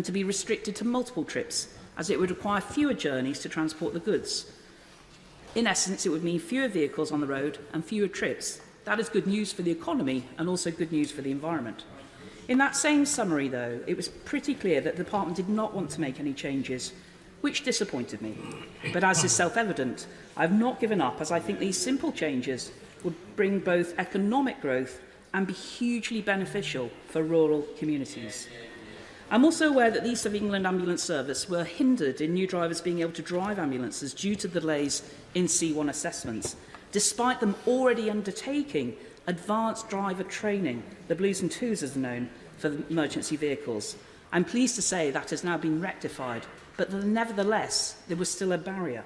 to be restricted to multiple trips, as it would require fewer journeys to transport the goods. In essence, it would mean fewer vehicles on the road and fewer trips. That is good news for the economy and also good news for the environment. In that same summary, though, it was pretty clear that the Department did not want to make any changes, which disappointed me. But as is self-evident, I have not given up, as I think these simple changes would bring both economic growth and be hugely beneficial for rural communities. I'm also aware that the East of England Ambulance Service were hindered in new drivers being able to drive ambulances due to delays in C1 assessments, despite them already undertaking advanced driver training, the Blues and Twos as known, for the emergency vehicles. I'm pleased to say that has now been rectified, but nevertheless, there was still a barrier.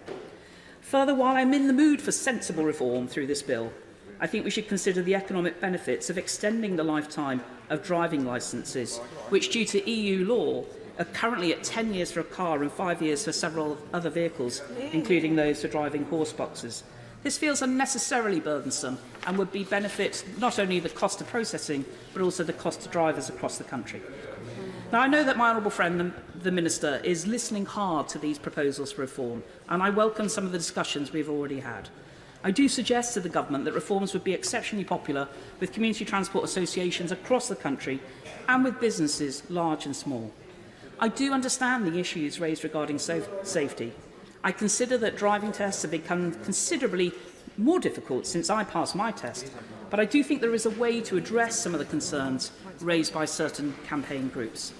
Further, while I'm in the mood for sensible reform through this bill, I think we should consider the economic benefits of extending the lifetime of driving licences, which due to EU law are currently at 10 years for a car and 5 years for several other vehicles, including those for driving horse boxes. This feels unnecessarily burdensome and would be benefit not only the cost of processing, but also the cost to drivers across the country. Now, I know that my honourable friend, the Minister, is listening hard to these proposals for reform, and I welcome some of the discussions we've already had. I do suggest to the Government that reforms would be exceptionally popular with community transport associations across the country and with businesses large and small. I do understand the issues raised regarding safety. I consider that driving tests have become considerably more difficult since I passed my test, but I do think there is a way to address some of the concerns raised by certain campaign groups.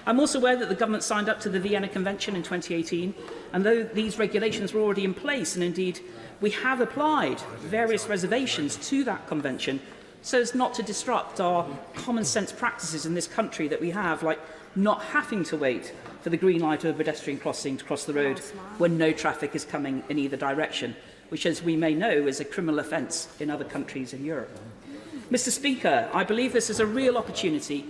I'm also aware that the Government signed up to the Vienna Convention in 2018, and though these regulations were already in place, and indeed we have applied various reservations to that convention so as not to disrupt our common sense practices in this country that we have, like not having to wait for the green light of a pedestrian crossing to cross the road when no traffic is coming in either direction, which, as we may know, is a criminal offence in other countries in Europe. Mr. Speaker, I believe this is a real opportunity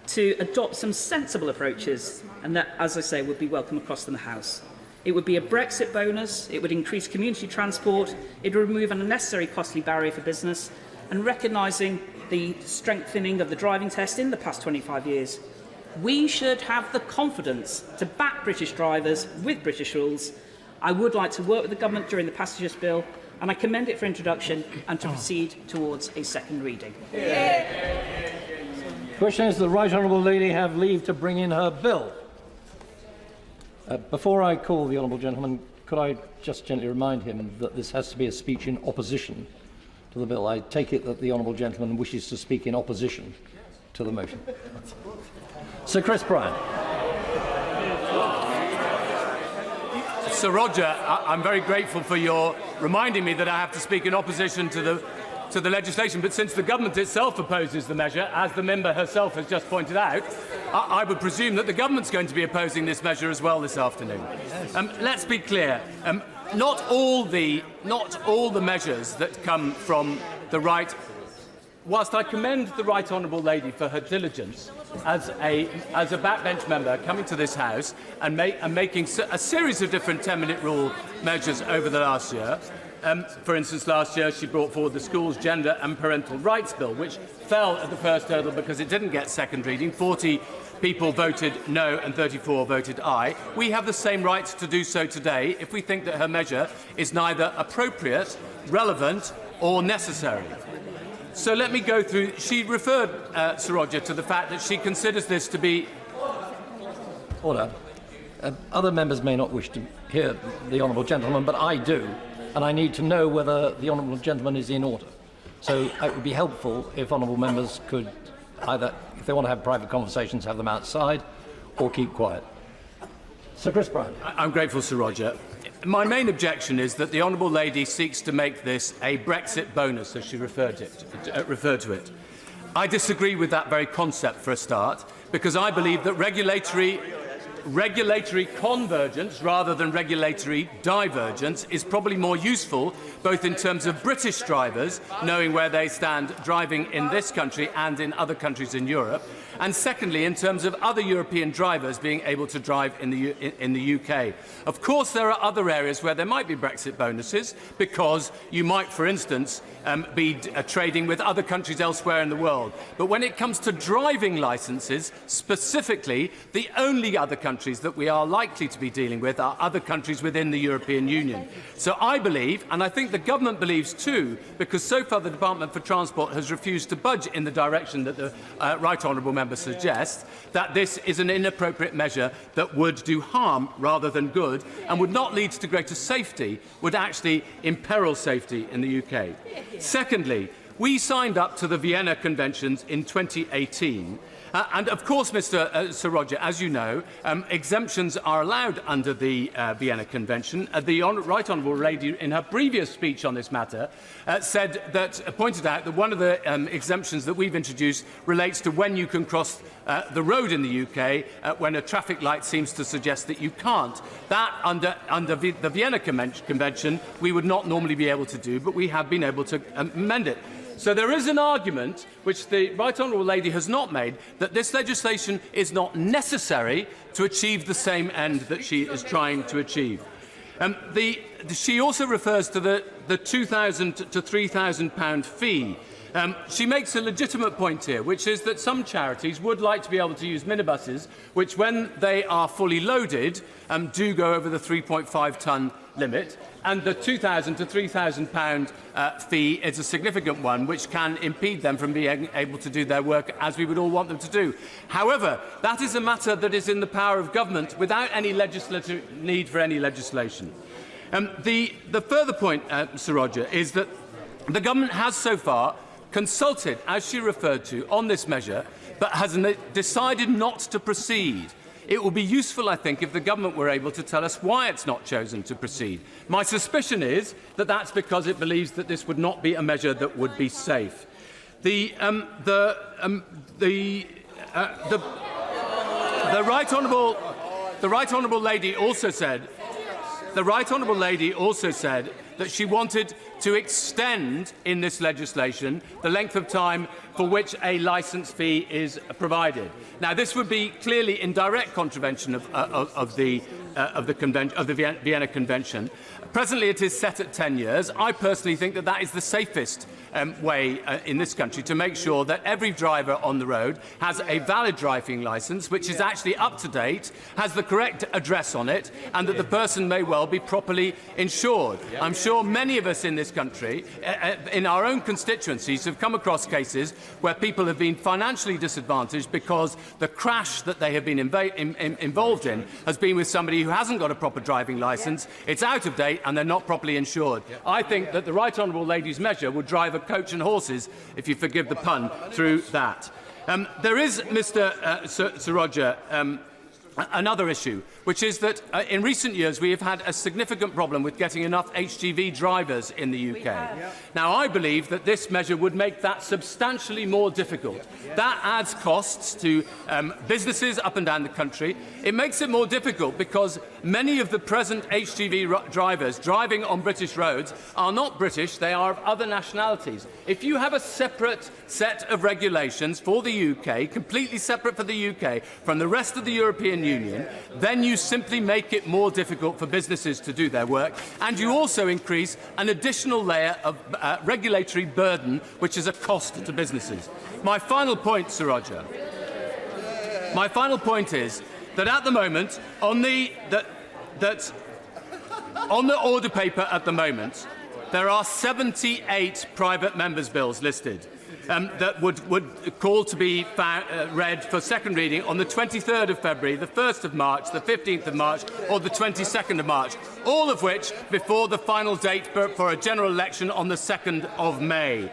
to adopt some sensible approaches, and that, as I say, would be welcome across the House. It would be a Brexit bonus, it would increase community transport, it would remove an unnecessary costly barrier for business, and recognising the strengthening of the driving test in the past 25 years, we should have the confidence to back British drivers with British rules. I would like to work with the Government during the passage of this bill, and I commend it for introduction and to proceed towards a second reading. The question is, the Right Honourable Lady have leave to bring in her bill. Before I call the Honourable Gentleman, could I just gently remind him that this has to be a speech in opposition to the bill. I take it that the Honourable Gentleman wishes to speak in opposition to the motion. Sir Chris Bryant. Sir Roger, I'm very grateful for your reminding me that I have to speak in opposition to the legislation, but since the Government itself opposes the measure, as the member herself has just pointed out, I would presume that the Government's going to be opposing this measure as well this afternoon. Let's be clear. Not all the measures that come from the right, whilst I commend the Right Honourable Lady for her diligence as a backbench member coming to this House and making a series of different 10-minute rule measures over the last year. For instance, last year she brought forward the Schools Gender and Parental Rights Bill, which fell at the first hurdle because it didn't get second reading. 40 people voted no and 34 voted aye. We have the same right to do so today if we think that her measure is neither appropriate, relevant or necessary. So let me go through. She referred, Sir Roger, to the fact that she considers this to be... Order. Other members may not wish to hear the Honourable Gentleman, but I do, and I need to know whether the Honourable Gentleman is in order. So it would be helpful if Honourable members could either, if they want to have private conversations, have them outside, or keep quiet. Sir Chris Bryant. I'm grateful, Sir Roger. My main objection is that the Honourable Lady seeks to make this a Brexit bonus, as she referred to it. I disagree with that very concept for a start, because I believe that regulatory regulatory convergence rather than regulatory divergence is probably more useful, both in terms of British drivers knowing where they stand driving in this country and in other countries in Europe, and secondly, in terms of other European drivers being able to drive in the UK. Of course, there are other areas where there might be Brexit bonuses, because you might, for instance, be trading with other countries elsewhere in the world. But when it comes to driving licences, specifically, the only other countries that we are likely to be dealing with are other countries within the European Union. So I believe, and I think the government believes too, because so far the Department for Transport has refused to budge in the direction that the Right Honourable Member suggests, that this is an inappropriate measure that would do harm rather than good, and would not lead to greater safety, would actually imperil safety in the UK. Secondly, we signed up to the Vienna Conventions in 2018. And of course, Mr. Sir Roger, as you know, exemptions are allowed under the Vienna Convention. The Right Honourable Lady, in her previous speech on this matter, pointed out that one of the exemptions that we've introduced relates to when you can cross the road in the UK when a traffic light seems to suggest that you can't. That, under the Vienna Convention, we would not normally be able to do, but we have been able to amend it. So there is an argument, which the Right Honourable Lady has not made, that this legislation is not necessary to achieve the same end that she is trying to achieve. She also refers to the £2,000 to £3,000 fee. She makes a legitimate point here, which is that some charities would like to be able to use minibuses, which, when they are fully loaded, do go over the 3.5-tonne limit. And the £2,000 to £3,000 fee is a significant one, which can impede them from being able to do their work as we would all want them to do. However, that is a matter that is in the power of government without any legislative need for any legislation. The further point, Sir Roger, is that the government has so far consulted, as she referred to, on this measure, but has decided not to proceed. It would be useful, I think, if the government were able to tell us why it's not chosen to proceed. My suspicion is that that's because it believes that this would not be a measure that would be safe. The Right Honourable Lady also said that she wanted to extend in this legislation the length of time for which a licence fee is provided. Now, this would be clearly in direct contravention of the Vienna Convention. Presently, it is set at 10 years. I personally think that that is the safest way in this country to make sure that every driver on the road has a valid driving licence, which is actually up to date, has the correct address on it, and that the person may well be properly insured. I'm sure many of us in this country, in our own constituencies, have come across cases where people have been financially disadvantaged because the crash that they have been involved in has been with somebody who hasn't got a proper driving licence, it's out of date, and they're not properly insured. I think that the Right Honourable Lady's measure would drive a coach and horses, if you forgive the pun, through that. There is, Mr. Sir Roger, another issue, which is that in recent years we have had a significant problem with getting enough HGV drivers in the UK. Now, I believe that this measure would make that substantially more difficult. That adds costs to businesses up and down the country. It makes it more difficult because many of the present HGV drivers driving on British roads are not British, they are of other nationalities. If you have a separate set of regulations for the UK, completely separate for the UK from the rest of the European Union, then you simply make it more difficult for businesses to do their work, and you also increase an additional layer of regulatory burden, which is a cost to businesses. My final point, Sir Roger, my final point is that at the moment, on the order paper at the moment, there are 78 private members' bills listed. That would call to be read for second reading on the 23rd of February, the 1st of March, the 15th of March or the 22nd of March, all of which before the final date for a general election on the 2nd of May.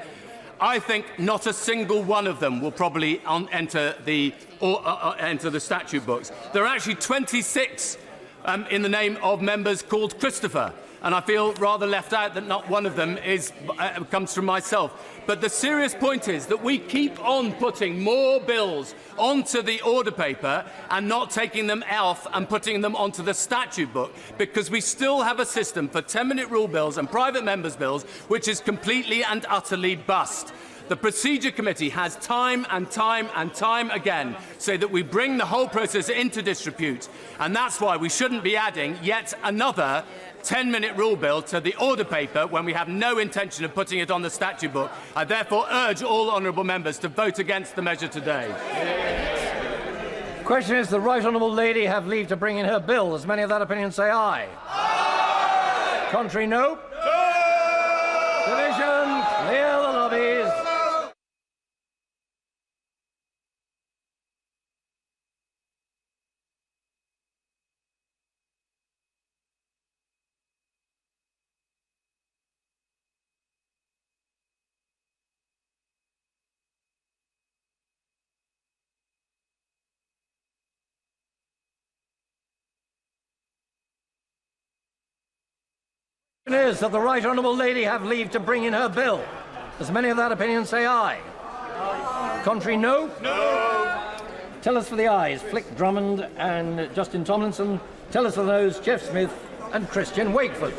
I think not a single one of them will probably enter the statute books. There are actually 26 in the name of members called Christopher. and I feel rather left out that not one of them comes from myself. But the serious point is that we keep on putting more bills onto the order paper and not taking them off and putting them onto the statute book, because we still have a system for 10-minute rule bills and private members' bills which is completely and utterly bust. The Procedure Committee has time and time and time again said that we bring the whole process into disrepute, and that's why we shouldn't be adding yet another 10-minute rule bill to the order paper when we have no intention of putting it on the statute book. I therefore urge all honourable members to vote against the measure today. The question is, the right honourable lady have leave to bring in her bill. As many of that opinion say aye. Aye. Contrary, no. No. Division, clear the lobbies. Is that the right honourable lady have leave to bring in her bill. As many of that opinion say aye. Aye. Contrary, no. No. Tell us for the ayes, Flick Drummond and Justin Tomlinson. Tell us for the noes, Jeff Smith and Christian Wakeford.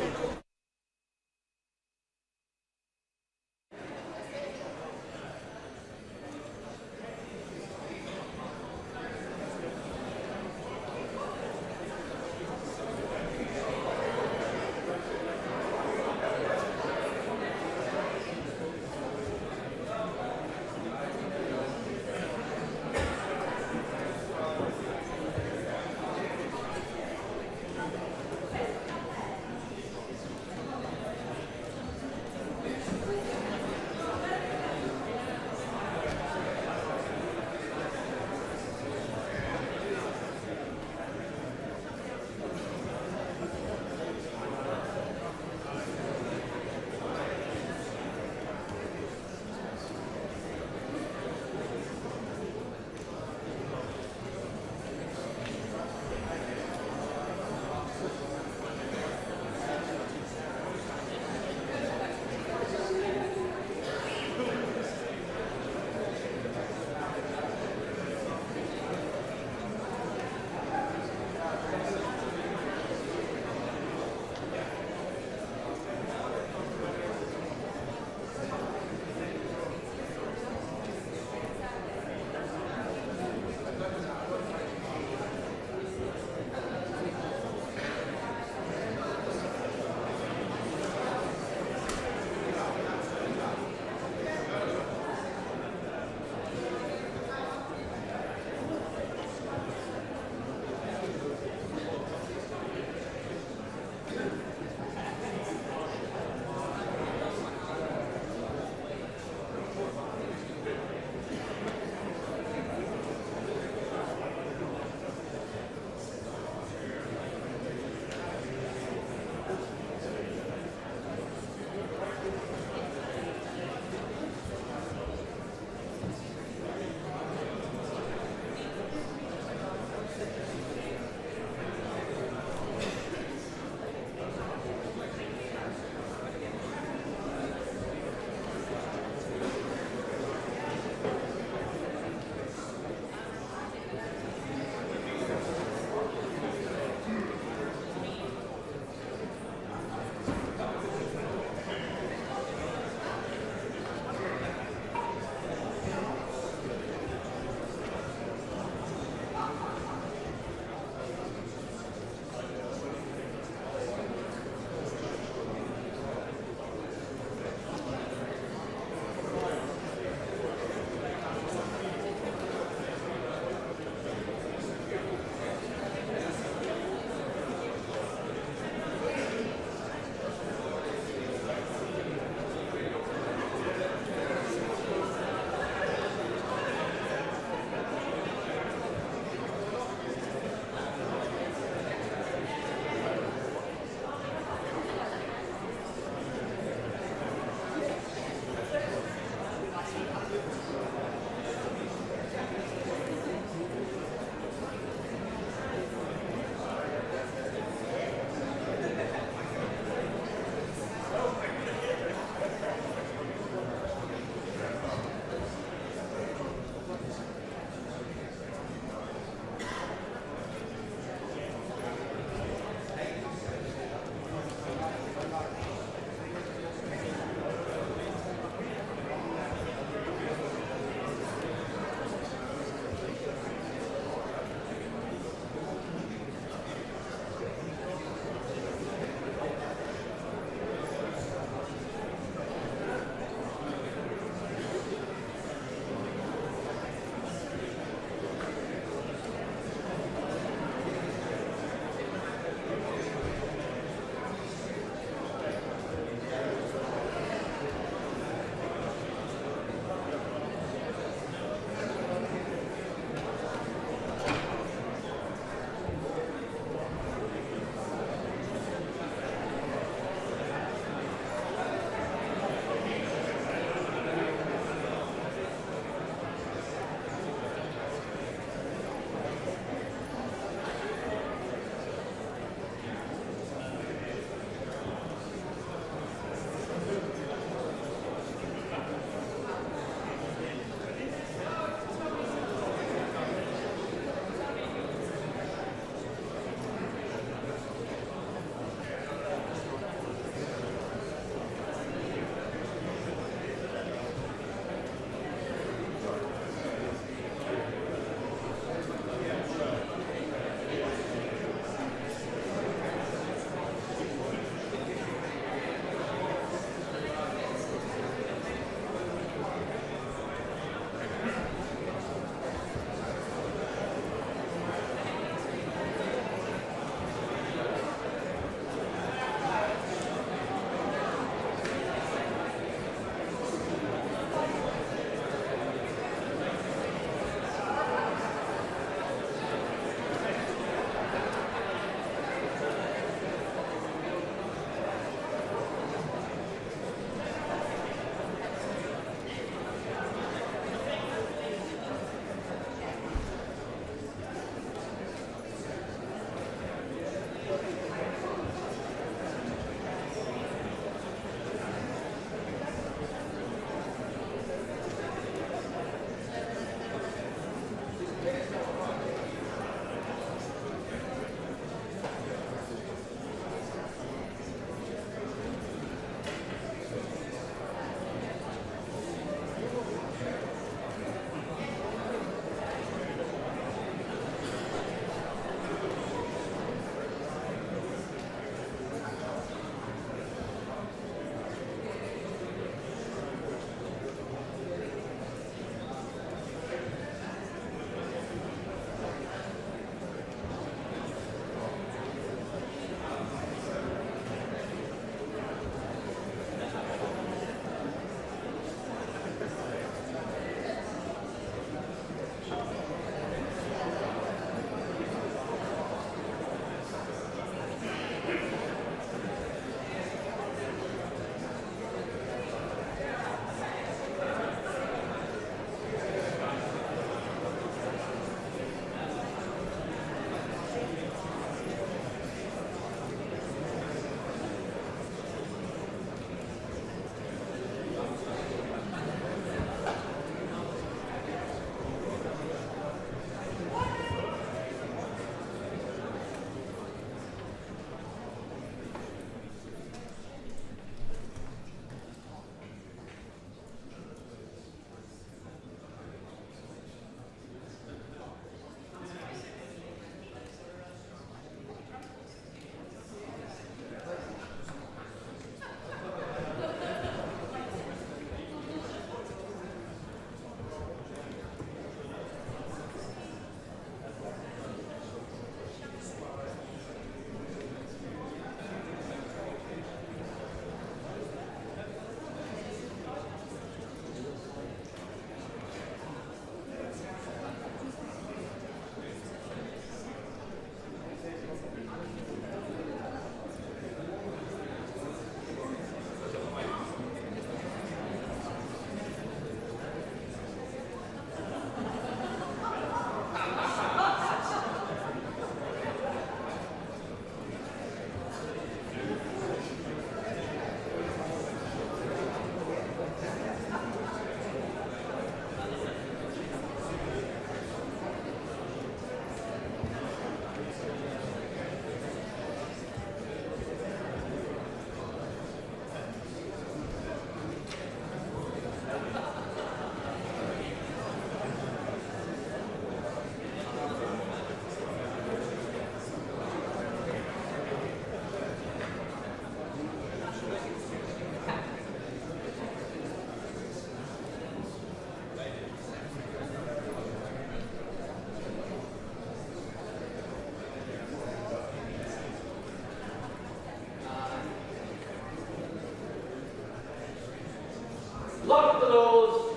doors.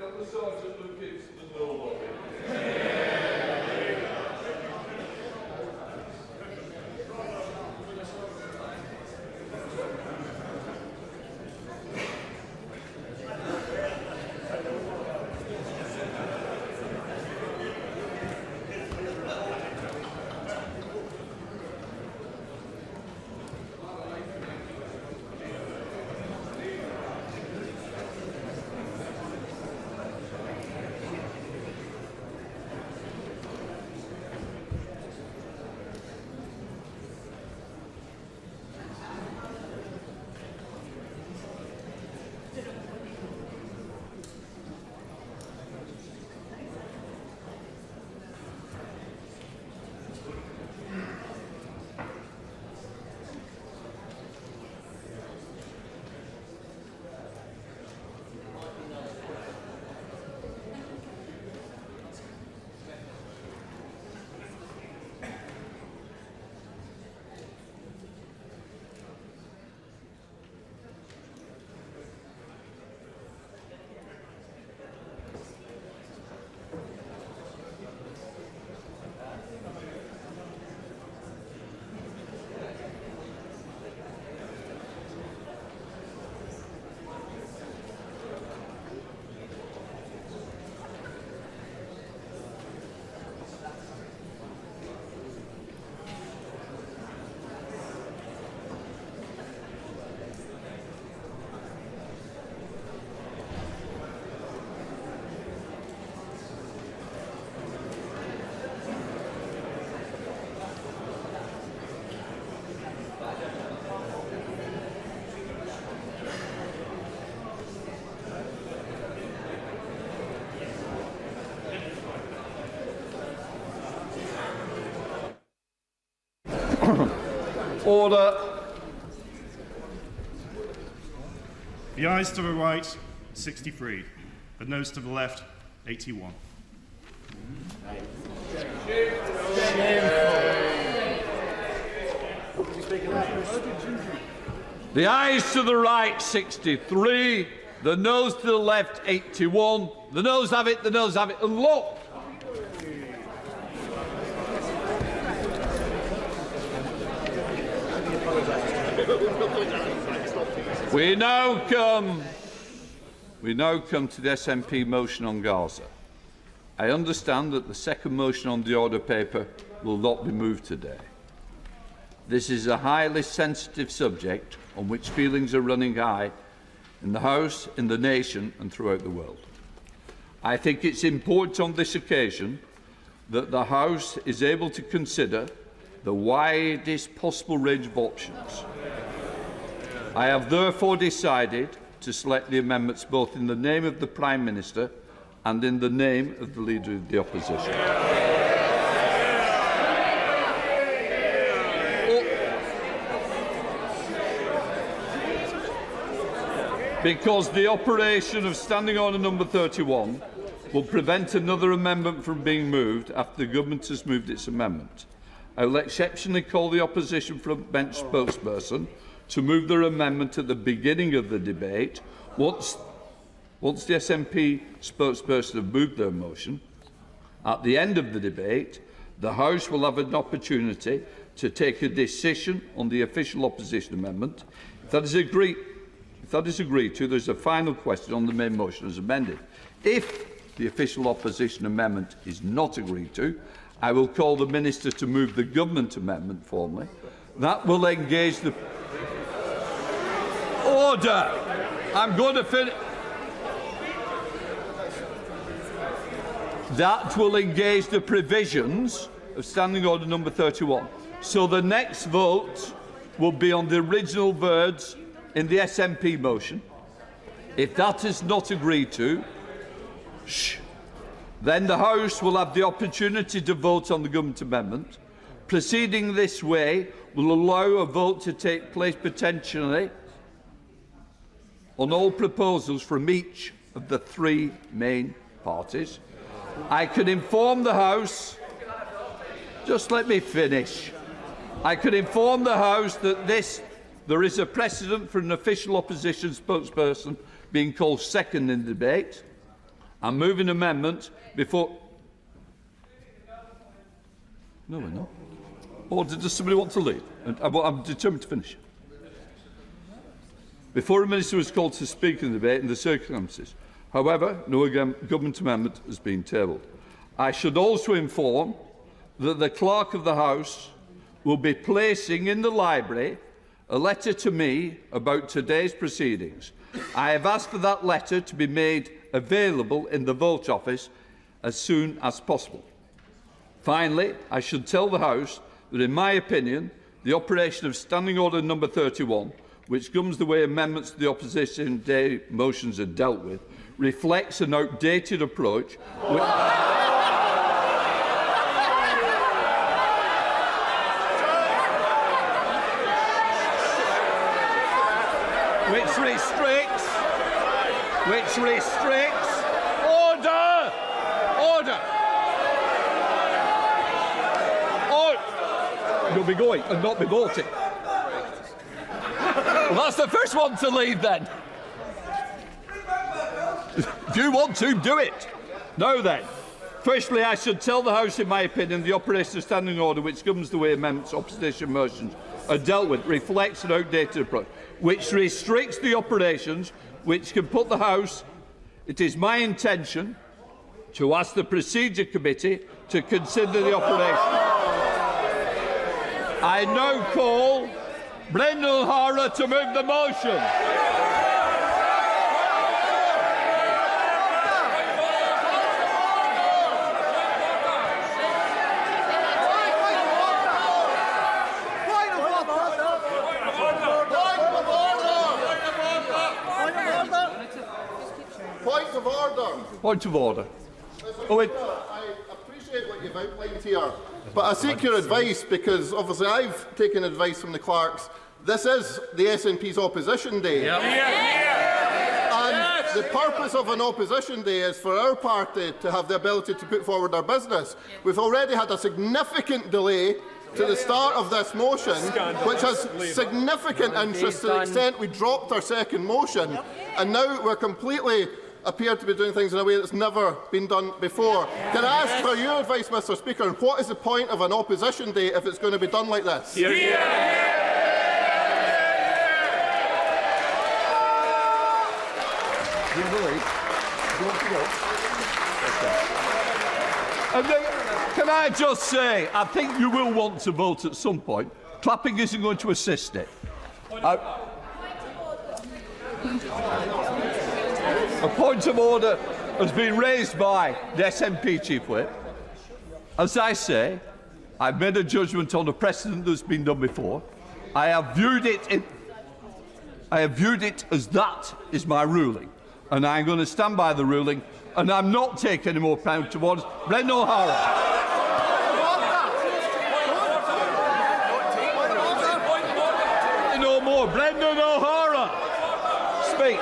Can the sergeant look into the door lobby? Order. The ayes to the right, 63. The noes to the left, 81. The ayes to the right, 63. The noes to the left, 81. The noes have it, the noes have it. And look! We now come to the SNP motion on Gaza. I understand that the second motion on the order paper will not be moved today. This is a highly sensitive subject on which feelings are running high in the House, in the nation and throughout the world. I think it's important on this occasion that the House is able to consider the widest possible range of options. I have therefore decided to select the amendments both in the name of the Prime Minister and in the name of the Leader of the Opposition. Because the operation of Standing Order number 31 will prevent another amendment from being moved after the Government has moved its amendment. I will exceptionally call the Opposition front bench spokesperson to move their amendment at the beginning of the debate. Once the SNP spokesperson have moved their motion, at the end of the debate, the House will have an opportunity to take a decision on the official opposition amendment. If that is agreed to, there is a final question on the main motion as amended. If the official opposition amendment is not agreed to, I will call the Minister to move the government amendment formally. That will engage the... Order! I'm going to finish. That will engage the provisions of Standing Order number 31. So the next vote will be on the original words in the SNP motion. If that is not agreed to, then the House will have the opportunity to vote on the government amendment. Proceeding this way will allow a vote to take place potentially on all proposals from each of the three main parties. I can inform the House, just let me finish. I can inform the House that there is a precedent for an official opposition spokesperson being called second in the debate and moving amendments before... No, we're not. Or does somebody want to leave? I'm determined to finish. Before a minister was called to speak in the debate in the circumstances. However, no government amendment has been tabled. I should also inform that the Clerk of the House will be placing in the library a letter to me about today's proceedings. I have asked for that letter to be made available in the vote office as soon as possible. Finally, I should tell the House that, in my opinion, the operation of Standing Order number 31, which governs the way amendments to the opposition day motions are dealt with, reflects an outdated approach which restricts order. You'll be going and not be voting. Well, that's the first one to leave then. If you want to, do it. Now then. Firstly, I should tell the House, in my opinion, the operation of Standing Order, which governs the way amendments, opposition motions are dealt with, reflects an outdated approach, which restricts the operations which can put the House... It is my intention to ask the Procedure Committee to consider the operation. I now call Brendan O'Hara to move the motion. Point of order. Point of order. Oh, wait. I appreciate appreciate what you've outlined here, but I seek your advice because obviously I've taken advice from the clerks. This is the SNP's opposition day. And the purpose of an opposition day is for our party to have the ability to put forward our business. We've already had a significant delay to the start of this motion, which has significant interest to the extent we dropped our second motion, and now we're completely appear to be doing things in a way that's never been done before. Can I ask for your advice, Mr. Speaker, and what is the point of an opposition day if it's going to be done like this? And then, can I just say, I think you will want to vote at some point. Clapping isn't going to assist it. A point of order has been raised by the SNP Chief Whip. As I say, I've made a judgment on a precedent that's been done before. I have viewed it as that is my ruling, and I'm going to stand by the ruling, and I'm not taking any more pound towards Brendan O'Hara. No more. Brendan O'Hara. Speak.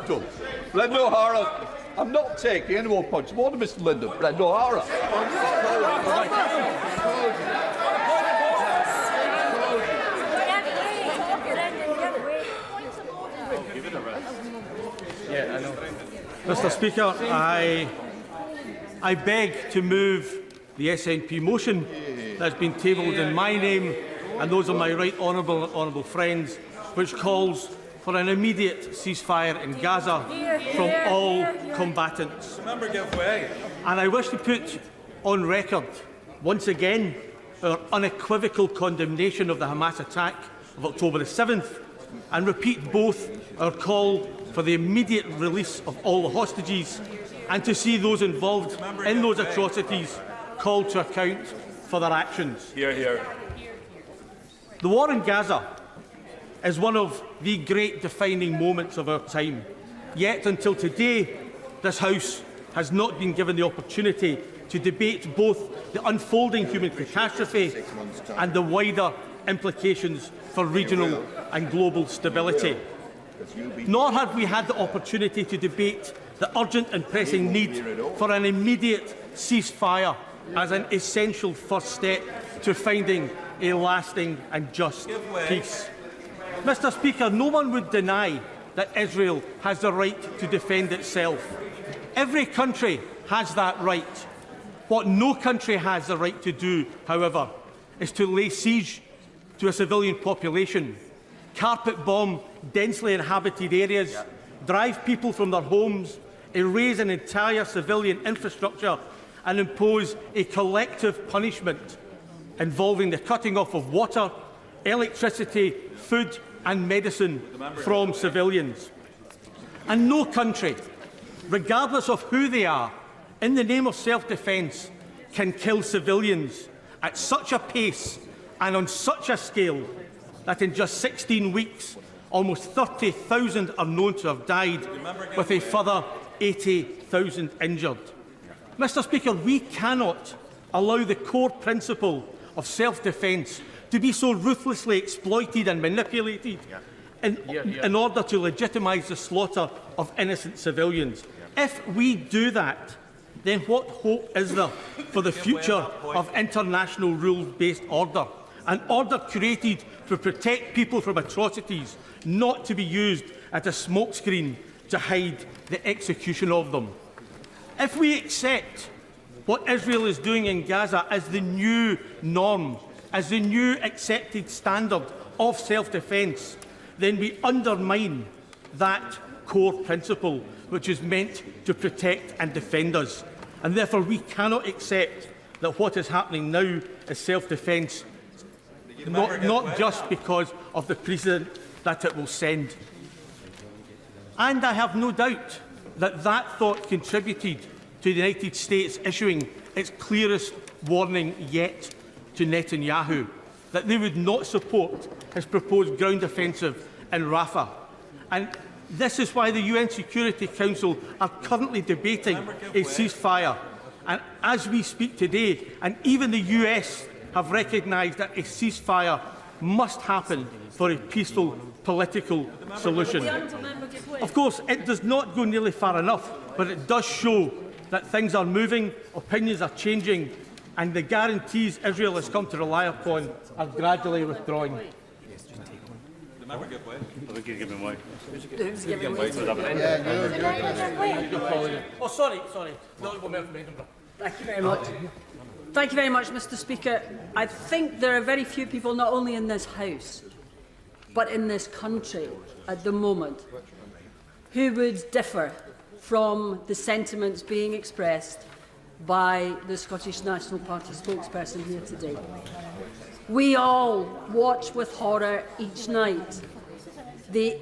Done. Brendan O'Hara. I'm not taking any more points of order, Mr. Linden. Brendan O'Hara. Mr. Speaker, I beg to move the SNP motion that's been tabled in my name and those of my right honourable friends, which calls for an immediate ceasefire in Gaza from all combatants. And I wish to put on record once again our unequivocal condemnation of the Hamas attack of October the 7th, and repeat both our call for the immediate release of all the hostages and to see those involved in those atrocities called to account for their actions. Hear, hear. The war in Gaza is one of the great defining moments of our time. Yet until today, this House has not been given the opportunity to debate both the unfolding human catastrophe and the wider implications for regional and global stability. Nor have we had the opportunity to debate the urgent and pressing need for an immediate ceasefire as an essential first step to finding a lasting and just peace. Mr. Speaker, no one would deny that Israel has the right to defend itself. Every country has that right. What no country has the right to do, however, is to lay siege to a civilian population, carpet bomb densely inhabited areas, drive people from their homes, erase an entire civilian infrastructure, and impose a collective punishment involving the cutting off of water, electricity, food and medicine from civilians. And no country, regardless of who they are, in the name of self-defence, can kill civilians at such a pace and on such a scale that in just 16 weeks, almost 30,000 are known to have died, with a further 80,000 injured. Mr. Speaker, we cannot allow the core principle of self-defence to be so ruthlessly exploited and manipulated in order to legitimise the slaughter of innocent civilians. If we do that, then what hope is there for the future of international rules-based order? An order created to protect people from atrocities, not to be used as a smokescreen to hide the execution of them. If we accept what Israel is doing in Gaza as the new norm, as the new accepted standard of self-defence, then we undermine that core principle which is meant to protect and defend us. And therefore we cannot accept that what is happening now is self-defence, not just because of the precedent that it will send. And I have no doubt that that thought contributed to the United States issuing its clearest warning yet to Netanyahu, that they would not support his proposed ground offensive in Rafah. And This is why the UN Security Council are currently debating a ceasefire. And as we speak today, and even the US have recognised that a ceasefire must happen for a peaceful political solution. Of course, it does not go nearly far enough, but it does show that things are moving, opinions are changing, and the guarantees Israel has come to rely upon are gradually withdrawing. Oh, sorry. Thank you very much. Thank you very much, Mr. Speaker. I think there are very few people, not only in this House, but in this country at the moment, who would differ from the sentiments being expressed by the Scottish National Party spokesperson here today. We all watch with horror each night the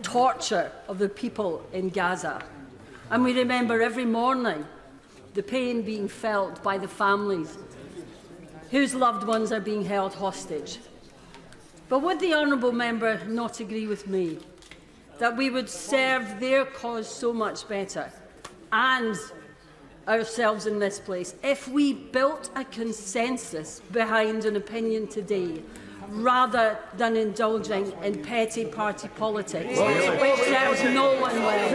torture of the people in Gaza, and we remember every morning the pain being felt by the families whose loved ones are being held hostage. But would the honourable member not agree with me that we would serve their cause so much better, and ourselves in this place, if we built a consensus behind an opinion today, rather than indulging in petty party politics, which serves no one well?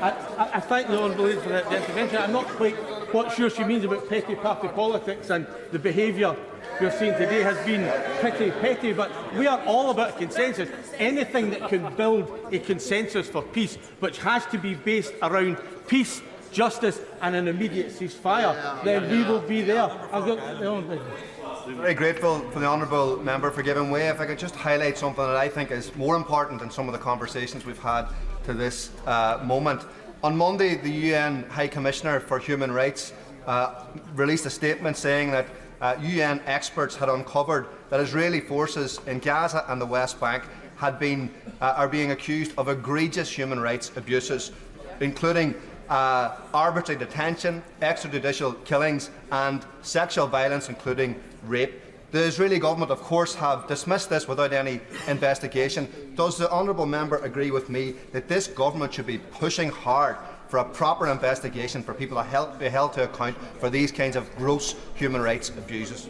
I thank the Honourable Lady for the intervention. I'm not quite what sure she means about petty party politics, and the behaviour we're seeing today has been pretty petty, but we are all about consensus. Anything that can build a consensus for peace, which has to be based around peace, justice and an immediate ceasefire, then we will be there. Very grateful for the honourable member for giving way. If I could just highlight something that I think is more important than some of the conversations we've had to this moment. On Monday, the UN High Commissioner for Human Rights released a statement saying that UN experts had uncovered that Israeli forces in Gaza and the West Bank are being accused of egregious human rights abuses, including arbitrary detention, extrajudicial killings and sexual violence, including rape. The Israeli government, of course, have dismissed this without any investigation. Does the honourable member agree with me that this government should be pushing hard for a proper investigation for people to be held to account for these kinds of gross human rights abuses?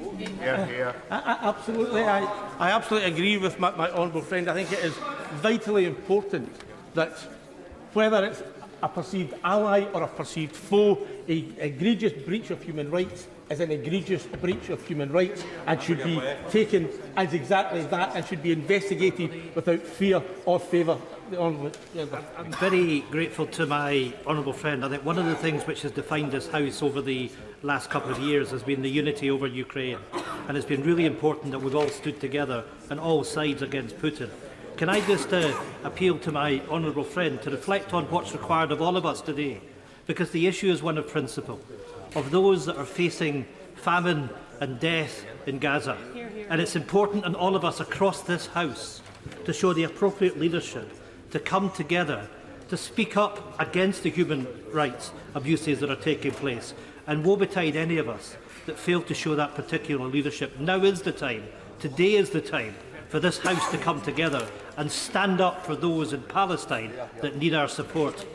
Absolutely. I absolutely agree with my honourable friend. I think it is vitally important that whether it's a perceived ally or a perceived foe, an egregious breach of human rights is an egregious breach of human rights and should be taken as exactly that and should be investigated without fear or favour. I'm very grateful to my honourable friend. I think one of the things which has defined this House over the last couple of years has been the unity over Ukraine, and it's been really important that we've all stood together on all sides against Putin. Can I just appeal to my honourable friend to reflect on what's required of all of us today, because the issue is one of principle, of those that are facing famine and death in Gaza. And it's important on all of us across this House to show the appropriate leadership, to come together, to speak up against the human rights abuses that are taking place. And woe betide any of us that fail to show that particular leadership. Now is the time, today is the time, for this House to come together and stand up for those in Palestine that need our support.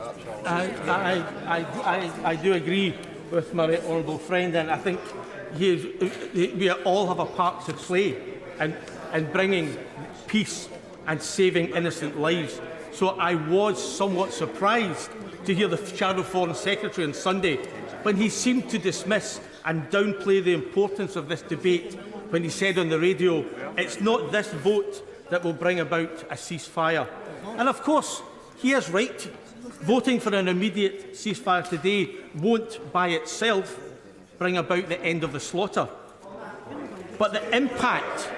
I do agree with my honourable friend, and I think we all have a part to play in bringing peace and saving innocent lives. So I was somewhat surprised to hear the Shadow Foreign Secretary on Sunday when he seemed to dismiss and downplay the importance of this debate when he said on the radio, it's not this vote that will bring about a ceasefire. And of course, he is right. Voting for an immediate ceasefire today won't by itself bring about the end of the slaughter. But the impact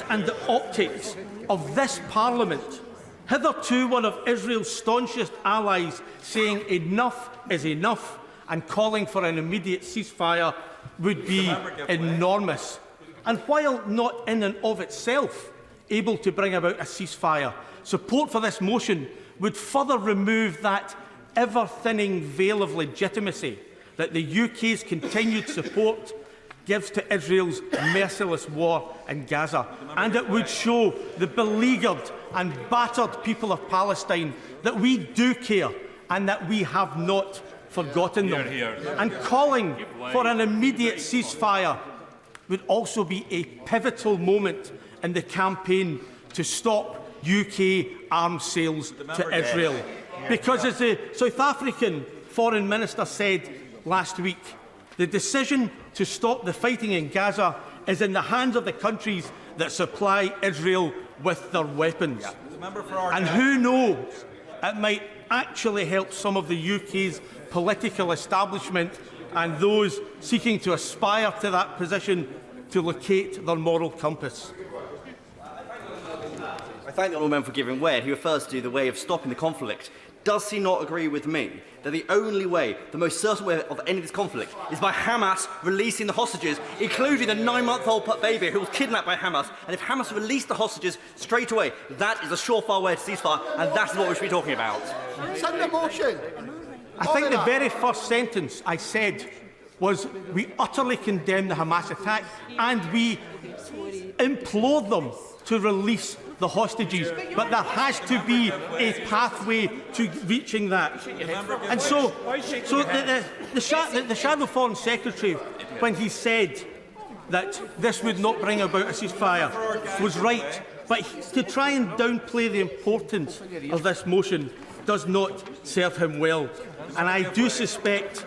and the optics of this Parliament, hitherto one of Israel's staunchest allies, saying enough is enough and calling for an immediate ceasefire would be enormous. And while not in and of itself able to bring about a ceasefire, support for this motion would further remove that ever-thinning veil of legitimacy that the UK's continued support gives to Israel's merciless war in Gaza, and it would show the beleaguered and battered people of Palestine that we do care and that we have not forgotten them. And calling for an immediate ceasefire would also be a pivotal moment in the campaign to stop UK arms sales to Israel. Because, as the South African Foreign Minister said last week, the decision to stop the fighting in Gaza is in the hands of the countries that supply Israel with their weapons. And who knows, it might actually help some of the UK's political establishment and those seeking to aspire to that position to locate their moral compass. I thank the honourable member for giving way. He refers to the way of stopping the conflict. Does he not agree with me that the only way, the most certain way of ending this conflict is by Hamas releasing the hostages, including the 9-month-old baby who was kidnapped by Hamas? And if Hamas released the hostages straight away, that is a surefire way to ceasefire, and that is what we should be talking about. Send the motion. I think the very first sentence I said was we utterly condemn the Hamas attack and we implore them to release the hostages, but there has to be a pathway to reaching that. And so the Shadow Foreign Secretary, when he said that this would not bring about a ceasefire, was right. But to try and downplay the importance of this motion does not serve him well. And I do suspect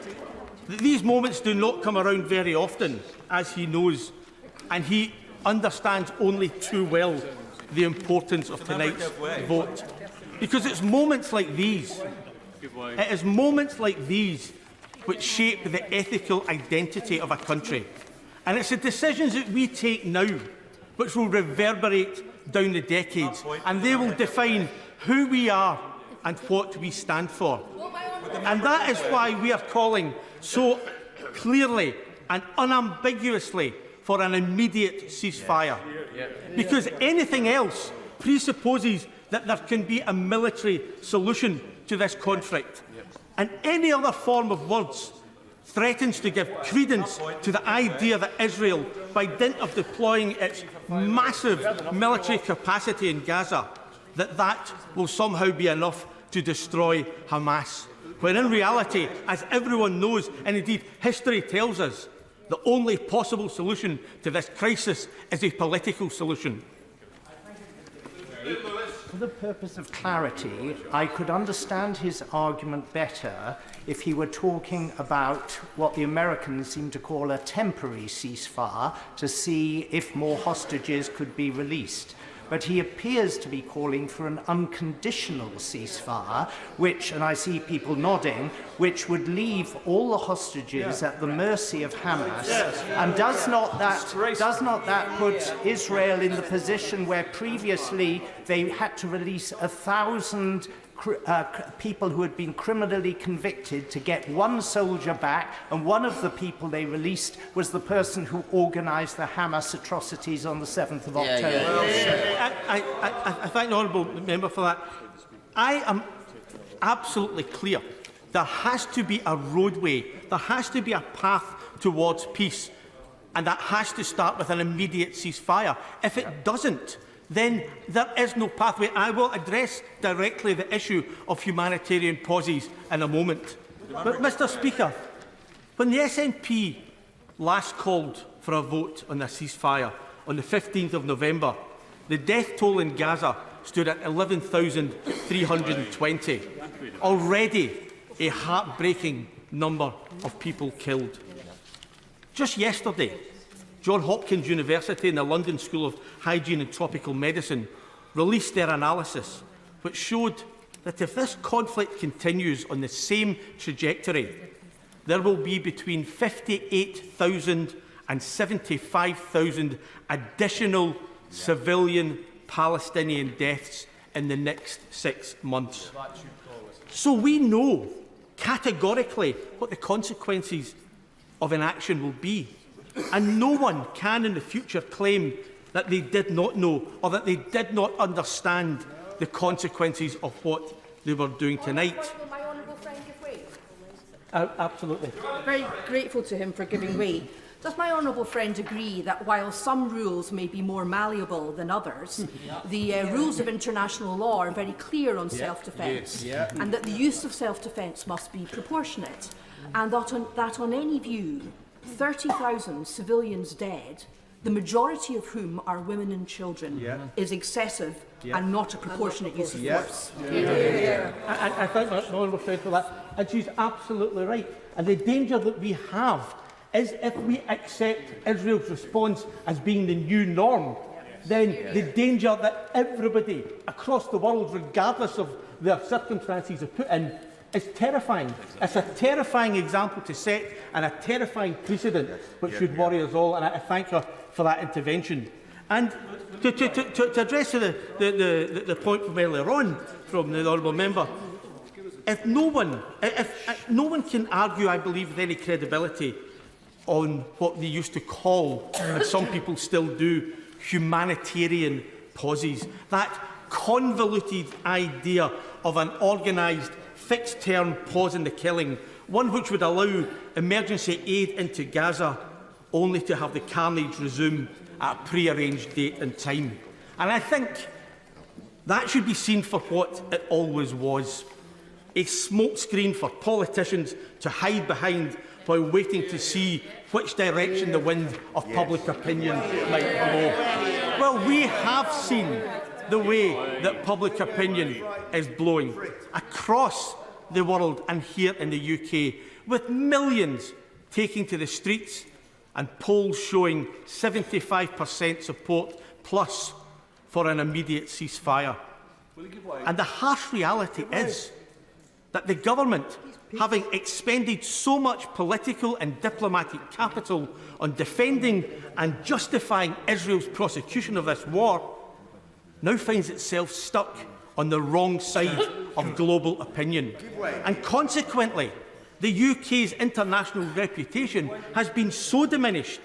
that these moments do not come around very often, as he knows, and he understands only too well the importance of tonight's vote. Because it's moments like these, which shape the ethical identity of a country. And it's the decisions that we take now which will reverberate down the decades, and they will define who we are and what we stand for. And that is why we are calling so clearly and unambiguously for an immediate ceasefire. Because anything else presupposes that there can be a military solution to this conflict. And any other form of words threatens to give credence to the idea that Israel, by dint of deploying its massive military capacity in Gaza, that will somehow be enough to destroy Hamas. When in reality, as everyone knows, and indeed history tells us, the only possible solution to this crisis is a political solution. For the purpose of clarity, I could understand his argument better if he were talking about what the Americans seem to call a temporary ceasefire to see if more hostages could be released. But he appears to be calling for an unconditional ceasefire, which, and I see people nodding, which would leave all the hostages at the mercy of Hamas. And does not that put Israel in the position where previously they had to release 1,000 people who had been criminally convicted to get one soldier back, and one of the people they released was the person who organised the Hamas atrocities on the 7th of October. I thank the honourable member for that. I am absolutely clear. There has to be a roadway, there has to be a path towards peace, and that has to start with an immediate ceasefire. If it doesn't, then there is no pathway. I will address directly the issue of humanitarian pauses in a moment. But, Mr Speaker, when the SNP last called for a vote on a ceasefire on the 15th of November, the death toll in Gaza stood at 11,320, already a heartbreaking number of people killed. Just yesterday, Johns Hopkins University and the London School of Hygiene and Tropical Medicine released their analysis, which showed that if this conflict continues on the same trajectory, there will be between 58,000 and 75,000 additional civilian Palestinian deaths in the next 6 months. So we know categorically what the consequences of inaction will be. And no one can in the future claim that they did not know or that they did not understand the consequences of what they were doing tonight. Absolutely. Very grateful to him for giving way. Does my honourable friend agree that while some rules may be more malleable than others, the rules of international law are very clear on self-defence, and that the use of self-defence must be proportionate, and that on any view, 30,000 civilians dead, the majority of whom are women and children, is excessive and not a proportionate use of force? I thank my honourable friend for that, and she's absolutely right. And the danger that we have is if we accept Israel's response as being the new norm, then the danger that everybody across the world, regardless of their circumstances, are put in is terrifying. It's a terrifying example to set and a terrifying precedent which should worry us all, and I thank her for that intervention. And to address the point from earlier on from the honourable member, if no one can argue, I believe, with any credibility on what they used to call, and some people still do, humanitarian pauses, that convoluted idea of an organised fixed-term pause in the killing, one which would allow emergency aid into Gaza only to have the carnage resume at a pre-arranged date and time. And I think that should be seen for what it always was, a smokescreen for politicians to hide behind while waiting to see which direction the wind of public opinion might blow. Well, we have seen the way that public opinion is blowing across the world and here in the UK, with millions taking to the streets and polls showing 75% support plus for an immediate ceasefire. And the harsh reality is that the government, having expended so much political and diplomatic capital on defending and justifying Israel's prosecution of this war, now finds itself stuck on the wrong side of global opinion. And consequently, the UK's international reputation has been so diminished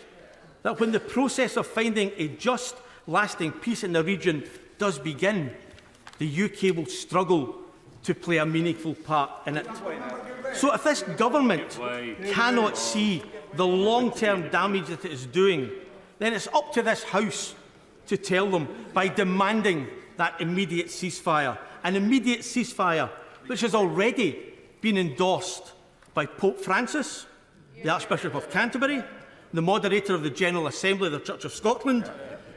that when the process of finding a just, lasting peace in the region does begin, the UK will struggle to play a meaningful part in it. So if this government cannot see the long-term damage that it is doing, then it's up to this House to tell them by demanding that immediate ceasefire, an immediate ceasefire which has already been endorsed by Pope Francis, the Archbishop of Canterbury, the moderator of the General Assembly of the Church of Scotland,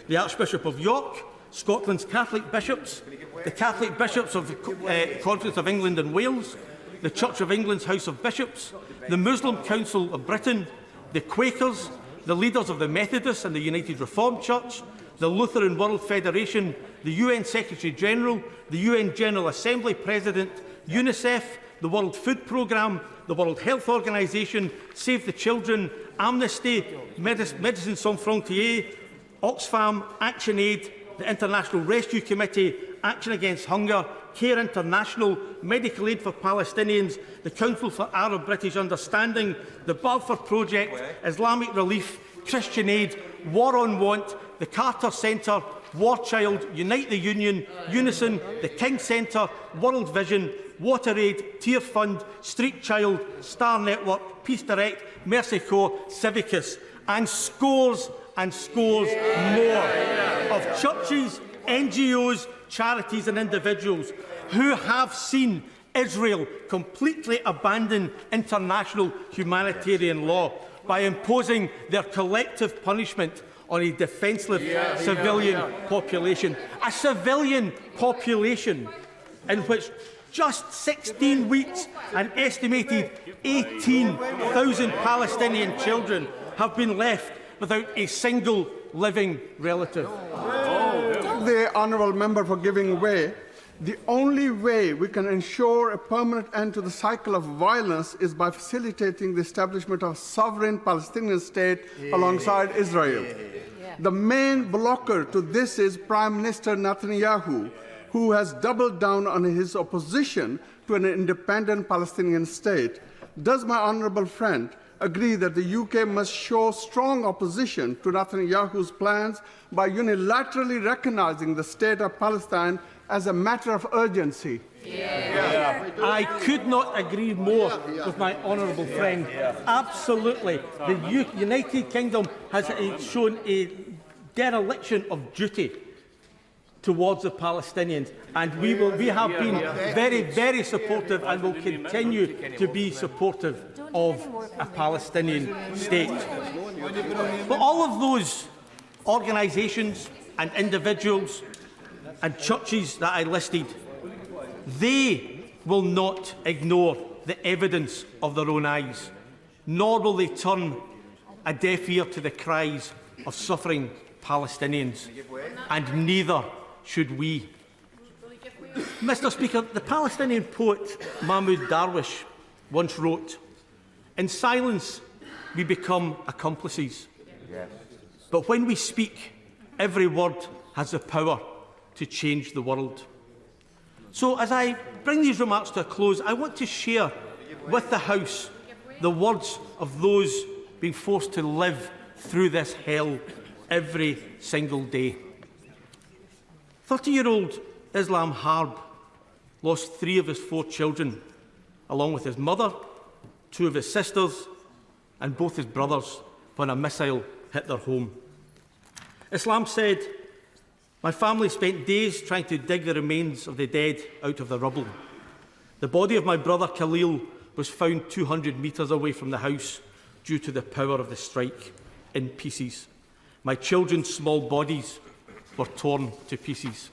the Archbishop of York, Scotland's Catholic bishops, the Catholic bishops of the Conference of England and Wales, the Church of England's House of Bishops, the Muslim Council of Britain, the Quakers, the leaders of the Methodists and the United Reformed Church, the Lutheran World Federation, the UN Secretary-General, the UN General Assembly President, UNICEF, the World Food Programme, the World Health Organization, Save the Children, Amnesty, Médecins Sans Frontières, Oxfam, ActionAid, the International Rescue Committee, Action Against Hunger, Care International, Medical Aid for Palestinians, the Council for Arab-British Understanding, the Balfour Project, Islamic Relief, Christian Aid, War on Want, the Carter Centre, War Child, Unite the Union, Unison, the King Centre, World Vision, WaterAid, Tear Fund, Street Child, Star Network, Peace Direct, Mercy Corps, Civicus, and scores more of churches, NGOs, charities and individuals who have seen Israel completely abandon international humanitarian law by imposing their collective punishment on a defenceless civilian population. A civilian population in which just 16 weeks an estimated 18,000 Palestinian children have been left without a single living relative. The honourable member for giving way. The only way we can ensure a permanent end to the cycle of violence is by facilitating the establishment of a sovereign Palestinian state alongside Israel. The main blocker to this is Prime Minister Netanyahu, who has doubled down on his opposition to an independent Palestinian state. Does my honourable friend agree that the UK must show strong opposition to Netanyahu's plans by unilaterally recognising the state of Palestine as a matter of urgency? I could not agree more with my honourable friend. Absolutely. The United Kingdom has shown a dereliction of duty towards the Palestinians, and we have been very, very supportive and will continue to be supportive of a Palestinian state. But all of those organisations and individuals and churches that I listed, they will not ignore the evidence of their own eyes, nor will they turn a deaf ear to the cries of suffering Palestinians, and neither should we. Mr. Speaker, the Palestinian poet Mahmoud Darwish once wrote, "In silence we become accomplices, but when we speak, every word has the power to change the world." So, as I bring these remarks to a close, I want to share with the House the words of those being forced to live through this hell every single day. 30-year-old Islam Harb lost 3 of his 4 children, along with his mother, 2 of his sisters, and both his brothers, when a missile hit their home. Islam said, "My family spent days trying to dig the remains of the dead out of the rubble. The body of my brother Khalil was found 200 metres away from the house due to the power of the strike, in pieces. My children's small bodies were torn to pieces."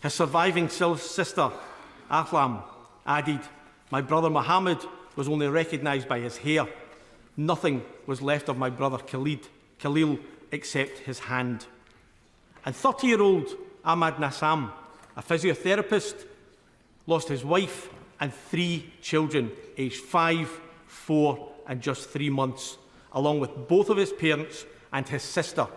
His surviving sister, Ahlam, added, "My brother Mohammed was only recognised by his hair. Nothing was left of my brother Khalil except his hand." And 30-year-old Ahmad Nassam, a physiotherapist, lost his wife and 3 children, aged 5, 4 and just 3 months, along with both of his parents and his sister,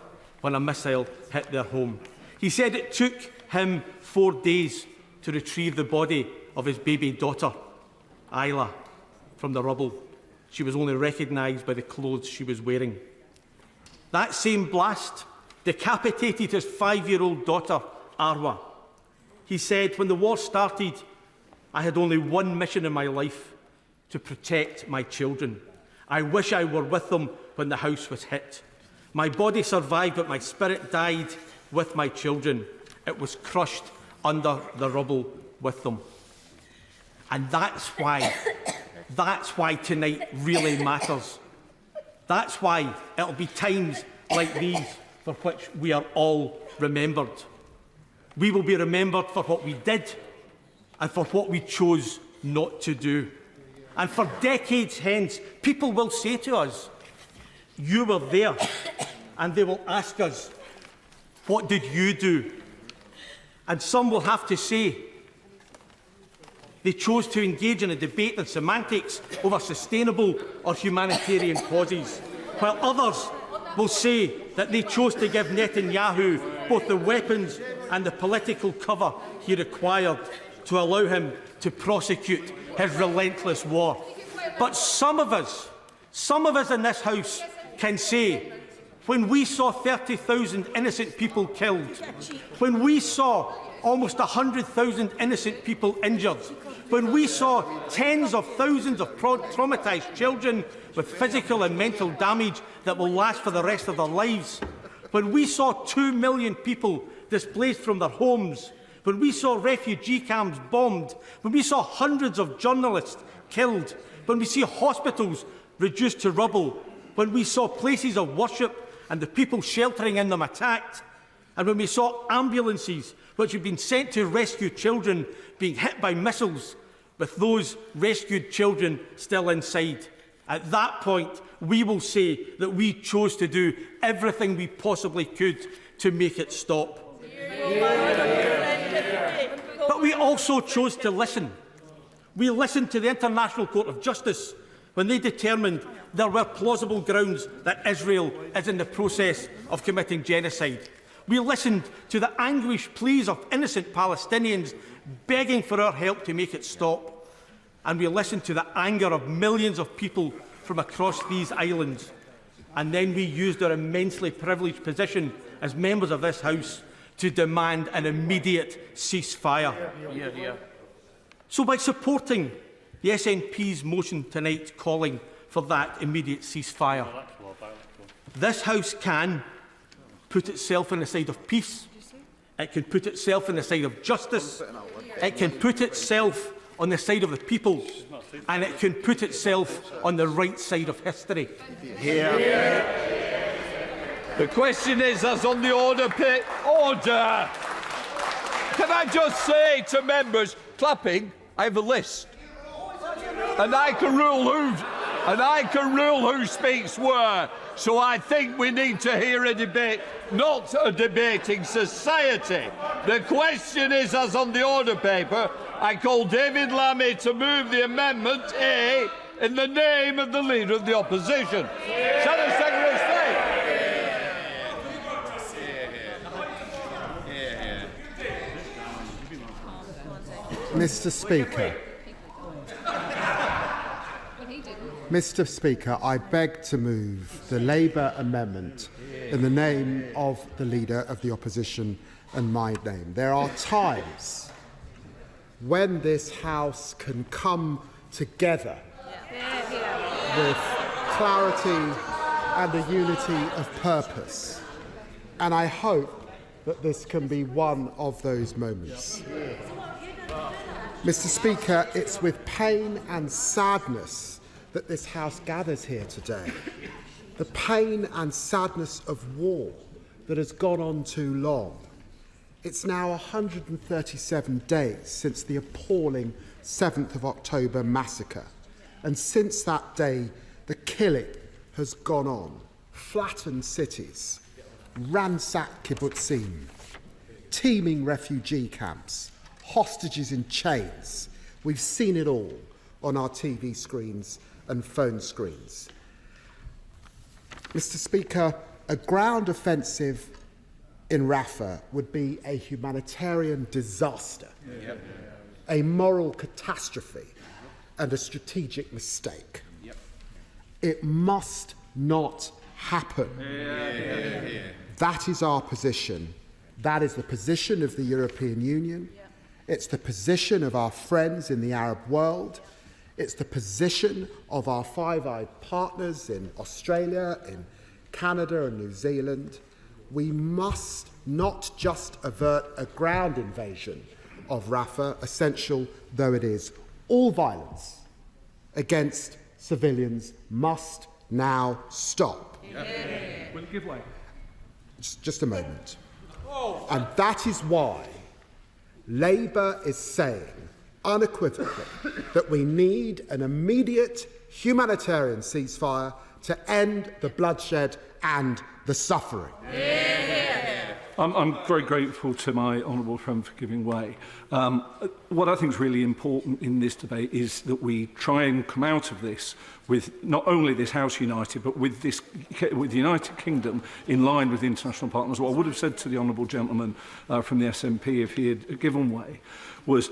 when a missile hit their home. He said it took him 4 days to retrieve the body of his baby daughter, Isla, from the rubble. She was only recognised by the clothes she was wearing. That same blast decapitated his 5-year-old daughter, Arwa. He said, "When the war started, I had only one mission in my life: to protect my children. I wish I were with them when the house was hit. My body survived, but my spirit died with my children. It was crushed under the rubble with them." And that's why tonight really matters. That's why it'll be times like these for which we are all remembered. We will be remembered for what we did and for what we chose not to do. And for decades hence, people will say to us, "You were there," and they will ask us, "What did you do?" And some will have to say they chose to engage in a debate and semantics over sustainable or humanitarian causes, while others will say that they chose to give Netanyahu both the weapons and the political cover he required to allow him to prosecute his relentless war. But some of us in this House can say, when we saw 30,000 innocent people killed, when we saw almost 100,000 innocent people injured, when we saw tens of thousands of traumatised children with physical and mental damage that will last for the rest of their lives, when we saw 2 million people displaced from their homes, when we saw refugee camps bombed, when we saw hundreds of journalists killed, when we see hospitals reduced to rubble, when we saw places of worship and the people sheltering in them attacked, and when we saw ambulances which had been sent to rescue children being hit by missiles, with those rescued children still inside, at that point we will say that we chose to do everything we possibly could to make it stop. But we also chose to listen. We listened to the International Court of Justice when they determined there were plausible grounds that Israel is in the process of committing genocide. We listened to the anguished pleas of innocent Palestinians begging for our help to make it stop. And we listened to the anger of millions of people from across these islands. And then we used our immensely privileged position as members of this House to demand an immediate ceasefire. So by supporting the SNP's motion tonight calling for that immediate ceasefire, this House can put itself on the side of peace, it can put itself on the side of justice, it can put itself on the side of the people, and it can put itself on the right side of history. The question is, as on the order, order. Can I just say to members clapping, I have a list, and I can rule who speaks where. So I think we need to hear a debate, not a debating society. The question is, as on the order paper, I call David Lammy to move the amendment A in the name of the Leader of the Opposition. Shadow Secretary of State. Mr. Speaker, I beg to move the Labour amendment in the name of the Leader of the Opposition and my name. There are times when this House can come together with clarity and a unity of purpose, and I hope that this can be one of those moments. Mr. Speaker, it's with pain and sadness that this House gathers here today. The pain and sadness of war that has gone on too long. It's now 137 days since the appalling 7th of October massacre. And since that day, the killing has gone on. Flattened cities, ransacked kibbutzim, teeming refugee camps, hostages in chains. We've seen it all on our TV screens and phone screens. Mr. Speaker, a ground offensive in Rafah would be a humanitarian disaster, a moral catastrophe, and a strategic mistake. It must not happen. That is our position. That is the position of the European Union. It's the position of our friends in the Arab world. It's the position of our Five-Eyed partners in Australia, in Canada and New Zealand. We must not just avert a ground invasion of Rafah, essential though it is. All violence against civilians must now stop. Will it give way? Just a moment. And that is why Labour is saying unequivocally that we need an immediate humanitarian ceasefire to end the bloodshed and the suffering. I'm very grateful to my honourable friend for giving way. What I think is really important in this debate is that we try and come out of this with not only this House united, but with the United Kingdom in line with international partners. What I would have said to the honourable gentleman from the SNP if he had given way was,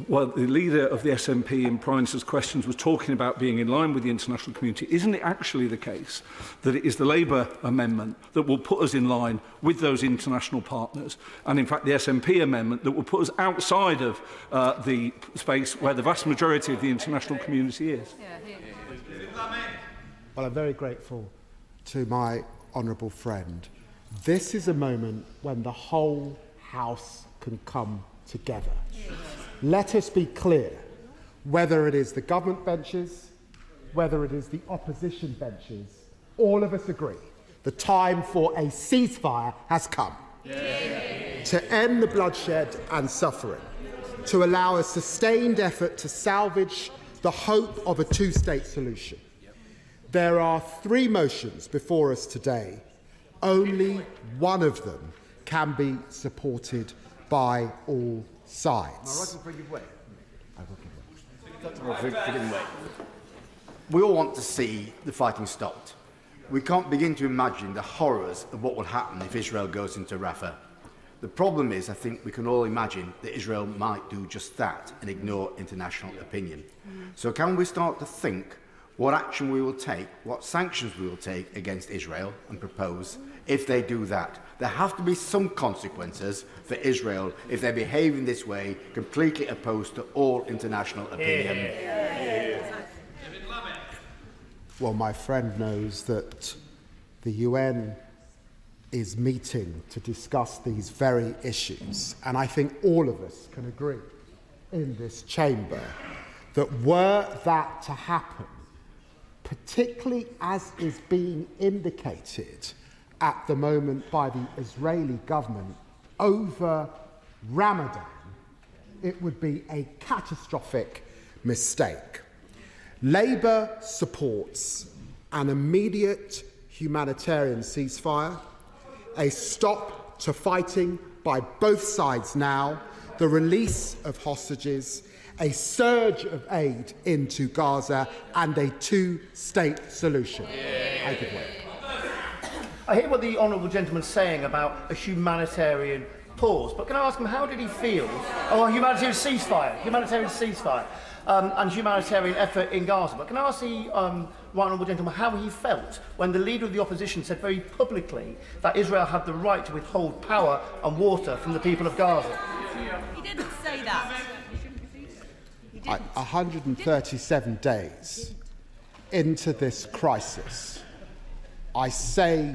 well, the leader of the SNP in Prime Minister's questions was talking about being in line with the international community. Isn't it actually the case that it is the Labour amendment that will put us in line with those international partners, and in fact the SNP amendment that will put us outside of the space where the vast majority of the international community is? Well, I'm very grateful to my honourable friend. This is a moment when the whole House can come together. Let us be clear, whether it is the government benches, whether it is the opposition benches, all of us agree the time for a ceasefire has come. To end the bloodshed and suffering, to allow a sustained effort to salvage the hope of a two-state solution. There are 3 motions before us today. Only one of them can be supported by all sides. We all want to see the fighting stopped. We can't begin to imagine the horrors of what will happen if Israel goes into Rafah. The problem is, I think we can all imagine that Israel might do just that and ignore international opinion. So can we start to think what action we will take, what sanctions we will take against Israel and propose if they do that. There have to be some consequences for Israel if they behave in this way, completely opposed to all international opinion. Well, my friend knows that the UN is meeting to discuss these very issues, and I think all of us can agree in this chamber that were that to happen, particularly as is being indicated at the moment by the Israeli government over Ramadan, it would be a catastrophic mistake. Labour supports an immediate humanitarian ceasefire, a stop to fighting by both sides now, the release of hostages, a surge of aid into Gaza, and a two-state solution. I give way. I hear what the honourable gentleman's saying about a humanitarian pause, but can I ask him how did he feel? Oh, humanitarian ceasefire, and humanitarian effort in Gaza. But can I ask the right honourable gentleman how he felt when the leader of the opposition said very publicly that Israel had the right to withhold power and water from the people of Gaza? He didn't say that. 137 days into this crisis, I say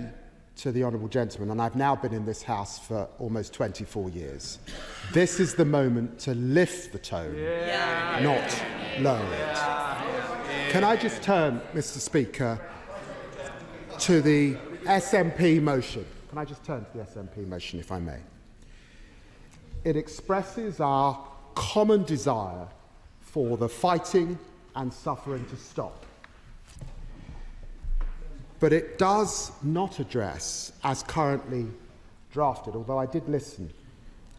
to the honourable gentleman, and I've now been in this House for almost 24 years, this is the moment to lift the tone, not lower it. Can I just turn, Mr. Speaker, to the SNP motion? Can I just turn to the SNP motion, if I may? It expresses our common desire for the fighting and suffering to stop. But it does not address, as currently drafted, although I did listen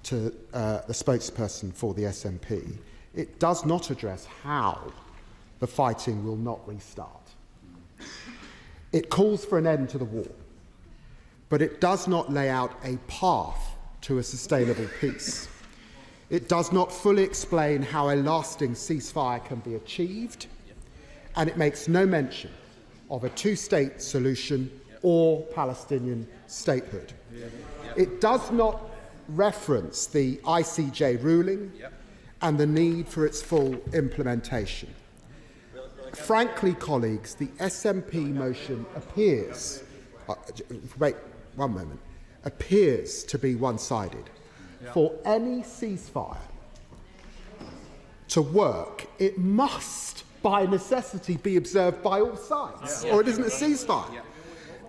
to the spokesperson for the SNP, it does not address how the fighting will not restart. It calls for an end to the war, but it does not lay out a path to a sustainable peace. It does not fully explain how a lasting ceasefire can be achieved, and it makes no mention of a two-state solution or Palestinian statehood. It does not reference the ICJ ruling and the need for its full implementation. Frankly, colleagues, the SNP motion appears, appears to be one-sided. For any ceasefire to work, it must, by necessity, be observed by all sides, or it isn't a ceasefire.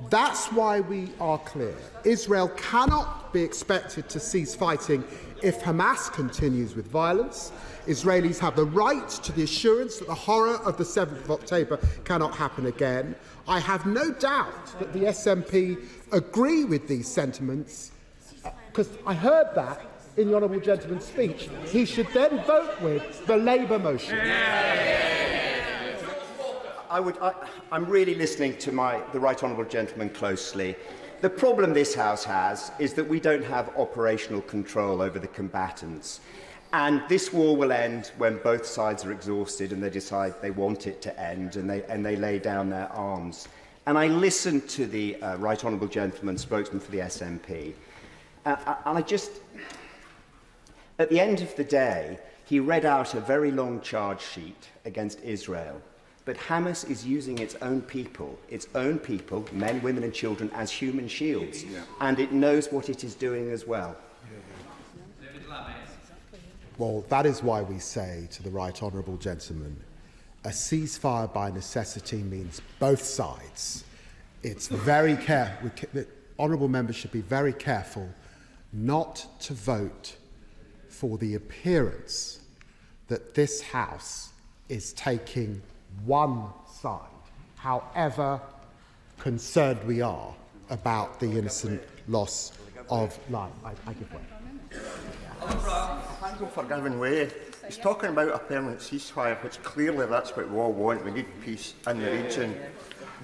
That's why we are clear. Israel cannot be expected to cease fighting if Hamas continues with violence. Israelis have the right to the assurance that the horror of the 7th of October cannot happen again. I have no doubt that the SNP agree with these sentiments, because I heard that in the honourable gentleman's speech. He should then vote with the Labour motion. I'm really listening to the right honourable gentleman closely. The problem this House has is that we don't have operational control over the combatants. And this war will end when both sides are exhausted and they decide they want it to end, and they lay down their arms. And I listened to the right honourable gentleman, spokesman for the SNP, and I just, at the end of the day, he read out a very long charge sheet against Israel. But Hamas is using its own people, men, women and children, as human shields. And it knows what it is doing as well. Well, that is why we say to the right honourable gentleman, a ceasefire by necessity means both sides. It's very careful. The honourable members should be very careful not to vote for the appearance that this House is taking one side, however concerned we are about the innocent loss of life. I give way. Thank you for giving way. He's talking about a permanent ceasefire, which clearly that's what we all want. We need peace in the region.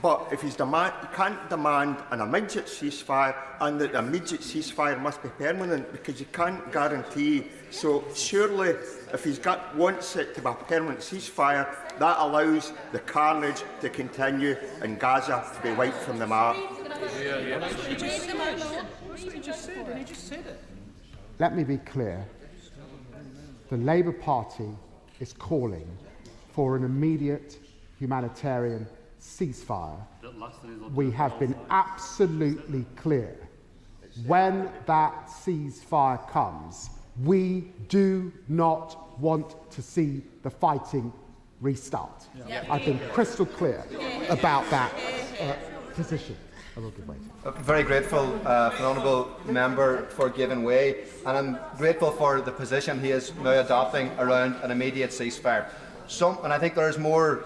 But if he can't demand an immediate ceasefire, and that the immediate ceasefire must be permanent, because you can't guarantee. So surely, if he wants it to be a permanent ceasefire, that allows the carnage to continue in Gaza to be wiped from the map. Let me be clear. The Labour Party is calling for an immediate humanitarian ceasefire. We have been absolutely clear. When that ceasefire comes, we do not want to see the fighting restart. I've been crystal clear about that position. I will give way. Very grateful for the honourable member for giving way, and I'm grateful for the position he is now adopting around an immediate ceasefire. And I think there is more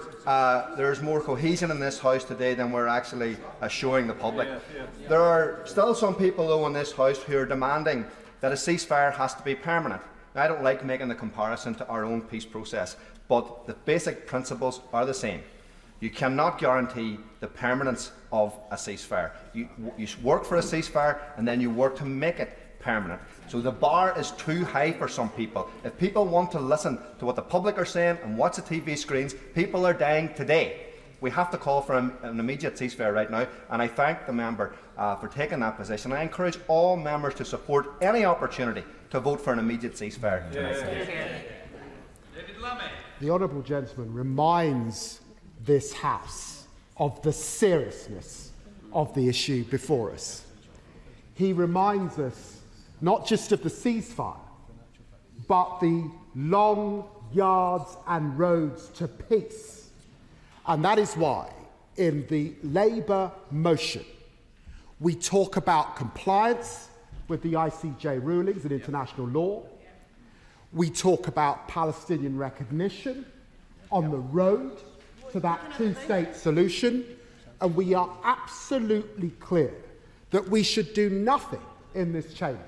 cohesion in this House today than we're actually showing the public. There are still some people, though, in this House who are demanding that a ceasefire has to be permanent. Now, I don't like making the comparison to our own peace process, but the basic principles are the same. You cannot guarantee the permanence of a ceasefire. You work for a ceasefire and then you work to make it permanent. So the bar is too high for some people. If people want to listen to what the public are saying and watch the TV screens, people are dying today. We have to call for an immediate ceasefire right now, and I thank the member for taking that position. I encourage all members to support any opportunity to vote for an immediate ceasefire tonight. The honourable gentleman reminds this House of the seriousness of the issue before us. He reminds us not just of the ceasefire, but the long yards and roads to peace. And that is why, in the Labour motion, we talk about compliance with the ICJ rulings and international law. We talk about Palestinian recognition on the road to that two-state solution. And we are absolutely clear that we should do nothing in this chamber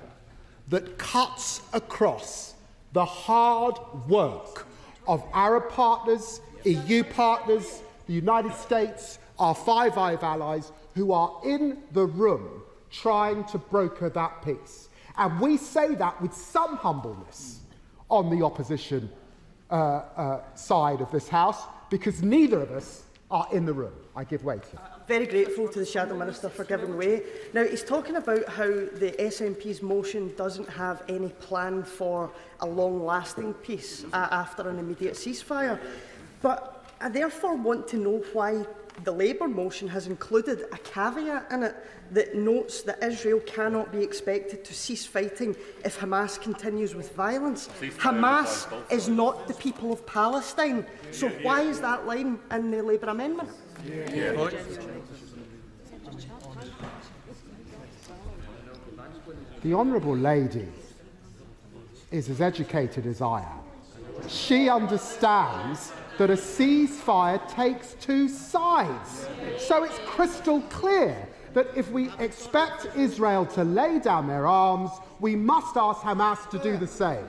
that cuts across the hard work of Arab partners, EU partners, the United States, our Five Eyes allies, who are in the room trying to broker that peace. And we say that with some humbleness on the opposition side of this House, because neither of us are in the room. I give way to. Very grateful to the Shadow Minister for giving way. Now, he's talking about how the SNP's motion doesn't have any plan for a long-lasting peace after an immediate ceasefire. But I therefore want to know why the Labour motion has included a caveat in it that notes that Israel cannot be expected to cease fighting if Hamas continues with violence. Hamas is not the people of Palestine. So why is that line in the Labour amendment? The Honourable Lady is as educated as I am. She understands that a ceasefire takes two sides. So it's crystal clear that if we expect Israel to lay down their arms, we must ask Hamas to do the same.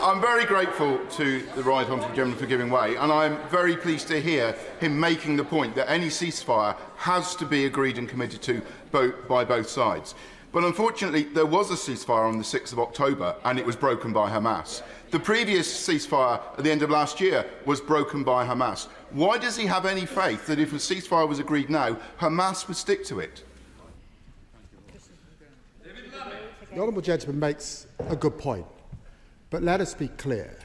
I'm very grateful to the Right Honourable Gentleman for giving way, and I'm very pleased to hear him making the point that any ceasefire has to be agreed and committed to by both sides. But unfortunately, there was a ceasefire on the 6th of October, and it was broken by Hamas. The previous ceasefire at the end of last year was broken by Hamas. Why does he have any faith that if a ceasefire was agreed now, Hamas would stick to it? The Honourable Gentleman makes a good point, but let us be clear.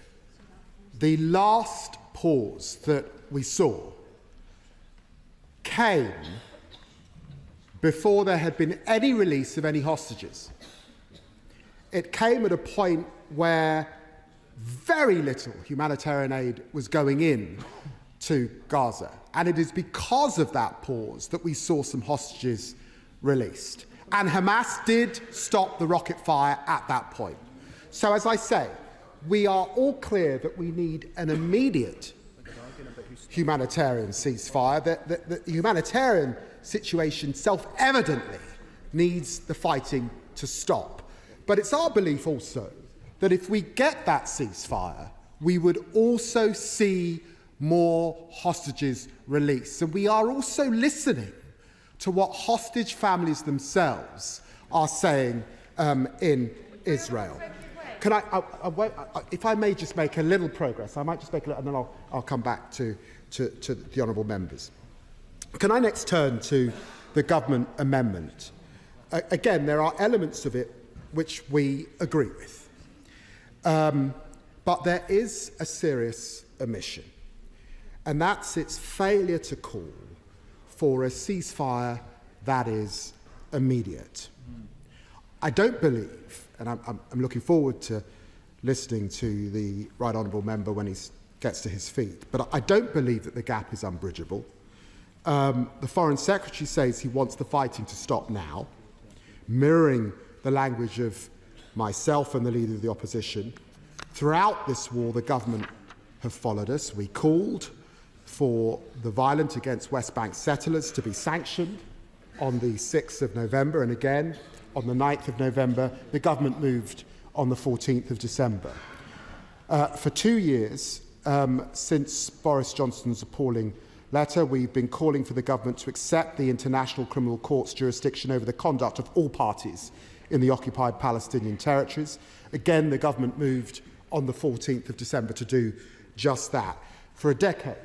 The last pause that we saw came before there had been any release of any hostages. It came at a point where very little humanitarian aid was going in to Gaza. And it is because of that pause that we saw some hostages released. And Hamas did stop the rocket fire at that point. So, as I say, we are all clear that we need an immediate humanitarian ceasefire. The humanitarian situation self-evidently needs the fighting to stop. But it's our belief also that if we get that ceasefire, we would also see more hostages released. And we are also listening to what hostage families themselves are saying in Israel. Can if I may just make a little progress, I might just make a little, and then I'll come back to the honourable members. Can I next turn to the government amendment? Again, there are elements of it which we agree with. But there is a serious omission, and that's its failure to call for a ceasefire that is immediate. I don't believe, and I'm looking forward to listening to the Right Honourable Member when he gets to his feet, but I don't believe that the gap is unbridgeable. The Foreign Secretary says he wants the fighting to stop now, mirroring the language of myself and the Leader of the Opposition. Throughout this war, the government have followed us. We called for the violence against West Bank settlers to be sanctioned on the 6th of November, and again on the 9th of November. The government moved on the 14th of December. For 2 years, since Boris Johnson's appalling letter, we've been calling for the government to accept the International Criminal Court's jurisdiction over the conduct of all parties in the occupied Palestinian territories. Again, the government moved on the 14th of December to do just that. For a decade,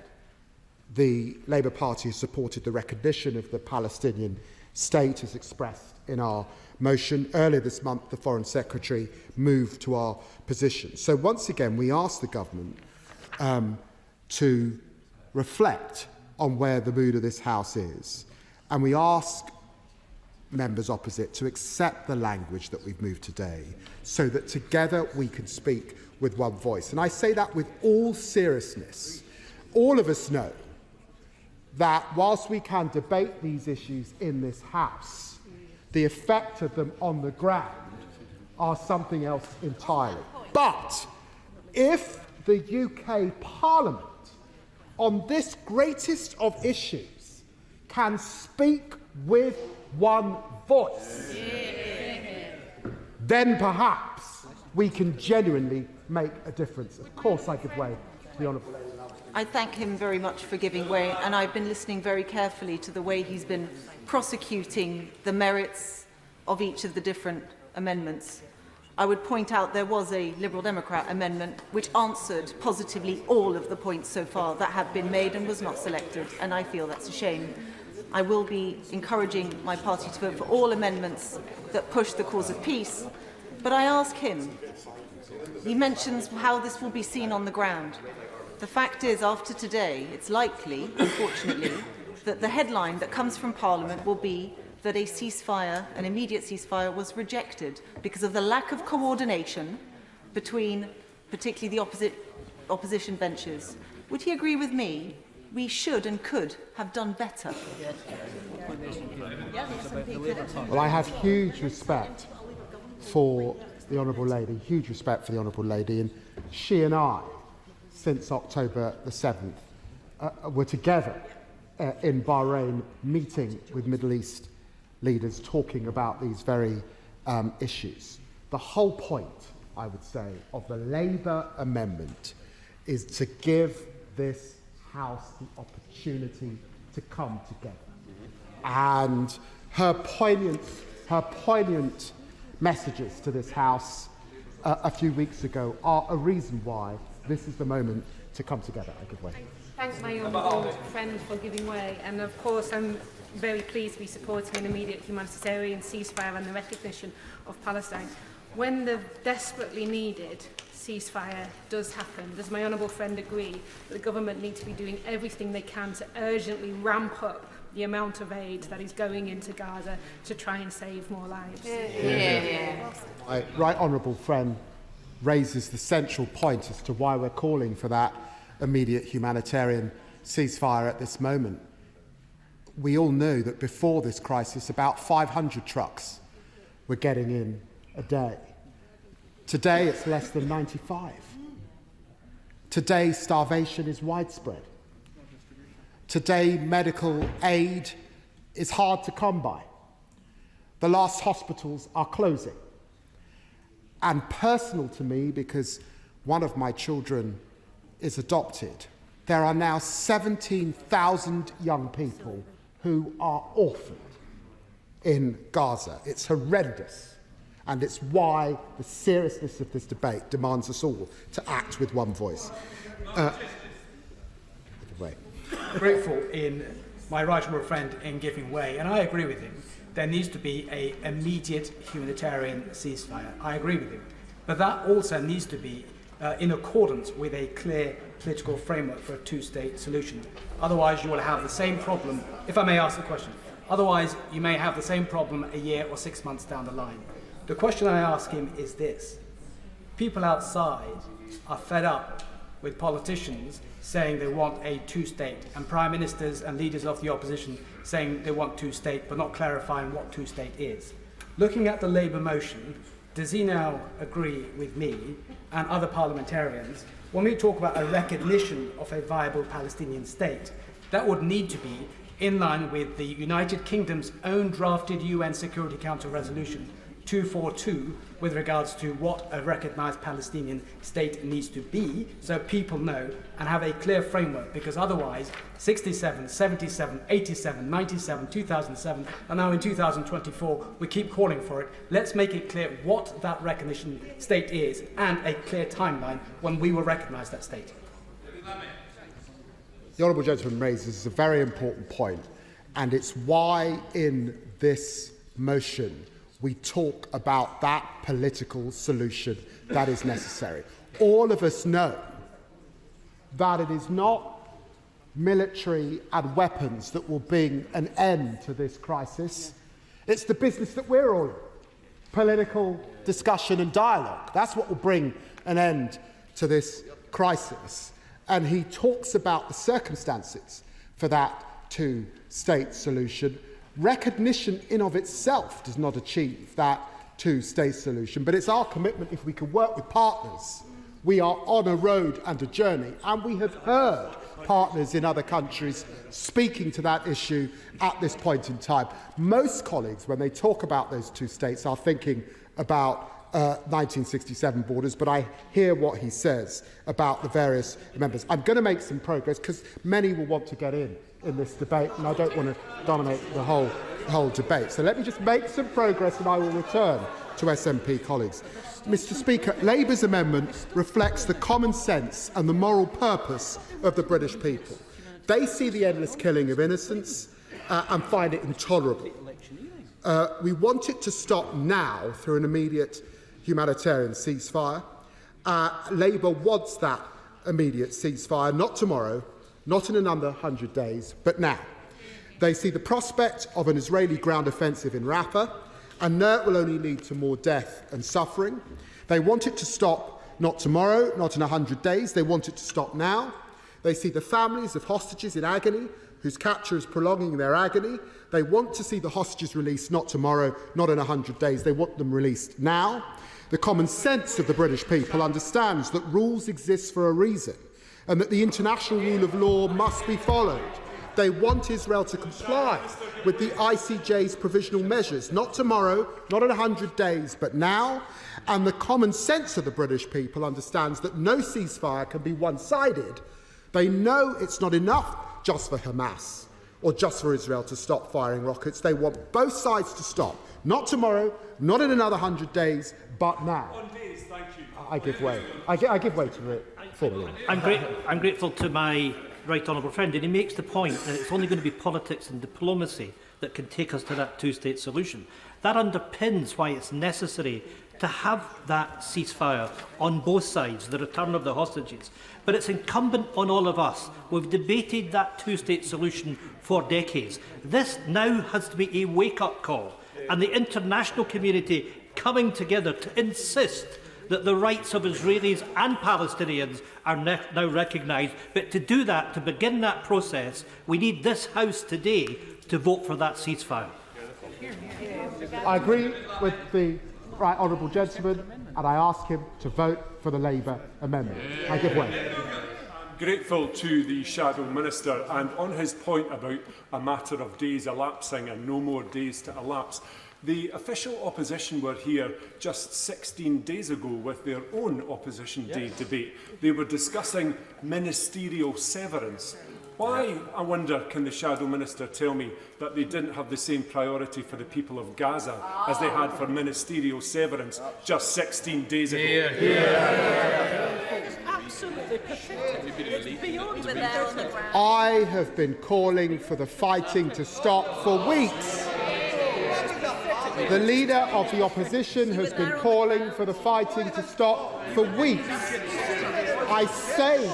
the Labour Party has supported the recognition of the Palestinian state as expressed in our motion. Earlier this month, the Foreign Secretary moved to our position. So once again, we ask the government to reflect on where the mood of this House is, and we ask members opposite to accept the language that we've moved today so that together we can speak with one voice. And I say that with all seriousness. All of us know that whilst we can debate these issues in this House, the effect of them on the ground are something else entirely. But if the UK Parliament, on this greatest of issues, can speak with one voice, then perhaps we can genuinely make a difference. Of course, I give way to the Honourable Lady. I thank him very much for giving way, and I've been listening very carefully to the way he's been prosecuting the merits of each of the different amendments. I would point out there was a Liberal Democrat amendment which answered positively all of the points so far that have been made and was not selected, and I feel that's a shame. I will be encouraging my party to vote for all amendments that push the cause of peace, but I ask him, he mentions how this will be seen on the ground. The fact is, after today, it's likely, unfortunately, that the headline that comes from Parliament will be that a ceasefire, an immediate ceasefire, was rejected because of the lack of coordination between particularly the opposition benches. Would he agree with me? We should and could have done better. Well, I have huge respect for the Honourable Lady, huge respect for the Honourable Lady, and she and I, since October the 7th, were together in Bahrain meeting with Middle East leaders talking about these very issues. The whole point, I would say, of the Labour amendment is to give this House the opportunity to come together. And her poignant messages to this House a few weeks ago are a reason why this is the moment to come together. I give way. Thank my honourable friend for giving way, and of course I'm very pleased to be supporting an immediate humanitarian ceasefire and the recognition of Palestine. When the desperately needed ceasefire does happen, does my honourable friend agree that the government needs to be doing everything they can to urgently ramp up the amount of aid that is going into Gaza to try and save more lives? My right honourable friend raises the central point as to why we're calling for that immediate humanitarian ceasefire at this moment. We all know that before this crisis, about 500 trucks were getting in a day. Today, it's less than 95. Today, starvation is widespread. Today, medical aid is hard to come by. The last hospitals are closing. And personal to me, because one of my children is adopted, there are now 17,000 young people who are orphaned in Gaza. It's horrendous. And it's why the seriousness of this debate demands us all to act with one voice. Grateful in my right honourable friend in giving way, and I agree with him. There needs to be an immediate humanitarian ceasefire. I agree with him. But that also needs to be in accordance with a clear political framework for a two-state solution. Otherwise, you will have the same problem, if I may ask the question. Otherwise, you may have the same problem a year or 6 months down the line. The question I ask him is this. People outside are fed up with politicians saying they want a two-state, and prime ministers and leaders of the opposition saying they want two-state, but not clarifying what two-state is. Looking at the Labour motion, does he now agree with me and other parliamentarians when we talk about a recognition of a viable Palestinian state? That would need to be in line with the United Kingdom's own drafted UN Security Council resolution 242 with regards to what a recognised Palestinian state needs to be, so people know and have a clear framework, because otherwise 67, 77, 87, 97, 2007 and now in 2024 we keep calling for it. Let's make it clear what that recognition state is and a clear timeline when we will recognise that state. The honourable gentleman raises a very important point, and it's why in this motion we talk about that political solution that is necessary. All of us know that it is not military and weapons that will bring an end to this crisis. It's the business that we're all in. Political discussion and dialogue. That's what will bring an end to this crisis. And he talks about the circumstances for that two-state solution. Recognition in of itself does not achieve that two-state solution, but it's our commitment, if we can work with partners. We are on a road and a journey, and we have heard partners in other countries speaking to that issue at this point in time. Most colleagues, when they talk about those two states, are thinking about 1967 borders, but I hear what he says about the various members. I'm going to make some progress because many will want to get in this debate, and I don't want to dominate the whole debate. So let me just make some progress and I will return to SNP colleagues. Mr. Speaker, Labour's amendment reflects the common sense and the moral purpose of the British people. They see the endless killing of innocents and find it intolerable. We want it to stop now through an immediate humanitarian ceasefire. Labour wants that immediate ceasefire, not tomorrow, not in another 100 days, but now. They see the prospect of an Israeli ground offensive in Rafah, and that will only lead to more death and suffering. They want it to stop not tomorrow, not in 100 days. They want it to stop now. They see the families of hostages in agony, whose capture is prolonging their agony. They want to see the hostages released not tomorrow, not in 100 days. They want them released now. The common sense of the British people understands that rules exist for a reason and that the international rule of law must be followed. They want Israel to comply with the ICJ's provisional measures, not tomorrow, not in 100 days, but now. And the common sense of the British people understands that no ceasefire can be one-sided. They know it's not enough just for Hamas or just for Israel to stop firing rockets. They want both sides to stop. Not tomorrow, not in another 100 days, but now. I give way. I give way to it. I'm grateful to my right honourable friend, and he makes the point that it's only going to be politics and diplomacy that can take us to that two-state solution. That underpins why it's necessary to have that ceasefire on both sides, the return of the hostages. But it's incumbent on all of us. We've debated that two-state solution for decades. This now has to be a wake-up call, and the international community coming together to insist that the rights of Israelis and Palestinians are now recognised. But to do that, to begin that process, we need this House today to vote for that ceasefire. I agree with the right honourable gentleman, and I ask him to vote for the Labour amendment. I give way. Grateful to the Shadow Minister, and on his point about a matter of days elapsing and no more days to elapse, the official opposition were here just 16 days ago with their own Opposition Day debate. They were discussing ministerial severance. Why, I wonder, can the Shadow Minister tell me that they didn't have the same priority for the people of Gaza as they had for ministerial severance just 16 days ago? Absolutely pathetic. I have been calling for the fighting to stop for weeks. The leader of the opposition has been calling for the fighting to stop for weeks. I say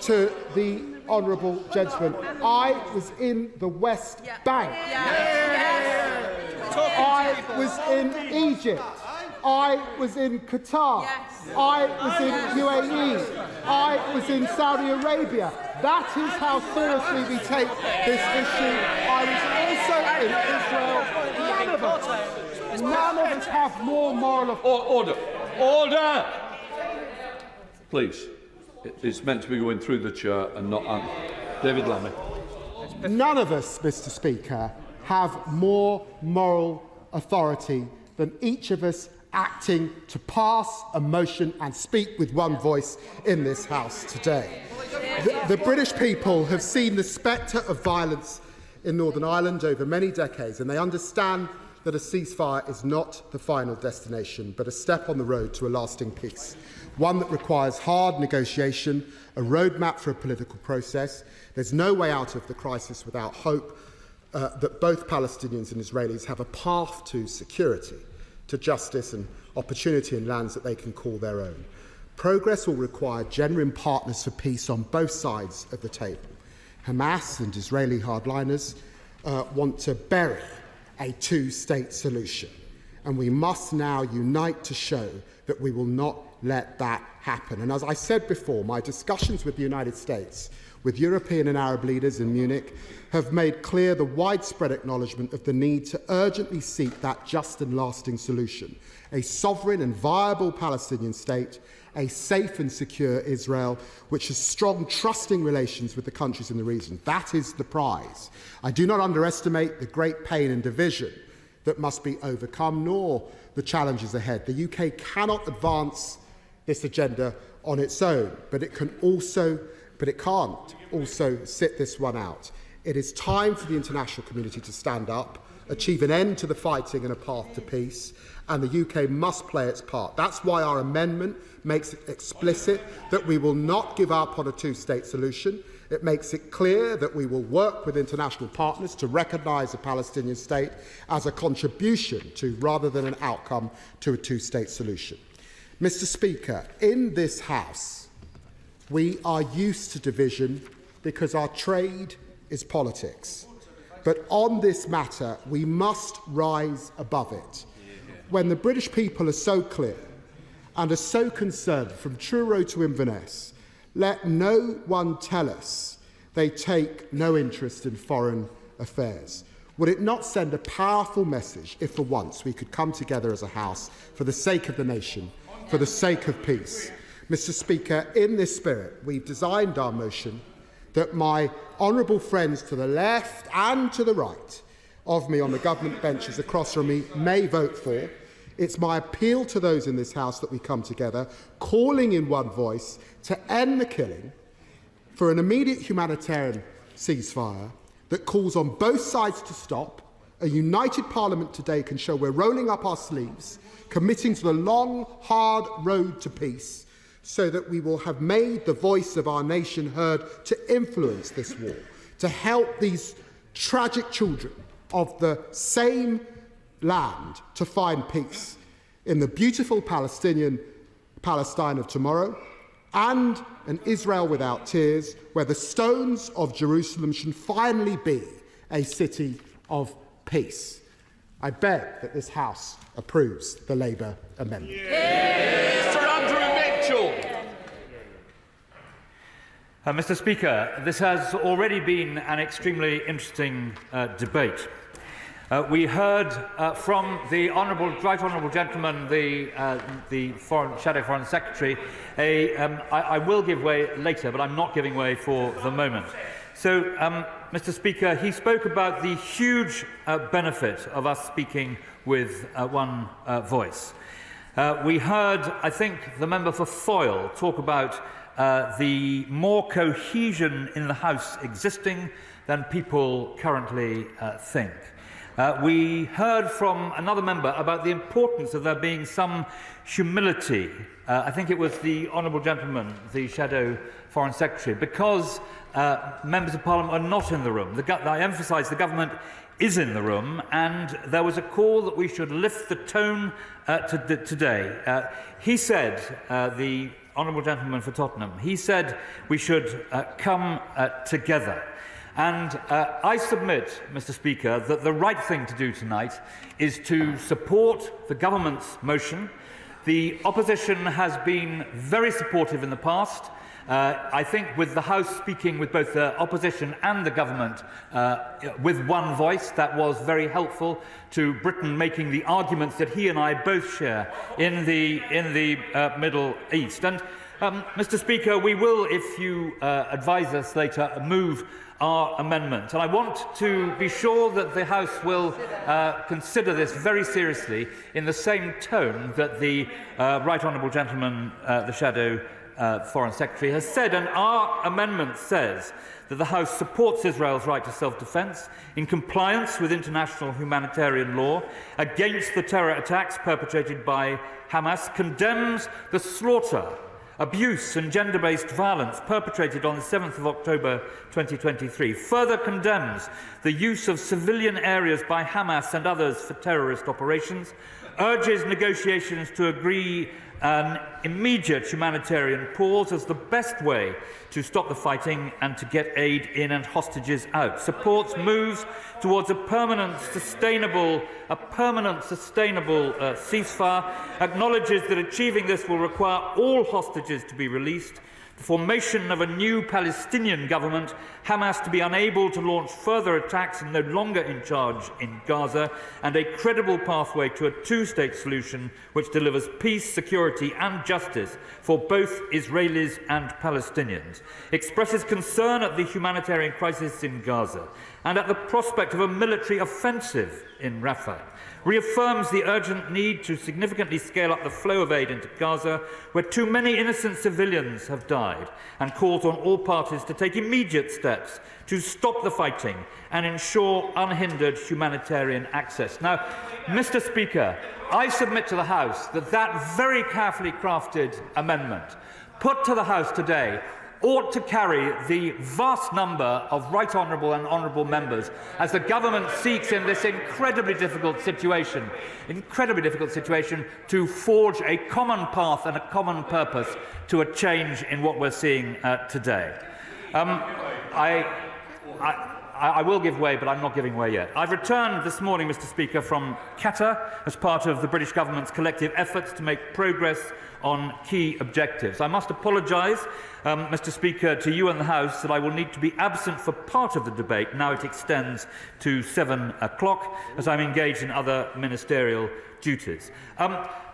to the honourable gentleman, I was in the West Bank. I was in Egypt. I was in Qatar. I was in UAE. I was in Saudi Arabia. That is how seriously we take this issue. I was also in Israel. None of us have more moral Order! Order! Please. It's meant to be going through the chair and not David Lammy. None of us, Mr. Speaker, have more moral authority than each of us acting to pass a motion and speak with one voice in this House today. The British people have seen the spectre of violence in Northern Ireland over many decades, and they understand that a ceasefire is not the final destination, but a step on the road to a lasting peace, one that requires hard negotiation, a roadmap for a political process. There's no way out of the crisis without hope that both Palestinians and Israelis have a path to security, to justice and opportunity in lands that they can call their own. Progress will require genuine partners for peace on both sides of the table. Hamas and Israeli hardliners want to bury a two-state solution, and we must now unite to show that we will not let that happen. And as I said before, my discussions with the United States, with European and Arab leaders in Munich, have made clear the widespread acknowledgement of the need to urgently seek that just and lasting solution, a sovereign and viable Palestinian state, a safe and secure Israel, which has strong, trusting relations with the countries in the region. That is the prize. I do not underestimate the great pain and division that must be overcome, nor the challenges ahead. The UK cannot advance this agenda on its own, but it can't also sit this one out. It is time for the international community to stand up, achieve an end to the fighting and a path to peace, and the UK must play its part. That's why our amendment makes it explicit that we will not give up on a two-state solution. It makes it clear that we will work with international partners to recognise a Palestinian state as a contribution to, rather than an outcome, to a two-state solution. Mr. Speaker, in this House, we are used to division because our trade is politics. But on this matter, we must rise above it. When the British people are so clear and are so concerned from Truro to Inverness, let no one tell us they take no interest in foreign affairs. Would it not send a powerful message if for once we could come together as a House for the sake of the nation, for the sake of peace? Mr. Speaker, in this spirit, we've designed our motion that my honourable friends to the left and to the right of me on the government benches across from me may vote for. It's my appeal to those in this House that we come together, calling in one voice to end the killing, for an immediate humanitarian ceasefire that calls on both sides to stop. A united Parliament today can show we're rolling up our sleeves, committing to the long, hard road to peace, so that we will have made the voice of our nation heard to influence this war, to help these tragic children of the same land to find peace in the beautiful Palestine of tomorrow, and an Israel without tears, where the stones of Jerusalem should finally be a city of peace. I beg that this House approves the Labour amendment. Mr. Speaker, this has already been an extremely interesting debate. We heard from the right honourable gentleman, the Shadow Foreign Secretary. I will give way later, but I'm not giving way for the moment. So, Mr. Speaker, he spoke about the huge benefit of us speaking with one voice. We heard, I think, the member for Foyle talk about the more cohesion in the House existing than people currently think. we heard from another member about the importance of there being some humility. I think it was the honourable gentleman, the Shadow Foreign Secretary, because members of Parliament are not in the room. I emphasise the government is in the room, and there was a call that we should lift the tone today. He said, the honourable gentleman for Tottenham, he said we should come together. And I submit, Mr. Speaker, that the right thing to do tonight is to support the government's motion. The opposition has been very supportive in the past. I think with the House speaking with both the opposition and the government with one voice, that was very helpful to Britain making the arguments that he and I both share in the Middle East. And Mr. Speaker, we will, if you advise us later, move our amendment. And I want to be sure that the House will consider this very seriously in the same tone that the Right Honourable Gentleman, the Shadow Foreign Secretary, has said. And our amendment says that the House supports Israel's right to self-defence in compliance with international humanitarian law against the terror attacks perpetrated by Hamas, condemns the slaughter, abuse and gender-based violence perpetrated on the 7th of October 2023, further condemns the use of civilian areas by Hamas and others for terrorist operations, urges negotiations to agree an immediate humanitarian pause as the best way to stop the fighting and to get aid in and hostages out, supports moves towards a permanent, sustainable ceasefire, acknowledges that achieving this will require all hostages to be released, the formation of a new Palestinian government, Hamas to be unable to launch further attacks and no longer in charge in Gaza, and a credible pathway to a two-state solution which delivers peace, security and justice for both Israelis and Palestinians, expresses concern at the humanitarian crisis in Gaza and at the prospect of a military offensive in Rafah, reaffirms the urgent need to significantly scale up the flow of aid into Gaza, where too many innocent civilians have died, and calls on all parties to take immediate steps to stop the fighting and ensure unhindered humanitarian access. Now, Mr. Speaker, I submit to the House that that very carefully crafted amendment put to the House today ought to carry the vast number of right honourable and honourable members as the government seeks in this incredibly difficult situation to forge a common path and a common purpose to a change in what we're seeing today. I will give way, but I'm not giving way yet. I've returned this morning, Mr. Speaker, from Qatar as part of the British government's collective efforts to make progress on key objectives. I must apologise, Mr. Speaker, to you and the House that I will need to be absent for part of the debate. Now it extends to 7 o'clock as I'm engaged in other ministerial duties.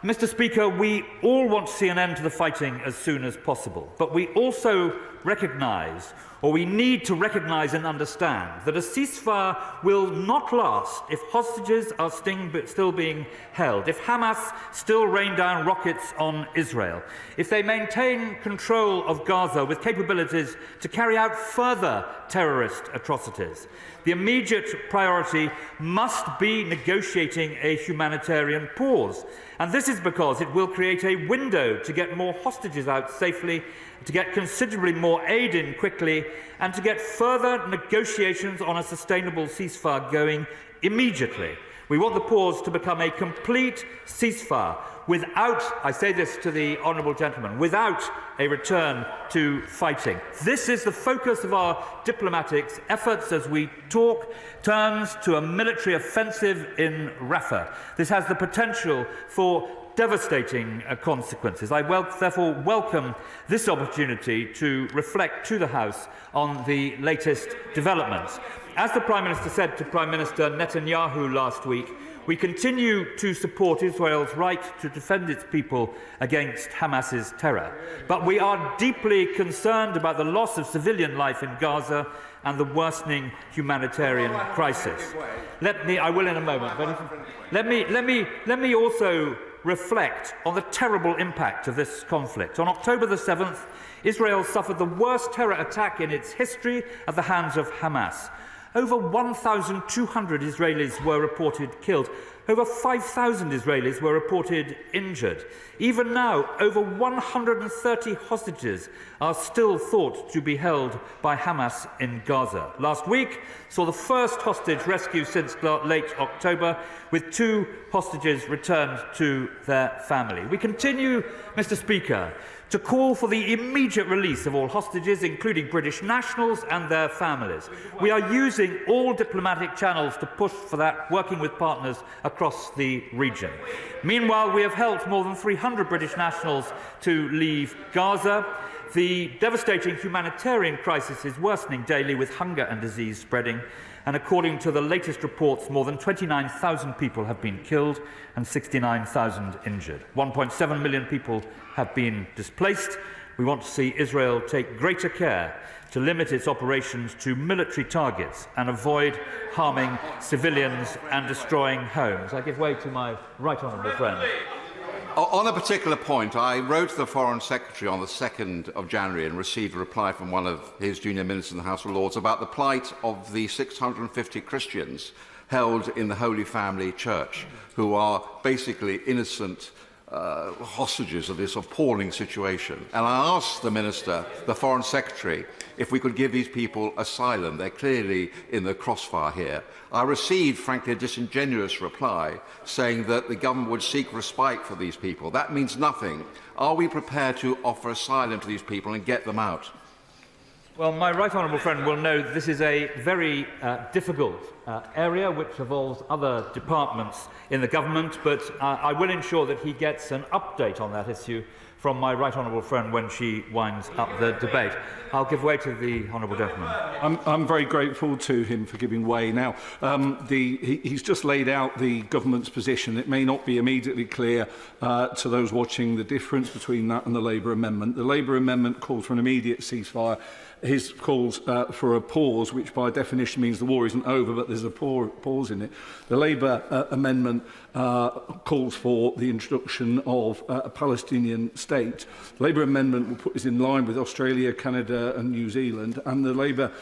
Mr. Speaker, we all want to see an end to the fighting as soon as possible, but we also recognise, or we need to recognise and understand, that a ceasefire will not last if hostages are still being held, if Hamas still rain down rockets on Israel, if they maintain control of Gaza with capabilities to carry out further terrorist atrocities. The immediate priority must be negotiating a humanitarian pause. And this is because it will create a window to get more hostages out safely, to get considerably more aid in quickly, and to get further negotiations on a sustainable ceasefire going immediately. We want the pause to become a complete ceasefire without, I say this to the honourable gentleman, without a return to fighting. This is the focus of our diplomatic efforts as we talk turns to a military offensive in Rafah. This has the potential for devastating consequences. I therefore welcome this opportunity to reflect to the House on the latest developments. As the Prime Minister said to Prime Minister Netanyahu last week, we continue to support Israel's right to defend its people against Hamas's terror. But we are deeply concerned about the loss of civilian life in Gaza and the worsening humanitarian crisis. I will in a moment, but let me also reflect on the terrible impact of this conflict. On October the 7th, Israel suffered the worst terror attack in its history at the hands of Hamas. over 1,200 Israelis were reported killed. Over 5,000 Israelis were reported injured. Even now, over 130 hostages are still thought to be held by Hamas in Gaza. Last week saw the first hostage rescue since late October, with 2 hostages returned to their family. We continue, Mr. Speaker, to call for the immediate release of all hostages, including British nationals and their families. We are using all diplomatic channels to push for that, working with partners across the region. Meanwhile, we have helped more than 300 British nationals to leave Gaza. The devastating humanitarian crisis is worsening daily, with hunger and disease spreading. And according to the latest reports, more than 29,000 people have been killed and 69,000 injured. 1.7 million people have been displaced. We want to see Israel take greater care to limit its operations to military targets and avoid harming civilians and destroying homes. I give way to my right honourable friend. On a particular point, I wrote to the Foreign Secretary on the 2nd of January and received a reply from one of his junior ministers in the House of Lords about the plight of the 650 Christians held in the Holy Family Church, who are basically innocent hostages of this appalling situation. And I asked the Minister, the Foreign Secretary, if we could give these people asylum. They're clearly in the crossfire here. I received, frankly, a disingenuous reply saying that the government would seek respite for these people. That means nothing. Are we prepared to offer asylum to these people and get them out? Well, my right honourable friend will know this is a very difficult area which involves other departments in the government, but I will ensure that he gets an update on that issue from my right honourable friend when she winds up the debate. I'll give way to the honourable gentleman. I'm very grateful to him for giving way. Now, he's just laid out the government's position. It may not be immediately clear to those watching the difference between that and the Labour amendment. The Labour amendment calls for an immediate ceasefire. His calls for a pause, which by definition means the war isn't over, but there's a pause in it. The Labour amendment calls for the introduction of a Palestinian state. The Labour amendment will put us in line with Australia, Canada and New Zealand, and the Labour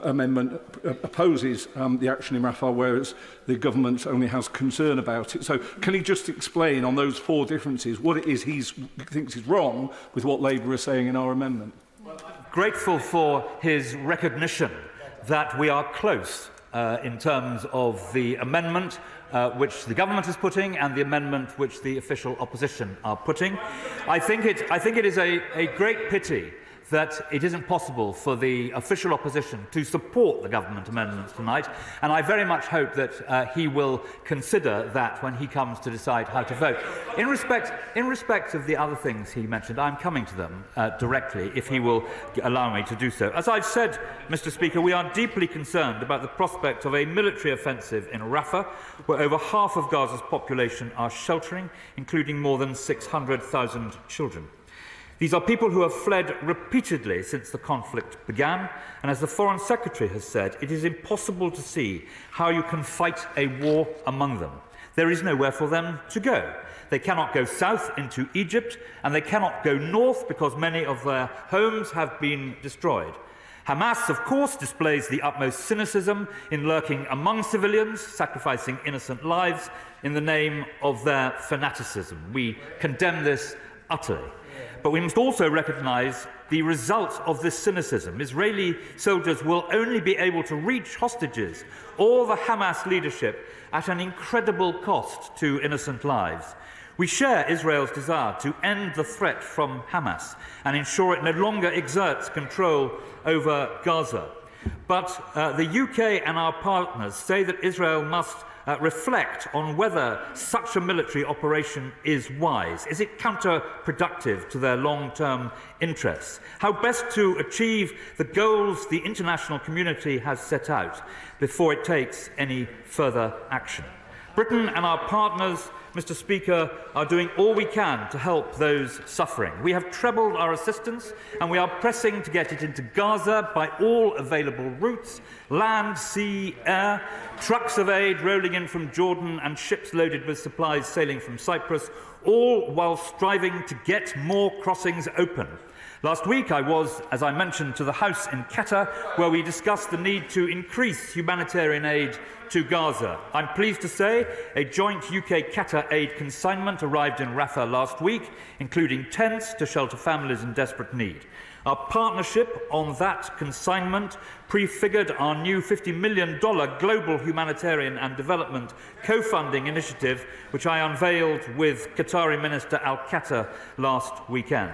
amendment opposes the action in Rafah, whereas the government only has concern about it. So can he just explain on those 4 differences what it is he thinks is wrong with what Labour are saying in our amendment? Grateful for his recognition that we are close in terms of the amendment which the government is putting and the amendment which the official opposition are putting. I think it is a great pity that it isn't possible for the official opposition to support the government amendments tonight, and I very much hope that he will consider that when he comes to decide how to vote. In respect of the other things he mentioned, I'm coming to them directly, if he will allow me to do so. As I've said, Mr. Speaker, we are deeply concerned about the prospect of a military offensive in Rafah, where over half of Gaza's population are sheltering, including more than 600,000 children. These are people who have fled repeatedly since the conflict began, and as the Foreign Secretary has said, it is impossible to see how you can fight a war among them. There is nowhere for them to go. They cannot go south into Egypt, and they cannot go north because many of their homes have been destroyed. Hamas, of course, displays the utmost cynicism in lurking among civilians, sacrificing innocent lives in the name of their fanaticism. We condemn this utterly. But we must also recognise the results of this cynicism. Israeli soldiers will only be able to reach hostages or the Hamas leadership at an incredible cost to innocent lives. We share Israel's desire to end the threat from Hamas and ensure it no longer exerts control over Gaza. But the UK and our partners say that Israel must reflect on whether such a military operation is wise. Is it counterproductive to their long-term interests? How best to achieve the goals the international community has set out before it takes any further action? Britain and our partners, Mr. Speaker, are doing all we can to help those suffering. We have trebled our assistance and we are pressing to get it into Gaza by all available routes: land, sea, air, trucks of aid rolling in from Jordan and ships loaded with supplies sailing from Cyprus, all while striving to get more crossings open. Last week I was, as I mentioned, to the House in Qatar, where we discussed the need to increase humanitarian aid to Gaza. I'm pleased to say a joint UK-Qatar aid consignment arrived in Rafah last week, including tents to shelter families in desperate need. Our partnership on that consignment prefigured our new $50 million global humanitarian and development co-funding initiative, which I unveiled with Qatari Minister Al-Qatar last weekend.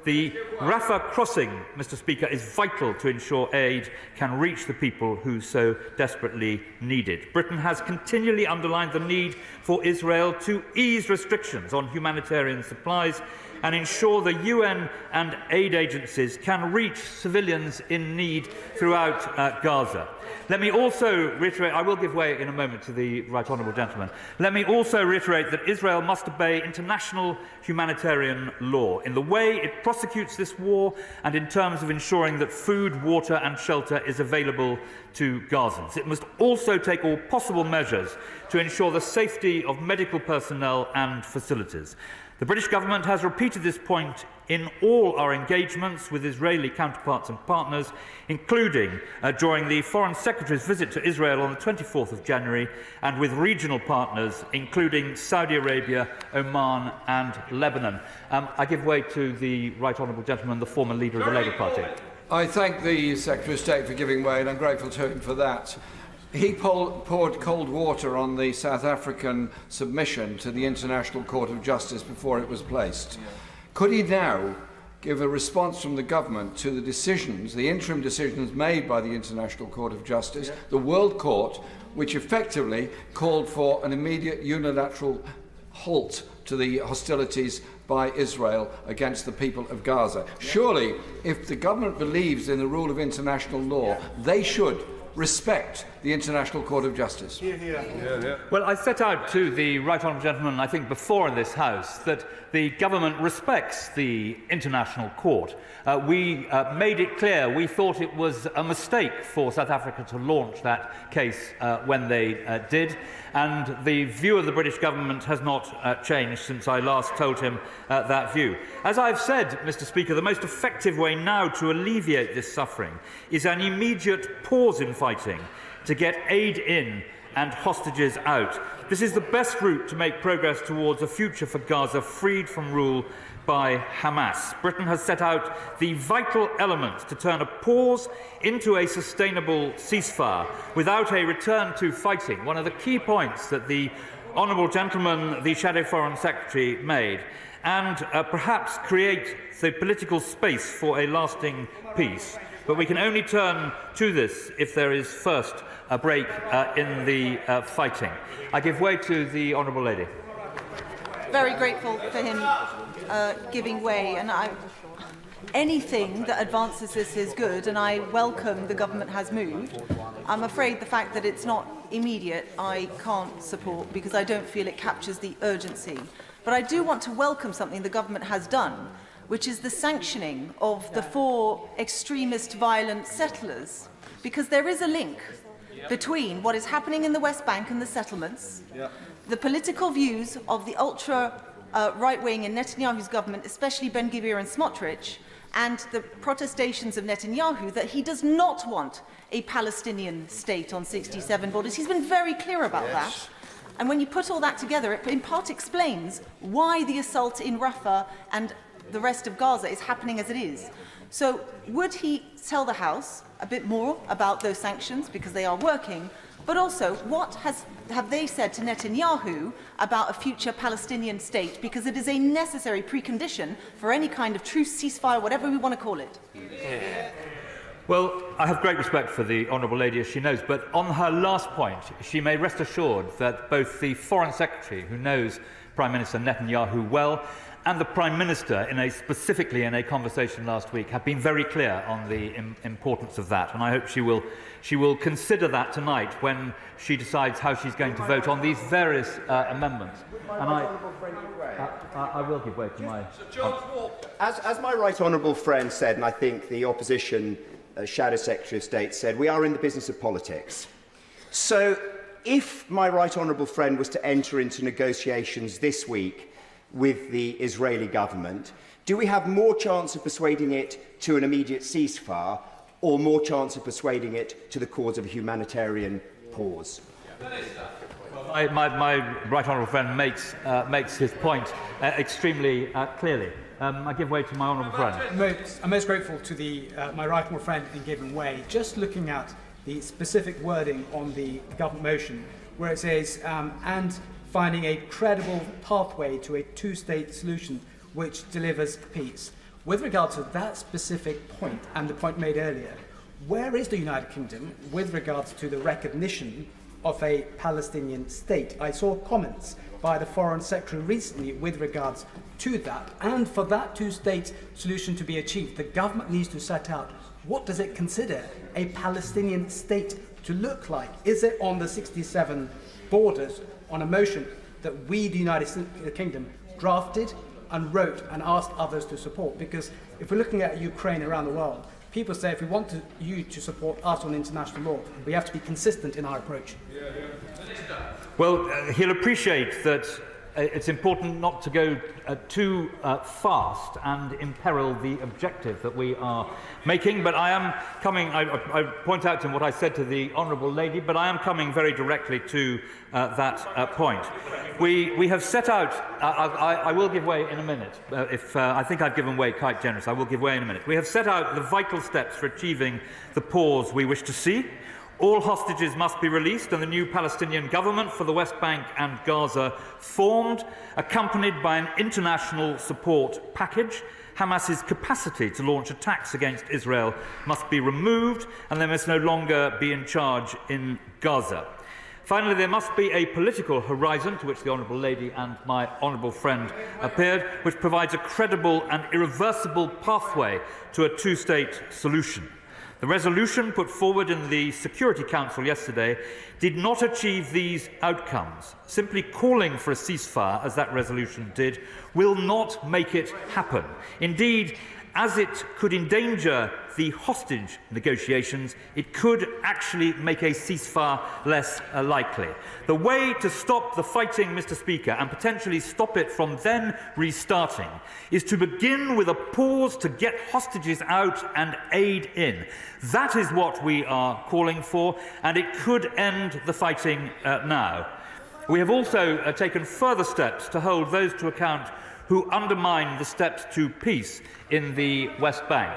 The Rafah crossing, Mr. Speaker, is vital to ensure aid can reach the people who so desperately need it. Britain has continually underlined the need for Israel to ease restrictions on humanitarian supplies and ensure the UN and aid agencies can reach civilians in need throughout Gaza. Let me also reiterate, I will give way in a moment to the right honourable gentleman. Let me also reiterate that Israel must obey international humanitarian law in the way it prosecutes this war and in terms of ensuring that food, water and shelter is available to Gazans. It must also take all possible measures to ensure the safety of medical personnel and facilities. The British government has repeated this point in all our engagements with Israeli counterparts and partners, including during the Foreign Secretary's visit to Israel on the 24th of January, and with regional partners, including Saudi Arabia, Oman and Lebanon. I give way to the right honourable gentleman, the former leader of the Labour Party. I thank the Secretary of State for giving way, and I'm grateful to him for that. He poured cold water on the South African submission to the International Court of Justice before it was placed. Could he now give a response from the government to the decisions, the interim decisions made by the International Court of Justice, the World Court, which effectively called for an immediate unilateral halt to the hostilities by Israel against the people of Gaza? Surely, if the government believes in the rule of international law, they should respect the International Court of Justice. Well, I set out to the right honourable gentleman, I think, before in this House, that the government respects the International Court. We made it clear we thought it was a mistake for South Africa to launch that case when they did, and the view of the British government has not changed since I last told him that view. As I've said, Mr. Speaker, the most effective way now to alleviate this suffering is an immediate pause in fighting to get aid in and hostages out. This is the best route to make progress towards a future for Gaza freed from rule by Hamas. Britain has set out the vital elements to turn a pause into a sustainable ceasefire without a return to fighting. One of the key points that the honourable gentleman, the Shadow Foreign Secretary, made, and perhaps create the political space for a lasting peace. But we can only turn to this if there is first a break in the fighting. I give way to the honourable lady. Very grateful for him giving way, and anything that advances this is good, and I welcome the government has moved. I'm afraid the fact that it's not immediate I can't support because I don't feel it captures the urgency. But I do want to welcome something the government has done, which is the sanctioning of the 4 extremist violent settlers, because there is a link between what is happening in the West Bank and the settlements, the political views of the ultra right-wing in Netanyahu's government, especially Ben-Gvir and Smotrich, and the protestations of Netanyahu that he does not want a Palestinian state on 67 borders. He's been very clear about that. And when you put all that together, it in part explains why the assault in Rafah and the rest of Gaza is happening as it is. So would he tell the House a bit more about those sanctions, because they are working, but also what have they said to Netanyahu about a future Palestinian state, because it is a necessary precondition for any kind of true ceasefire, whatever we want to call it. Well, I have great respect for the honourable lady, as she knows, but on her last point, she may rest assured that both the Foreign Secretary, who knows Prime Minister Netanyahu well, and the Prime Minister, specifically in a conversation last week, have been very clear on the importance of that. And I hope she will consider that tonight when she decides how she's going to vote on these various amendments. And I will give way to my... As my right honourable friend said, and I think the opposition Shadow Secretary of State said, we are in the business of politics. So if my right honourable friend was to enter into negotiations this week with the Israeli government, do we have more chance of persuading it to an immediate ceasefire or more chance of persuading it to the cause of a humanitarian pause? My right honourable friend makes his point extremely clearly. I give way to my honourable friend. I'm most grateful to my right honourable friend in giving way. Just looking at the specific wording on the government motion, where it says, and finding a credible pathway to a two-state solution which delivers peace. With regard to that specific point and the point made earlier, where is the United Kingdom with regards to the recognition of a Palestinian state? I saw comments by the Foreign Secretary recently with regards to that. And for that two-state solution to be achieved, the government needs to set out what does it consider a Palestinian state to look like? Is it on the 67 borders on a motion that we, the United Kingdom, drafted and wrote and asked others to support? Because if we're looking at Ukraine around the world, people say if we want you to support us on international law, we have to be consistent in our approach. Well, he'll appreciate that it's important not to go too fast and imperil the objective that we are making. But I am coming, I point out to him what I said to the Honourable Lady, but I am coming very directly to that point. We have set out, I will give way in a minute. I think I've given way quite generous, I will give way in a minute. We have set out the vital steps for achieving the pause we wish to see. All hostages must be released and the new Palestinian government for the West Bank and Gaza formed, accompanied by an international support package. Hamas's capacity to launch attacks against Israel must be removed and they must no longer be in charge in Gaza. Finally, there must be a political horizon, to which the Honourable Lady and my honourable friend appeared, which provides a credible and irreversible pathway to a two-state solution. The resolution put forward in the Security Council yesterday did not achieve these outcomes. Simply calling for a ceasefire, as that resolution did, will not make it happen. Indeed, as it could endanger the hostage negotiations, it could actually make a ceasefire less likely. The way to stop the fighting, Mr. Speaker, and potentially stop it from then restarting, is to begin with a pause to get hostages out and aid in. That is what we are calling for, and it could end the fighting now. We have also taken further steps to hold those to account who undermine the steps to peace in the West Bank.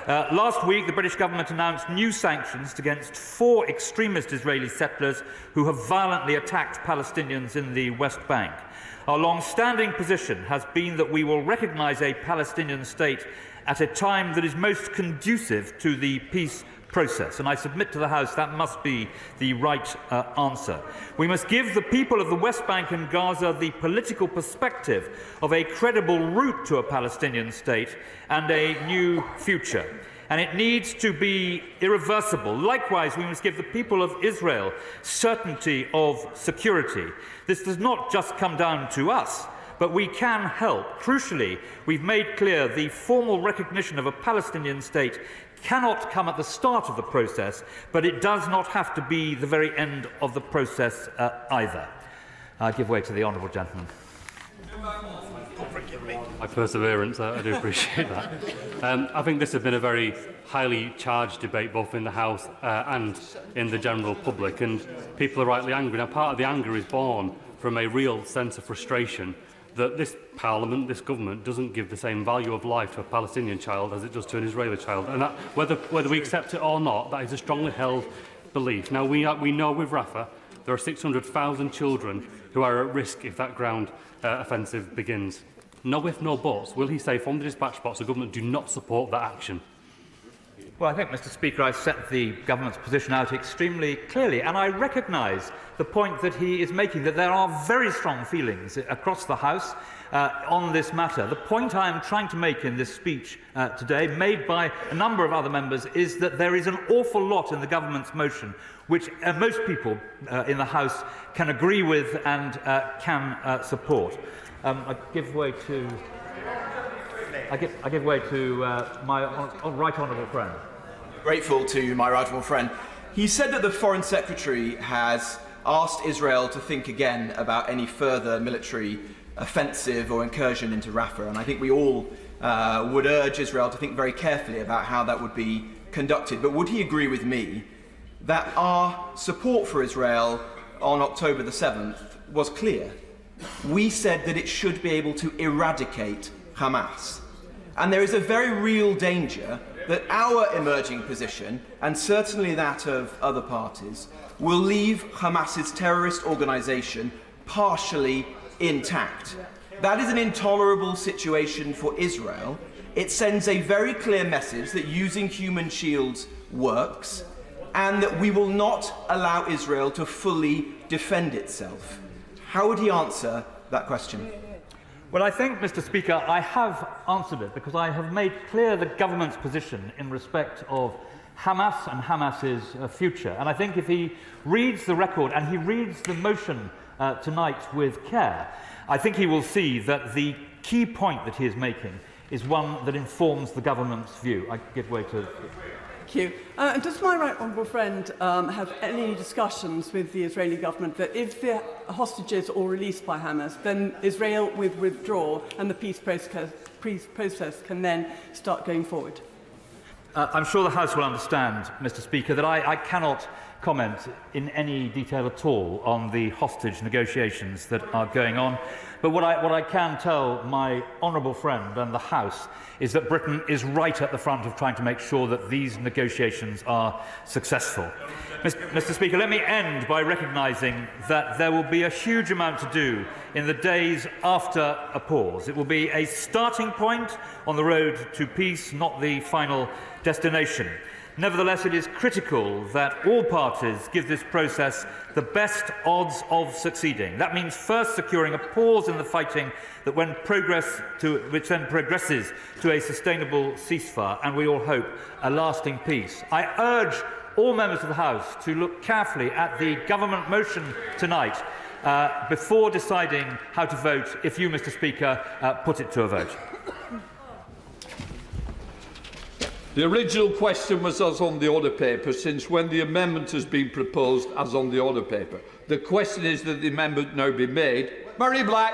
Last week, the British government announced new sanctions against 4 extremist Israeli settlers who have violently attacked Palestinians in the West Bank. Our long-standing position has been that we will recognise a Palestinian state at a time that is most conducive to the peace process, and I submit to the House that must be the right answer. We must give the people of the West Bank and Gaza the political perspective of a credible route to a Palestinian state and a new future. And it needs to be irreversible. Likewise, we must give the people of Israel certainty of security. This does not just come down to us, but we can help. Crucially, we've made clear the formal recognition of a Palestinian state cannot come at the start of the process, but it does not have to be the very end of the process either. I give way to the honourable gentleman. My perseverance, I do appreciate that. I think this has been a very highly charged debate, both in the House and in the general public, and people are rightly angry. Now, part of the anger is born from a real sense of frustration that this Parliament, this government, doesn't give the same value of life to a Palestinian child as it does to an Israeli child. And that, whether we accept it or not, that is a strongly held belief. Now, we know with Rafah there are 600,000 children who are at risk if that ground offensive begins. No if, no buts. Will he say from the dispatch box the government do not support that action? Well, I think, Mr. Speaker, I set the government's position out extremely clearly, and I recognise the point that he is making, that there are very strong feelings across the House on this matter. The point I am trying to make in this speech today, made by a number of other members, is that there is an awful lot in the government's motion which most people in the House can agree with and can support. I give way to my right honourable friend. Grateful to my right honourable friend. He said that the Foreign Secretary has asked Israel to think again about any further military offensive or incursion into Rafah. And I think we all would urge Israel to think very carefully about how that would be conducted. But would he agree with me that our support for Israel on October the 7th was clear? We said that it should be able to eradicate Hamas. And there is a very real danger that our emerging position, and certainly that of other parties, will leave Hamas's terrorist organisation partially intact. That is an intolerable situation for Israel. It sends a very clear message that using human shields works, and that we will not allow Israel to fully defend itself. How would he answer that question? Well, I think, Mr. Speaker, I have answered it because I have made clear the government's position in respect of Hamas and Hamas's future. And I think if he reads the record and he reads the motion tonight with care, I think he will see that the key point that he is making is one that informs the government's view. I give way to... Thank you. Does my right honourable friend have any discussions with the Israeli government that if the hostages are released by Hamas, then Israel will withdraw and the peace process can then start going forward? I'm sure the House will understand, Mr. Speaker, that I cannot comment in any detail at all on the hostage negotiations that are going on. But what I can tell my honourable friend and the House is that Britain is right at the front of trying to make sure that these negotiations are successful. Mr. Speaker, let me end by recognising that there will be a huge amount to do in the days after a pause. It will be a starting point on the road to peace, not the final destination. Nevertheless, it is critical that all parties give this process the best odds of succeeding. That means first securing a pause in the fighting which then progresses to a sustainable ceasefire and, we all hope, a lasting peace. I urge all members of the House to look carefully at the government motion tonight before deciding how to vote if you, Mr. Speaker, put it to a vote. The original question was as on the order paper, since when the amendment has been proposed as on the order paper. The question is that the amendment now be made. Murray Black.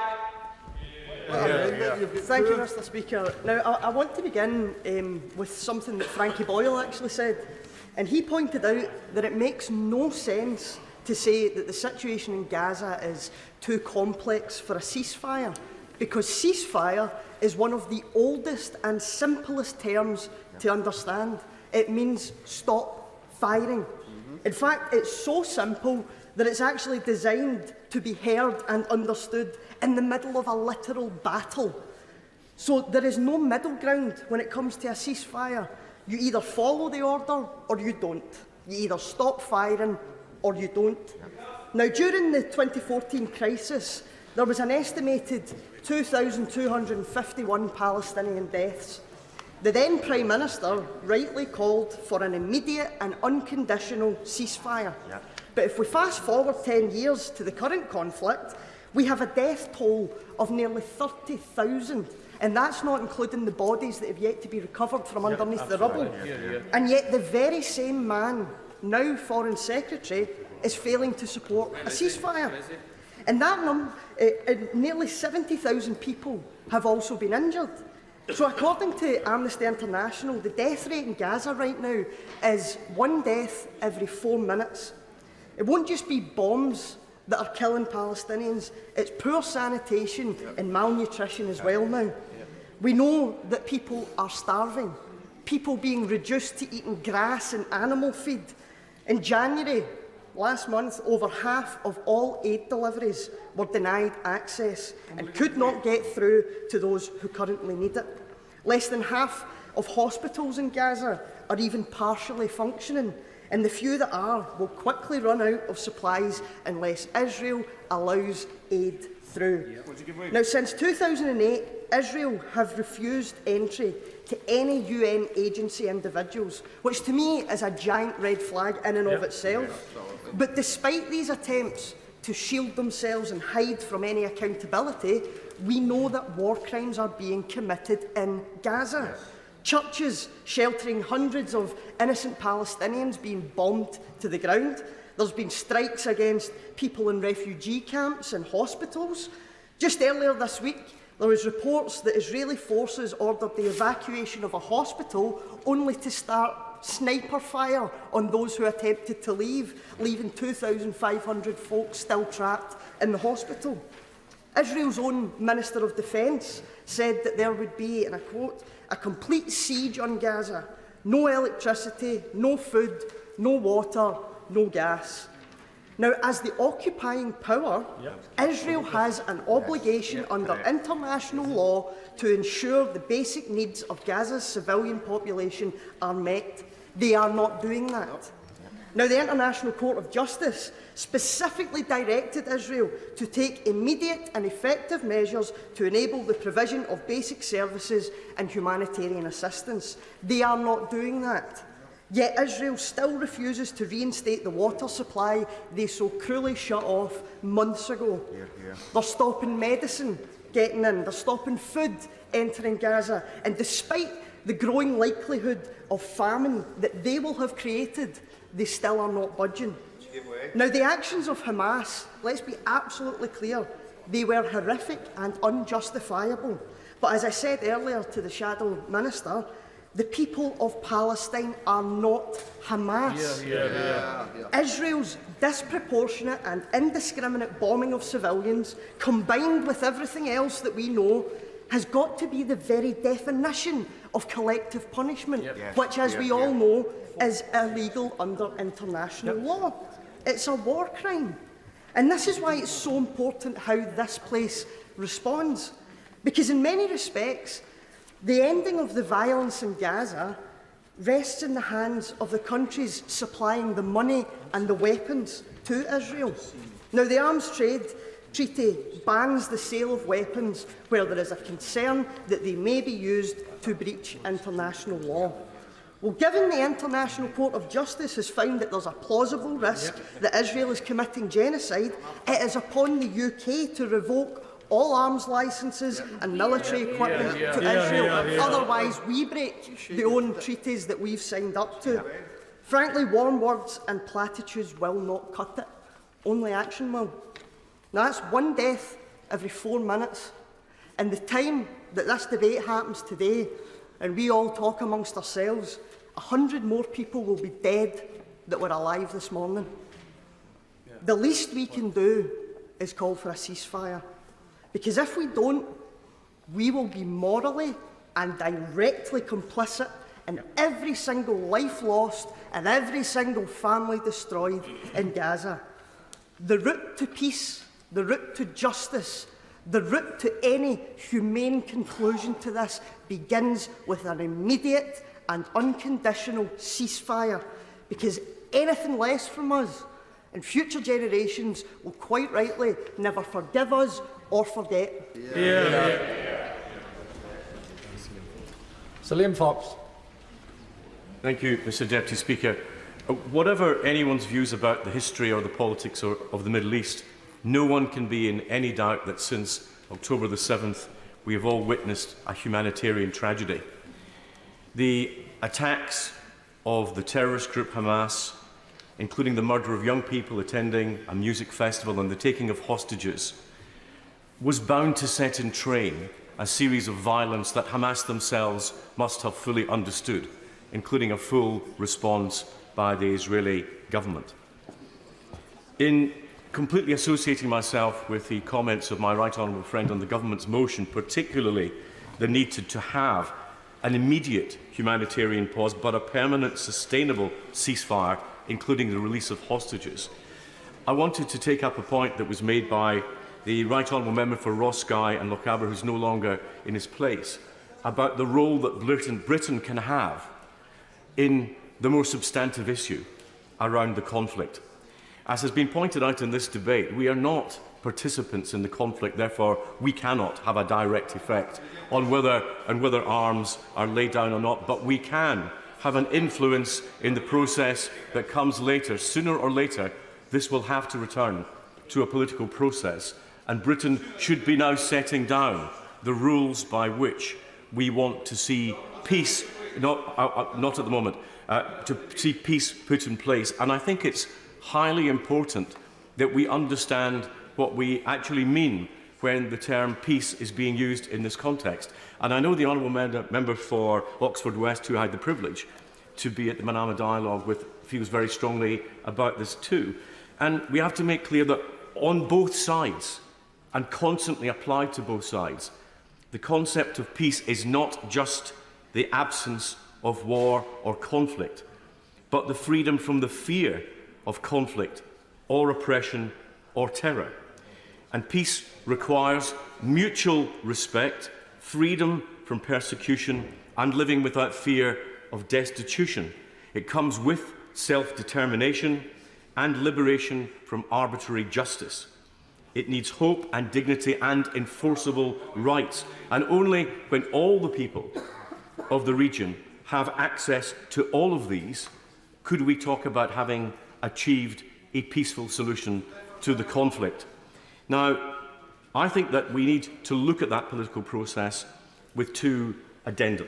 Thank you, Mr. Speaker. Now, I want to begin with something that Frankie Boyle actually said. And he pointed out that it makes no sense to say that the situation in Gaza is too complex for a ceasefire, because ceasefire is one of the oldest and simplest terms to understand. It means stop firing. In fact, it's so simple that it's actually designed to be heard and understood in the middle of a literal battle. So there is no middle ground when it comes to a ceasefire. You either follow the order or you don't. You either stop firing or you don't. Now, during the 2014 crisis, there was an estimated 2,251 Palestinian deaths. The then Prime Minister rightly called for an immediate and unconditional ceasefire. But if we fast forward 10 years to the current conflict, we have a death toll of nearly 30,000. And that's not including the bodies that have yet to be recovered from underneath the rubble. And yet the very same man, now Foreign Secretary, is failing to support a ceasefire. And that number, nearly 70,000 people have also been injured. So according to Amnesty International, the death rate in Gaza right now is 1 death every 4 minutes. It won't just be bombs that are killing Palestinians, it's poor sanitation and malnutrition as well now. We know that people are starving, people being reduced to eating grass and animal feed. In January last month, over half of all aid deliveries were denied access and could not get through to those who currently need it. Less than half of hospitals in Gaza are even partially functioning, and the few that are will quickly run out of supplies unless Israel allows aid through. Now, since 2008, Israel have refused entry to any UN agency individuals, which to me is a giant red flag in and of itself. But despite these attempts to shield themselves and hide from any accountability, we know that war crimes are being committed in Gaza. Churches sheltering hundreds of innocent Palestinians being bombed to the ground. There's been strikes against people in refugee camps and hospitals. Just earlier this week, there was reports that Israeli forces ordered the evacuation of a hospital only to start sniper fire on those who attempted to leave, leaving 2,500 folks still trapped in the hospital. Israel's own Minister of Defence said that there would be, and I quote, a complete siege on Gaza. No electricity, no food, no water, no gas. Now, as the occupying power, Israel has an obligation under international law to ensure the basic needs of Gaza's civilian population are met. They are not doing that. Now, the International Court of Justice specifically directed Israel to take immediate and effective measures to enable the provision of basic services and humanitarian assistance. They are not doing that. Yet Israel still refuses to reinstate the water supply they so cruelly shut off months ago. They're stopping medicine getting in, they're stopping food entering Gaza, and despite the growing likelihood of famine that they will have created, they still are not budging. Now, the actions of Hamas, let's be absolutely clear, they were horrific and unjustifiable. But as I said earlier to the Shadow Minister, the people of Palestine are not Hamas. Israel's disproportionate and indiscriminate bombing of civilians, combined with everything else that we know, has got to be the very definition of collective punishment, which, as we all know, is illegal under international law. It's a war crime. And this is why it's so important how this place responds. Because in many respects, the ending of the violence in Gaza rests in the hands of the countries supplying the money and the weapons to Israel. Now, the Arms Trade Treaty bans the sale of weapons where there is a concern that they may be used to breach international law. Well, given the International Court of Justice has found that there's a plausible risk that Israel is committing genocide, it is upon the UK to revoke all arms licences and military equipment to Israel. Otherwise, we break the own treaties that we've signed up to. Frankly, warm words and platitudes will not cut it. Only action will. Now, that's one death every 4 minutes. And the time that this debate happens today, and we all talk amongst ourselves, 100 more people will be dead that were alive this morning. The least we can do is call for a ceasefire. Because if we don't, we will be morally and directly complicit in every single life lost and every single family destroyed in Gaza. The route to peace, the route to justice, the route to any humane conclusion to this begins with an immediate and unconditional ceasefire, because anything less from us and future generations will quite rightly never forgive us or forget. Sir Liam Fox. Thank you, Mr Deputy Speaker. Whatever anyone's views about the history or the politics of the Middle East, no one can be in any doubt that since October the 7th, we have all witnessed a humanitarian tragedy. The attacks of the terrorist group Hamas, including the murder of young people attending a music festival and the taking of hostages, was bound to set in train a series of violence that Hamas themselves must have fully understood, including a full response by the Israeli government. In completely associating myself with the comments of my right honourable friend on the government's motion, particularly the need to have an immediate humanitarian pause but a permanent, sustainable ceasefire, including the release of hostages, I wanted to take up a point that was made by the Right Honourable Member for Ross Guy and Lochaber, who's no longer in his place, about the role that Britain can have in the more substantive issue around the conflict. As has been pointed out in this debate, we are not participants in the conflict, therefore we cannot have a direct effect on whether arms are laid down or not, but we can have an influence in the process that comes later. Sooner or later, this will have to return to a political process, and Britain should be now setting down the rules by which we want to see peace, not at the moment, to see peace put in place. And I think it's highly important that we understand what we actually mean when the term peace is being used in this context. And I know the honourable member for Oxford West, who I had the privilege to be at the Manama Dialogue with, feels very strongly about this too. And we have to make clear that on both sides, and constantly applied to both sides, the concept of peace is not just the absence of war or conflict, but the freedom from the fear of conflict or oppression or terror. And peace requires mutual respect, freedom from persecution, and living without fear of destitution. It comes with self-determination and liberation from arbitrary justice. It needs hope and dignity and enforceable rights. And only when all the people of the region have access to all of these could we talk about having achieved a peaceful solution to the conflict. Now, I think that we need to look at that political process with two addenda.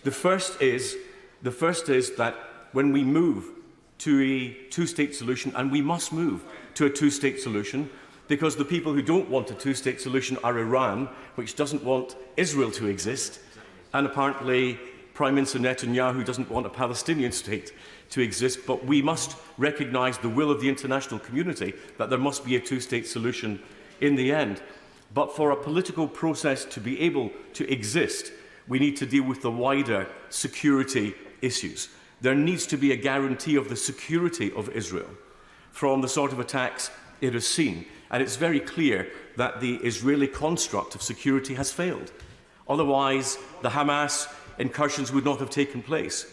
The first is that when we move to a two-state solution, and we must move to a two-state solution, because the people who don't want a two-state solution are Iran, which doesn't want Israel to exist, and apparently Prime Minister Netanyahu doesn't want a Palestinian state to exist, but we must recognise the will of the international community that there must be a two-state solution in the end. But for a political process to be able to exist, we need to deal with the wider security issues. There needs to be a guarantee of the security of Israel from the sort of attacks it has seen. And it's very clear that the Israeli construct of security has failed. Otherwise, the Hamas incursions would not have taken place.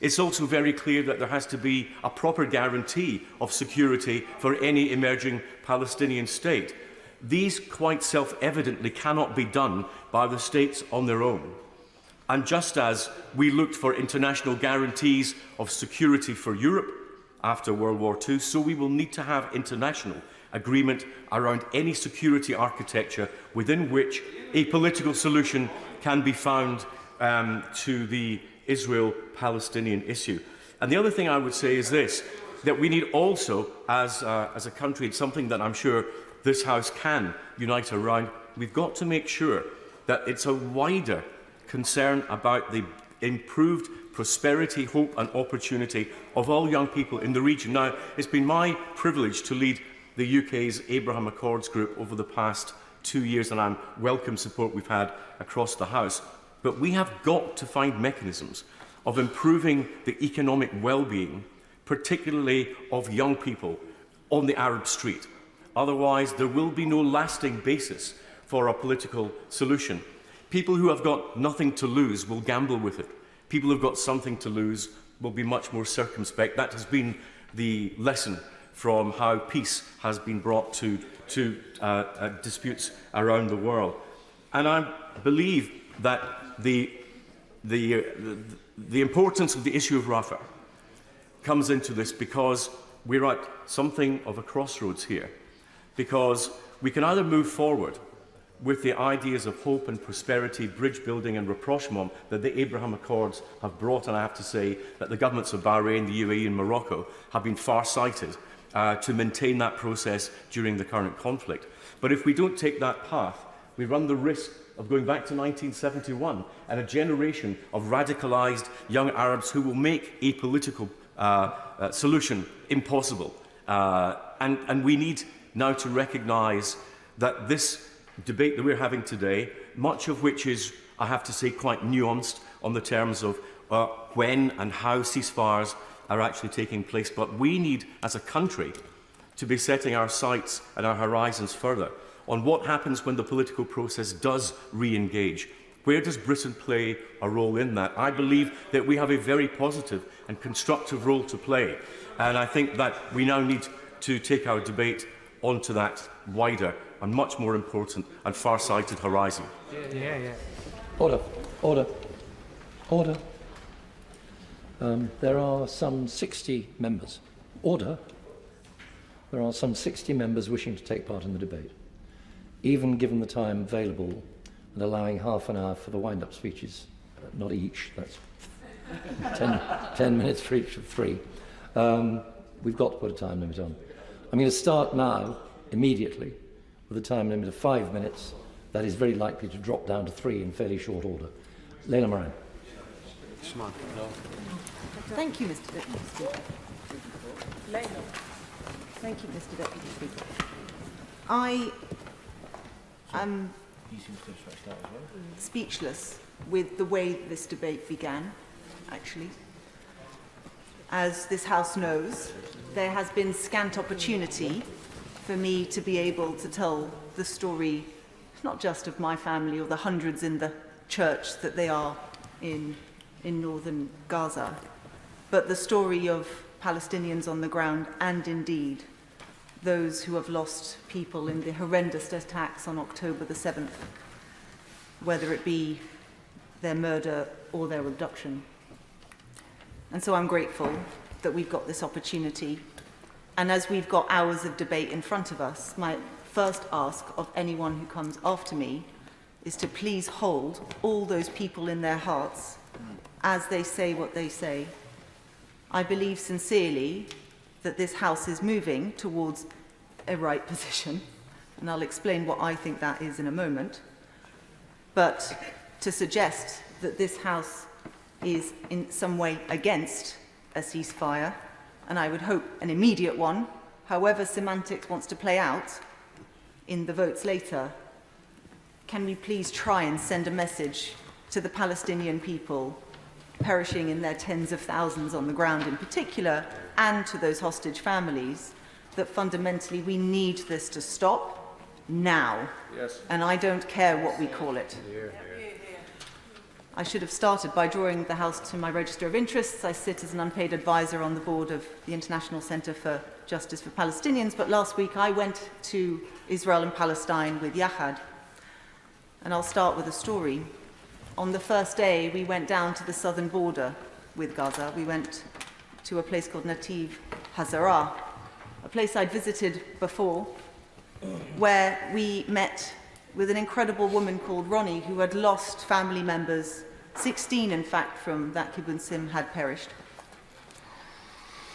It's also very clear that there has to be a proper guarantee of security for any emerging Palestinian state. These quite self-evidently cannot be done by the states on their own. And just as we looked for international guarantees of security for Europe after World War II, so we will need to have international agreement around any security architecture within which a political solution can be found to the Israel-Palestinian issue. And the other thing I would say is this, that we need also, as a country, it's something that I'm sure this House can unite around, we've got to make sure that it's a wider concern about the improved prosperity, hope and opportunity of all young people in the region. Now, it's been my privilege to lead the UK's Abraham Accords group over the past 2 years, and I welcome support we've had across the House. But we have got to find mechanisms of improving the economic well-being, particularly of young people on the Arab street. Otherwise, there will be no lasting basis for a political solution. People who have got nothing to lose will gamble with it. People who have got something to lose will be much more circumspect. That has been the lesson from how peace has been brought to disputes around the world. And I believe that the importance of the issue of Rafah comes into this because we're at something of a crossroads here. Because we can either move forward with the ideas of hope and prosperity, bridge building and rapprochement that the Abraham Accords have brought, and I have to say that the governments of Bahrain, the UAE and Morocco have been far-sighted to maintain that process during the current conflict. But if we don't take that path, we run the risk of going back to 1971 and a generation of radicalised young Arabs who will make a political solution impossible. And we need now to recognise that this debate that we're having today, much of which is, I have to say, quite nuanced on the terms of when and how ceasefires are actually taking place, but we need, as a country, to be setting our sights and our horizons further on what happens when the political process does re-engage. Where does Britain play a role in that? I believe that we have a very positive and constructive role to play, and I think that we now need to take our debate onto that wider and much more important and far-sighted horizon. Order. Order. Order. There are some 60 members. Order. There are some 60 members wishing to take part in the debate. Even given the time available and allowing half an hour for the wind-up speeches, not each, that's 10 minutes for each of three, We've got to put a time limit on. I'm going to start now, immediately, with a time limit of 5 minutes. That is very likely to drop down to 3 in fairly short order. Leila Moran. Thank you, Mr. Deputy Speaker. Thank you, Mr. Deputy Speaker. I am speechless with the way this debate began, actually. As this House knows, there has been scant opportunity for me to be able to tell the story, not just of my family or the hundreds in the church that they are in northern Gaza, but the story of Palestinians on the ground and indeed those who have lost people in the horrendous attacks on October the 7th, whether it be their murder or their abduction. And so I'm grateful that we've got this opportunity. And as we've got hours of debate in front of us, my first ask of anyone who comes after me is to please hold all those people in their hearts as they say what they say. I believe sincerely that this House is moving towards a right position, and I'll explain what I think that is in a moment. But to suggest that this House is in some way against a ceasefire, and I would hope an immediate one, however semantics wants to play out in the votes later, can we please try and send a message to the Palestinian people perishing in their tens of thousands on the ground in particular, and to those hostage families, that fundamentally we need this to stop now. Yes. And I don't care what we call it. I should have started by drawing the House to my register of interests. I sit as an unpaid advisor on the board of the International Centre for Justice for Palestinians, but last week I went to Israel and Palestine with Yahad. And I'll start with a story. On the first day, we went down to the southern border with Gaza. We went to a place called Nativ Hazarah, a place I'd visited before, where we met with an incredible woman called Ronnie, who had lost family members. 16, in fact, from that kibbutzim had perished.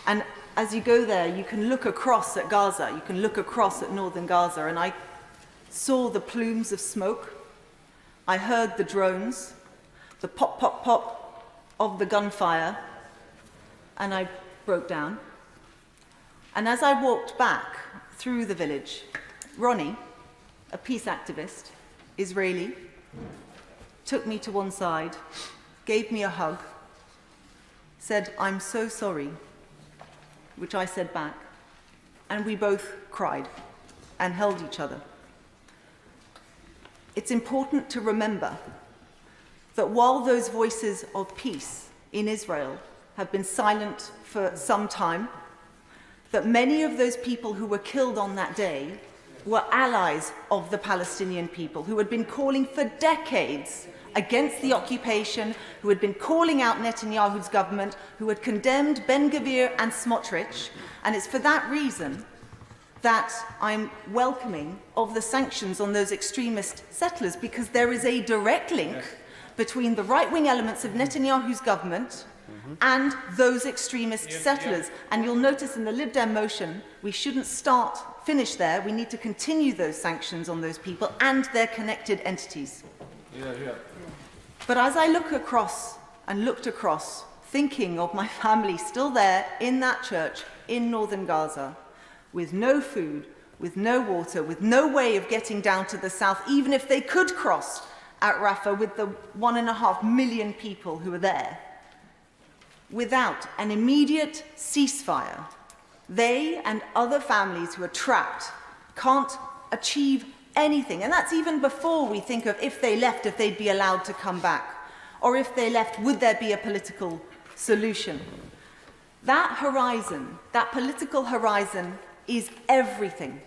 And as you go there, you can look across at Gaza, you can look across at northern Gaza, and I saw the plumes of smoke. I heard the drones, the pop, pop, pop of the gunfire, and I broke down. And as I walked back through the village, Ronnie, a peace activist, Israeli, took me to one side, gave me a hug, said, "I'm so sorry," which I said back, and we both cried and held each other. It's important to remember that while those voices of peace in Israel have been silent for some time, that many of those people who were killed on that day were allies of the Palestinian people, who had been calling for decades against the occupation, who had been calling out Netanyahu's government, who had condemned Ben Gvir and Smotrich. And it's for that reason that I'm welcoming of the sanctions on those extremist settlers, because there is a direct link between the right-wing elements of Netanyahu's government and those extremist settlers. And you'll notice in the Lib Dem motion, we shouldn't finish there. We need to continue those sanctions on those people and their connected entities. But as I looked across, thinking of my family still there in that church in northern Gaza, with no food, with no water, with no way of getting down to the south, even if they could cross at Rafah with the 1.5 million people who are there, without an immediate ceasefire, they and other families who are trapped can't achieve anything. And that's even before we think of if they left, if they'd be allowed to come back, or if they left, would there be a political solution? That horizon, that political horizon, is everything.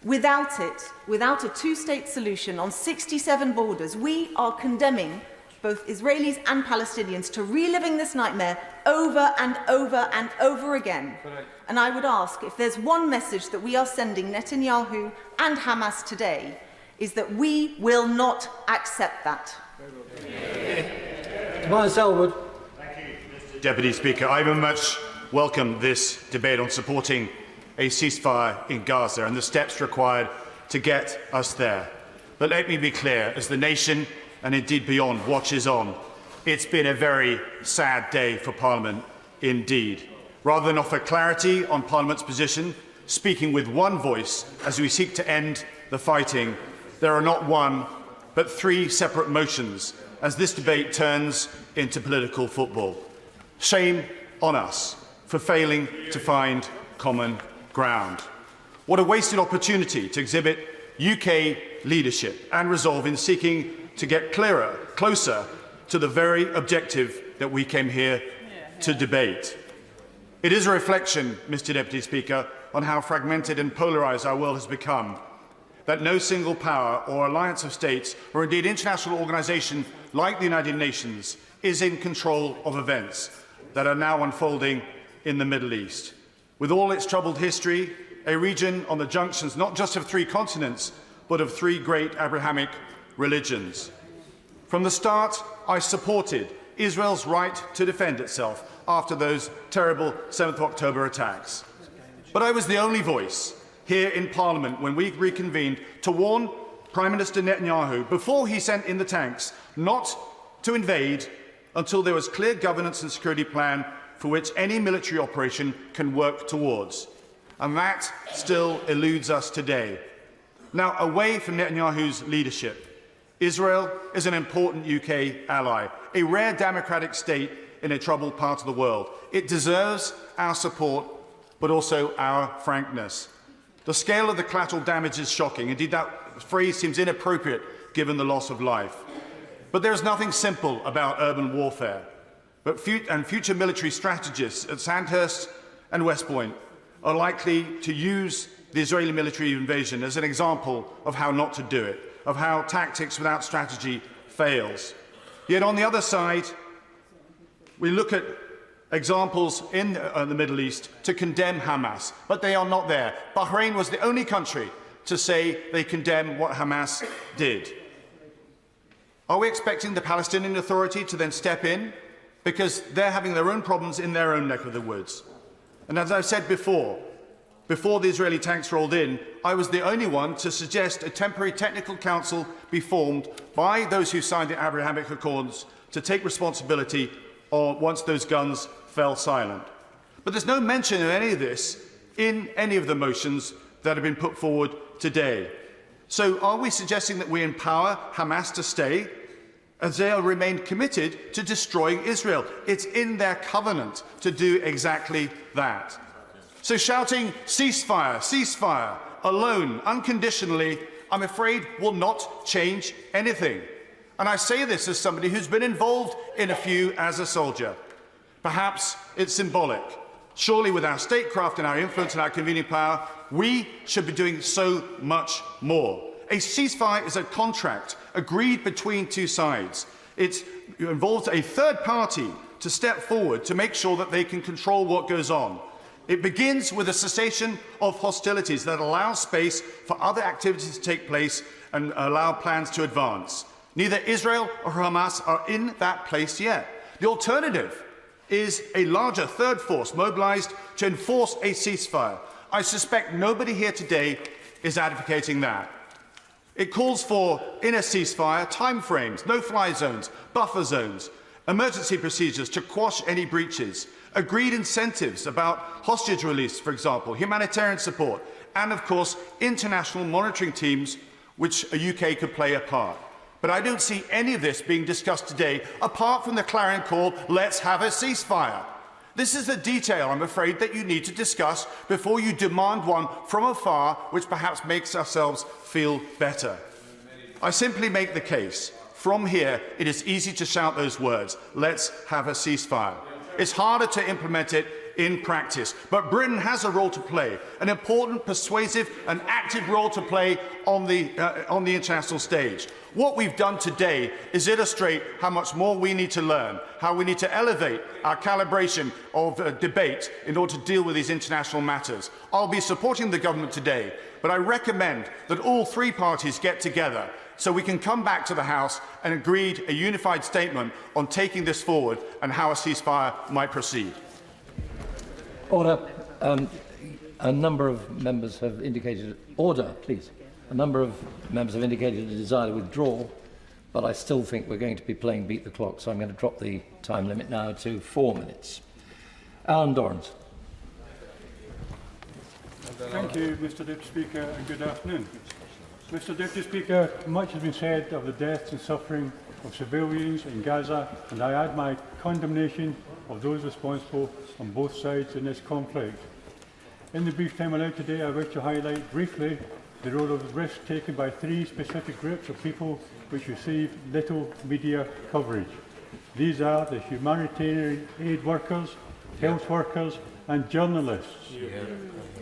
Without it, without a two-state solution on 67 borders, we are condemning both Israelis and Palestinians to reliving this nightmare over and over and over again. And I would ask, if there's one message that we are sending Netanyahu and Hamas today, is that we will not accept that. Tobias Elwood. Thank you, Mr. Deputy Speaker. I'm a much welcome this debate on supporting a ceasefire in Gaza and the steps required to get us there. But let me be clear, as the nation, and indeed beyond, watches on, it's been a very sad day for Parliament indeed. Rather than offer clarity on Parliament's position, speaking with one voice as we seek to end the fighting, there are not one but three separate motions as this debate turns into political football. Shame on us for failing to find common ground. What a wasted opportunity to exhibit UK leadership and resolve in seeking to get closer to the very objective that we came here to debate. It is a reflection, Mr. Deputy Speaker, on how fragmented and polarised our world has become, that no single power or alliance of states, or indeed international organisation like the United Nations, is in control of events that are now unfolding in the Middle East. With all its troubled history, a region on the junctions not just of three continents, but of three great Abrahamic religions. From the start, I supported Israel's right to defend itself after those terrible 7th of October attacks. But I was the only voice here in Parliament when we reconvened to warn Prime Minister Netanyahu, before he sent in the tanks, not to invade until there was clear governance and security plan for which any military operation can work towards. And that still eludes us today. Now, away from Netanyahu's leadership, Israel is an important UK ally, a rare democratic state in a troubled part of the world. It deserves our support, but also our frankness. The scale of the collateral damage is shocking. Indeed, that phrase seems inappropriate given the loss of life. But there is nothing simple about urban warfare. Future military strategists at Sandhurst and West Point are likely to use the Israeli military invasion as an example of how not to do it, of how tactics without strategy fails. Yet on the other side, we look at examples in the Middle East to condemn Hamas, but they are not there. Bahrain was the only country to say they condemn what Hamas did. Are we expecting the Palestinian Authority to then step in? Because they're having their own problems in their own neck of the woods. And as I've said before the Israeli tanks rolled in, I was the only one to suggest a temporary technical council be formed by those who signed the Abrahamic Accords to take responsibility once those guns fell silent. But there's no mention of any of this in any of the motions that have been put forward today. So are we suggesting that we empower Hamas to stay, as they remain committed to destroying Israel? It's in their covenant to do exactly that. So shouting ceasefire, ceasefire, alone, unconditionally, I'm afraid will not change anything. And I say this as somebody who's been involved in a few as a soldier. Perhaps it's symbolic. Surely with our statecraft and our influence and our convening power, we should be doing so much more. A ceasefire is a contract agreed between two sides. It involves a third party to step forward to make sure that they can control what goes on. It begins with a cessation of hostilities that allows space for other activities to take place and allow plans to advance. Neither Israel or Hamas are in that place yet. The alternative is a larger third force mobilized to enforce a ceasefire. I suspect nobody here today is advocating that. It calls for, in a ceasefire, timeframes, no-fly zones, buffer zones, emergency procedures to quash any breaches, agreed incentives about hostage release, for example, humanitarian support, and, of course, international monitoring teams which a UK could play a part. But I don't see any of this being discussed today, apart from the clarion call, let's have a ceasefire. This is the detail, I'm afraid, that you need to discuss before you demand one from afar, which perhaps makes ourselves feel better. I simply make the case. From here, it is easy to shout those words, let's have a ceasefire. It's harder to implement it in practice, but Britain has a role to play, an important, persuasive and active role to play on the international stage. What we've done today is illustrate how much more we need to learn, how we need to elevate our calibration of debate in order to deal with these international matters. I'll be supporting the government today, but I recommend that all three parties get together so we can come back to the House and agree a unified statement on taking this forward and how a ceasefire might proceed. Order. A number of members have indicated... Order, please. A number of members have indicated a desire to withdraw, but I still think we're going to be playing beat the clock, so I'm going to drop the time limit now to 4 minutes. Alan Dorrans. Thank you, Mr Deputy Speaker, and good afternoon. Mr Deputy Speaker, much has been said of the deaths and suffering of civilians in Gaza, and I add my condemnation of those responsible on both sides in this conflict. In the brief time allowed today, I wish to highlight briefly the role of risk taken by 3 specific groups of people which receive little media coverage. These are the humanitarian aid workers, health workers and journalists.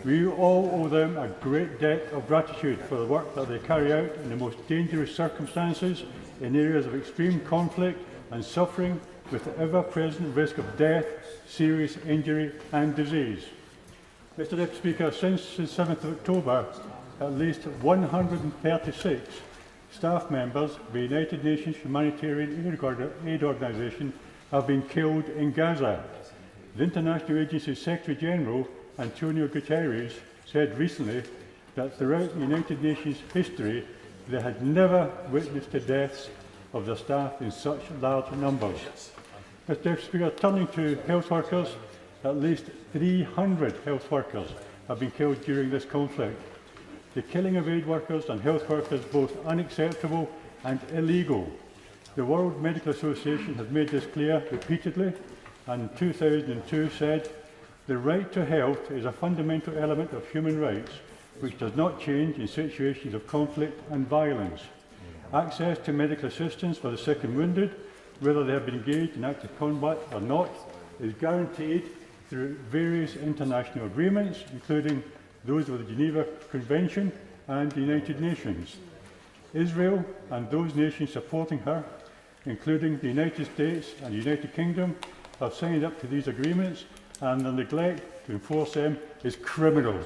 We all owe them a great debt of gratitude for the work that they carry out in the most dangerous circumstances in areas of extreme conflict and suffering, with the ever-present risk of death, serious injury and disease. Mr Deputy Speaker, since the 7th of October, at least 136 staff members of the United Nations Humanitarian Aid Organisation have been killed in Gaza. The International Agency's Secretary-General, Antonio Guterres, said recently that throughout the United Nations history, they had never witnessed the deaths of their staff in such large numbers. Mr Deputy Speaker, turning to health workers, at least 300 health workers have been killed during this conflict. The killing of aid workers and health workers is both unacceptable and illegal. The World Medical Association has made this clear repeatedly, and in 2002 said, "The right to health is a fundamental element of human rights which does not change in situations of conflict and violence. Access to medical assistance for the sick and wounded, whether they have been engaged in active combat or not, is guaranteed through various international agreements, including those of the Geneva Convention and the United Nations. Israel and those nations supporting her, including the United States and the United Kingdom, have signed up to these agreements, and the neglect to enforce them is criminal."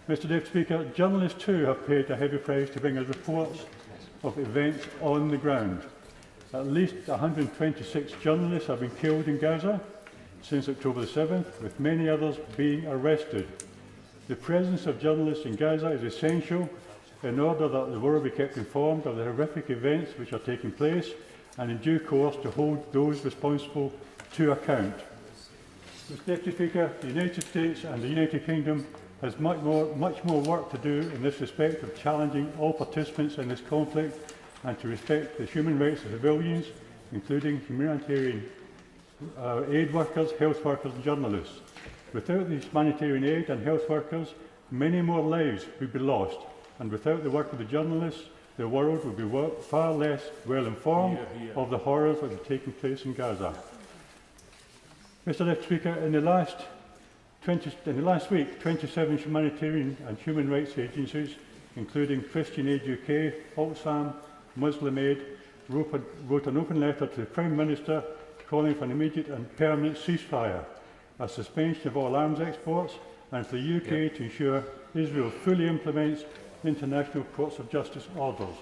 Mr Deputy Speaker, journalists too have paid a heavy price to bring us reports of events on the ground. At least 126 journalists have been killed in Gaza since October the 7th, with many others being arrested. The presence of journalists in Gaza is essential in order that the world be kept informed of the horrific events which are taking place, and in due course to hold those responsible to account. Mr Deputy Speaker, the United States and the United Kingdom has much more work to do in this respect of challenging all participants in this conflict and to respect the human rights of civilians, including humanitarian aid workers, health workers and journalists. Without these humanitarian aid and health workers, many more lives would be lost, and without the work of the journalists, the world would be far less well informed of the horrors that are taking place in Gaza. Mr Deputy Speaker, in the last week, 27 humanitarian and human rights agencies, including Christian Aid UK, Oxfam, Muslim Aid, wrote an open letter to the Prime Minister calling for an immediate and permanent ceasefire, a suspension of all arms exports, and for the UK to ensure Israel fully implements international courts of justice orders.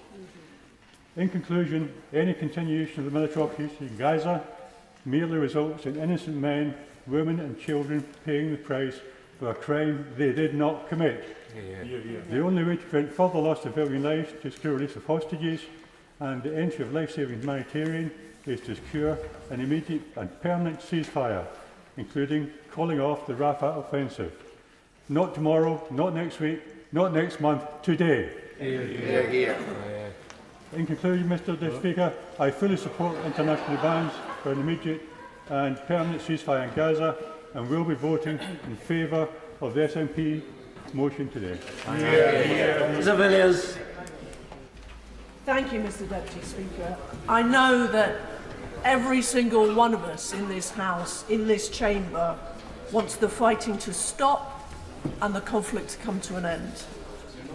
In conclusion, any continuation of the military operation in Gaza merely results in innocent men, women and children paying the price for a crime they did not commit. The only way to prevent further loss of civilian lives to secure release of hostages and the entry of life-saving humanitarian is to secure an immediate and permanent ceasefire, including calling off the Rafah offensive. Not tomorrow, not next week, not next month, today. In conclusion, Mr Deputy Speaker, I fully support international demands for an immediate and permanent ceasefire in Gaza and will be voting in favour of the SNP motion today. Villiers. Thank you, Mr Deputy Speaker. I know that every single one of us in this House, in this chamber, wants the fighting to stop and the conflict to come to an end.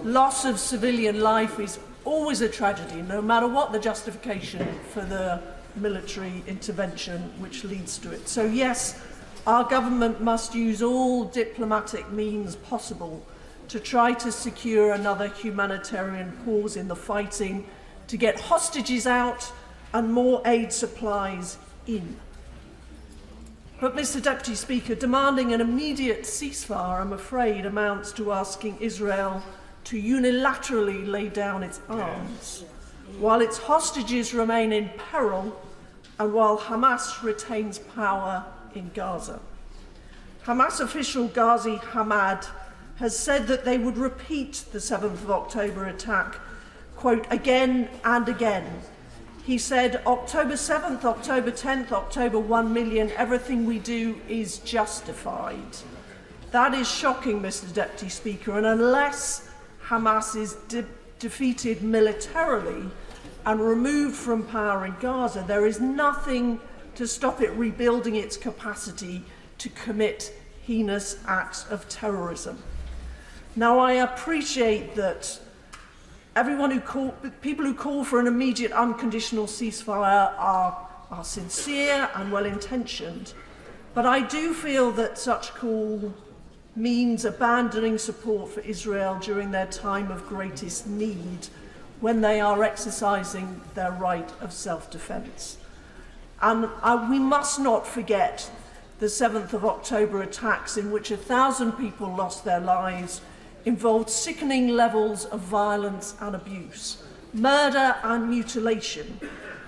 Loss of civilian life is always a tragedy, no matter what the justification for the military intervention which leads to it. So yes, our government must use all diplomatic means possible to try to secure another humanitarian pause in the fighting, to get hostages out and more aid supplies in. But, Mr Deputy Speaker, demanding an immediate ceasefire, I'm afraid, amounts to asking Israel to unilaterally lay down its arms, while its hostages remain in peril and while Hamas retains power in Gaza. Hamas official Ghazi Hamad has said that they would repeat the 7th of October attack, quote, again and again. He said, October 7th, October 10th, October 1 million, everything we do is justified. That is shocking, Mr Deputy Speaker, and unless Hamas is defeated militarily and removed from power in Gaza, there is nothing to stop it rebuilding its capacity to commit heinous acts of terrorism. Now, I appreciate that people who call for an immediate unconditional ceasefire are sincere and well-intentioned, but I do feel that such call means abandoning support for Israel during their time of greatest need, when they are exercising their right of self-defence. And we must not forget the 7th of October attacks, in which 1,000 people lost their lives, involved sickening levels of violence and abuse, murder and mutilation,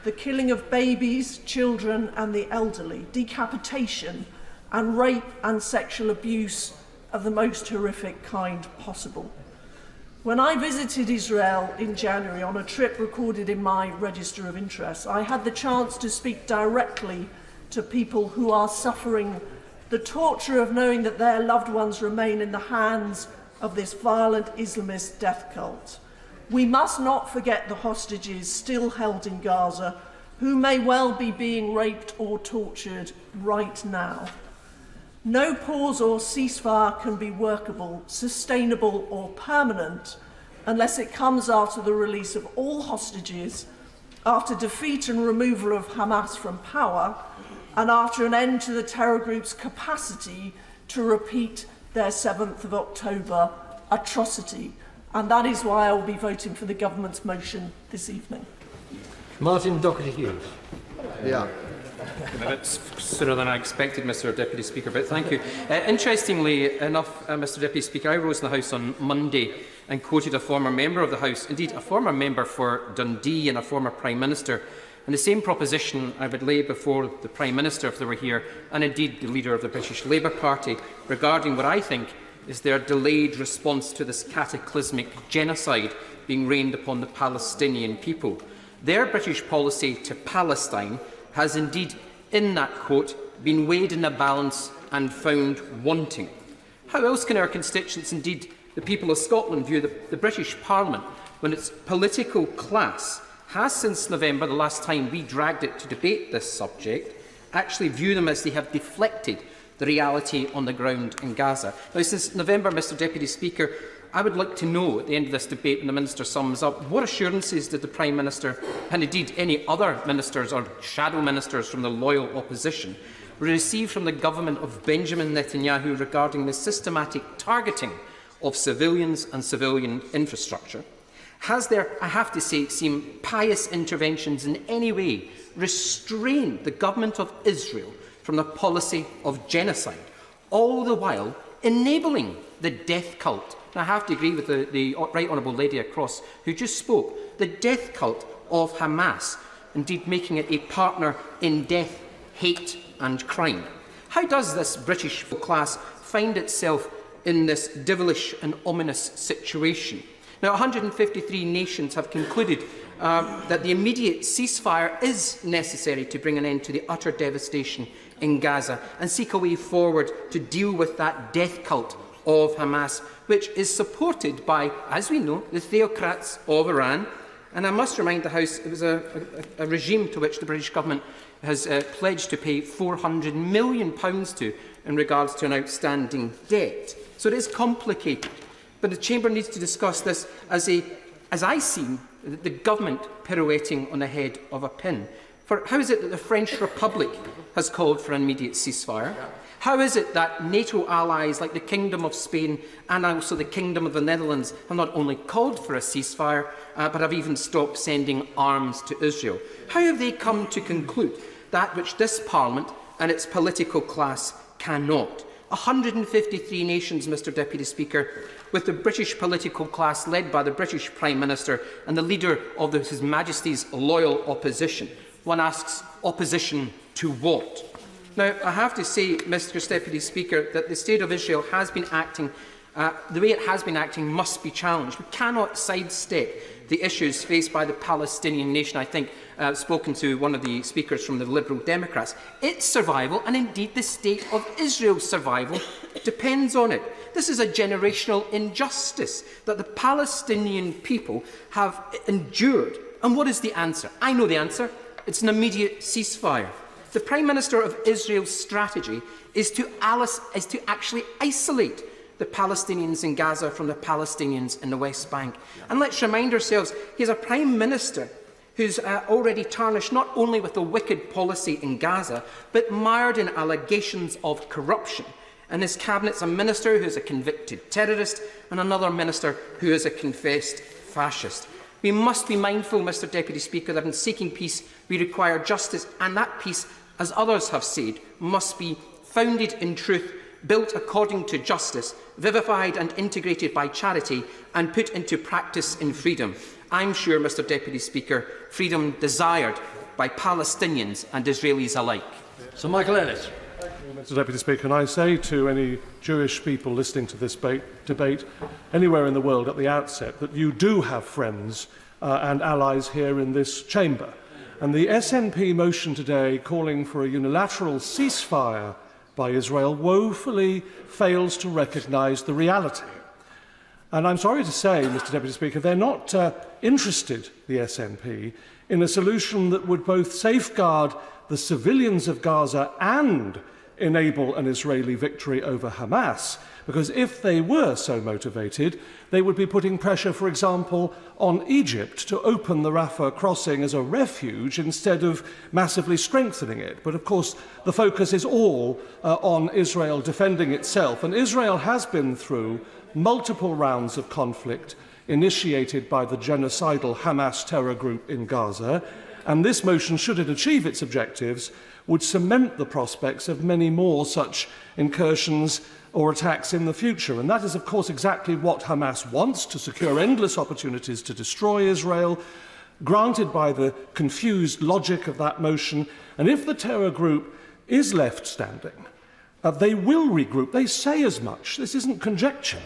the killing of babies, children and the elderly, decapitation and rape and sexual abuse of the most horrific kind possible. When I visited Israel in January on a trip recorded in my register of interests, I had the chance to speak directly to people who are suffering the torture of knowing that their loved ones remain in the hands of this violent Islamist death cult. We must not forget the hostages still held in Gaza, who may well be being raped or tortured right now. No pause or ceasefire can be workable, sustainable or permanent unless it comes after the release of all hostages, after defeat and removal of Hamas from power, and after an end to the terror group's capacity to repeat their 7th of October atrocity. And that is why I will be voting for the government's motion this evening. Martin Doherty-Hughes. Yeah. A bit sooner than I expected, Mr Deputy Speaker, but thank you. Interestingly enough, Mr Deputy Speaker, I rose in the House on Monday and quoted a former member of the House, indeed a former member for Dundee and a former Prime Minister, and the same proposition I would lay before the Prime Minister if they were here, and indeed the leader of the British Labour Party, regarding what I think is their delayed response to this cataclysmic genocide being rained upon the Palestinian people. Their British policy to Palestine has indeed, in that quote, been weighed in a balance and found wanting. How else can our constituents, indeed the people of Scotland, view the British Parliament when its political class has, since November, the last time we dragged it to debate this subject, actually view them as they have deflected the reality on the ground in Gaza? Now, since November, Mr Deputy Speaker, I would like to know at the end of this debate, when the Minister sums up, what assurances did the Prime Minister, and indeed any other ministers or shadow ministers from the loyal opposition, receive from the government of Benjamin Netanyahu regarding the systematic targeting of civilians and civilian infrastructure? Has there, I have to say, seemed pious interventions in any way restrained the government of Israel from the policy of genocide, all the while enabling the death cult? And I have to agree with the Right Honourable Lady across who just spoke, the death cult of Hamas, indeed making it a partner in death, hate and crime. How does this British class find itself in this devilish and ominous situation? Now, 153 nations have concluded that the immediate ceasefire is necessary to bring an end to the utter devastation in Gaza and seek a way forward to deal with that death cult of Hamas, which is supported by, as we know, the theocrats of Iran. And I must remind the House, it was a regime to which the British government has pledged to pay £400 million to in regards to an outstanding debt. So it is complicated. But the Chamber needs to discuss this as I see the government pirouetting on the head of a pin. For how is it that the French Republic has called for an immediate ceasefire? How is it that NATO allies like the Kingdom of Spain and also the Kingdom of the Netherlands have not only called for a ceasefire, but have even stopped sending arms to Israel? How have they come to conclude that which this Parliament and its political class cannot. 153 nations, Mr Deputy Speaker, with the British political class led by the British Prime Minister and the leader of His Majesty's loyal opposition. One asks, opposition to what? Now, I have to say, Mr Deputy Speaker, that the State of Israel has been acting, the way it has been acting must be challenged. We cannot sidestep the issues faced by the Palestinian nation. I think I've spoken to one of the speakers from the Liberal Democrats. Its survival, and indeed the State of Israel's survival, depends on it. This is a generational injustice that the Palestinian people have endured. And what is the answer? I know the answer. It's an immediate ceasefire. The Prime Minister of Israel's strategy is to actually isolate the Palestinians in Gaza from the Palestinians in the West Bank. And let's remind ourselves, he's a Prime Minister who's already tarnished not only with the wicked policy in Gaza, but mired in allegations of corruption. And his cabinet's a minister who is a convicted terrorist and another minister who is a confessed fascist. We must be mindful, Mr Deputy Speaker, that in seeking peace we require justice, and that peace, as others have said, must be founded in truth, built according to justice, vivified and integrated by charity, and put into practice in freedom. I'm sure, Mr Deputy Speaker, freedom desired by Palestinians and Israelis alike. Sir Michael Ellis. Mr Deputy Speaker, and I say to any Jewish people listening to this debate anywhere in the world at the outset that you do have friends and allies here in this chamber. And the SNP motion today calling for a unilateral ceasefire by Israel woefully fails to recognise the reality. And I'm sorry to say, Mr Deputy Speaker, they're not interested, the SNP, in a solution that would both safeguard the civilians of Gaza and enable an Israeli victory over Hamas, because if they were so motivated, they would be putting pressure, for example, on Egypt to open the Rafah crossing as a refuge instead of massively strengthening it. But of course, the focus is all on Israel defending itself, and Israel has been through multiple rounds of conflict initiated by the genocidal Hamas terror group in Gaza, and this motion, should it achieve its objectives, would cement the prospects of many more such incursions or attacks in the future. And that is, of course, exactly what Hamas wants, to secure endless opportunities to destroy Israel, granted by the confused logic of that motion. And if the terror group is left standing, they will regroup. They say as much. This isn't conjecture.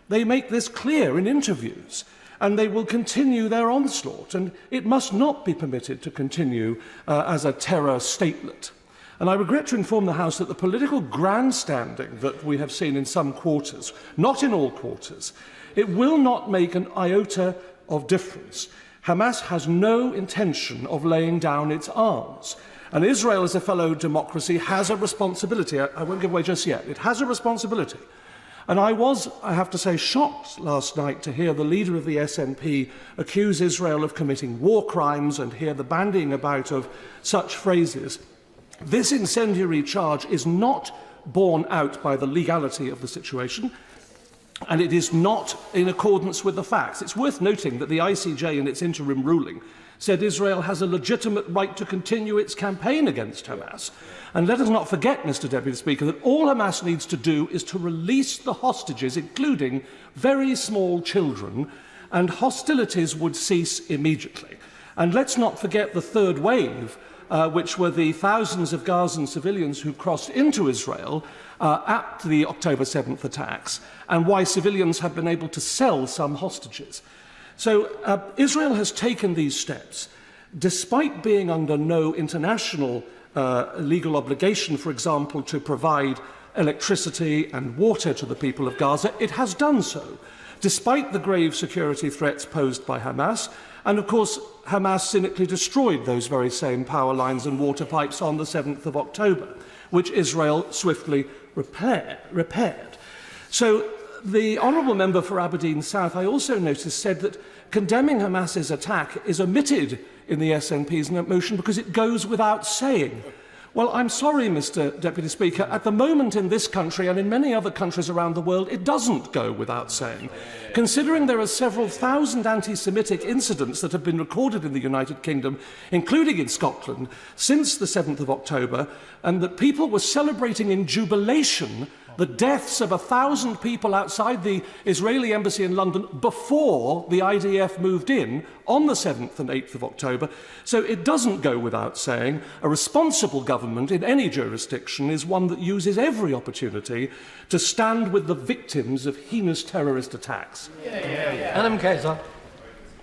They make this clear in interviews. And they will continue their onslaught, and it must not be permitted to continue as a terror statelet. And I regret to inform the House that the political grandstanding that we have seen in some quarters, not in all quarters, it will not make an iota of difference. Hamas has no intention of laying down its arms. And Israel, as a fellow democracy, has a responsibility. I won't give away just yet. It has a responsibility. And I was, I have to say, shocked last night to hear the leader of the SNP accuse Israel of committing war crimes and hear the bandying about of such phrases. This incendiary charge is not borne out by the legality of the situation, and it is not in accordance with the facts. It's worth noting that the ICJ, in its interim ruling, said Israel has a legitimate right to continue its campaign against Hamas. And let us not forget, Mr Deputy Speaker, that all Hamas needs to do is to release the hostages, including very small children, and hostilities would cease immediately. And let's not forget the third wave, which were the thousands of Gazan civilians who crossed into Israel at the October 7th attacks, and why civilians have been able to sell some hostages. So Israel has taken these steps, despite being under no international legal obligation, for example, to provide electricity and water to the people of Gaza. It has done so, despite the grave security threats posed by Hamas. And of course, Hamas cynically destroyed those very same power lines and water pipes on the 7th of October, which Israel swiftly repaired. So the honourable member for Aberdeen South, I also noticed, said that condemning Hamas's attack is omitted in the SNP's motion because it goes without saying. Well, I'm sorry, Mr. Deputy Speaker. At the moment in this country and in many other countries around the world, it doesn't go without saying. Considering there are several thousand anti-Semitic incidents that have been recorded in the United Kingdom, including in Scotland, since the 7th of October, and that people were celebrating in jubilation the deaths of 1,000 people outside the Israeli embassy in London before the IDF moved in on the 7th and 8th of October. So it doesn't go without saying a responsible government in any jurisdiction is one that uses every opportunity to stand with the victims of heinous terrorist attacks. Madam Kaiser.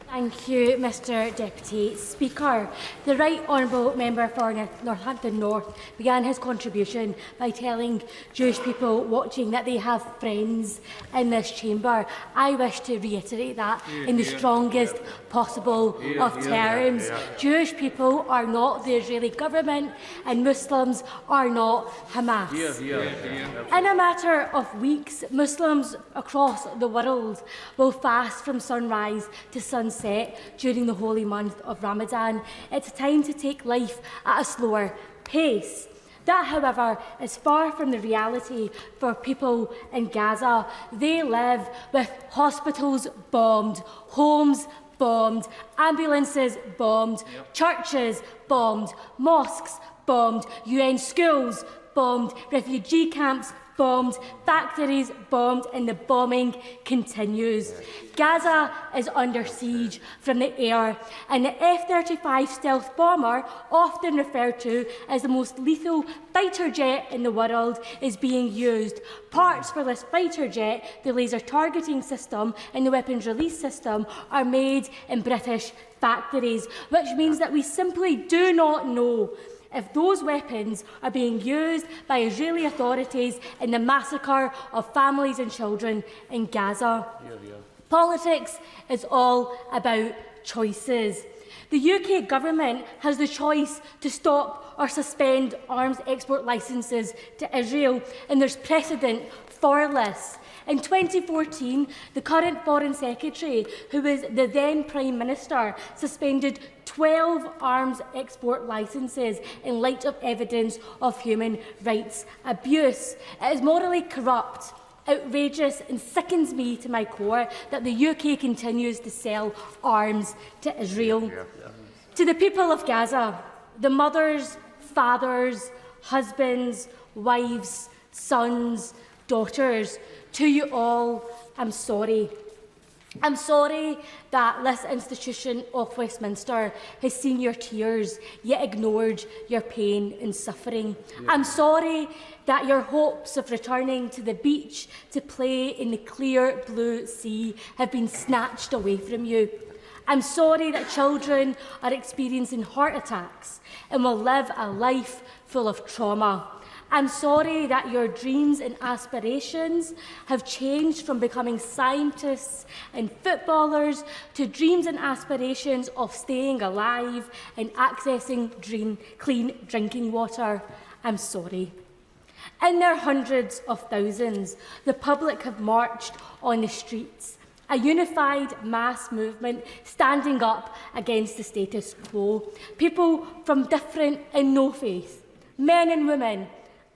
Thank you, Mr Deputy Speaker. The Right Honourable Member for Northampton North began his contribution by telling Jewish people watching that they have friends in this chamber. I wish to reiterate that in the strongest possible of terms. Jewish people are not the Israeli government and Muslims are not Hamas. In a matter of weeks, Muslims across the world will fast from sunrise to sunset during the holy month of Ramadan. It's time to take life at a slower pace. That, however, is far from the reality for people in Gaza. They live with hospitals bombed, homes bombed, ambulances bombed, churches bombed, mosques bombed, UN schools bombed, refugee camps bombed, factories bombed, and the bombing continues. Gaza is under siege from the air, and the F-35 stealth bomber, often referred to as the most lethal fighter jet in the world, is being used. Parts for this fighter jet, the laser targeting system and the weapons release system, are made in British factories, which means that we simply do not know if those weapons are being used by Israeli authorities in the massacre of families and children in Gaza. Politics is all about choices. The UK government has the choice to stop or suspend arms export licences to Israel, and there's precedent for this. In 2014, the current Foreign Secretary, who was the then Prime Minister, suspended 12 arms export licences in light of evidence of human rights abuse. It is morally corrupt, outrageous, and sickens me to my core that the UK continues to sell arms to Israel. To the people of Gaza, the mothers, fathers, husbands, wives, sons, daughters, to you all, I'm sorry. I'm sorry that this institution of Westminster has seen your tears, yet ignored your pain and suffering. I'm sorry that your hopes of returning to the beach to play in the clear blue sea have been snatched away from you. I'm sorry that children are experiencing heart attacks and will live a life full of trauma. I'm sorry that your dreams and aspirations have changed from becoming scientists and footballers to dreams and aspirations of staying alive and accessing clean drinking water. I'm sorry. In their hundreds of thousands, the public have marched on the streets, a unified mass movement standing up against the status quo. People from different and no faith, men and women,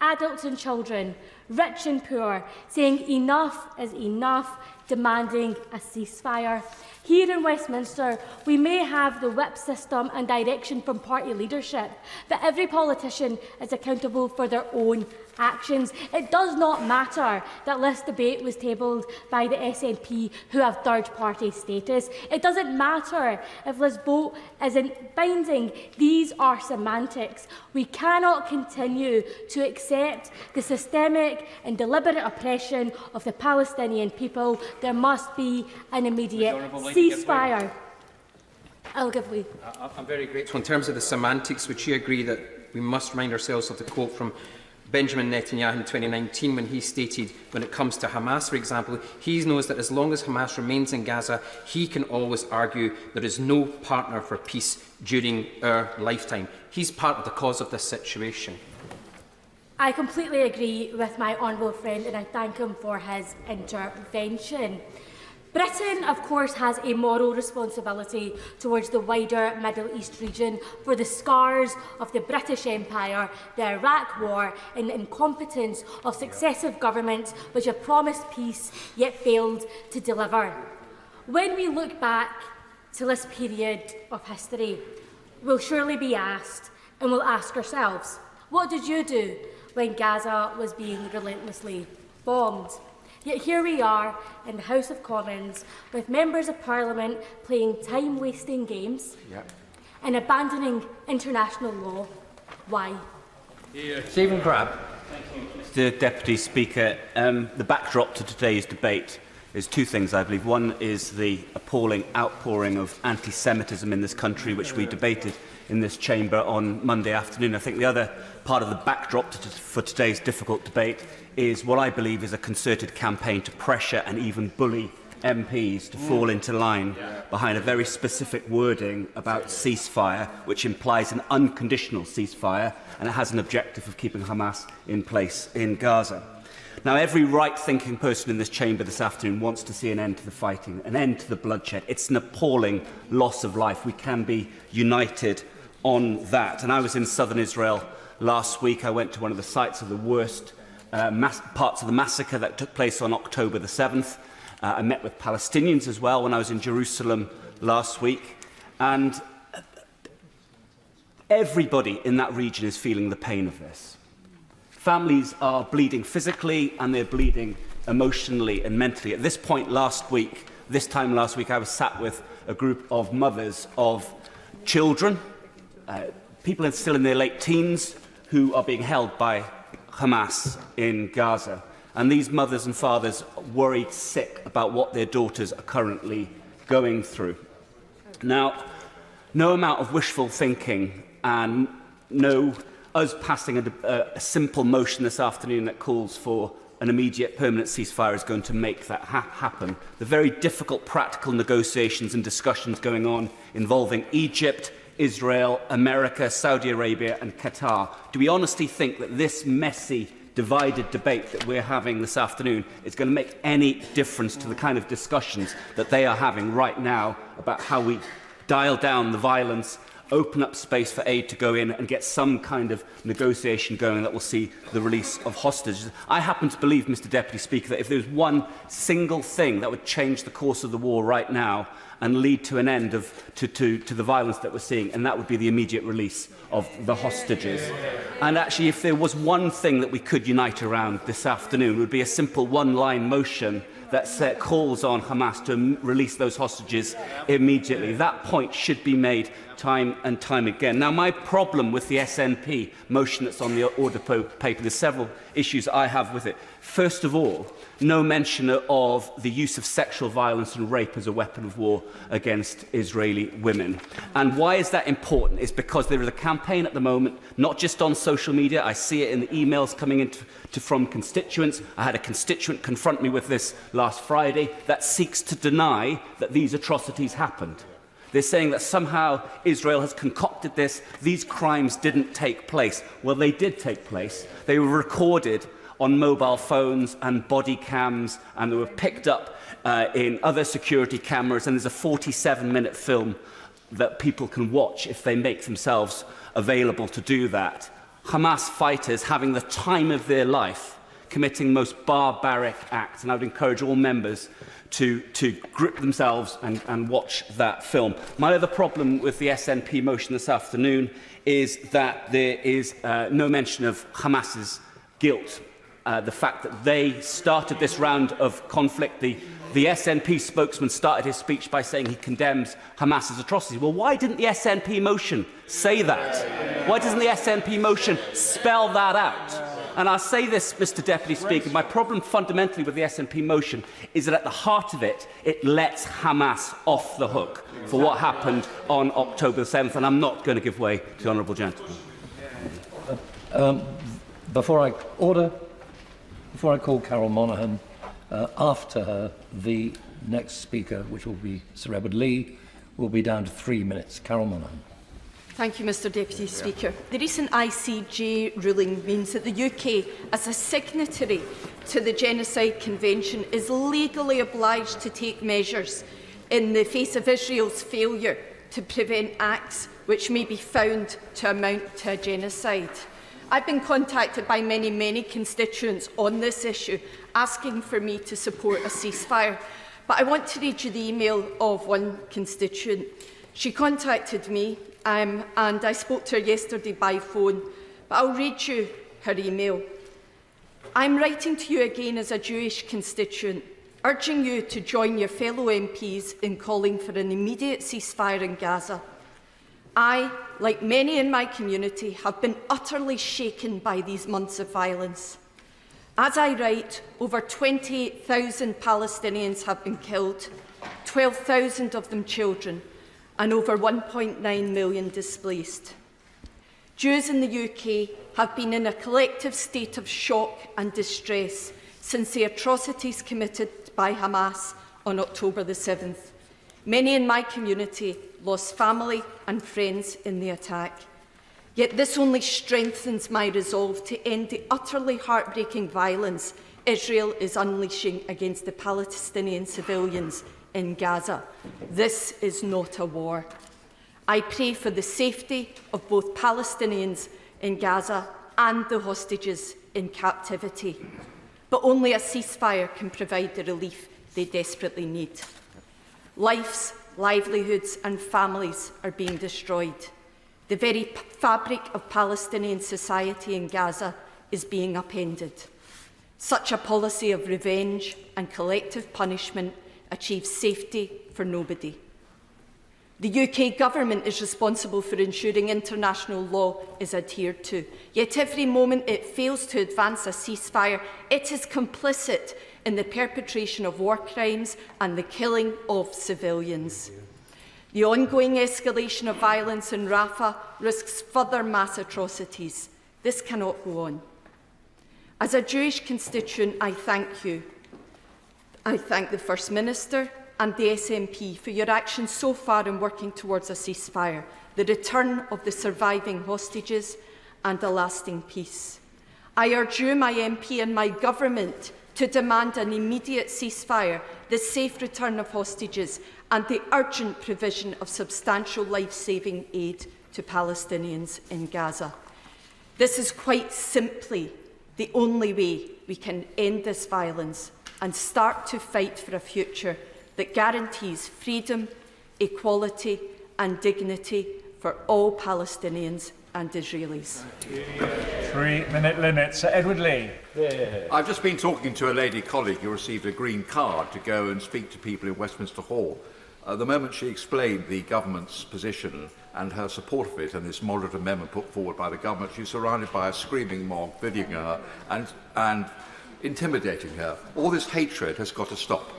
adults and children, rich and poor, saying enough is enough, demanding a ceasefire. Here in Westminster, we may have the whip system and direction from party leadership, but every politician is accountable for their own actions. It does not matter that this debate was tabled by the SNP, who have third-party status. It doesn't matter if this vote isn't binding. These are semantics. We cannot continue to accept the systemic and deliberate oppression of the Palestinian people. There must be an immediate ceasefire. I'll give way. I'm very grateful. In terms of the semantics, would you agree that we must remind ourselves of the quote from Benjamin Netanyahu in 2019 when he stated, when it comes to Hamas, for example, he knows that as long as Hamas remains in Gaza, he can always argue there is no partner for peace during our lifetime. He's part of the cause of this situation. I completely agree with my honourable friend, and I thank him for his intervention. Britain, of course, has a moral responsibility towards the wider Middle East region for the scars of the British Empire, the Iraq War, and the incompetence of successive governments which have promised peace yet failed to deliver. When we look back to this period of history, we'll surely be asked, and we'll ask ourselves, what did you do when Gaza was being relentlessly bombed? Yet here we are in the House of Commons with members of Parliament playing time-wasting games and abandoning international law. Why? Stephen Crabb. Mr Deputy Speaker, the backdrop to today's debate is two things, I believe. One is the appalling outpouring of anti-Semitism in this country, which we debated in this chamber on Monday afternoon. I think the other part of the backdrop for today's difficult debate is what I believe is a concerted campaign to pressure and even bully MPs to fall into line behind a very specific wording about ceasefire, which implies an unconditional ceasefire, and it has an objective of keeping Hamas in place in Gaza. Now, every right-thinking person in this chamber this afternoon wants to see an end to the fighting, an end to the bloodshed. It's an appalling loss of life. We can be united on that. And I was in southern Israel last week. I went to one of the sites of the worst parts of the massacre that took place on October the 7th. I met with Palestinians as well when I was in Jerusalem last week. And everybody in that region is feeling the pain of this. Families are bleeding physically and they're bleeding emotionally and mentally. At this time last week, I was sat with a group of mothers of children, people still in their late teens, who are being held by Hamas in Gaza. And these mothers and fathers are worried sick about what their daughters are currently going through. Now, no amount of wishful thinking and no us passing a simple motion this afternoon that calls for an immediate permanent ceasefire is going to make that happen. The very difficult practical negotiations and discussions going on involving Egypt, Israel, America, Saudi Arabia and Qatar. Do we honestly think that this messy, divided debate that we're having this afternoon is going to make any difference to the kind of discussions that they are having right now about how we dial down the violence, open up space for aid to go in and get some kind of negotiation going that will see the release of hostages? I happen to believe, Mr Deputy Speaker, that if there was one single thing that would change the course of the war right now and lead to an end to the violence that we're seeing, and that would be the immediate release of the hostages. And actually, if there was one thing that we could unite around this afternoon, it would be a simple one-line motion that calls on Hamas to release those hostages immediately. That point should be made time and time again. Now, my problem with the SNP motion that's on the order paper, there's several issues I have with it. First of all, no mention of the use of sexual violence and rape as a weapon of war against Israeli women. And why is that important? It's because there is a campaign at the moment, not just on social media. I see it in the emails coming in from constituents. I had a constituent confront me with this last Friday that seeks to deny that these atrocities happened. They're saying that somehow Israel has concocted this. These crimes didn't take place. Well, they did take place. They were recorded on mobile phones and body cams, and they were picked up in other security cameras, and there's a 47-minute film that people can watch if they make themselves available to do that. Hamas fighters having the time of their life, committing most barbaric acts, and I would encourage all members to grip themselves and watch that film. My other problem with the SNP motion this afternoon is that there is no mention of Hamas's guilt. The fact that they started this round of conflict, the SNP spokesman started his speech by saying he condemns Hamas's atrocities. Well, why didn't the SNP motion say that? Why doesn't the SNP motion spell that out? And I'll say this, Mr Deputy Speaker, my problem fundamentally with the SNP motion is that at the heart of it, it lets Hamas off the hook for what happened on October the 7th, and I'm not going to give way to the honourable gentleman. Before I call Carol Monaghan, after her, the next speaker, which will be Sir Edward Lee, will be down to 3 minutes. Carol Monaghan. Thank you, Mr Deputy Speaker. The recent ICJ ruling means that the UK, as a signatory to the Genocide Convention is legally obliged to take measures in the face of Israel's failure to prevent acts which may be found to amount to a genocide. I've been contacted by many constituents on this issue, asking for me to support a ceasefire. But I want to read you the email of one constituent. She contacted me and I spoke to her yesterday by phone, but I'll read you her email. I'm writing to you again as a Jewish constituent, urging you to join your fellow MPs in calling for an immediate ceasefire in Gaza. I, like many in my community, have been utterly shaken by these months of violence. As I write, over 28,000 Palestinians have been killed, 12,000 of them children, and over 1.9 million displaced. Jews in the UK have been in a collective state of shock and distress since the atrocities committed by Hamas on October the 7th. Many in my community lost family and friends in the attack. Yet this only strengthens my resolve to end the utterly heartbreaking violence Israel is unleashing against the Palestinian civilians in Gaza. This is not a war. I pray for the safety of both Palestinians in Gaza and the hostages in captivity. But only a ceasefire can provide the relief they desperately need. Lives, livelihoods and families are being destroyed. The very fabric of Palestinian society in Gaza is being upended. Such a policy of revenge and collective punishment achieves safety for nobody. The UK government is responsible for ensuring international law is adhered to. Yet every moment it fails to advance a ceasefire, it is complicit in the perpetration of war crimes and the killing of civilians. The ongoing escalation of violence in Rafah risks further mass atrocities. This cannot go on. As a Jewish constituent, I thank you. I thank the First Minister and the SNP for your actions so far in working towards a ceasefire, the return of the surviving hostages and a lasting peace. I urge you, my MP and my government to demand an immediate ceasefire, the safe return of hostages and the urgent provision of substantial life-saving aid to Palestinians in Gaza. This is quite simply the only way we can end this violence and start to fight for a future that guarantees freedom, equality and dignity for all Palestinians and Israelis. 3-minute limit. Sir Edward Lee. I've just been talking to a lady colleague who received a green card to go and speak to people in Westminster Hall. The moment she explained the government's position and her support of it and this moderate amendment put forward by the government, she was surrounded by a screaming mob, videoing her and intimidating her. All this hatred has got to stop.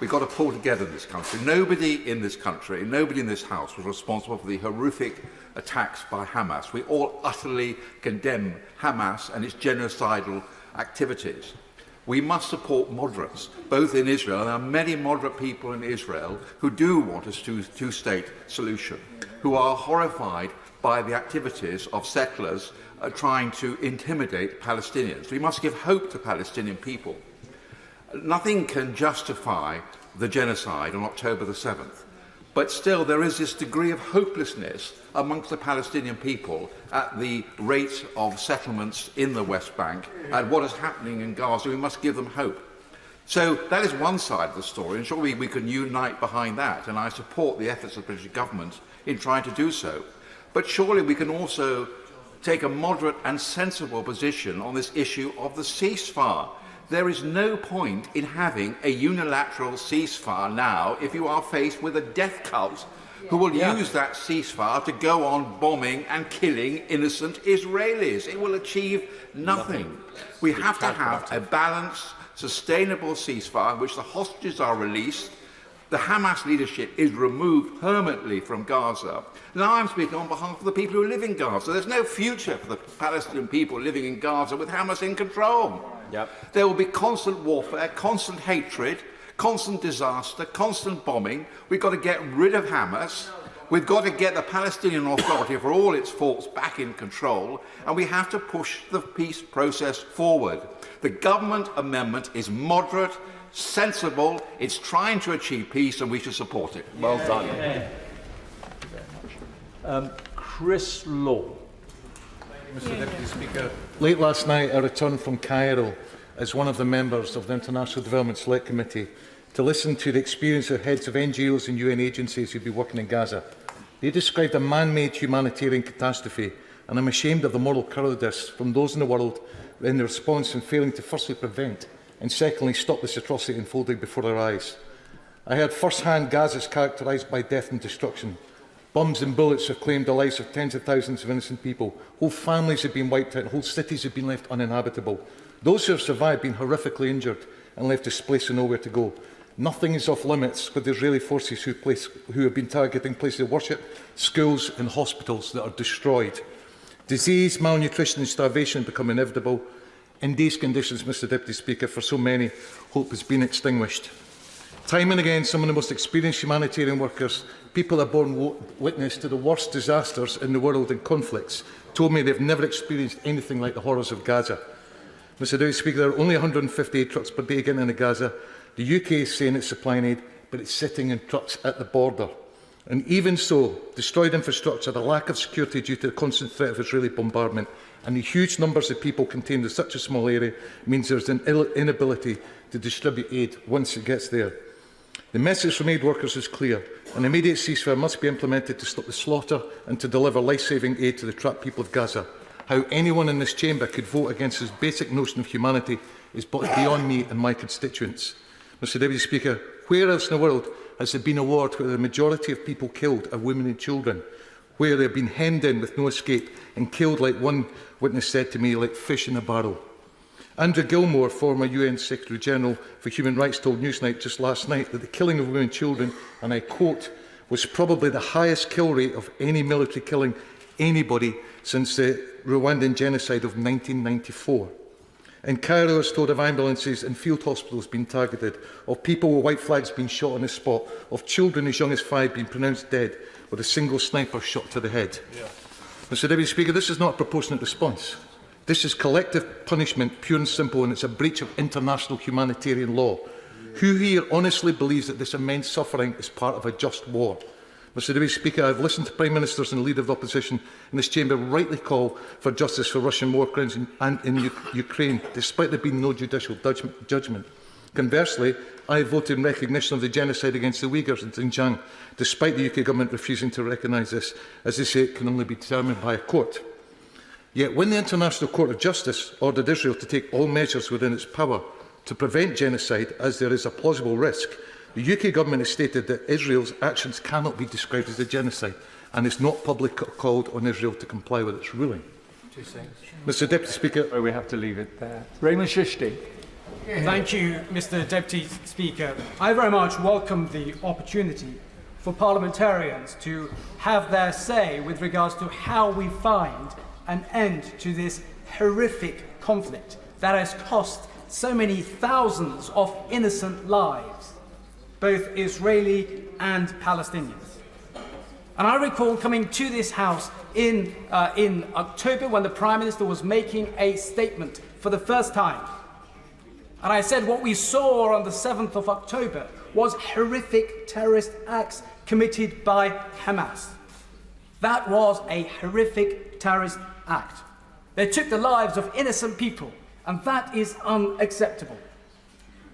We've got to pull together in this country. Nobody in this country, nobody in this House was responsible for the horrific attacks by Hamas. We all utterly condemn Hamas and its genocidal activities. We must support moderates, both in Israel, and there are many moderate people in Israel who do want a two-state solution, who are horrified by the activities of settlers trying to intimidate Palestinians. We must give hope to Palestinian people. Nothing can justify the genocide on October the 7th, but still there is this degree of hopelessness amongst the Palestinian people at the rate of settlements in the West Bank and what is happening in Gaza. We must give them hope. So that is one side of the story, and surely we can unite behind that, and I support the efforts of the British government in trying to do so. But surely we can also take a moderate and sensible position on this issue of the ceasefire. There is no point in having a unilateral ceasefire now if you are faced with a death cult who will use that ceasefire to go on bombing and killing innocent Israelis. It will achieve nothing. We have to have a balanced, sustainable ceasefire in which the hostages are released, the Hamas leadership is removed permanently from Gaza. Now I'm speaking on behalf of the people who live in Gaza. There's no future for the Palestinian people living in Gaza with Hamas in control. There will be constant warfare, constant hatred, constant disaster, constant bombing. We've got to get rid of Hamas. We've got to get the Palestinian Authority, for all its faults, back in control, and we have to push the peace process forward. The government amendment is moderate, sensible, it's trying to achieve peace, and we should support it. Well done. Chris Lowe. Mr Deputy Speaker, late last night I returned from Cairo as one of the members of the International Development Select Committee to listen to the experience of heads of NGOs and UN agencies who've been working in Gaza. They described a man-made humanitarian catastrophe, and I'm ashamed of the moral cowardice from those in the world in the response in failing to firstly prevent and secondly stop this atrocity unfolding before our eyes. I heard first-hand Gaza's characterised by death and destruction. Bombs and bullets have claimed the lives of tens of thousands of innocent people. Whole families have been wiped out and whole cities have been left uninhabitable. Those who have survived have been horrifically injured and left displaced and nowhere to go. Nothing is off limits with the Israeli forces who have been targeting places of worship, schools and hospitals that are destroyed. Disease, malnutrition and starvation have become inevitable. In these conditions, Mr Deputy Speaker, for so many, hope has been extinguished. Time and again, some of the most experienced humanitarian workers, people that have borne witness to the worst disasters in the world and conflicts, told me they've never experienced anything like the horrors of Gaza. Mr Deputy Speaker, there are only 150 aid trucks per day getting into Gaza. The UK is saying it's supplying aid, but it's sitting in trucks at the border. And even so, destroyed infrastructure, the lack of security due to the constant threat of Israeli bombardment, and the huge numbers of people contained in such a small area means there's an inability to distribute aid once it gets there. The message from aid workers is clear. An immediate ceasefire must be implemented to stop the slaughter and to deliver life-saving aid to the trapped people of Gaza. How anyone in this chamber could vote against this basic notion of humanity is beyond me and my constituents. Mr Deputy Speaker, where else in the world has there been a war where the majority of people killed are women and children, where they have been hemmed in with no escape and killed, like one witness said to me, like fish in a barrel? Andrew Gilmore, former UN Secretary-General for Human Rights, told Newsnight just last night that the killing of women and children, and I quote, was probably the highest kill rate of any military killing anybody since the Rwandan genocide of 1994. In Cairo, is told of ambulances and field hospitals being targeted, of people with white flags being shot on the spot, of children as young as 5 being pronounced dead with a single sniper shot to the head. Yeah. Mr Deputy Speaker, this is not a proportionate response. This is collective punishment, pure and simple, and it's a breach of international humanitarian law. Who here honestly believes that this immense suffering is part of a just war? Mr Deputy Speaker, I have listened to Prime Ministers and the Leader of the Opposition in this chamber rightly call for justice for Russian war crimes in Ukraine, despite there being no judicial judgment. Conversely, I voted in recognition of the genocide against the Uyghurs in Xinjiang, despite the UK Government refusing to recognise this, as they say it can only be determined by a court. Yet when the International Court of Justice ordered Israel to take all measures within its power to prevent genocide, as there is a plausible risk, the UK Government has stated that Israel's actions cannot be described as a genocide, and it's not publicly called on Israel to comply with its ruling. Mr Deputy Speaker, we have to leave it there. Raymond Shishti. Thank you, Mr Deputy Speaker. I very much welcome the opportunity for parliamentarians to have their say with regards to how we find an end to this horrific conflict that has cost so many thousands of innocent lives, both Israeli and Palestinians. And I recall coming to this House in October when the Prime Minister was making a statement for the first time. And I said what we saw on the 7th of October was horrific terrorist acts committed by Hamas. That was a horrific terrorist act. They took the lives of innocent people, and that is unacceptable.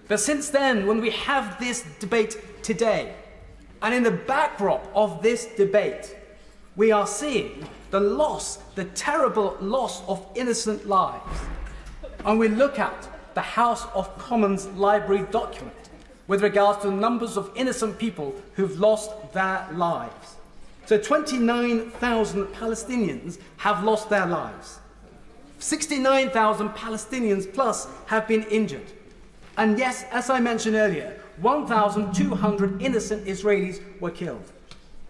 But since then, when we have this debate today, and in the backdrop of this debate, we are seeing the terrible loss of innocent lives. And we look at the House of Commons library document with regards to the numbers of innocent people who've lost their lives. So 29,000 Palestinians have lost their lives. 69,000 Palestinians plus have been injured. And yes, as I mentioned earlier, 1,200 innocent Israelis were killed.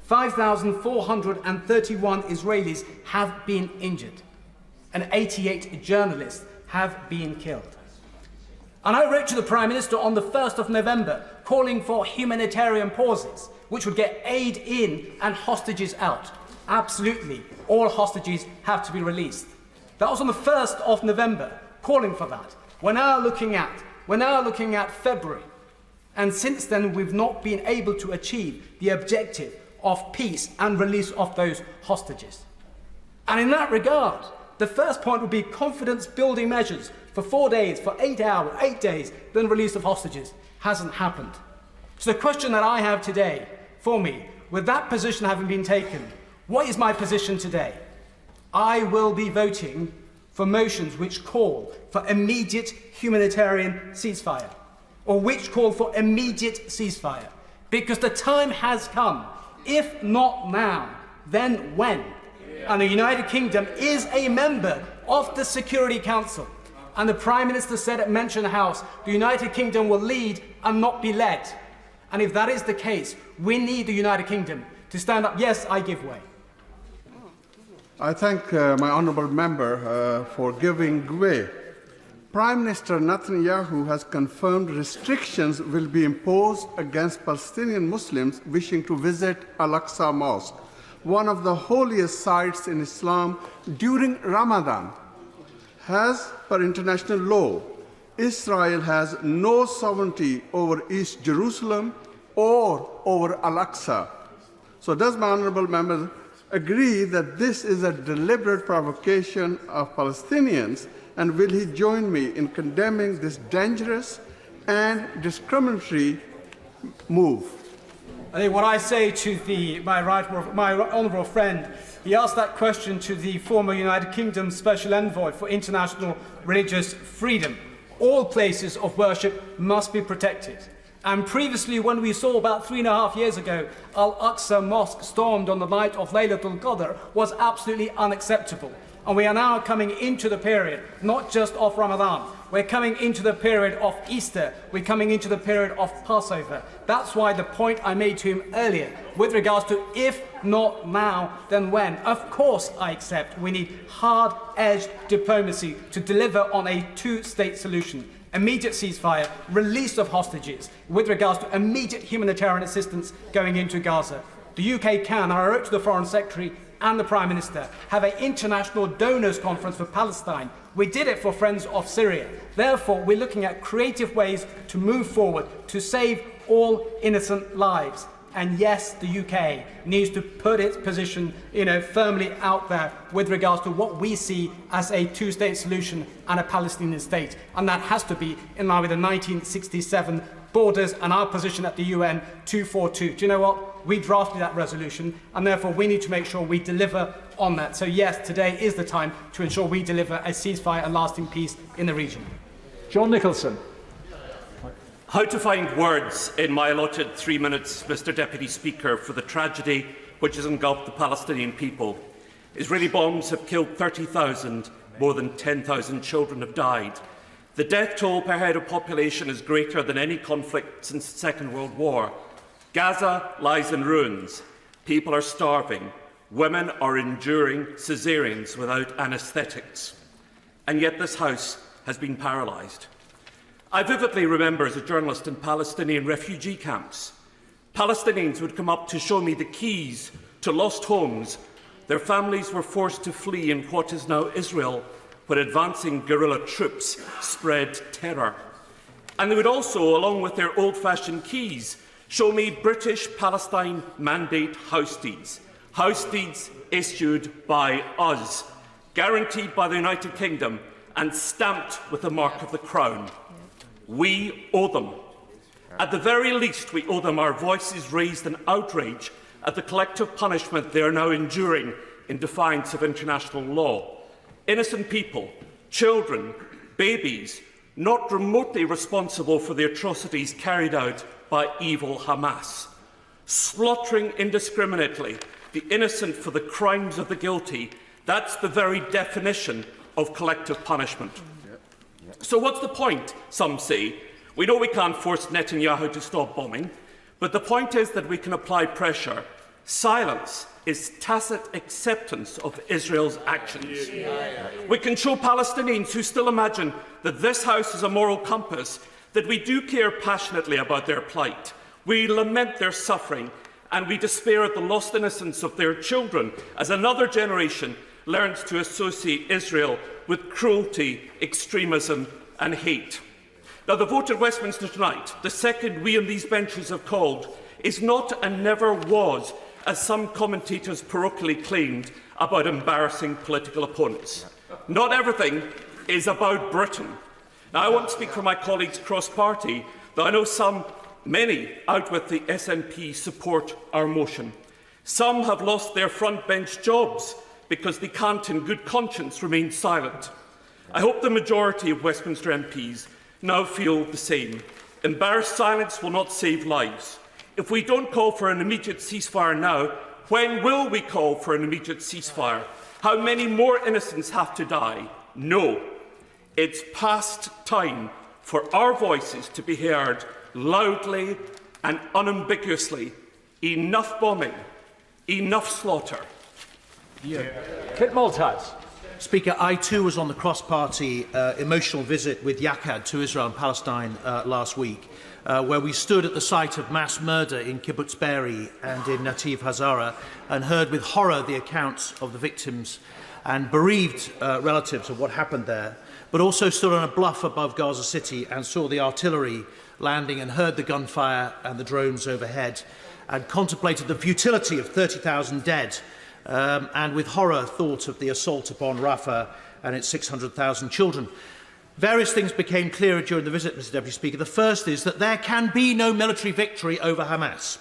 5,431 Israelis have been injured. And 88 journalists have been killed. And I wrote to the Prime Minister on the 1st of November calling for humanitarian pauses, which would get aid in and hostages out. Absolutely, all hostages have to be released. That was on the 1st of November, calling for that. We're now looking at February. And since then, we've not been able to achieve the objective of peace and release of those hostages. And in that regard, the first point would be confidence-building measures for 4 days, for 8 hours, 8 days, then release of hostages. Hasn't happened. So the question that I have today for me, with that position having been taken, what is my position today? I will be voting for motions which call for immediate humanitarian ceasefire, or which call for immediate ceasefire, because the time has come. If not now, then when? And the United Kingdom is a member of the Security Council. And the Prime Minister said at Mansion House, the United Kingdom will lead and not be led. And if that is the case, we need the United Kingdom to stand up. Yes, I give way. I thank my honourable member for giving way. Prime Minister Netanyahu has confirmed restrictions will be imposed against Palestinian Muslims wishing to visit Al-Aqsa Mosque, one of the holiest sites in Islam, during Ramadan. As per international law, Israel has no sovereignty over East Jerusalem or over Al-Aqsa. So does my honourable member agree that this is a deliberate provocation of Palestinians, and will he join me in condemning this dangerous and discriminatory move? I think what I say to my honourable friend, he asked that question to the former United Kingdom Special Envoy for International Religious Freedom. All places of worship must be protected. And previously, when we saw about 3.5 years ago, Al-Aqsa Mosque stormed on the night of Laylatul Qadr, was absolutely unacceptable. And we are now coming into the period, not just of Ramadan, we're coming into the period of Easter, we're coming into the period of Passover. That's why the point I made to him earlier, with regards to if not now, then when. Of course I accept we need hard-edged diplomacy to deliver on a two-state solution. Immediate ceasefire, release of hostages, with regards to immediate humanitarian assistance going into Gaza. The UK can, and I wrote to the Foreign Secretary and the Prime Minister, have an international donors conference for Palestine. We did it for Friends of Syria. Therefore, we're looking at creative ways to move forward, to save all innocent lives. And yes, the UK needs to put its position, firmly out there with regards to what we see as a two-state solution and a Palestinian state. And that has to be in line with the 1967 borders and our position at the UN 242. Do you know what? We drafted that resolution, and therefore we need to make sure we deliver on that. So yes, today is the time to ensure we deliver a ceasefire and lasting peace in the region. John Nicholson. How to find words in my allotted 3 minutes, Mr Deputy Speaker, for the tragedy which has engulfed the Palestinian people. Israeli bombs have killed 30,000, more than 10,000 children have died. The death toll per head of population is greater than any conflict since the Second World War. Gaza lies in ruins. People are starving. Women are enduring caesareans without anaesthetics. And yet this House has been paralysed. I vividly remember as a journalist in Palestinian refugee camps, Palestinians would come up to show me the keys to lost homes. Their families were forced to flee in what is now Israel, where advancing guerrilla troops spread terror. And they would also, along with their old-fashioned keys, show me British Palestine mandate house deeds issued by us, guaranteed by the United Kingdom and stamped with the mark of the Crown. We owe them. At the very least, we owe them our voices raised in outrage at the collective punishment they are now enduring in defiance of international law. Innocent people, children, babies, not remotely responsible for the atrocities carried out by evil Hamas, slaughtering indiscriminately the innocent for the crimes of the guilty. That's the very definition of collective punishment. So what's the point, some say? We know we can't force Netanyahu to stop bombing, but the point is that we can apply pressure, Silence is tacit acceptance of Israel's actions. We can show Palestinians who still imagine that this House is a moral compass that we do care passionately about their plight. We lament their suffering and we despair at the lost innocence of their children as another generation learns to associate Israel with cruelty, extremism and hate. Now, the vote at Westminster tonight, the second we on these benches have called, is not and never was, as some commentators parochially claimed, about embarrassing political opponents. Not everything is about Britain. Now, I won't speak for my colleagues cross-party, though I know many out with the SNP support our motion. Some have lost their front-bench jobs because they can't in good conscience remain silent. I hope the majority of Westminster MPs now feel the same. Embarrassed silence will not save lives. If we don't call for an immediate ceasefire now, when will we call for an immediate ceasefire? How many more innocents have to die? No. It's past time for our voices to be heard loudly and unambiguously. Enough bombing, enough slaughter. Kit Malthouse. Speaker, I too was on the cross-party emotional visit with Yakad to Israel and Palestine last week, where we stood at the site of mass murder in Kibbutz Be'eri and in Nativ Hazara and heard with horror the accounts of the victims and bereaved relatives of what happened there, but also stood on a bluff above Gaza City and saw the artillery landing and heard the gunfire and the drones overhead and contemplated the futility of 30,000 dead and with horror thought of the assault upon Rafah and its 600,000 children. Various things became clearer during the visit, Mr Deputy Speaker. The first is that there can be no military victory over Hamas.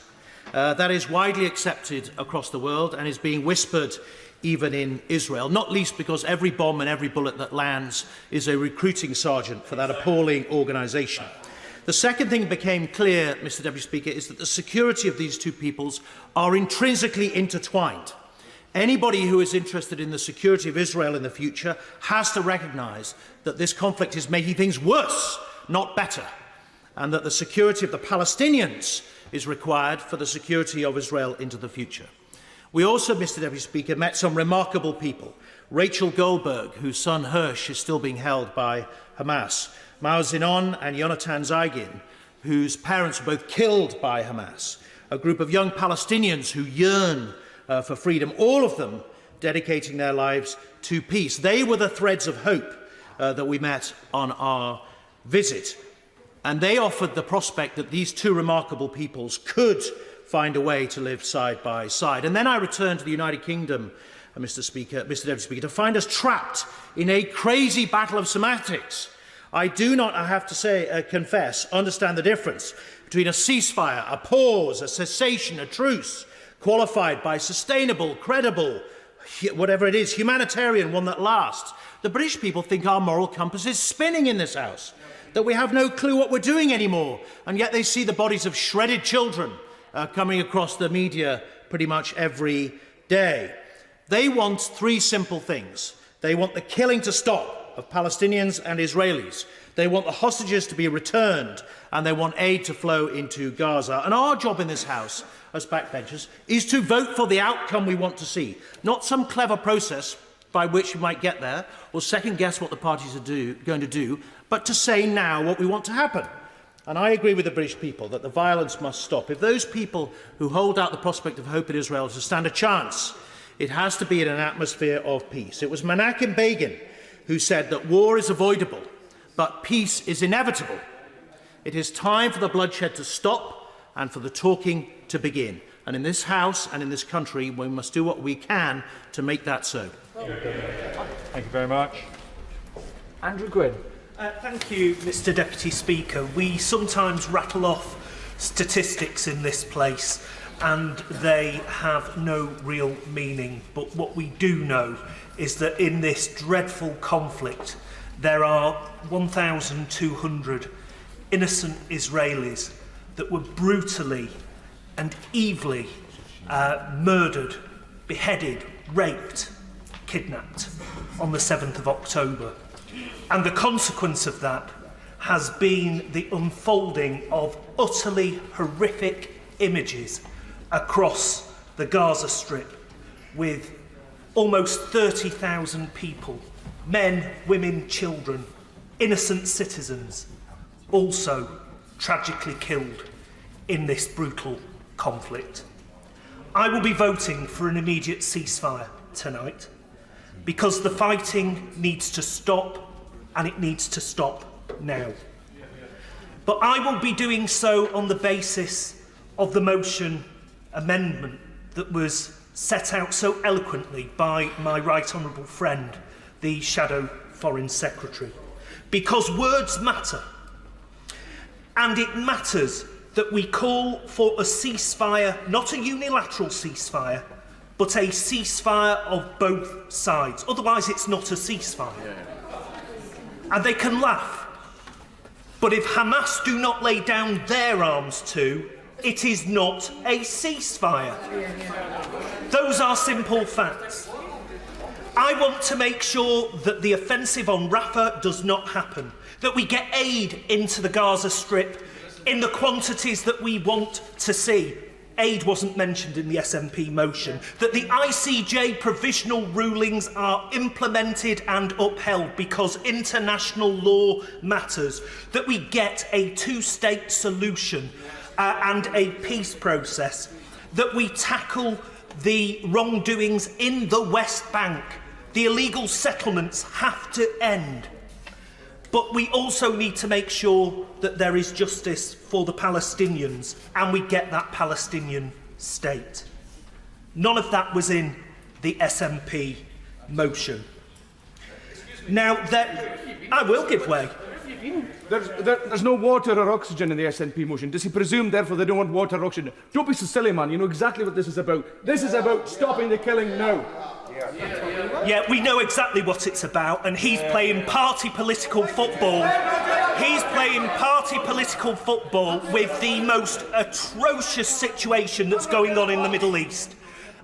That is widely accepted across the world and is being whispered even in Israel, not least because every bomb and every bullet that lands is a recruiting sergeant for that appalling organisation. The second thing that became clear, Mr Deputy Speaker, is that the security of these two peoples are intrinsically intertwined. Anybody who is interested in the security of Israel in the future has to recognise that this conflict is making things worse, not better, and that the security of the Palestinians is required for the security of Israel into the future. We also, Mr Deputy Speaker, met some remarkable people. Rachel Goldberg, whose son Hirsch is still being held by Hamas. Mao Zinon and Yonatan Zaygin, whose parents were both killed by Hamas. A group of young Palestinians who yearn for freedom, all of them dedicating their lives to peace. They were the threads of hope that we met on our visit. And they offered the prospect that these two remarkable peoples could find a way to live side by side. And then I returned to the United Kingdom, Mr. Deputy Speaker, to find us trapped in a crazy battle of semantics. I do not, I have to say, confess, understand the difference between a ceasefire, a pause, a cessation, a truce, qualified by sustainable, credible, whatever it is, humanitarian, one that lasts. The British people think our moral compass is spinning in this House, that we have no clue what we're doing anymore, and yet they see the bodies of shredded children coming across the media pretty much every day. They want three simple things. They want the killing to stop of Palestinians and Israelis. They want the hostages to be returned, and they want aid to flow into Gaza. And our job in this House, as backbenchers, is to vote for the outcome we want to see, not some clever process by which we might get there or second-guess what the parties are going to do, but to say now what we want to happen. And I agree with the British people that the violence must stop. If those people who hold out the prospect of hope in Israel are to stand a chance, it has to be in an atmosphere of peace. It was Menachem Begin who said that war is avoidable, but peace is inevitable. It is time for the bloodshed to stop and for the talking to begin. And in this House and in this country, we must do what we can to make that so. Thank you very much. Andrew Gwynn. Thank you, Mr Deputy Speaker. We sometimes rattle off statistics in this place and they have no real meaning. But what we do know is that in this dreadful conflict, there are 1,200 innocent Israelis that were brutally and evilly murdered, beheaded, raped, kidnapped on the 7th of October. And the consequence of that has been the unfolding of utterly horrific images across the Gaza Strip with almost 30,000 people, men, women, children, innocent citizens, also tragically killed in this brutal conflict. I will be voting for an immediate ceasefire tonight because the fighting needs to stop, and it needs to stop now. But I will be doing so on the basis of the motion amendment that was set out so eloquently by my right honourable friend, the Shadow Foreign Secretary. Because words matter. And it matters that we call for a ceasefire, not a unilateral ceasefire, but a ceasefire of both sides. Otherwise, it's not a ceasefire. And they can laugh. But if Hamas do not lay down their arms too, it is not a ceasefire. Those are simple facts. I want to make sure that the offensive on Rafah does not happen, that we get aid into the Gaza Strip in the quantities that we want to see. Aid wasn't mentioned in the SNP motion. That the ICJ provisional rulings are implemented and upheld because international law matters. That we get a two-state solution and a peace process. That we tackle the wrongdoings in the West Bank. The illegal settlements have to end. But we also need to make sure that there is justice for the Palestinians and we get that Palestinian state. None of that was in the SNP motion. Now, I will give way. There's no water or oxygen in the SNP motion. Does he presume, therefore, they don't want water or oxygen? Don't be so silly, man. You know exactly what this is about. This is about stopping the killing now. Yeah, we know exactly what it's about, and he's playing party political football. He's playing party political football with the most atrocious situation that's going on in the Middle East.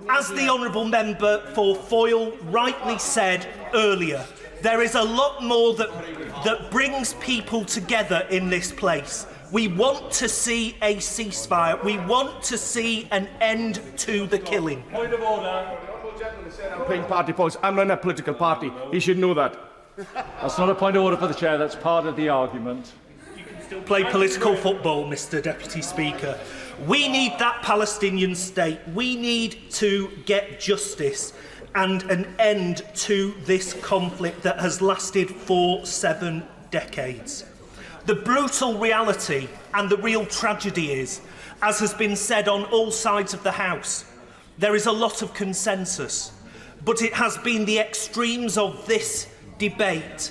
As the honourable member for Foyle rightly said earlier, there is a lot more that brings people together in this place. We want to see a ceasefire. We want to see an end to the killing. Point of order. I'm playing party politics. I'm not in a political party. He should know that. That's not a point of order for the Chair. That's part of the argument. You can still play political football, Mr. Deputy Speaker. We need that Palestinian state. We need to get justice and an end to this conflict that has lasted for 7 decades. The brutal reality and the real tragedy is, as has been said on all sides of the House, there is a lot of consensus, but it has been the extremes of this debate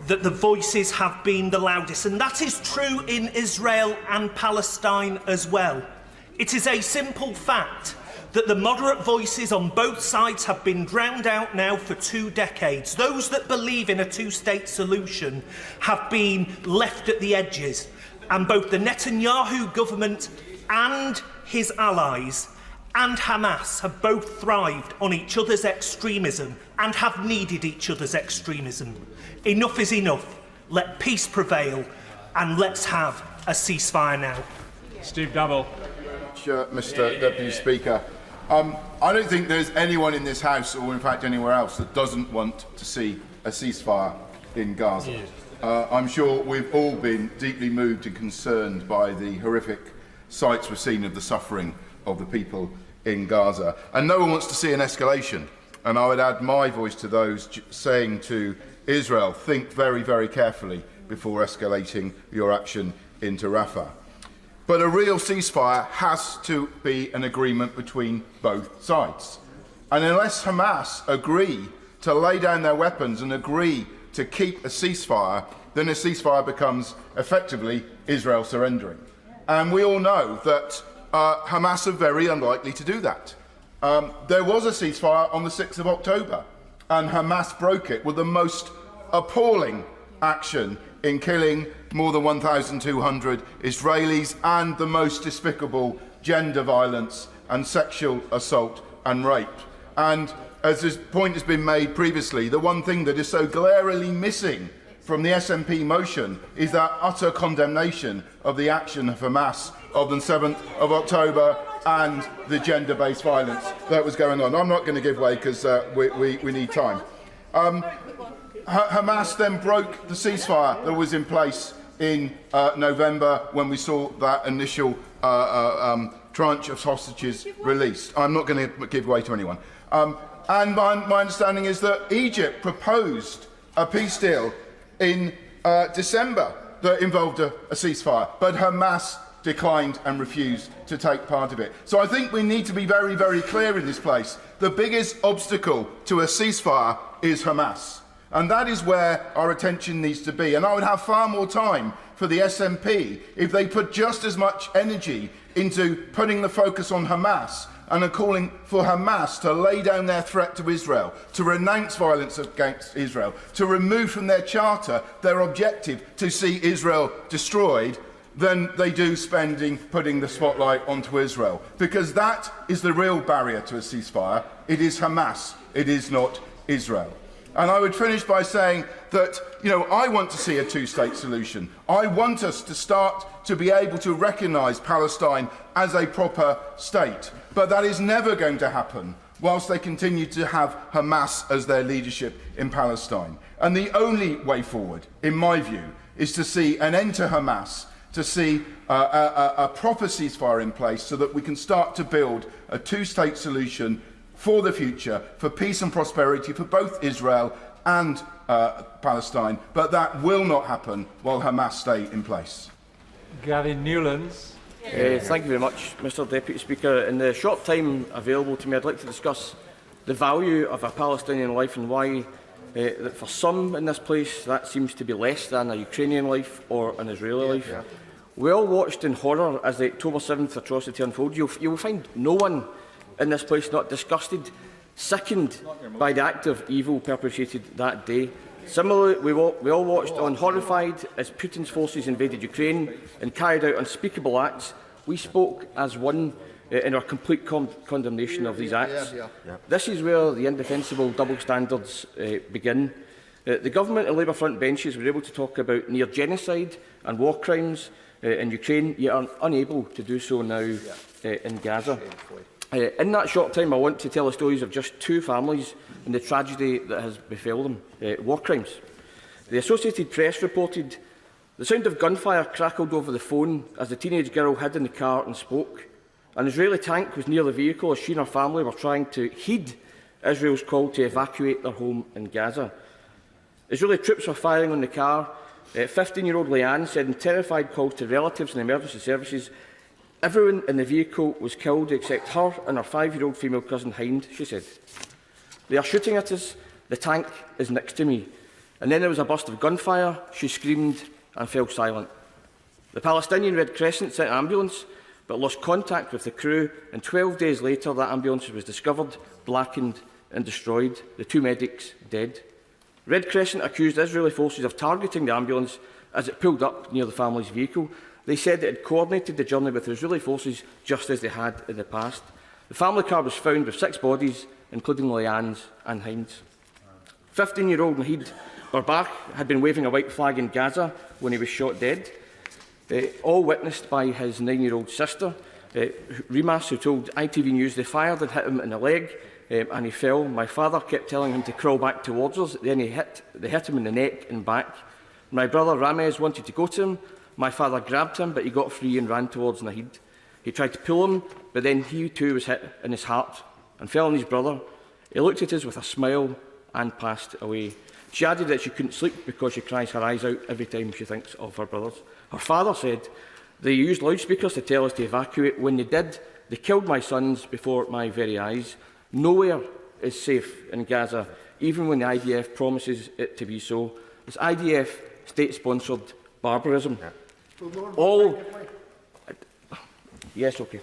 that the voices have been the loudest, and that is true in Israel and Palestine as well. It is a simple fact that the moderate voices on both sides have been drowned out now for 2 decades. Those that believe in a two-state solution have been left at the edges, and both the Netanyahu government and his allies and Hamas have both thrived on each other's extremism and have needed each other's extremism. Enough is enough. Let peace prevail and let's have a ceasefire now. Steve Double. Mr. Deputy Speaker. I don't think there's anyone in this House, or in fact anywhere else, that doesn't want to see a ceasefire in Gaza. I'm sure we've all been deeply moved and concerned by the horrific sights we've seen of the suffering of the people in Gaza. And no one wants to see an escalation. And I would add my voice to those saying to Israel, think very, very carefully before escalating your action into Rafah. But a real ceasefire has to be an agreement between both sides. And unless Hamas agree to lay down their weapons and agree to keep a ceasefire, then a ceasefire becomes effectively Israel surrendering. And we all know that Hamas are very unlikely to do that. There was a ceasefire on the 6th of October, and Hamas broke it with the most appalling action in killing more than 1,200 Israelis and the most despicable gender violence and sexual assault and rape. And as this point has been made previously, the one thing that is so glaringly missing from the SNP motion is that utter condemnation of the action of Hamas of the 7th of October and the gender-based violence that was going on. I'm not going to give way because we need time. Hamas then broke the ceasefire that was in place in November when we saw that initial tranche of hostages released. I'm not going to give way to anyone. And my understanding is that Egypt proposed a peace deal in December that involved a ceasefire, but Hamas declined and refused to take part of it. So I think we need to be very, very clear in this place. The biggest obstacle to a ceasefire is Hamas. And that is where our attention needs to be. And I would have far more time for the SNP if they put just as much energy into putting the focus on Hamas and are calling for Hamas to lay down their threat to Israel, to renounce violence against Israel, to remove from their charter their objective to see Israel destroyed, than they do putting the spotlight onto Israel. Because that is the real barrier to a ceasefire. It is Hamas. It is not Israel. And I would finish by saying that, I want to see a two-state solution. I want us to start to be able to recognise Palestine as a proper state. But that is never going to happen whilst they continue to have Hamas as their leadership in Palestine. And the only way forward, in my view, is to see an end to Hamas, to see a proper ceasefire in place so that we can start to build a two-state solution for the future, for peace and prosperity for both Israel and Palestine, but that will not happen while Hamas stay in place. Gavin Newlands. Thank you very much, Mr Deputy Speaker. In the short time available to me, I'd like to discuss the value of a Palestinian life and why, that for some in this place, that seems to be less than a Ukrainian life or an Israeli life. Yeah. We all watched in horror as the October 7th atrocity unfolded. You will find no one in this place not disgusted, sickened by the act of evil perpetrated that day. Similarly, we all watched on horrified as Putin's forces invaded Ukraine and carried out unspeakable acts. We spoke as one in our complete condemnation of these acts. This is where the indefensible double standards begin. The Government and Labour front benches were able to talk about near genocide and war crimes in Ukraine, yet are unable to do so now in Gaza. In that short time, I want to tell the stories of just two families and the tragedy that has befell them, war crimes. The Associated Press reported the sound of gunfire crackled over the phone as the teenage girl hid in the car and spoke. An Israeli tank was near the vehicle as she and her family were trying to heed Israel's call to evacuate their home in Gaza. Israeli troops were firing on the car. 15-year-old Leanne said in terrified calls to relatives and emergency services, "Everyone in the vehicle was killed except her and her 5-year-old female cousin Hind," she said. "They are shooting at us. The tank is next to me." And then there was a burst of gunfire. She screamed and fell silent. The Palestinian Red Crescent sent an ambulance but lost contact with the crew, and 12 days later that ambulance was discovered, blackened and destroyed, the two medics dead. Red Crescent accused Israeli forces of targeting the ambulance as it pulled up near the family's vehicle. They said it had coordinated the journey with Israeli forces just as they had in the past. The family car was found with 6 bodies, including Leanne's and Hind's. 15-year-old Nahid Barbach had been waving a white flag in Gaza when he was shot dead, all witnessed by his 9-year-old sister, Rimas, who told ITV News they fired and hit him in the leg and he fell. My father kept telling him to crawl back towards us, then they hit him in the neck and back. My brother Ramez wanted to go to him. My father grabbed him, but he got free and ran towards Nahid. He tried to pull him, but then he too was hit in his heart and fell on his brother. He looked at us with a smile and passed away. She added that she couldn't sleep because she cries her eyes out every time she thinks of her brothers. Her father said, "They used loudspeakers to tell us to evacuate. When they did, they killed my sons before my very eyes. Nowhere is safe in Gaza, even when the IDF promises it to be so. It's IDF state-sponsored barbarism." All... Yes, okay.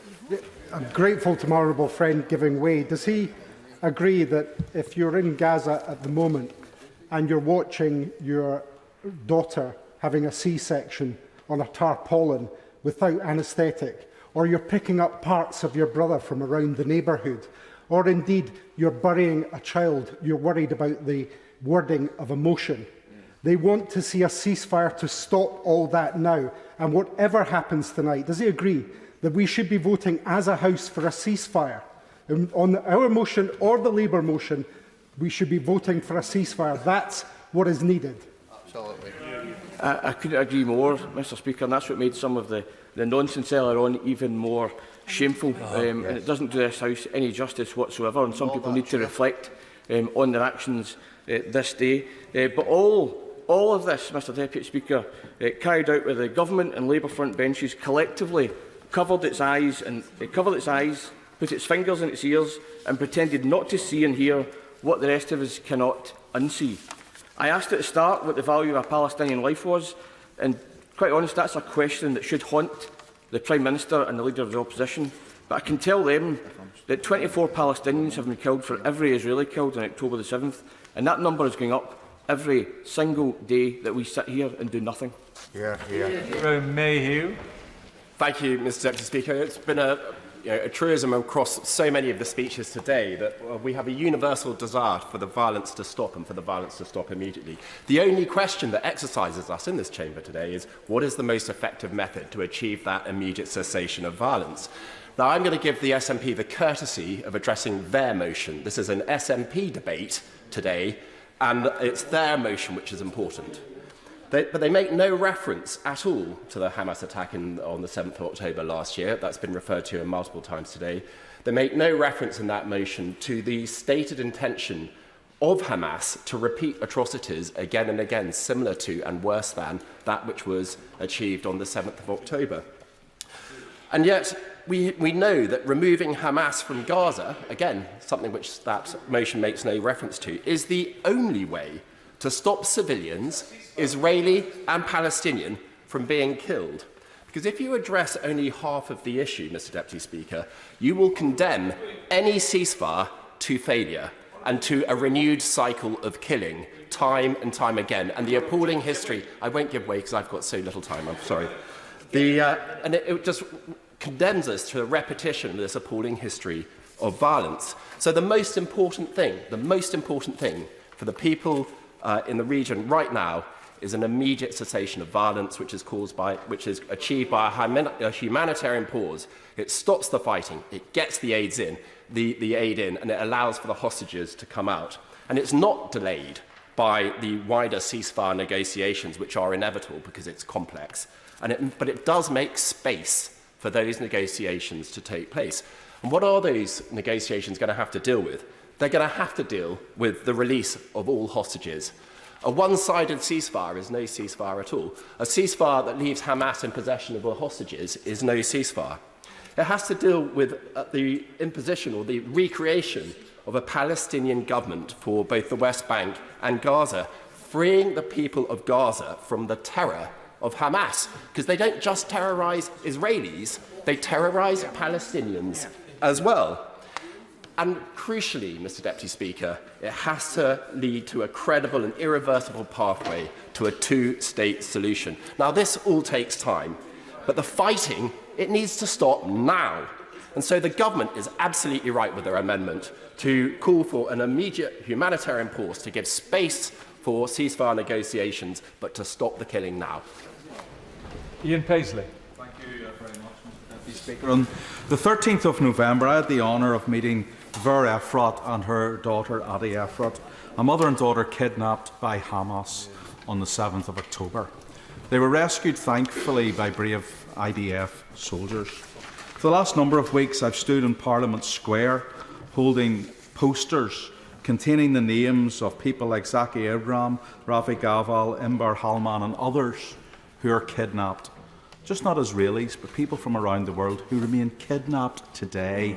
I'm grateful to my honourable friend giving way. Does he agree that if you're in Gaza at the moment and you're watching your daughter having a C-section on a tarpaulin without anaesthetic, or you're picking up parts of your brother from around the neighbourhood, or indeed you're burying a child, you're worried about the wording of emotion? They want to see a ceasefire to stop all that now. And whatever happens tonight, does he agree that we should be voting as a House for a ceasefire. On our motion or the Labour motion, we should be voting for a ceasefire. That's what is needed. Absolutely. I couldn't agree more, Mr Speaker, and that's what made some of the nonsense earlier on even more shameful. And it doesn't do this House any justice whatsoever, and some people need to reflect on their actions this day. But all of this, Mr Deputy Speaker, carried out with the Government and Labour front benches collectively covered its eyes, put its fingers in its ears and pretended not to see and hear what the rest of us cannot unsee. I asked at the start what the value of a Palestinian life was, and quite honest, that's a question that should haunt the Prime Minister and the Leader of the Opposition. But I can tell them that 24 Palestinians have been killed for every Israeli killed on October the 7th, and that number is going up every single day that we sit here and do nothing. Mayhew. Thank you, Mr Deputy Speaker. It's been a truism across so many of the speeches today that we have a universal desire for the violence to stop and for the violence to stop immediately. The only question that exercises us in this chamber today is what is the most effective method to achieve that immediate cessation of violence? Now, I'm going to give the SNP the courtesy of addressing their motion. This is an SNP debate today, and it's their motion which is important. But they make no reference at all to the Hamas attack on the 7th of October last year. That's been referred to multiple times today. They make no reference in that motion to the stated intention of Hamas to repeat atrocities again and again, similar to and worse than that which was achieved on the 7th of October. And yet, we know that removing Hamas from Gaza, again, something which that motion makes no reference to, is the only way to stop civilians, Israeli and Palestinian, from being killed. Because if you address only half of the issue, Mr Deputy Speaker, you will condemn any ceasefire to failure and to a renewed cycle of killing, time and time again. And the appalling history, I won't give way because I've got so little time, I'm sorry. And it just condemns us to a repetition of this appalling history of violence. So the most important thing for the people in the region right now is an immediate cessation of violence, which is achieved by a humanitarian pause. It stops the fighting, it gets the aid in, and it allows for the hostages to come out. And it's not delayed by the wider ceasefire negotiations, which are inevitable because it's complex. But it does make space for those negotiations to take place. And what are those negotiations going to have to deal with? They're going to have to deal with the release of all hostages. A one-sided ceasefire is no ceasefire at all. A ceasefire that leaves Hamas in possession of the hostages is no ceasefire. It has to deal with the imposition or the recreation of a Palestinian government for both the West Bank and Gaza, freeing the people of Gaza from the terror of Hamas. Because they don't just terrorise Israelis, they terrorise Palestinians as well. And crucially, Mr Deputy Speaker, it has to lead to a credible and irreversible pathway to a two-state solution. Now, this all takes time, but the fighting, it needs to stop now. And so the government is absolutely right with their amendment to call for an immediate humanitarian pause to give space for ceasefire negotiations, but to stop the killing now. Ian Paisley. Thank you very much, Mr Deputy Speaker. On the 13th of November, I had the honour of meeting Ver Efrat and her daughter Adi Efrat, a mother and daughter kidnapped by Hamas on the 7th of October. They were rescued, thankfully, by brave IDF soldiers. For the last number of weeks, I've stood in Parliament Square holding posters containing the names of people like Zaki Abraham, Rafi Gaval, Imber Halman and others who are kidnapped. Just not Israelis, but people from around the world who remain kidnapped today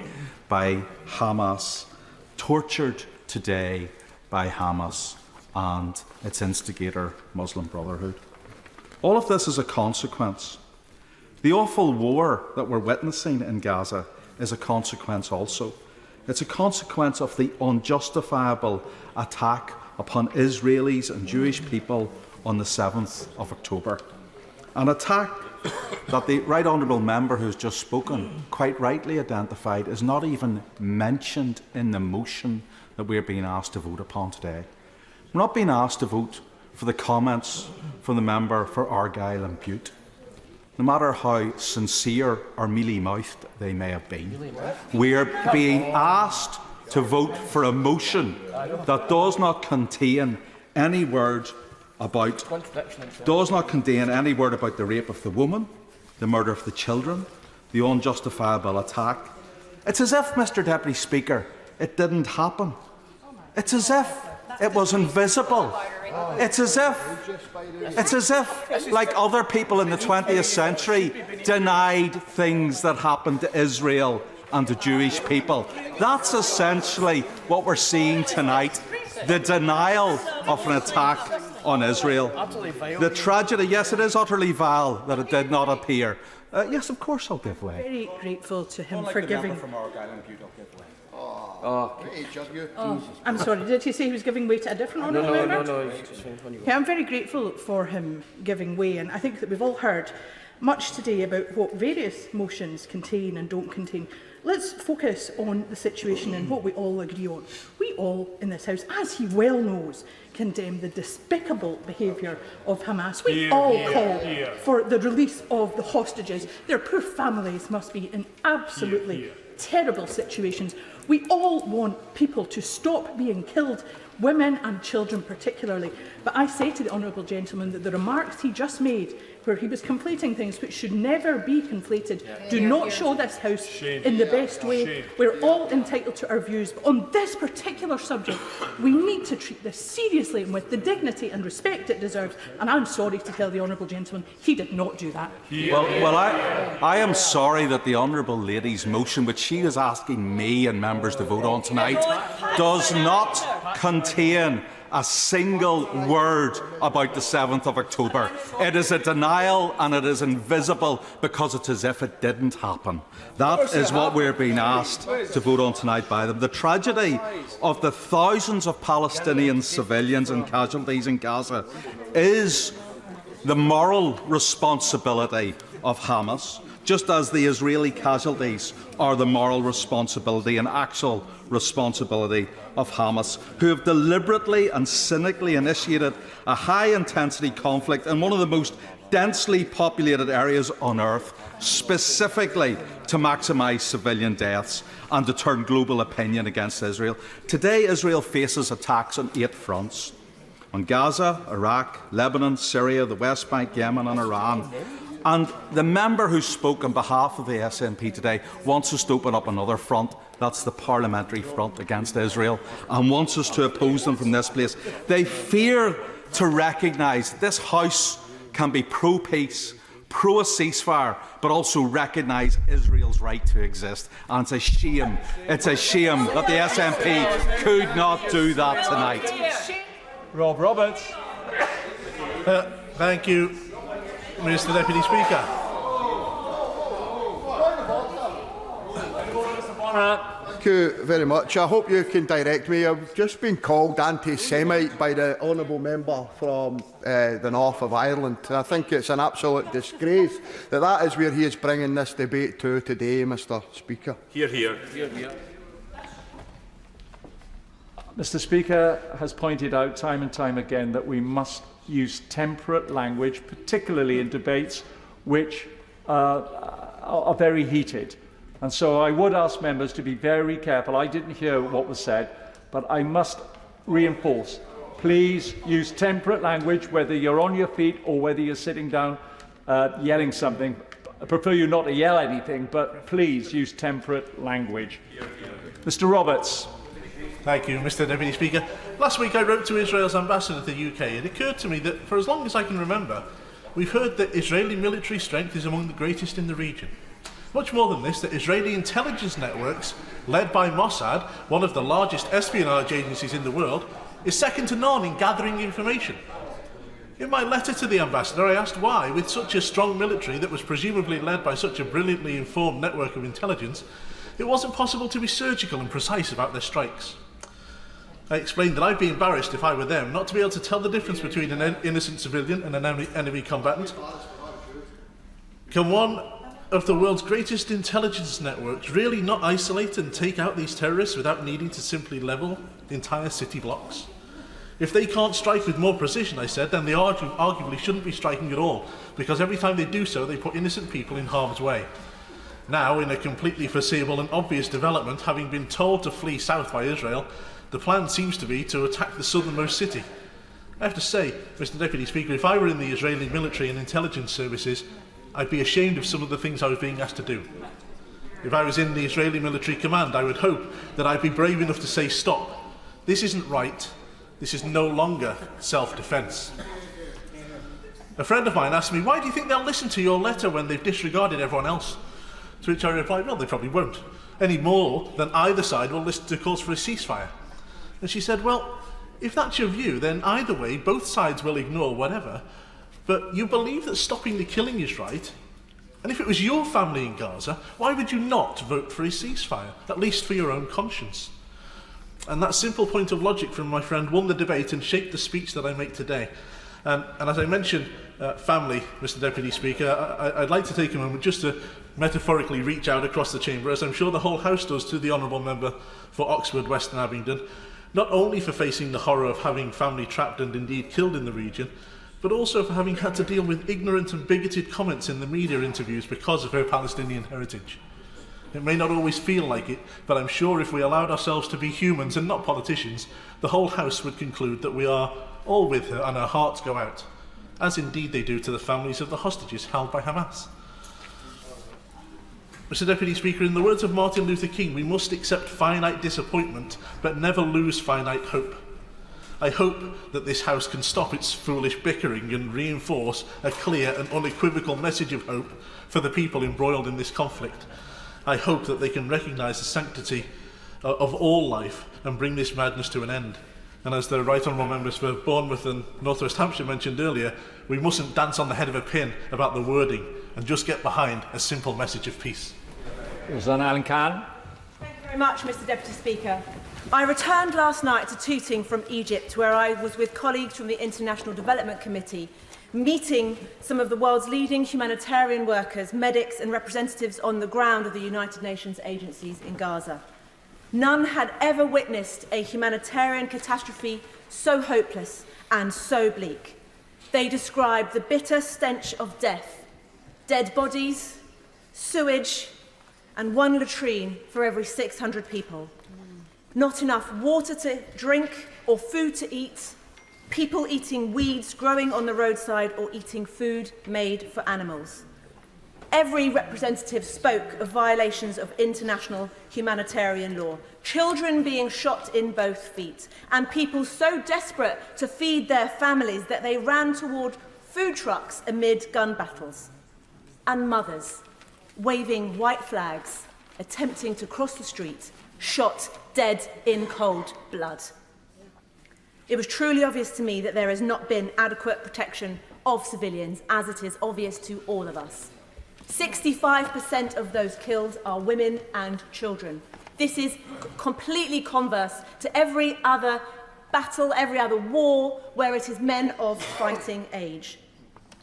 by Hamas, tortured today by Hamas and its instigator, Muslim Brotherhood. All of this is a consequence. The awful war that we're witnessing in Gaza is a consequence also. It's a consequence of the unjustifiable attack upon Israelis and Jewish people on the 7th of October. An attack that the Right Honourable Member who's just spoken quite rightly identified is not even mentioned in the motion that we're being asked to vote upon today. We're not being asked to vote for the comments from the member for Argyll and Bute. no matter how sincere or mealy-mouthed they may have been. We're being asked to vote for a motion that does not contain any word about the rape of the woman, the murder of the children, the unjustifiable attack. It's as if, Mr. Deputy Speaker, it didn't happen. It's as if it was invisible. It's as if, like other people in the 20th century, denied things that happened to Israel and to Jewish people. That's essentially what we're seeing tonight, the denial of an attack on Israel. The tragedy, yes, it is utterly vile that it did not appear. Yes, of course I'll give way. Very grateful to him for giving... I'm sorry, did he say he was giving way to a different honourable member? No. Yeah, I'm very grateful for him giving way, and I think that we've all heard much today about what various motions contain and don't contain. Let's focus on the situation and what we all agree on. We all in this House, as he well knows, condemn the despicable behaviour of Hamas. We all call for the release of the hostages. Their poor families must be in absolutely terrible situations. We all want people to stop being killed, women and children particularly. But I say to the honourable gentleman that the remarks he just made, where he was conflating things which should never be conflated, do not show this House in the best way. We're all entitled to our views, but on this particular subject, we need to treat this seriously and with the dignity and respect it deserves. And I'm sorry to tell the honourable gentleman, he did not do that. I am sorry that the honourable lady's motion, which she is asking me and members to vote on tonight, does not contain a single word about the 7th of October. It is a denial and it is invisible because it's as if it didn't happen. That is what we're being asked to vote on tonight by them. The tragedy of the thousands of Palestinian civilians and casualties in Gaza is the moral responsibility of Hamas, just as the Israeli casualties are the moral responsibility and actual responsibility of Hamas, who have deliberately and cynically initiated a high-intensity conflict in one of the most densely populated areas on earth, specifically to maximise civilian deaths and to turn global opinion against Israel. Today, Israel faces attacks on 8 fronts: on Gaza, Iraq, Lebanon, Syria, the West Bank, Yemen and Iran. And the member who spoke on behalf of the SNP today wants us to open up another front. That's the parliamentary front against Israel, and wants us to oppose them from this place. They fear to recognise that this House can be pro-peace, pro a ceasefire, but also recognise Israel's right to exist. And it's a shame that the SNP could not do that tonight. Rob Roberts. Thank you, Mr. Deputy Speaker. Thank you very much. I hope you can direct me. I've just been called anti-Semite by the honourable member from the north of Ireland. I think it's an absolute disgrace that is where he is bringing this debate to today, Mr. Speaker. Hear, hear. Mr. Speaker has pointed out time and time again that we must use temperate language, particularly in debates which are very heated. And so I would ask members to be very careful. I didn't hear what was said, but I must reinforce. Please use temperate language, whether you're on your feet or whether you're sitting down yelling something. I prefer you not to yell anything, but please use temperate language. Mr. Roberts. Thank you, Mr. Deputy Speaker. Last week I wrote to Israel's ambassador to the UK. It occurred to me that for as long as I can remember, we've heard that Israeli military strength is among the greatest in the region. Much more than this, that Israeli intelligence networks, led by Mossad, one of the largest espionage agencies in the world, is second to none in gathering information. In my letter to the ambassador, I asked why, with such a strong military that was presumably led by such a brilliantly informed network of intelligence, it wasn't possible to be surgical and precise about their strikes. I explained that I'd be embarrassed if I were them not to be able to tell the difference between an innocent civilian and an enemy combatant. Can one of the world's greatest intelligence networks really not isolate and take out these terrorists without needing to simply level entire city blocks? If they can't strike with more precision, I said, then they arguably shouldn't be striking at all, because every time they do so, they put innocent people in harm's way. Now, in a completely foreseeable and obvious development, having been told to flee south by Israel, the plan seems to be to attack the southernmost city. I have to say, Mr. Deputy Speaker, if I were in the Israeli military and intelligence services, I'd be ashamed of some of the things I was being asked to do. If I was in the Israeli military command, I would hope that I'd be brave enough to say, stop. This isn't right. This is no longer self-defence. A friend of mine asked me, why do you think they'll listen to your letter when they've disregarded everyone else? To which I replied, well, they probably won't, any more than either side will listen to calls for a ceasefire. And she said, well, if that's your view, then either way, both sides will ignore whatever, but you believe that stopping the killing is right. And if it was your family in Gaza, why would you not vote for a ceasefire, at least for your own conscience? And that simple point of logic from my friend won the debate and shaped the speech that I make today. And as I mentioned, family, Mr. Deputy Speaker, I'd like to take a moment just to metaphorically reach out across the chamber, as I'm sure the whole House does, to the Honourable Member for Oxford, Western Abingdon, not only for facing the horror of having family trapped and indeed killed in the region, but also for having had to deal with ignorant and bigoted comments in the media interviews because of her Palestinian heritage. It may not always feel like it, but I'm sure if we allowed ourselves to be humans and not politicians, the whole House would conclude that we are all with her and our hearts go out, as indeed they do to the families of the hostages held by Hamas. Mr. Deputy Speaker, in the words of Martin Luther King, we must accept finite disappointment, but never lose finite hope. I hope that this House can stop its foolish bickering and reinforce a clear and unequivocal message of hope for the people embroiled in this conflict. I hope that they can recognise the sanctity of all life and bring this madness to an end. And as the Right Honourable Members for Bournemouth and North West Hampshire mentioned earlier, we mustn't dance on the head of a pin about the wording and just get behind a simple message of peace. Alan Khan. Thank you very much, Mr. Deputy Speaker. I returned last night to Tooting from Egypt, where I was with colleagues from the International Development Committee, meeting some of the world's leading humanitarian workers, medics and representatives on the ground of the United Nations agencies in Gaza. None had ever witnessed a humanitarian catastrophe so hopeless and so bleak. They described the bitter stench of death, dead bodies, sewage, and one latrine for every 600 people. Not enough water to drink or food to eat, people eating weeds growing on the roadside or eating food made for animals. Every representative spoke of violations of international humanitarian law, children being shot in both feet, and people so desperate to feed their families that they ran toward food trucks amid gun battles. And mothers, waving white flags, attempting to cross the street, shot dead in cold blood. It was truly obvious to me that there has not been adequate protection of civilians, as it is obvious to all of us. 65% of those killed are women and children. This is completely converse to every other battle, every other war, where it is men of fighting age.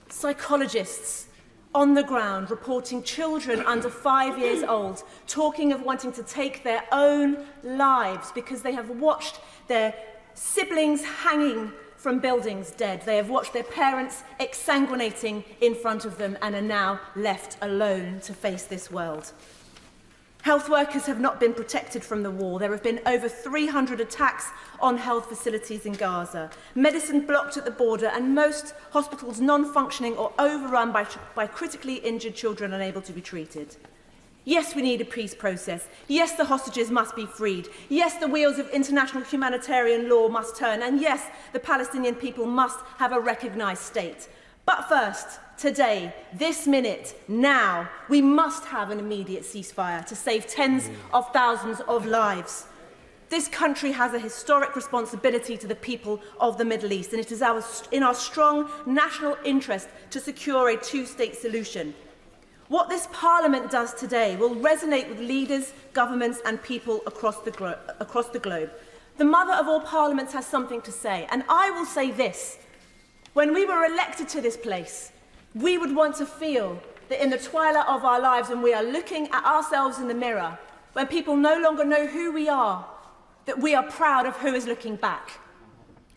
Psychologists on the ground reporting children under 5 years old talking of wanting to take their own lives because they have watched their siblings hanging from buildings dead. They have watched their parents exsanguinating in front of them and are now left alone to face this world. Health workers have not been protected from the war. There have been over 300 attacks on health facilities in Gaza, medicine blocked at the border, and most hospitals non-functioning or overrun by critically injured children unable to be treated. Yes, we need a peace process. Yes, the hostages must be freed. Yes, the wheels of international humanitarian law must turn. And yes, the Palestinian people must have a recognised state. But first, today, this minute, now, we must have an immediate ceasefire to save tens of thousands of lives. This country has a historic responsibility to the people of the Middle East, and it is in our strong national interest to secure a two-state solution. What this Parliament does today will resonate with leaders, governments and people across the globe. The mother of all parliaments has something to say, and I will say this. When we were elected to this place, we would want to feel that in the twilight of our lives, when we are looking at ourselves in the mirror, when people no longer know who we are, that we are proud of who is looking back.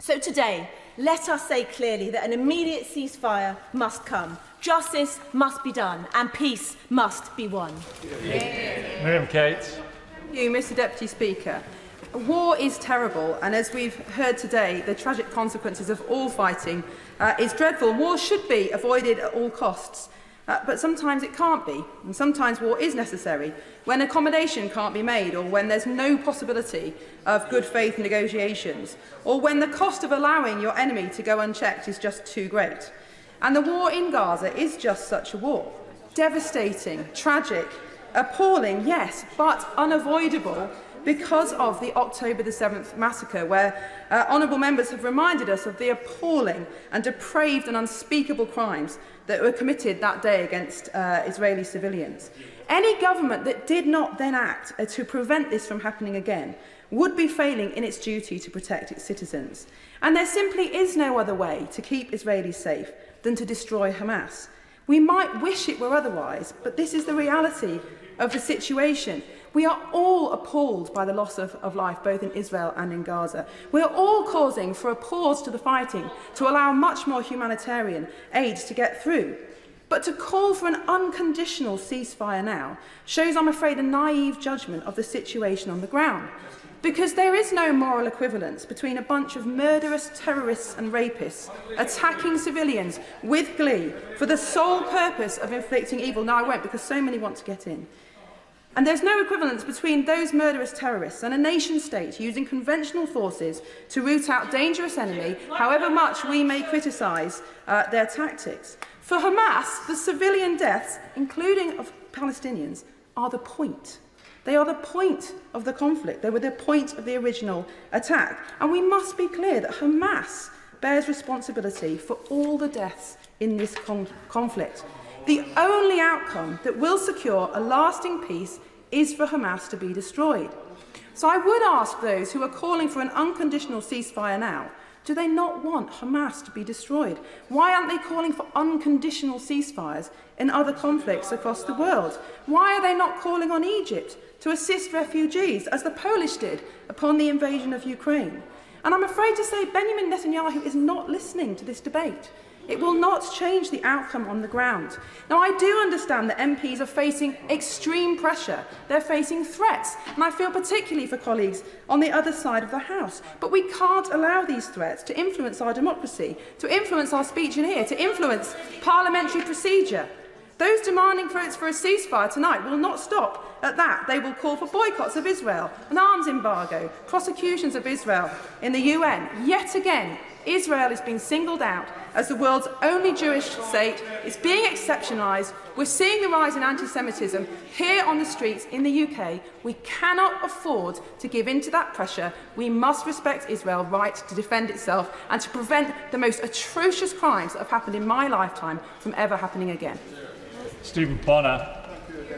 So today, let us say clearly that an immediate ceasefire must come, justice must be done, and peace must be won. Miriam Cates. Thank you, Mr Deputy Speaker. War is terrible, and as we've heard today, the tragic consequences of all fighting is dreadful. War should be avoided at all costs, but sometimes it can't be, and sometimes war is necessary when accommodation can't be made, or when there's no possibility of good faith negotiations, or when the cost of allowing your enemy to go unchecked is just too great. And the war in Gaza is just such a war. Devastating, tragic, appalling, yes, but unavoidable, because of the October the 7th massacre, where honourable members have reminded us of the appalling and depraved and unspeakable crimes that were committed that day against Israeli civilians. Any government that did not then act to prevent this from happening again would be failing in its duty to protect its citizens. And there simply is no other way to keep Israelis safe than to destroy Hamas. We might wish it were otherwise, but this is the reality of the situation. We are all appalled by the loss of life, both in Israel and in Gaza. We are all calling for a pause to the fighting to allow much more humanitarian aid to get through. But to call for an unconditional ceasefire now shows, I'm afraid, a naive judgment of the situation on the ground. Because there is no moral equivalence between a bunch of murderous terrorists and rapists attacking civilians with glee for the sole purpose of inflicting evil. Now, I won't, because so many want to get in. And there's no equivalence between those murderous terrorists and a nation-state using conventional forces to root out dangerous enemy, however much we may criticise their tactics. For Hamas, the civilian deaths, including of Palestinians, are the point. They are the point of the conflict. They were the point of the original attack. And we must be clear that Hamas bears responsibility for all the deaths in this conflict. The only outcome that will secure a lasting peace is for Hamas to be destroyed. So I would ask those who are calling for an unconditional ceasefire now, do they not want Hamas to be destroyed? Why aren't they calling for unconditional ceasefires in other conflicts across the world? Why are they not calling on Egypt to assist refugees, as the Polish did upon the invasion of Ukraine? And I'm afraid to say Benjamin Netanyahu is not listening to this debate. It will not change the outcome on the ground. Now, I do understand that MPs are facing extreme pressure. They're facing threats, and I feel particularly for colleagues on the other side of the House. But we can't allow these threats to influence our democracy, to influence our speech in here, to influence parliamentary procedure. Those demanding for a ceasefire tonight will not stop at that. They will call for boycotts of Israel, an arms embargo, prosecutions of Israel in the UN. Yet again, Israel is being singled out as the world's only Jewish state. It's being exceptionalised. We're seeing the rise in anti-Semitism here on the streets in the UK. We cannot afford to give in to that pressure. We must respect Israel's right to defend itself and to prevent the most atrocious crimes that have happened in my lifetime from ever happening again. Stephen Bonner.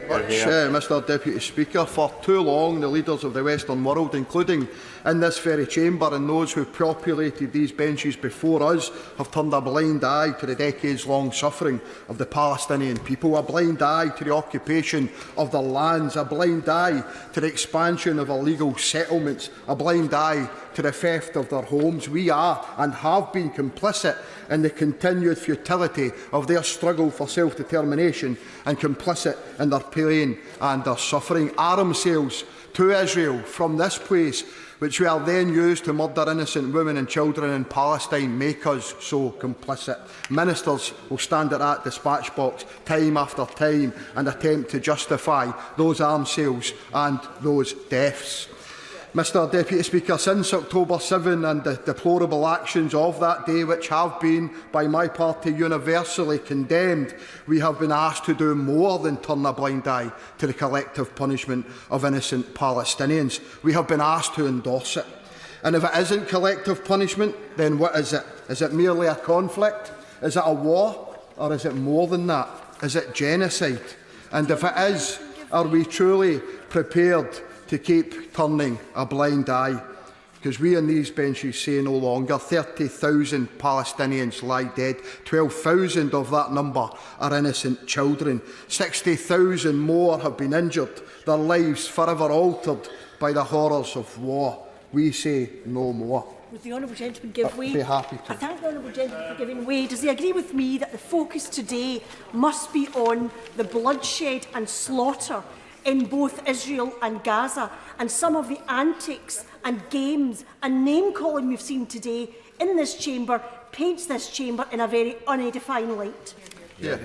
Mr Deputy Speaker, for too long the leaders of the Western world, including in this very chamber and those who populated these benches before us, have turned a blind eye to the decades-long suffering of the Palestinian people, a blind eye to the occupation of their lands, a blind eye to the expansion of illegal settlements, a blind eye to the theft of their homes. We are and have been complicit in the continued futility of their struggle for self-determination and complicit in their pain and their suffering. Arms sales to Israel from this place, which will then use to murder innocent women and children in Palestine, make us so complicit. Ministers will stand at that dispatch box time after time and attempt to justify those arms sales and those deaths. Mr Deputy Speaker, since October 7 and the deplorable actions of that day, which have been, by my party, universally condemned, we have been asked to do more than turn a blind eye to the collective punishment of innocent Palestinians. We have been asked to endorse it. And if it isn't collective punishment, then what is it? Is it merely a conflict? Is it a war? Or is it more than that? Is it genocide? And if it is, are we truly prepared to keep turning a blind eye? Because we on these benches say no longer. 30,000 Palestinians lie dead. 12,000 of that number are innocent children. 60,000 more have been injured, their lives forever altered by the horrors of war. We say no more. Would the honourable gentleman give way? I'd be happy to. I thank the honourable gentleman for giving way. Does he agree with me that the focus today must be on the bloodshed and slaughter in both Israel and Gaza, and some of the antics and games and name-calling we've seen today in this chamber paints this chamber in a very unedifying light? Yeah,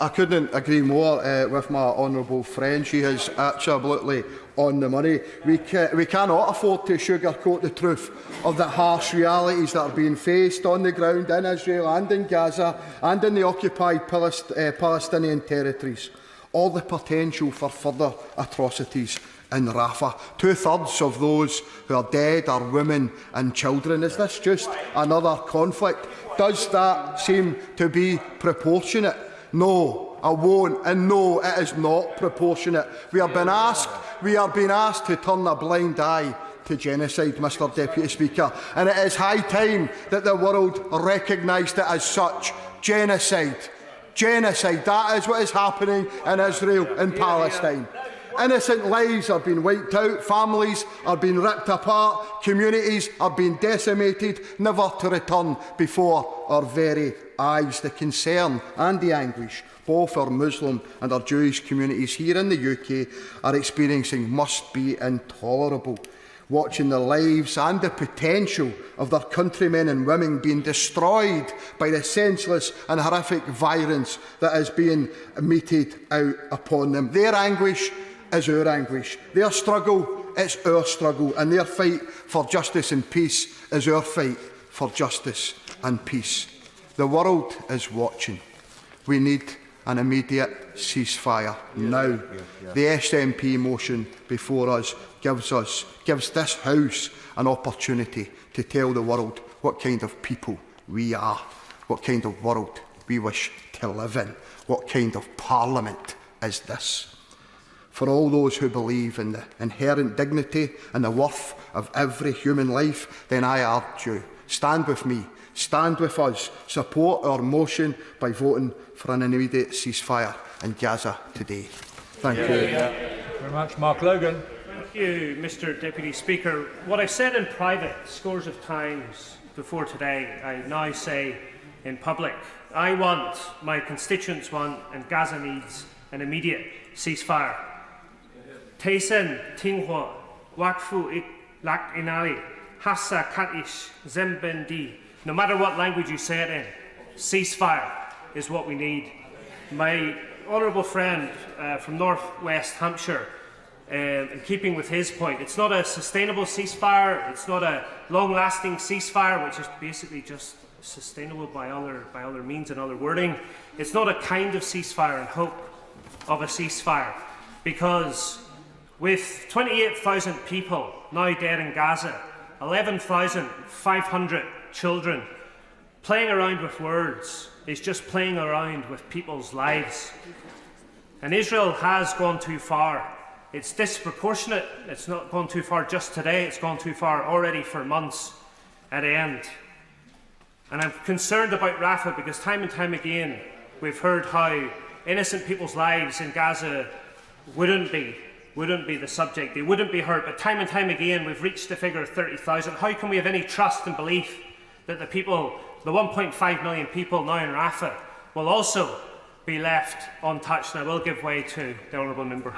I couldn't agree more with my honourable friend. She is absolutely on the money. We cannot afford to sugarcoat the truth of the harsh realities that are being faced on the ground in Israel and in Gaza and in the occupied Palestinian territories. All the potential for further atrocities in Rafah. 2/3 of those who are dead are women and children. Is this just another conflict? Does that seem to be proportionate? No, I won't. And no, it is not proportionate. We are being asked to turn a blind eye to genocide, Mr Deputy Speaker. And it is high time that the world recognised it as such. Genocide. Genocide. That is what is happening in Israel and Palestine. Innocent lives are being wiped out, families are being ripped apart, communities are being decimated, never to return before our very eyes. The concern and the anguish both our Muslim and our Jewish communities here in the UK are experiencing must be intolerable. Watching the lives and the potential of their countrymen and women being destroyed by the senseless and horrific violence that is being meted out upon them. Their anguish is our anguish. Their struggle is our struggle. And their fight for justice and peace is our fight for justice and peace. The world is watching. We need an immediate ceasefire now. The SNP motion before us gives this House an opportunity to tell the world what kind of people we are, what kind of world we wish to live in, what kind of parliament is this. For all those who believe in the inherent dignity and the worth of every human life, then I urge you, stand with me, stand with us, support our motion by voting for an immediate ceasefire in Gaza today. Thank you. Very much. Mark Logan. Thank you, Mr Deputy Speaker. What I've said in private scores of times before today, I now say in public. I want, my constituents want, and Gaza needs an immediate ceasefire. Taysen, Tinghua, Wakfu Lak Inali, Hassa Katish, Zembendi. No matter what language you say it in, ceasefire is what we need. My honourable friend from North West Hampshire, in keeping with his point, it's not a sustainable ceasefire, it's not a long-lasting ceasefire, which is basically just sustainable by other means and other wording. It's not a kind of ceasefire and hope of a ceasefire, because with 28,000 people now dead in Gaza, 11,500 children, playing around with words is just playing around with people's lives. And Israel has gone too far. It's disproportionate. It's not gone too far just today. It's gone too far already for months at end. And I'm concerned about Rafah because time and time again we've heard how innocent people's lives in Gaza wouldn't be the subject. They wouldn't be hurt. But time and time again we've reached the figure of 30,000. How can we have any trust and belief that the people, the 1.5 million people now in Rafah, will also be left untouched? And I will give way to the honourable member.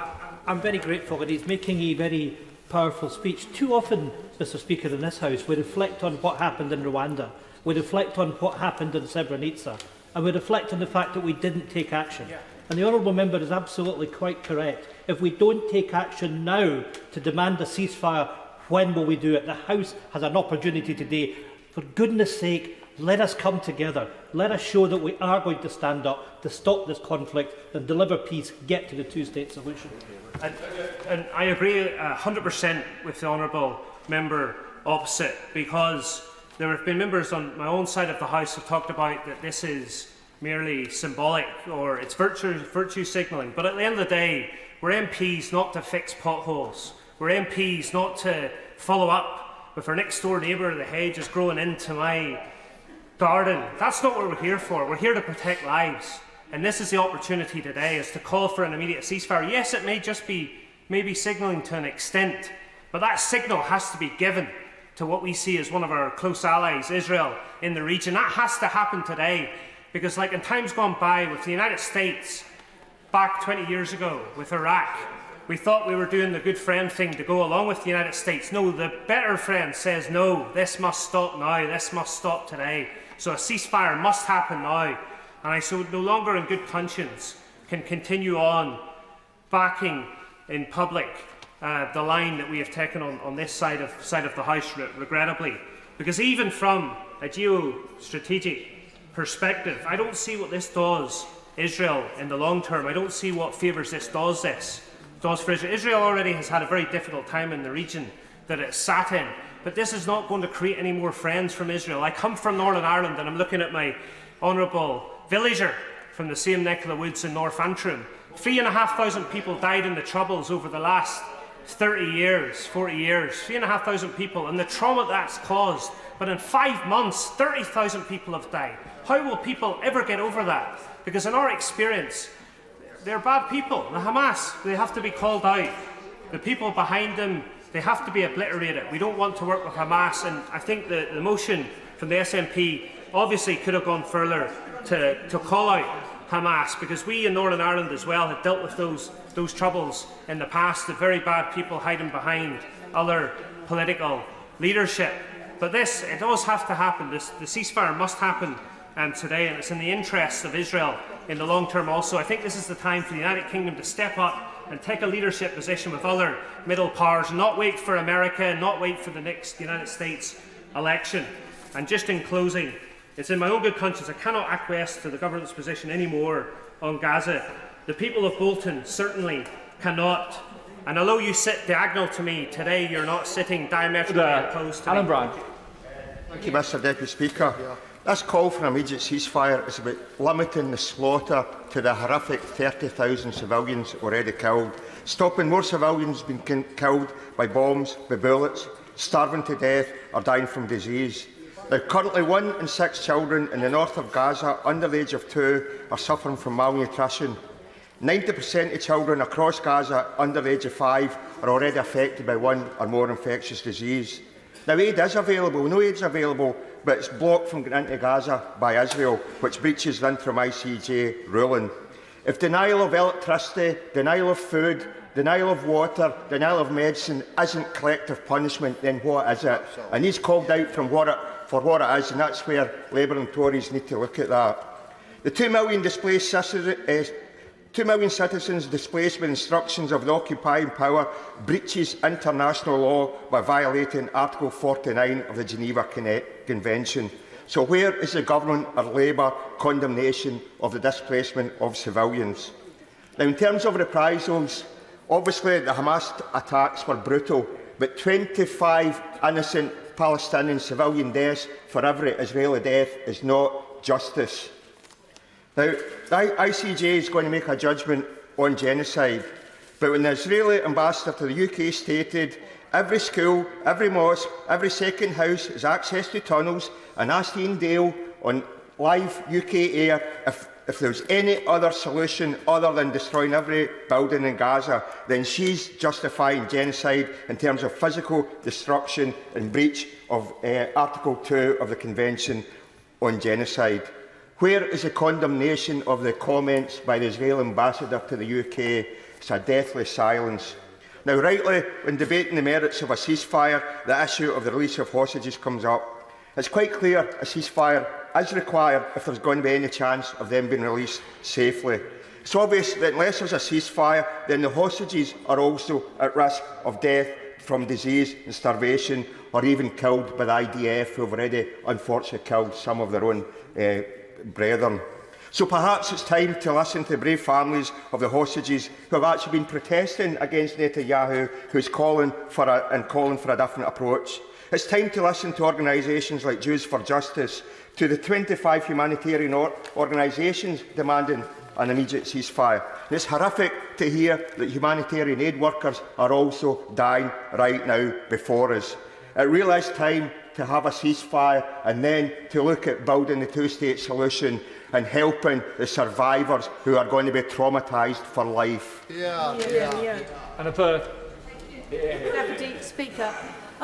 I'm very grateful that he's making a very powerful speech. Too often, Mr Speaker, in this House, we reflect on what happened in Rwanda, we reflect on what happened in Srebrenica, and we reflect on the fact that we didn't take action. And the honourable member is absolutely quite correct. If we don't take action now to demand a ceasefire, when will we do it? The House has an opportunity today. For goodness sake, let us come together. Let us show that we are going to stand up to stop this conflict and deliver peace, get to the two-state solution. And I agree 100% with the honourable member opposite, because there have been members on my own side of the House who have talked about that this is merely symbolic or it's virtue signalling. But at the end of the day, we're MPs not to fix potholes. We're MPs not to follow up with our next door neighbour, the hedge is growing into my garden. That's not what we're here for. We're here to protect lives. And this is the opportunity today, is to call for an immediate ceasefire. Yes, it may just be maybe signalling to an extent, but that signal has to be given to what we see as one of our close allies, Israel, in the region. That has to happen today, because like in times gone by with the United States, back 20 years ago with Iraq, we thought we were doing the good friend thing to go along with the United States. No, the better friend says, no, this must stop now, this must stop today. So a ceasefire must happen now. And I so no longer in good conscience can continue on backing in public the line that we have taken on this side of the House, regrettably. Because even from a geostrategic perspective, I don't see what this does Israel in the long term. I don't see what favours this does for Israel. Israel already has had a very difficult time in the region that it's sat in, but this is not going to create any more friends from Israel. I come from Northern Ireland, and I'm looking at my honourable villager from the same neck of the woods in North Antrim. 3,500 people died in the Troubles over the last 30 years, 40 years. 3,500 people, and the trauma that's caused. But in 5 months, 30,000 people have died. How will people ever get over that? Because in our experience, they're bad people. The Hamas, they have to be called out. The people behind them, they have to be obliterated. We don't want to work with Hamas, and I think the motion from the SNP obviously could have gone further to call out Hamas, because we in Northern Ireland as well have dealt with those troubles in the past, the very bad people hiding behind other political leadership. But this, it does have to happen. The ceasefire must happen today, and it's in the interests of Israel in the long term also. I think this is the time for the United Kingdom to step up and take a leadership position with other middle powers, and not wait for America, and not wait for the next United States election. And just in closing, it's in my own good conscience, I cannot acquiesce to the government's position anymore on Gaza. The people of Bolton certainly cannot. And although you sit diagonal to me today, you're not sitting diametrically opposed to Alan me. Brand. Thank you, Mr Deputy Speaker. This call for an immediate ceasefire is about limiting the slaughter to the horrific 30,000 civilians already killed, stopping more civilians being killed by bombs, by bullets, starving to death or dying from disease. Now, currently 1 in 6 children in the north of Gaza under the age of 2 are suffering from malnutrition. 90% of children across Gaza under the age of 5 are already affected by 1 or more infectious disease. Now, aid is available, no aid is available, but it's blocked from getting into Gaza by Israel, which breaches the interim ICJ ruling. If denial of electricity, denial of food, denial of water, denial of medicine isn't collective punishment, then what is it? And he's called out for what it is, and that's where Labour and Tories need to look at that. The 2 million displaced citizens 2 million citizens displaced with instructions of the occupying power breaches international law by violating Article 49 of the Geneva Convention. So where is the Government or Labour condemnation of the displacement of civilians? Now, in terms of reprisals, obviously the Hamas attacks were brutal, but 25 innocent Palestinian civilian deaths for every Israeli death is not justice. Now, the ICJ is going to make a judgment on genocide, but when the Israeli ambassador to the UK stated every school, every mosque, every second house has access to tunnels, and asked Ian Dale on live UK air if there's any other solution other than destroying every building in Gaza, then she's justifying genocide in terms of physical destruction and breach of Article 2 of the Convention on Genocide. Where is the condemnation of the comments by the Israeli ambassador to the UK? It's a deathly silence. Now, rightly, when debating the merits of a ceasefire, the issue of the release of hostages comes up. It's quite clear a ceasefire is required if there's going to be any chance of them being released safely. It's obvious that unless there's a ceasefire, then the hostages are also at risk of death from disease and starvation, or even killed by the IDF, who have already unfortunately killed some of their own brethren. So perhaps it's time to listen to the brave families of the hostages who have actually been protesting against Netanyahu, who is calling for a different approach. It's time to listen to organisations like Jews for Justice, to the 25 humanitarian organisations demanding an immediate ceasefire. And it's horrific to hear that humanitarian aid workers are also dying right now before us. It really is time to have a ceasefire and then to look at building the two-state solution and helping the survivors who are going to be traumatised for life. Yeah. And a Deputy Speaker,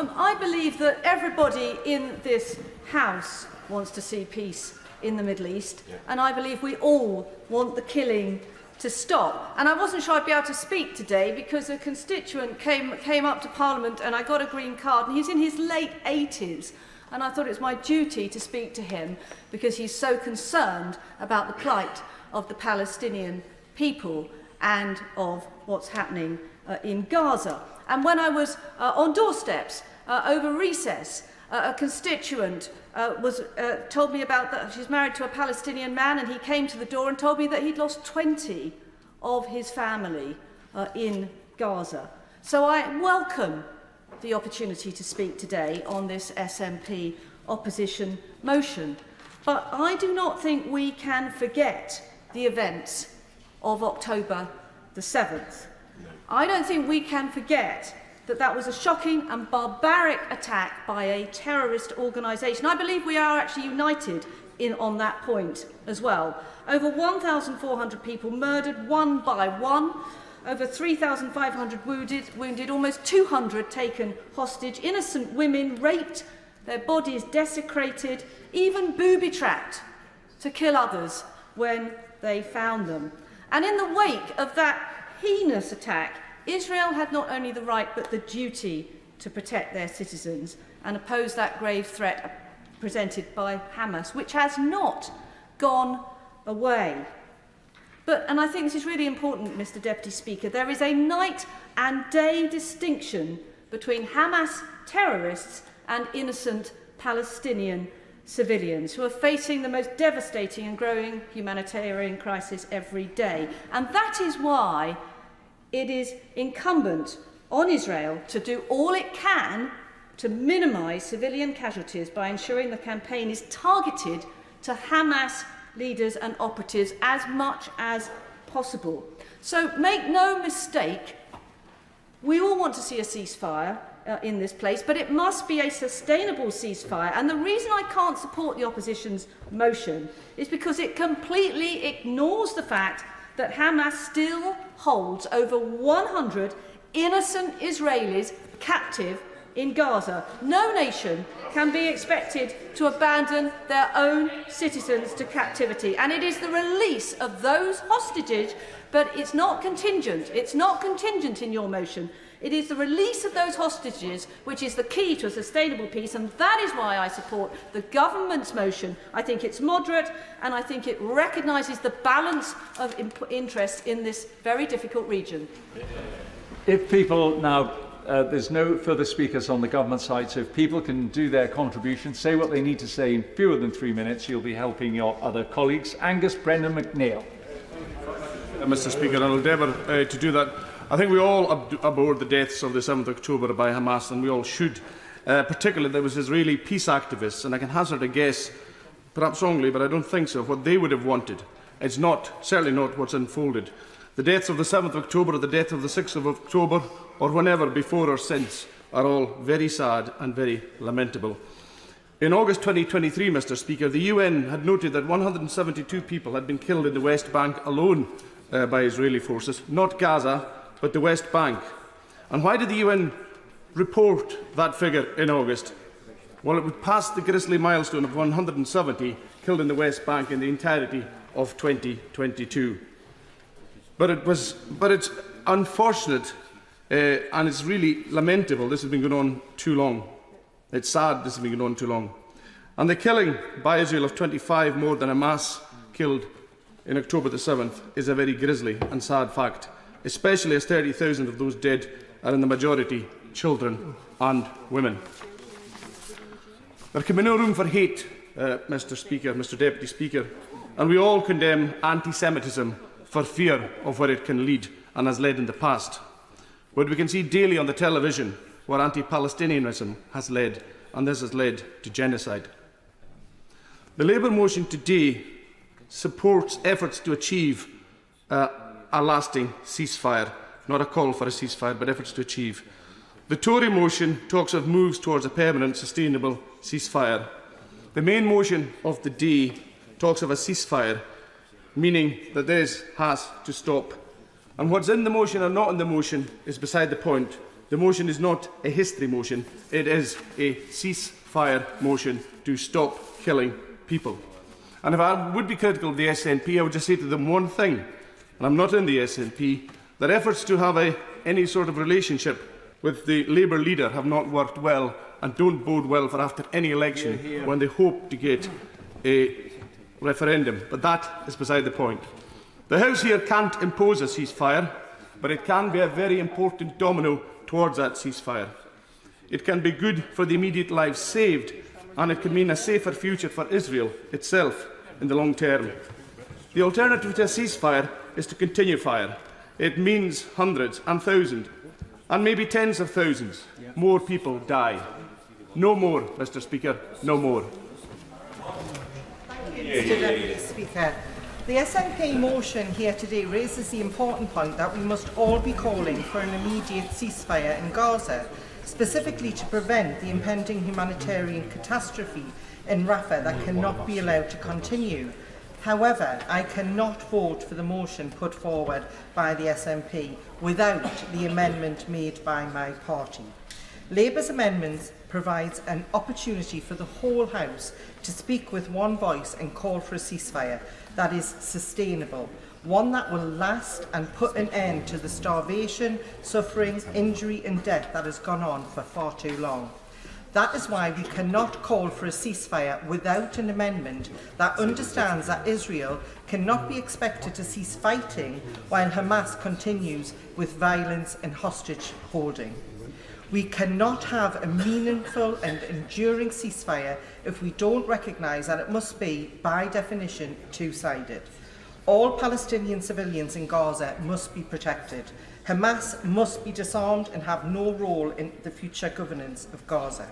I believe that everybody in this House wants to see peace in the Middle East, and I believe we all want the killing to stop. And I wasn't sure I'd be able to speak today because a constituent came up to Parliament and I got a green card, and he's in his late 80s. And I thought it was my duty to speak to him because he's so concerned about the plight of the Palestinian people and of what's happening in Gaza. And when I was on doorsteps over recess, a constituent told me about that. She's married to a Palestinian man, and he came to the door and told me that he'd lost 20 of his family in Gaza. So I welcome the opportunity to speak today on this SNP opposition motion. But I do not think we can forget the events of October the 7th. I don't think we can forget that that was a shocking and barbaric attack by a terrorist organisation. I believe we are actually united on that point as well. Over 1,400 people murdered one by one, over 3,500 wounded, almost 200 taken hostage, innocent women raped, their bodies desecrated, even booby-trapped to kill others when they found them. And in the wake of that heinous attack, Israel had not only the right but the duty to protect their citizens and oppose that grave threat presented by Hamas, which has not gone away. And I think this is really important, Mr. Deputy Speaker. There is a night and day distinction between Hamas terrorists and innocent Palestinian civilians who are facing the most devastating and growing humanitarian crisis every day. And that is why it is incumbent on Israel to do all it can to minimise civilian casualties by ensuring the campaign is targeted to Hamas leaders and operatives as much as possible. So make no mistake, we all want to see a ceasefire in this place, but it must be a sustainable ceasefire. And the reason I can't support the opposition's motion is because it completely ignores the fact that Hamas still holds over 100 innocent Israelis captive in Gaza. No nation can be expected to abandon their own citizens to captivity. And it is the release of those hostages, but it's not contingent. It's not contingent in your motion. It is the release of those hostages which is the key to a sustainable peace, and that is why I support the government's motion. I think it's moderate, and I think it recognises the balance of interest in this very difficult region. If people now, there's no further speakers on the government side, so if people can do their contribution, say what they need to say in fewer than 3 minutes, you'll be helping your other colleagues. Angus Brendan McNeill. Mr. Speaker, I'll endeavour to do that. I think we all abhor the deaths of the 7th of October by Hamas, and we all should. Particularly, there was Israeli peace activists, and I can hazard a guess, perhaps wrongly, but I don't think so, what they would have wanted. It's certainly not what's unfolded. The deaths of the 7th of October or the death of the 6th of October, or whenever before or since, are all very sad and very lamentable. In August 2023, Mr. Speaker, the UN had noted that 172 people had been killed in the West Bank alone by Israeli forces, not Gaza, but the West Bank. And why did the UN report that figure in August? Well, it would pass the grisly milestone of 170 killed in the West Bank in the entirety of 2022. But it's unfortunate and it's really lamentable. This has been going on too long. It's sad this has been going on too long. And the killing by Israel of 25 more than Hamas killed in October the 7th is a very grisly and sad fact, especially as 30,000 of those dead are in the majority children and women. There can be no room for hate, Mr. Speaker, Mr. Deputy Speaker, and we all condemn anti-Semitism for fear of where it can lead and has led in the past. But we can see daily on the television where anti-Palestinianism has led, and this has led to genocide. The Labour motion today supports efforts to achieve a lasting ceasefire, not a call for a ceasefire, but efforts to achieve. The Tory motion talks of moves towards a permanent, sustainable ceasefire. The main motion of the day talks of a ceasefire, meaning that this has to stop. And what's in the motion or not in the motion is beside the point. The motion is not a history motion, it is a ceasefire motion to stop killing people. And if I would be critical of the SNP, I would just say to them one thing, and I'm not in the SNP, that efforts to have any sort of relationship with the Labour leader have not worked well and don't bode well for after any election when they hope to get a referendum. But that is beside the point. The House here can't impose a ceasefire, but it can be a very important domino towards that ceasefire. It can be good for the immediate lives saved, and it can mean a safer future for Israel itself in the long term. The alternative to a ceasefire is to continue fire. It means hundreds and thousands, and maybe tens of thousands more people die. No more, Mr. Speaker, no more. Thank you, Mr. Deputy Speaker. The SNP motion here today raises the important point that we must all be calling for an immediate ceasefire in Gaza, specifically to prevent the impending humanitarian catastrophe in Rafah that cannot be allowed to continue. However, I cannot vote for the motion put forward by the SNP without the amendment made by my party. Labour's amendment provides an opportunity for the whole House to speak with one voice and call for a ceasefire that is sustainable, one that will last and put an end to the starvation, suffering, injury and death that has gone on for far too long. That is why we cannot call for a ceasefire without an amendment that understands that Israel cannot be expected to cease fighting while Hamas continues with violence and hostage holding. We cannot have a meaningful and enduring ceasefire if we don't recognise that it must be, by definition, two-sided. All Palestinian civilians in Gaza must be protected. Hamas must be disarmed and have no role in the future governance of Gaza.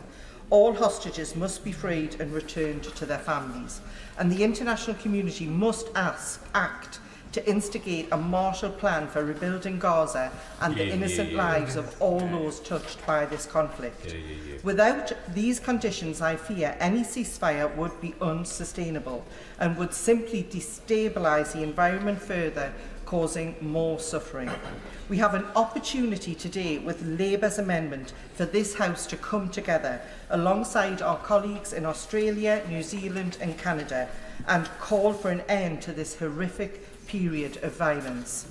All hostages must be freed and returned to their families. And the international community must act to instigate a Marshall Plan for rebuilding Gaza and the innocent lives of all those touched by this conflict. Without these conditions, I fear any ceasefire would be unsustainable and would simply destabilise the environment further, causing more suffering. We have an opportunity today with Labour's amendment for this House to come together alongside our colleagues in Australia, New Zealand and Canada and call for an end to this horrific period of violence.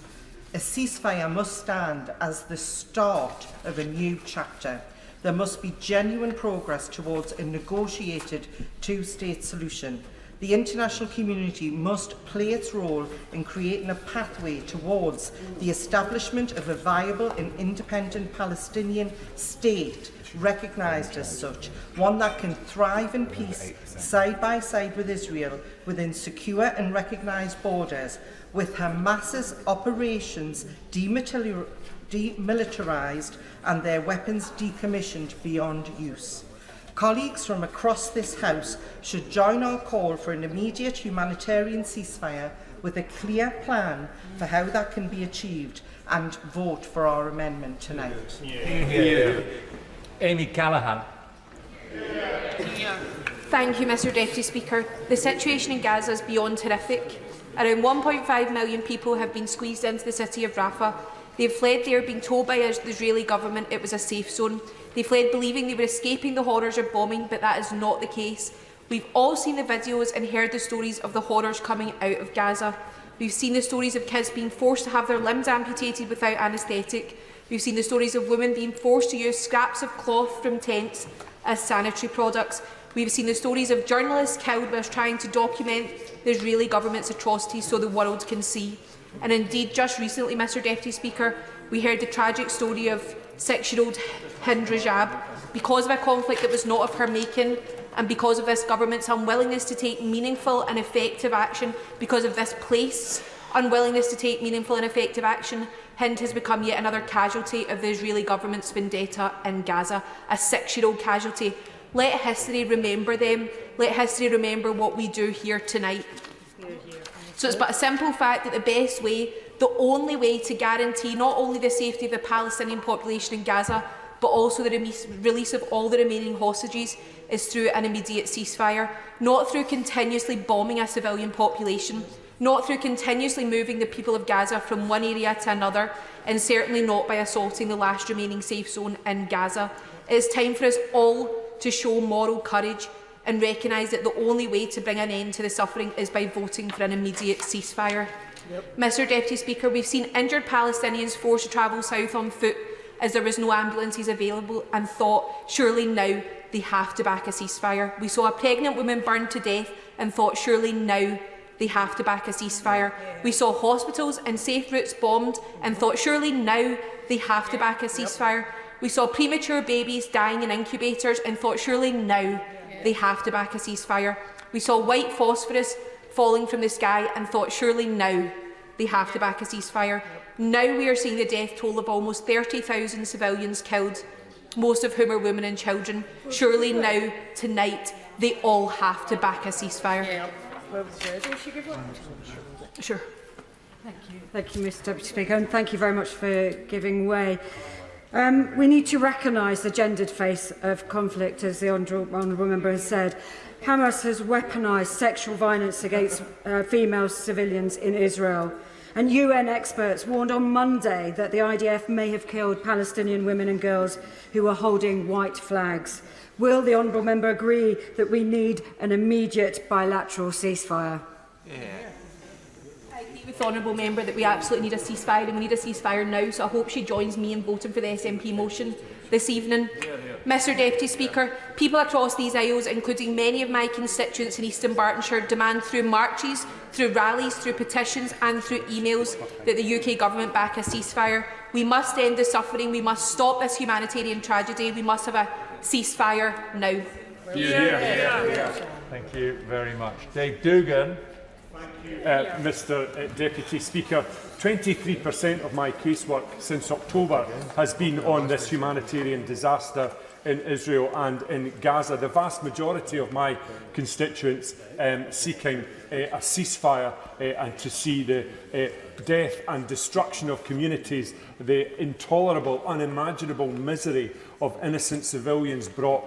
A ceasefire must stand as the start of a new chapter. There must be genuine progress towards a negotiated two-state solution. The international community must play its role in creating a pathway towards the establishment of a viable and independent Palestinian state, recognised as such, one that can thrive in peace side by side with Israel within secure and recognised borders, with Hamas's operations demilitarised and their weapons decommissioned beyond use. Colleagues from across this House should join our call for an immediate humanitarian ceasefire with a clear plan for how that can be achieved and vote for our amendment tonight. Amy Callaghan. Thank you, Mr Deputy Speaker. The situation in Gaza is beyond horrific. Around 1.5 million people have been squeezed into the city of Rafah. They have fled there being told by the Israeli government it was a safe zone. They fled believing they were escaping the horrors of bombing, but that is not the case. We've all seen the videos and heard the stories of the horrors coming out of Gaza. We've seen the stories of kids being forced to have their limbs amputated without anaesthetic. We've seen the stories of women being forced to use scraps of cloth from tents as sanitary products. We've seen the stories of journalists killed whilst trying to document the Israeli government's atrocities so the world can see. And indeed, just recently, Mr Deputy Speaker, we heard the tragic story of 6-year-old Hind Rajab. Because of a conflict that was not of her making, and because of this government's unwillingness to take meaningful and effective action, because of this place's unwillingness to take meaningful and effective action, Hind has become yet another casualty of the Israeli government's vendetta in Gaza, a 6-year-old casualty. Let history remember them. Let history remember what we do here tonight. So it's but a simple fact that the best way, the only way to guarantee not only the safety of the Palestinian population in Gaza, but also the release of all the remaining hostages is through an immediate ceasefire, not through continuously bombing a civilian population. not through continuously moving the people of Gaza from one area to another, and certainly not by assaulting the last remaining safe zone in Gaza. It is time for us all to show moral courage and recognise that the only way to bring an end to the suffering is by voting for an immediate ceasefire. Mr Deputy Speaker, we've seen injured Palestinians forced to travel south on foot as there was no ambulances available, and thought, surely now they have to back a ceasefire. We saw a pregnant woman burned to death and thought, surely now they have to back a ceasefire. We saw hospitals and safe routes bombed and thought, surely now they have to back a ceasefire. We saw premature babies dying in incubators and thought, surely now they have to back a ceasefire. We saw white phosphorus falling from the sky and thought, surely now they have to back a ceasefire. Now we are seeing the death toll of almost 30,000 civilians killed, most of whom are women and children. Surely now, tonight, they all have to back a ceasefire. Sure. Thank you, Mr Deputy Speaker, and thank you very much for giving way. We need to recognise the gendered face of conflict, as the Honourable Member has said. Hamas has weaponised sexual violence against female civilians in Israel. And UN experts warned on Monday that the IDF may have killed Palestinian women and girls who were holding white flags. Will the Honourable Member agree that we need an immediate bilateral ceasefire? I agree with the Honourable Member that we absolutely need a ceasefire, and we need a ceasefire now, so I hope she joins me in voting for the SNP motion this evening. Mr Deputy Speaker, people across these aisles, including many of my constituents in Eastern Bartonshire, demand through marches, through rallies, through petitions and through emails that the UK Government back a ceasefire. We must end the suffering, we must stop this humanitarian tragedy, we must have a ceasefire now. Thank you very much. Dave Dugan. Mr Deputy Speaker, 23% of my casework since October has been on this humanitarian disaster in Israel and in Gaza. The vast majority of my constituents seeking a ceasefire and to see the death and destruction of communities, the intolerable, unimaginable misery of innocent civilians brought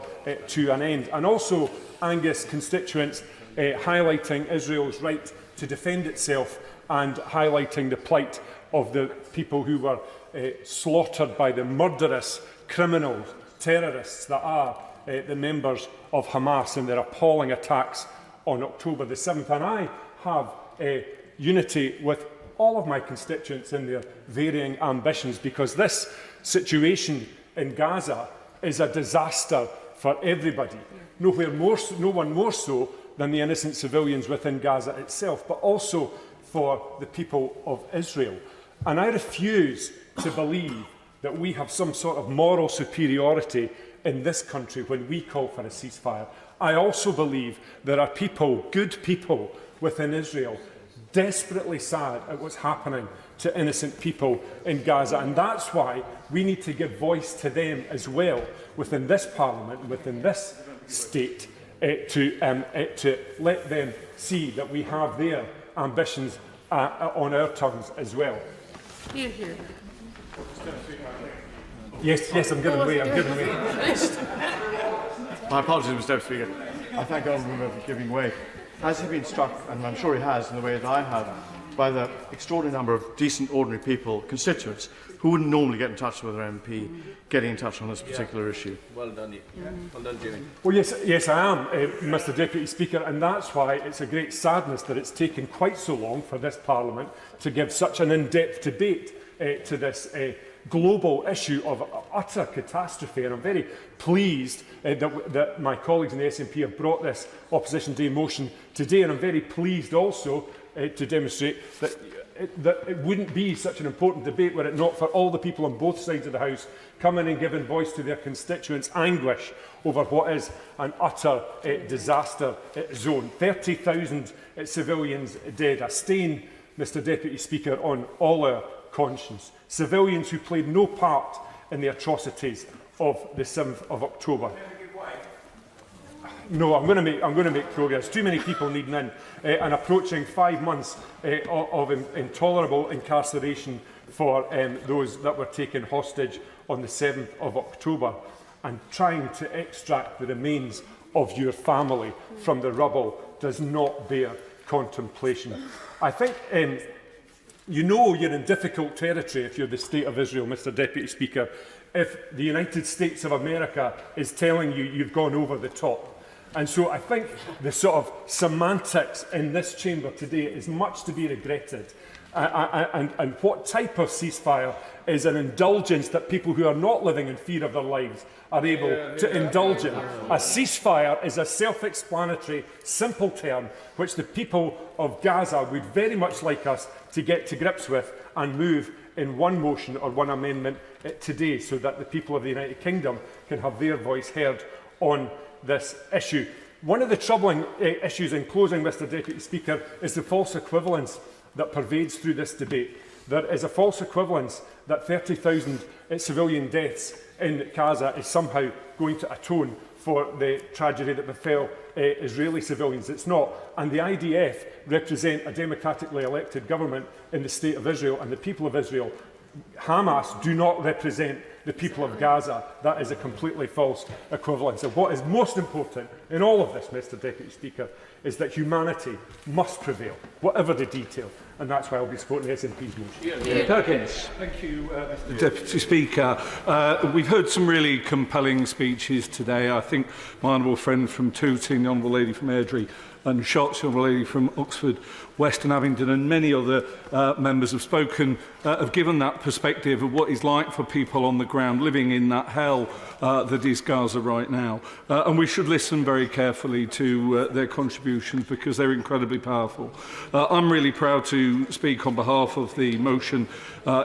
to an end. And also Angus constituents highlighting Israel's right to defend itself and highlighting the plight of the people who were slaughtered by the murderous criminal terrorists that are the members of Hamas in their appalling attacks on October the 7th. And I have unity with all of my constituents in their varying ambitions, because this situation in Gaza is a disaster for everybody. No one more so than the innocent civilians within Gaza itself, but also for the people of Israel. And I refuse to believe that we have some sort of moral superiority in this country when we call for a ceasefire. I also believe there are people, good people within Israel, desperately sad at what's happening to innocent people in Gaza. And that's why we need to give voice to them as well within this Parliament, within this state, to let them see that we have their ambitions on our tongues as well. Yes, I'm giving way. My apologies, Mr Deputy Speaker. I thank the Honourable Member for giving way. Has he been struck, and I'm sure he has in the way that I have, by the extraordinary number of decent, ordinary people, constituents, who wouldn't normally get in touch with their MP, getting in touch on this particular issue? Well done, well done, Jamie. Well, yes, I am, Mr Deputy Speaker, and that's why it's a great sadness that it's taken quite so long for this Parliament to give such an in-depth debate to this global issue of utter catastrophe. And I'm very pleased that my colleagues in the SNP have brought this Opposition Day motion today, and I'm very pleased also to demonstrate that it wouldn't be such an important debate were it not for all the people on both sides of the House coming and giving voice to their constituents' anguish over what is an utter disaster zone. 30,000 civilians dead, a stain, Mr Deputy Speaker, on all our conscience. Civilians who played no part in the atrocities of the 7th of October. No, I'm going to make progress. Too many people needing in, and approaching 5 months of intolerable incarceration for those that were taken hostage on the 7th of October, and trying to extract the remains of your family from the rubble does not bear contemplation. I think you know you're in difficult territory if you're the State of Israel, Mr Deputy Speaker, if the United States of America is telling you you've gone over the top. And so I think the sort of semantics in this chamber today is much to be regretted. And what type of ceasefire is an indulgence that people who are not living in fear of their lives are able to indulge in? A ceasefire is a self-explanatory, simple term which the people of Gaza would very much like us to get to grips with and move in one motion or one amendment today, so that the people of the United Kingdom can have their voice heard on this issue. One of the troubling issues in closing, Mr Deputy Speaker, is the false equivalence that pervades through this debate. There is a false equivalence that 30,000 civilian deaths in Gaza is somehow going to atone for the tragedy that befell Israeli civilians. It's not. And the IDF represent a democratically elected government in the State of Israel, and the people of Israel. Hamas do not represent the people of Gaza. That is a completely false equivalence. And what is most important in all of this, Mr Deputy Speaker, is that humanity must prevail, whatever the detail. And that's why I'll be supporting the SNP's motion. Perkins. Thank you, Mr Deputy Speaker. We've heard some really compelling speeches today. I think my honourable friend from Tooting, the honourable lady from Airdrie, and Shotts, the honourable lady from Oxford, Western Abingdon, and many other members have spoken, have given that perspective of what it's like for people on the ground living in that hell that is Gaza right now. And we should listen very carefully to their contributions, because they're incredibly powerful. I'm really proud to speak on behalf of the motion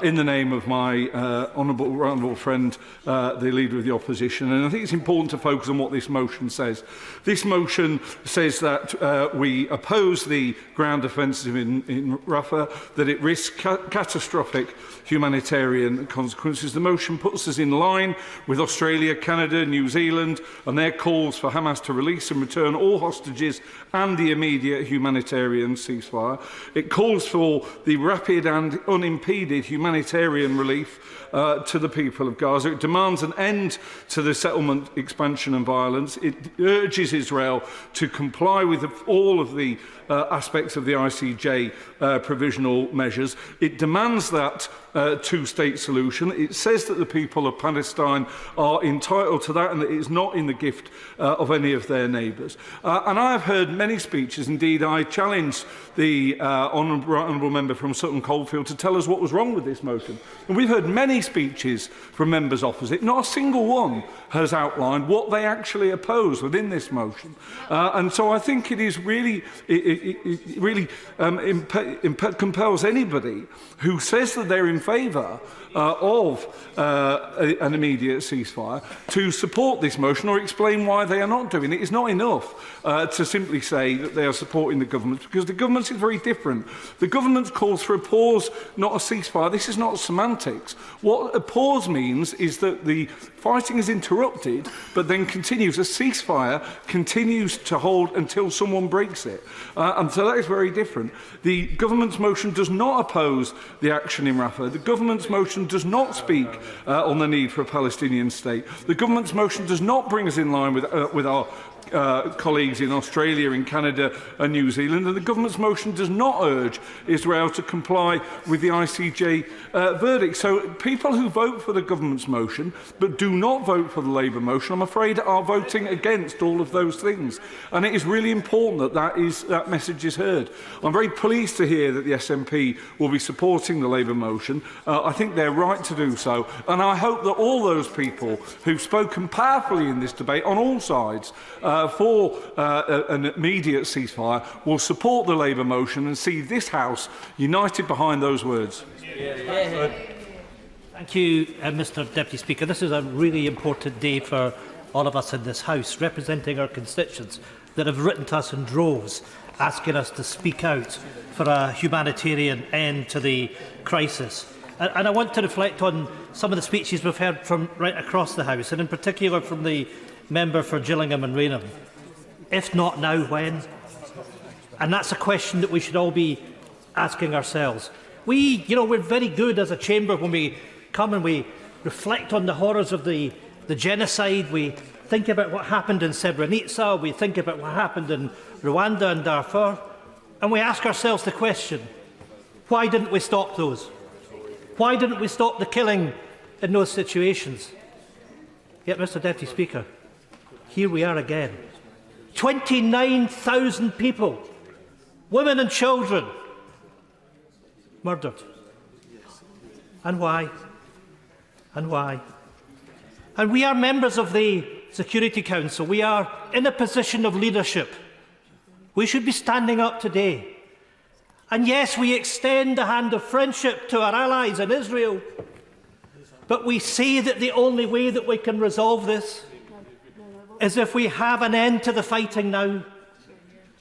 in the name of my honourable friend, the Leader of the Opposition. And I think it's important to focus on what this motion says. This motion says that we oppose the ground offensive in Rafah, that it risks catastrophic humanitarian consequences. The motion puts us in line with Australia, Canada, New Zealand and their calls for Hamas to release and return all hostages and the immediate humanitarian ceasefire. It calls for the rapid and unimpeded humanitarian relief to the people of Gaza. It demands an end to the settlement expansion and violence. It urges Israel to comply with all of the aspects of the ICJ provisional measures. It demands that two-state solution. It says that the people of Palestine are entitled to that and that it is not in the gift of any of their neighbours. And I have heard many speeches. Indeed, I challenged the honourable member from Sutton Coldfield to tell us what was wrong with this motion. And we've heard many speeches from members opposite. Not a single one has outlined what they actually oppose within this motion. And so I think it is really, it really compels anybody who says that they're in favour of an immediate ceasefire to support this motion or explain why they are not doing it. It's not enough to simply say that they are supporting the government, because the government is very different. The government calls for a pause, not a ceasefire. This is not semantics. What a pause means is that the fighting is interrupted but then continues. A ceasefire continues to hold until someone breaks it. And so that is very different. The government's motion does not oppose the action in Rafah. The government's motion does not speak on the need for a Palestinian state. The government's motion does not bring us in line with our colleagues in Australia, in Canada and New Zealand, and the government's motion does not urge Israel to comply with the ICJ verdict. So people who vote for the government's motion but do not vote for the Labour motion, I'm afraid, are voting against all of those things. And it is really important that that message is heard. I'm very pleased to hear that the SNP will be supporting the Labour motion. I think they're right to do so, and I hope that all those people who've spoken powerfully in this debate on all sides for an immediate ceasefire will support the Labour motion and see this House united behind those words. Thank you, Mr Deputy Speaker. This is a really important day for all of us in this House, representing our constituents that have written to us in droves, asking us to speak out for a humanitarian end to the crisis. And I want to reflect on some of the speeches we've heard from right across the House, and in particular from the member for Gillingham and Rainham. If not now, when? And that's a question that we should all be asking ourselves. We're very good as a chamber when we come and we reflect on the horrors of the genocide. We think about what happened in Srebrenica. We think about what happened in Rwanda and Darfur. And we ask ourselves the question, why didn't we stop those? Why didn't we stop the killing in those situations? Yet, Mr Deputy Speaker, here we are again. 29,000 people, women and children, murdered. And why? And why? And we are members of the Security Council. We are in a position of leadership. We should be standing up today. And yes, we extend the hand of friendship to our allies in Israel. But we see that the only way that we can resolve this is if we have an end to the fighting now.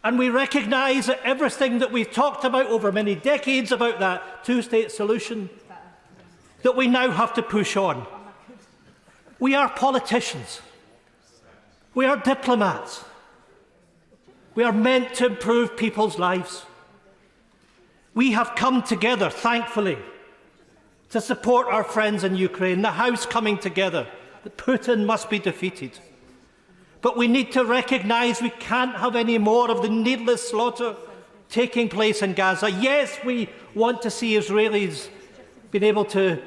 And we recognise that everything that we've talked about over many decades about that two-state solution, that we now have to push on. We are politicians. We are diplomats. We are meant to improve people's lives. We have come together, thankfully, to support our friends in Ukraine, the House coming together, that Putin must be defeated. But we need to recognise we can't have any more of the needless slaughter taking place in Gaza. Yes, we want to see Israelis being able to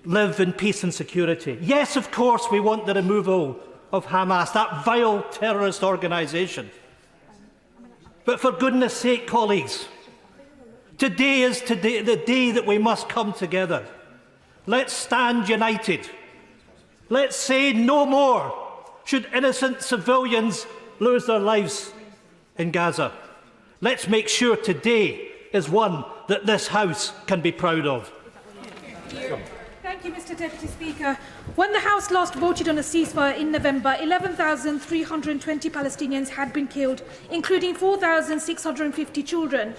live in peace and security. Yes, of course, we want the removal of Hamas, that vile terrorist organisation. But for goodness sake, colleagues, today is the day that we must come together. Let's stand united. Let's say no more should innocent civilians lose their lives in Gaza. Let's make sure today is one that this House can be proud of. Thank you, Mr Deputy Speaker. When the House last voted on a ceasefire in November, 11,320 Palestinians had been killed, including 4,650 children.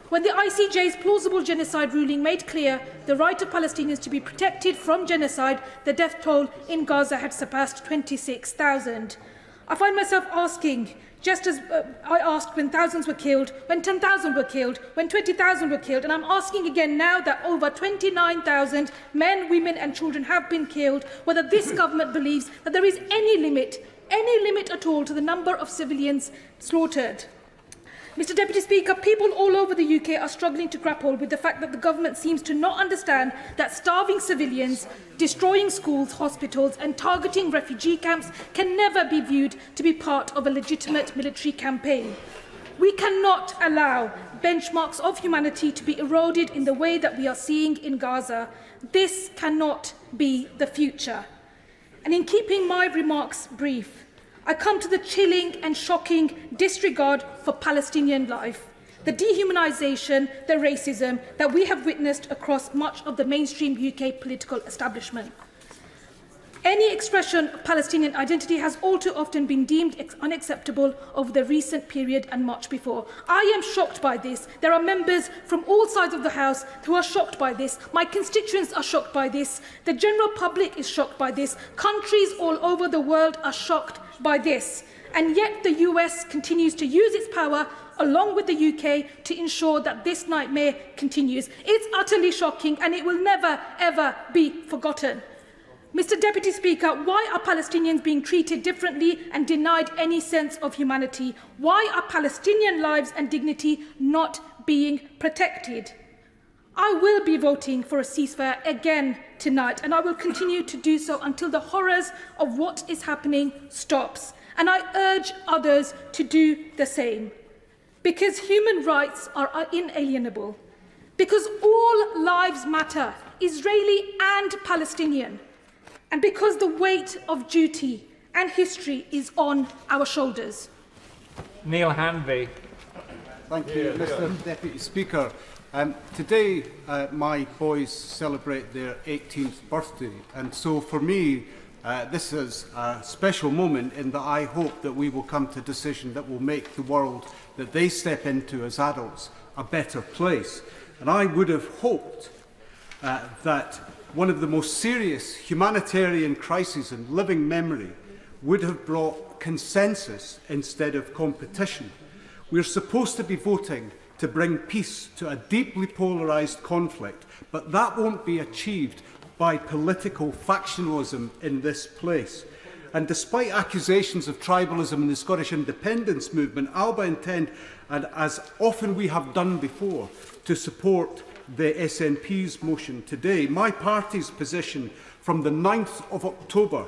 When the ICJ's plausible genocide ruling made clear the right of Palestinians to be protected from genocide, the death toll in Gaza had surpassed 26,000. I find myself asking, just as I asked when thousands were killed, when 10,000 were killed, when 20,000 were killed, and I'm asking again now that over 29,000 men, women and children have been killed, whether this government believes that there is any limit at all to the number of civilians slaughtered. Mr Deputy Speaker, people all over the UK are struggling to grapple with the fact that the government seems to not understand that starving civilians, destroying schools, hospitals and targeting refugee camps can never be viewed to be part of a legitimate military campaign. We cannot allow benchmarks of humanity to be eroded in the way that we are seeing in Gaza. This cannot be the future. And in keeping my remarks brief, I come to the chilling and shocking disregard for Palestinian life, the dehumanisation, the racism that we have witnessed across much of the mainstream UK political establishment. Any expression of Palestinian identity has all too often been deemed unacceptable over the recent period and much before. I am shocked by this. There are members from all sides of the House who are shocked by this. My constituents are shocked by this. The general public is shocked by this. Countries all over the world are shocked by this. And yet the US continues to use its power along with the UK to ensure that this nightmare continues. It's utterly shocking and it will never, ever be forgotten. Mr Deputy Speaker, why are Palestinians being treated differently and denied any sense of humanity? Why are Palestinian lives and dignity not being protected? I will be voting for a ceasefire again tonight, and I will continue to do so until the horrors of what is happening stops. And I urge others to do the same. Because human rights are inalienable. Because all lives matter, Israeli and Palestinian. And because the weight of duty and history is on our shoulders. Neil Hanvey. Thank you, Mr Deputy Speaker. Today, my boys celebrate their 18th birthday, and so for me, this is a special moment in that I hope that we will come to a decision that will make the world that they step into as adults a better place. And I would have hoped that one of the most serious humanitarian crises in living memory would have brought consensus instead of competition. We're supposed to be voting to bring peace to a deeply polarised conflict, but that won't be achieved by political factionalism in this place. And despite accusations of tribalism in the Scottish independence movement, Alba intend, and as often we have done before, to support the SNP's motion today. My party's position from the 9th of October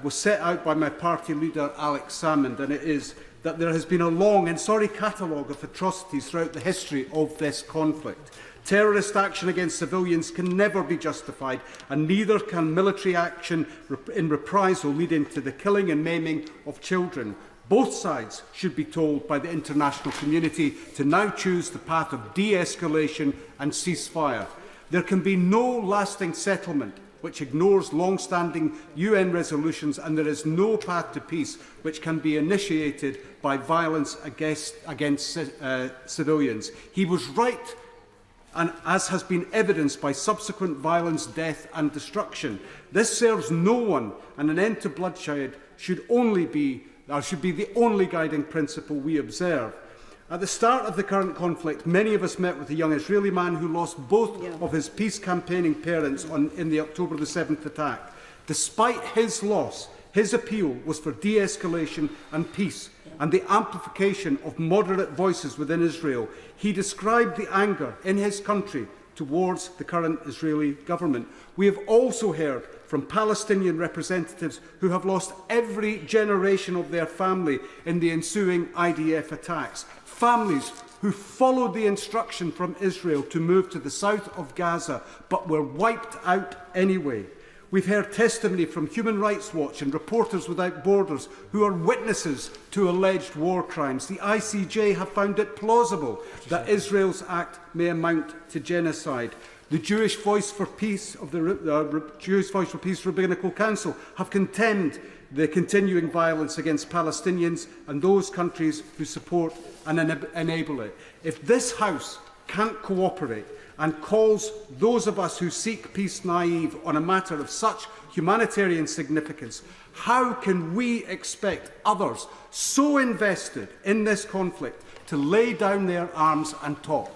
was set out by my party leader Alex Salmond, and it is that there has been a long and sorry catalogue of atrocities throughout the history of this conflict. Terrorist action against civilians can never be justified, and neither can military action in reprisal leading to the killing and maiming of children. Both sides should be told by the international community to now choose the path of de-escalation and ceasefire. There can be no lasting settlement which ignores long-standing UN resolutions, and there is no path to peace which can be initiated by violence against civilians. He was right, and as has been evidenced by subsequent violence, death and destruction. This serves no one, and an end to bloodshed should be the only guiding principle we observe. At the start of the current conflict, many of us met with a young Israeli man who lost both of his peace campaigning parents in the October the 7th attack. Despite his loss, his appeal was for de-escalation and peace, and the amplification of moderate voices within Israel. He described the anger in his country towards the current Israeli government. We have also heard from Palestinian representatives who have lost every generation of their family in the ensuing IDF attacks. Families who followed the instruction from Israel to move to the south of Gaza, but were wiped out anyway. We've heard testimony from Human Rights Watch and Reporters Without Borders, who are witnesses to alleged war crimes. The ICJ have found it plausible that Israel's act may amount to genocide. The Jewish Voice for Peace of the Jewish Voice for Peace Rabbinical Council have condemned the continuing violence against Palestinians and those countries who support and enable it. If this House can't cooperate and calls those of us who seek peace naive on a matter of such humanitarian significance, how can we expect others so invested in this conflict to lay down their arms and talk?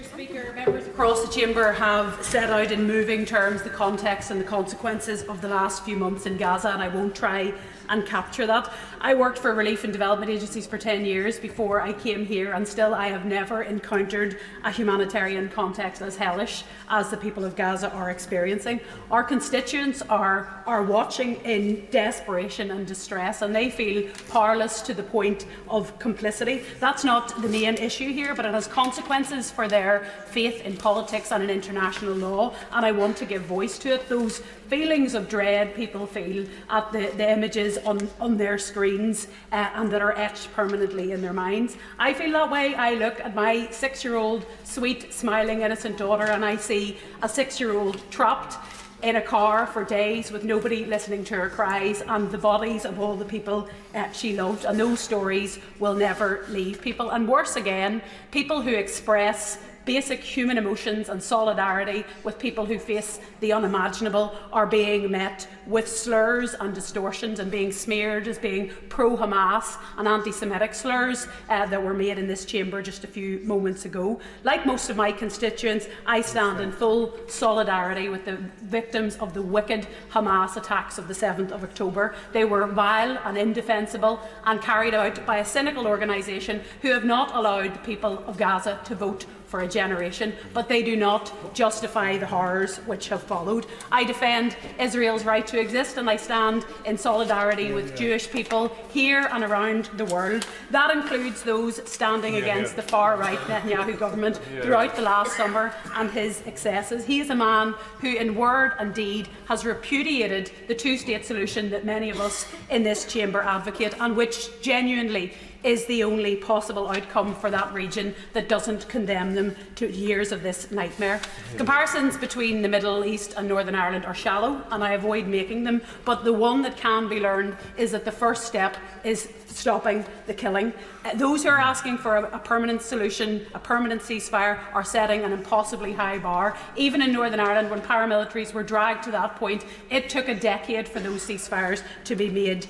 Speaker, members across the chamber have set out in moving terms the context and the consequences of the last few months in Gaza, and I won't try and capture that. I worked for relief and development agencies for 10 years before I came here, and still I have never encountered a humanitarian context as hellish as the people of Gaza are experiencing. Our constituents are watching in desperation and distress, and they feel powerless to the point of complicity. That's not the main issue here, but it has consequences for their faith in politics and in international law, and I want to give voice to it. Those feelings of dread people feel at the images on their screens and that are etched permanently in their minds. I feel that way. I look at my 6-year-old sweet, smiling, innocent daughter, and I see a 6-year-old trapped in a car for days with nobody listening to her cries, and the bodies of all the people she loved, and those stories will never leave people. And worse again, people who express basic human emotions and solidarity with people who face the unimaginable are being met with slurs and distortions and being smeared as being pro-Hamas and anti-Semitic slurs that were made in this chamber just a few moments ago. Like most of my constituents, I stand in full solidarity with the victims of the wicked Hamas attacks of the 7th of October. They were vile and indefensible and carried out by a cynical organisation who have not allowed the people of Gaza to vote for a generation, but they do not justify the horrors which have followed. I defend Israel's right to exist, and I stand in solidarity with Jewish people here and around the world. That includes those standing against the far-right Netanyahu government throughout the last summer and his excesses. He is a man who, in word and deed, has repudiated the two-state solution that many of us in this chamber advocate, and which genuinely is the only possible outcome for that region that doesn't condemn them to years of this nightmare. Comparisons between the Middle East and Northern Ireland are shallow, and I avoid making them, but the one that can be learned is that the first step is stopping the killing. Those who are asking for a permanent solution, a permanent ceasefire, are setting an impossibly high bar. Even in Northern Ireland, when paramilitaries were dragged to that point, it took a decade for those ceasefires to be made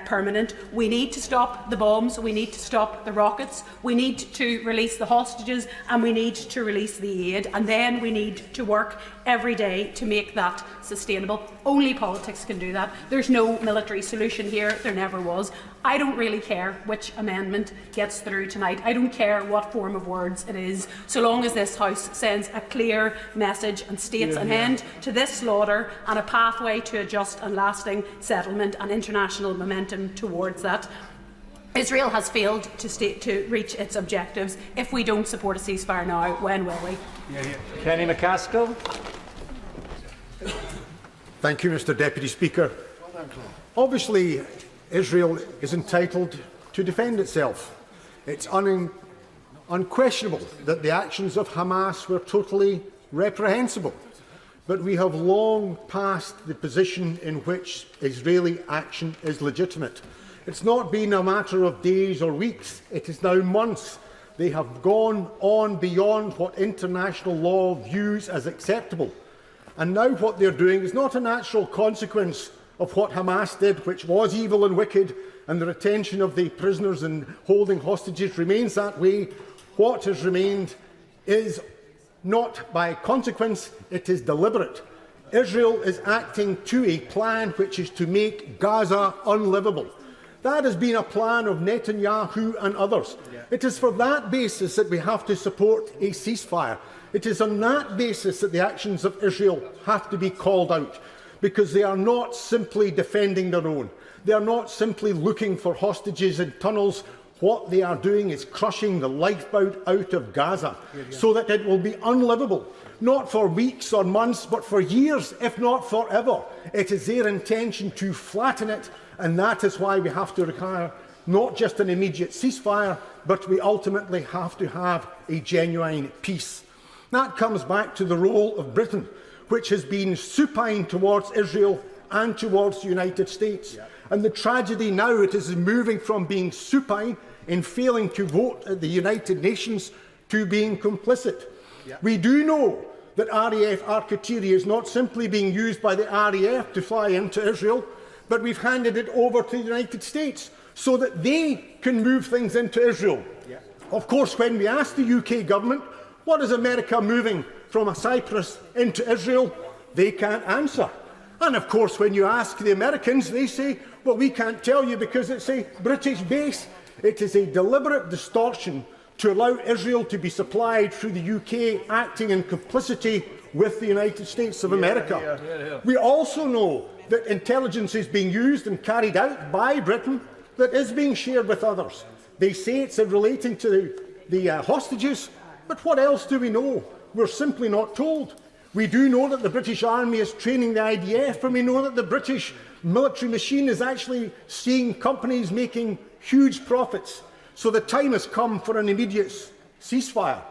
permanent. We need to stop the bombs. We we need to stop the rockets, we need to release the hostages, and we need to release the aid, and then we need to work every day to make that sustainable. Only politics can do that. There's no military solution here. There never was. I don't really care which amendment gets through tonight. I don't care what form of words it is, so long as this House sends a clear message and states an end to this slaughter and a pathway to a just and lasting settlement and international momentum towards that. Israel has failed to reach its objectives. If we don't support a ceasefire now, when will we? Kenny McCaskill. Thank you, Mr. Deputy Speaker. Obviously, Israel is entitled to defend itself. It's unquestionable that the actions of Hamas were totally reprehensible. But we have long passed the position in which Israeli action is legitimate. It's not been a matter of days or weeks, it is now months. They have gone on beyond what international law views as acceptable. And now what they're doing is not a natural consequence of what Hamas did, which was evil and wicked, and the retention of the prisoners and holding hostages remains that way. What has remained is not by consequence, it is deliberate. Israel is acting to a plan which is to make Gaza unlivable. That has been a plan of Netanyahu and others. It is for that basis that we have to support a ceasefire. It is on that basis that the actions of Israel have to be called out, because they are not simply defending their own. They are not simply looking for hostages in tunnels. What they are doing is crushing the lifeblood out of Gaza so that it will be unlivable, not for weeks or months, but for years, if not forever. It is their intention to flatten it, and that is why we have to require not just an immediate ceasefire, but we ultimately have to have a genuine peace. That comes back to the role of Britain, which has been supine towards Israel and towards the United States. And the tragedy now, it is moving from being supine in failing to vote at the United Nations to being complicit. We do know that RAF Artillery is not simply being used by the RAF to fly into Israel, but we've handed it over to the United States so that they can move things into Israel. Of course, when we ask the UK government, what is America moving from Cyprus into Israel, they can't answer. And of course, when you ask the Americans, they say, well, we can't tell you because it's a British base. It is a deliberate distortion to allow Israel to be supplied through the UK acting in complicity with the United States of America. We also know that intelligence is being used and carried out by Britain that is being shared with others. They say it's relating to the hostages, but what else do we know? We're simply not told. We do know that the British Army is training the IDF, and we know that the British military machine is actually seeing companies making huge profits. So the time has come for an immediate ceasefire,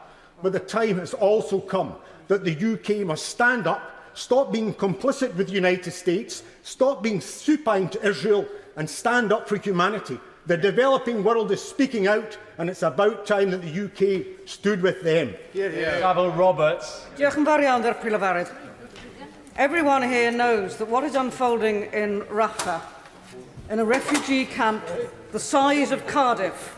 but the time has also come that the UK must stand up, stop being complicit with the United States, stop being supine to Israel, and stand up for humanity. The developing world is speaking out, and it's about time that the UK stood with them. Gavel Roberts. Everyone here knows that what is unfolding in Rafah, in a refugee camp the size of Cardiff,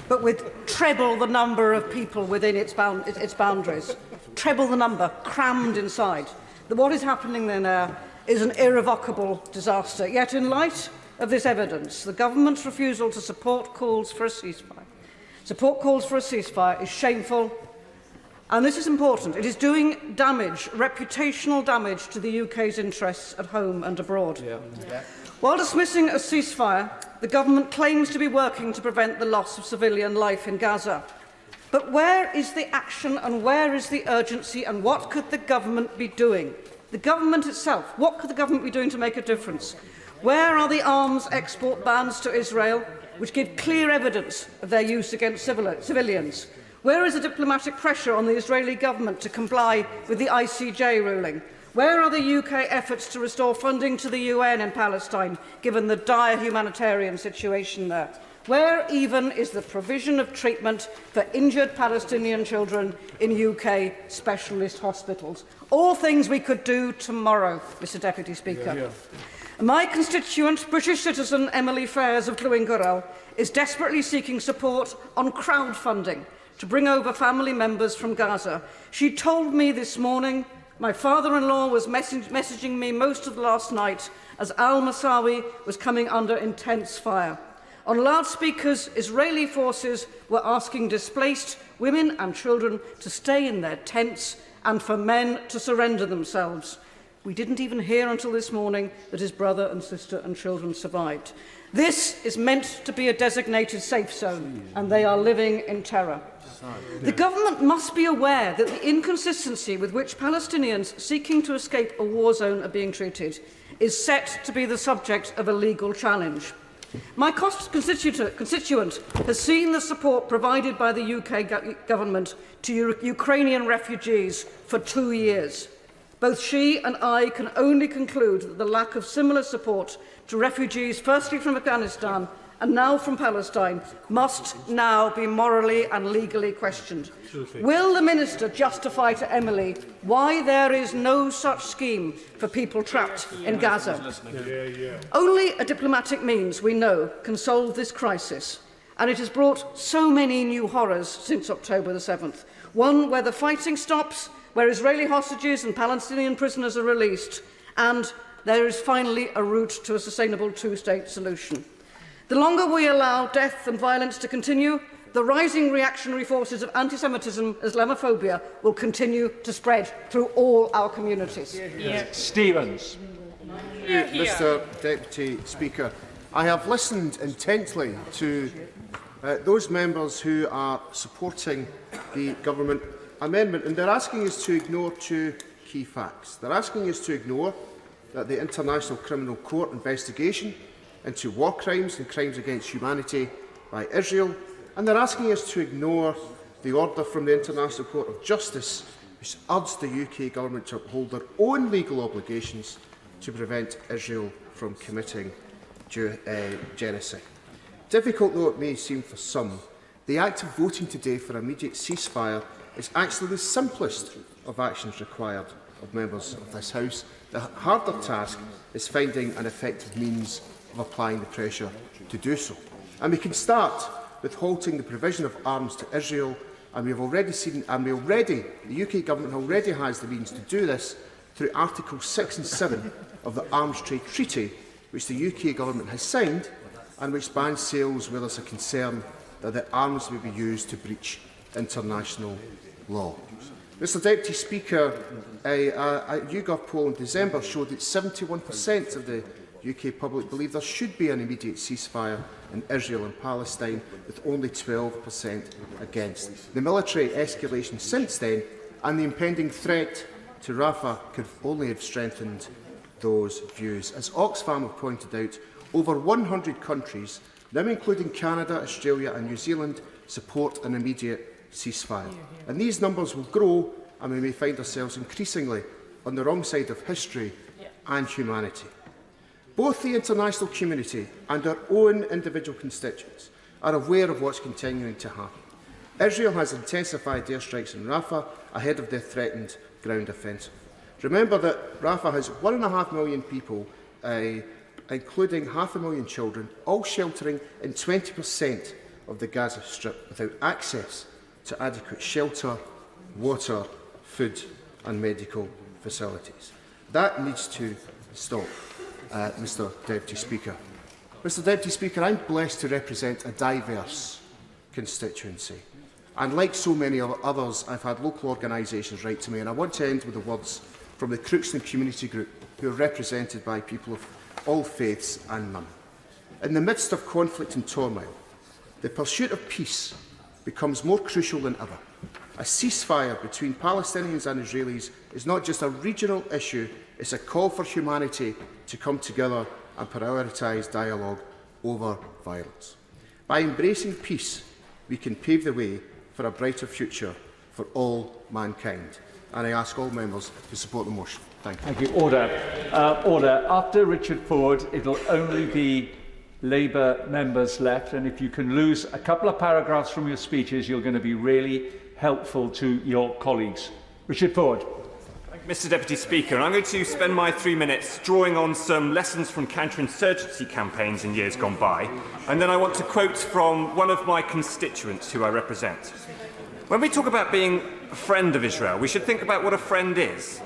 but with treble the number of people within its boundaries, treble the number crammed inside, that what is happening there now is an irrevocable disaster. Yet in light of this evidence, the government's refusal to support calls for a ceasefire is shameful, and this is important. It is doing damage, reputational damage, to the UK's interests at home and abroad. While dismissing a ceasefire, the government claims to be working to prevent the loss of civilian life in Gaza. But where is the action and where is the urgency, and what could the government be doing? The government itself, what could the government be doing to make a difference? Where are the arms export bans to Israel, which give clear evidence of their use against civilians? Where is the diplomatic pressure on the Israeli government to comply with the ICJ ruling? Where are the UK efforts to restore funding to the UN in Palestine, given the dire humanitarian situation there? Where even is the provision of treatment for injured Palestinian children in UK specialist hospitals? All things we could do tomorrow, Mr Deputy Speaker. My constituent, British citizen Emily Fares of Glwyn-Gyrrel, is desperately seeking support on crowdfunding to bring over family members from Gaza. She told me this morning, my father-in-law was messaging me most of last night as al-Masawi was coming under intense fire. On loudspeakers, Israeli forces were asking displaced women and children to stay in their tents and for men to surrender themselves. We didn't even hear until this morning that his brother and sister and children survived. This is meant to be a designated safe zone, and they are living in terror. The government must be aware that the inconsistency with which Palestinians seeking to escape a war zone are being treated is set to be the subject of a legal challenge. My constituent has seen the support provided by the UK government to Ukrainian refugees for 2 years. Both she and I can only conclude that the lack of similar support to refugees, firstly from Afghanistan and now from Palestine, must now be morally and legally questioned. Will the Minister justify to Emily why there is no such scheme for people trapped in Gaza? Only a diplomatic means, we know, can solve this crisis, and it has brought so many new horrors since October the 7th. One where the fighting stops, where Israeli hostages and Palestinian prisoners are released, and there is finally a route to a sustainable two-state solution. The longer we allow death and violence to continue, the rising reactionary forces of anti-Semitism, Islamophobia, will continue to spread through all our communities. Stevens. Mr. Deputy Speaker, I have listened intently to those members who are supporting the government amendment, and they're asking us to ignore two key facts. They're asking us to ignore that the International Criminal Court investigation into war crimes and crimes against humanity by Israel, and they're asking us to ignore the order from the International Court of Justice, which urged the UK government to uphold their own legal obligations to prevent Israel from committing genocide. Difficult though it may seem for some, the act of voting today for immediate ceasefire is actually the simplest of actions required of members of this House. The harder task is finding an effective means of applying the pressure to do so. And we can start with halting the provision of arms to Israel, and we have already seen, the UK government already has the means to do this through Articles 6 and 7 of the Arms Trade Treaty, which the UK government has signed, and which bans sales where there is a concern that the arms may be used to breach international law. Mr Deputy Speaker, a YouGov poll in December showed that 71% of the UK public believe there should be an immediate ceasefire in Israel and Palestine, with only 12% against. The military escalation since then and the impending threat to Rafah could only have strengthened those views. As Oxfam have pointed out, over 100 countries, now including Canada, Australia and New Zealand, support an immediate ceasefire. And these numbers will grow, and we may find ourselves increasingly on the wrong side of history and humanity. Both the international community and our own individual constituents are aware of what's continuing to happen. Israel has intensified airstrikes in Rafah ahead of their threatened ground offensive. Remember that Rafah has 1.5 million people, including 500,000 children, all sheltering in 20% of the Gaza Strip without access to adequate shelter, water, food and medical facilities. That needs to stop, Mr Deputy Speaker. Mr Deputy Speaker, I'm blessed to represent a diverse constituency. And like so many others, I've had local organisations write to me, and I want to end with the words from the Crookston Community Group, who are represented by people of all faiths and none. In the midst of conflict and turmoil, the pursuit of peace becomes more crucial than ever. A ceasefire between Palestinians and Israelis is not just a regional issue, it's a call for humanity to come together and prioritise dialogue over violence. By embracing peace, we can pave the way for a brighter future for all mankind. And I ask all members to support the motion. Thank you. Thank you. Order. Order. After Richard Ford, it'll only be Labour members left, and if you can lose a couple of paragraphs from your speeches, you're going to be really helpful to your colleagues. Richard Ford. Thank Mr Deputy Speaker, and I'm going to spend my 3 minutes drawing on some lessons from counterinsurgency campaigns in years gone by, and then I want to quote from one of my constituents who I represent. When we talk about being a friend of Israel, we should think about what a friend is.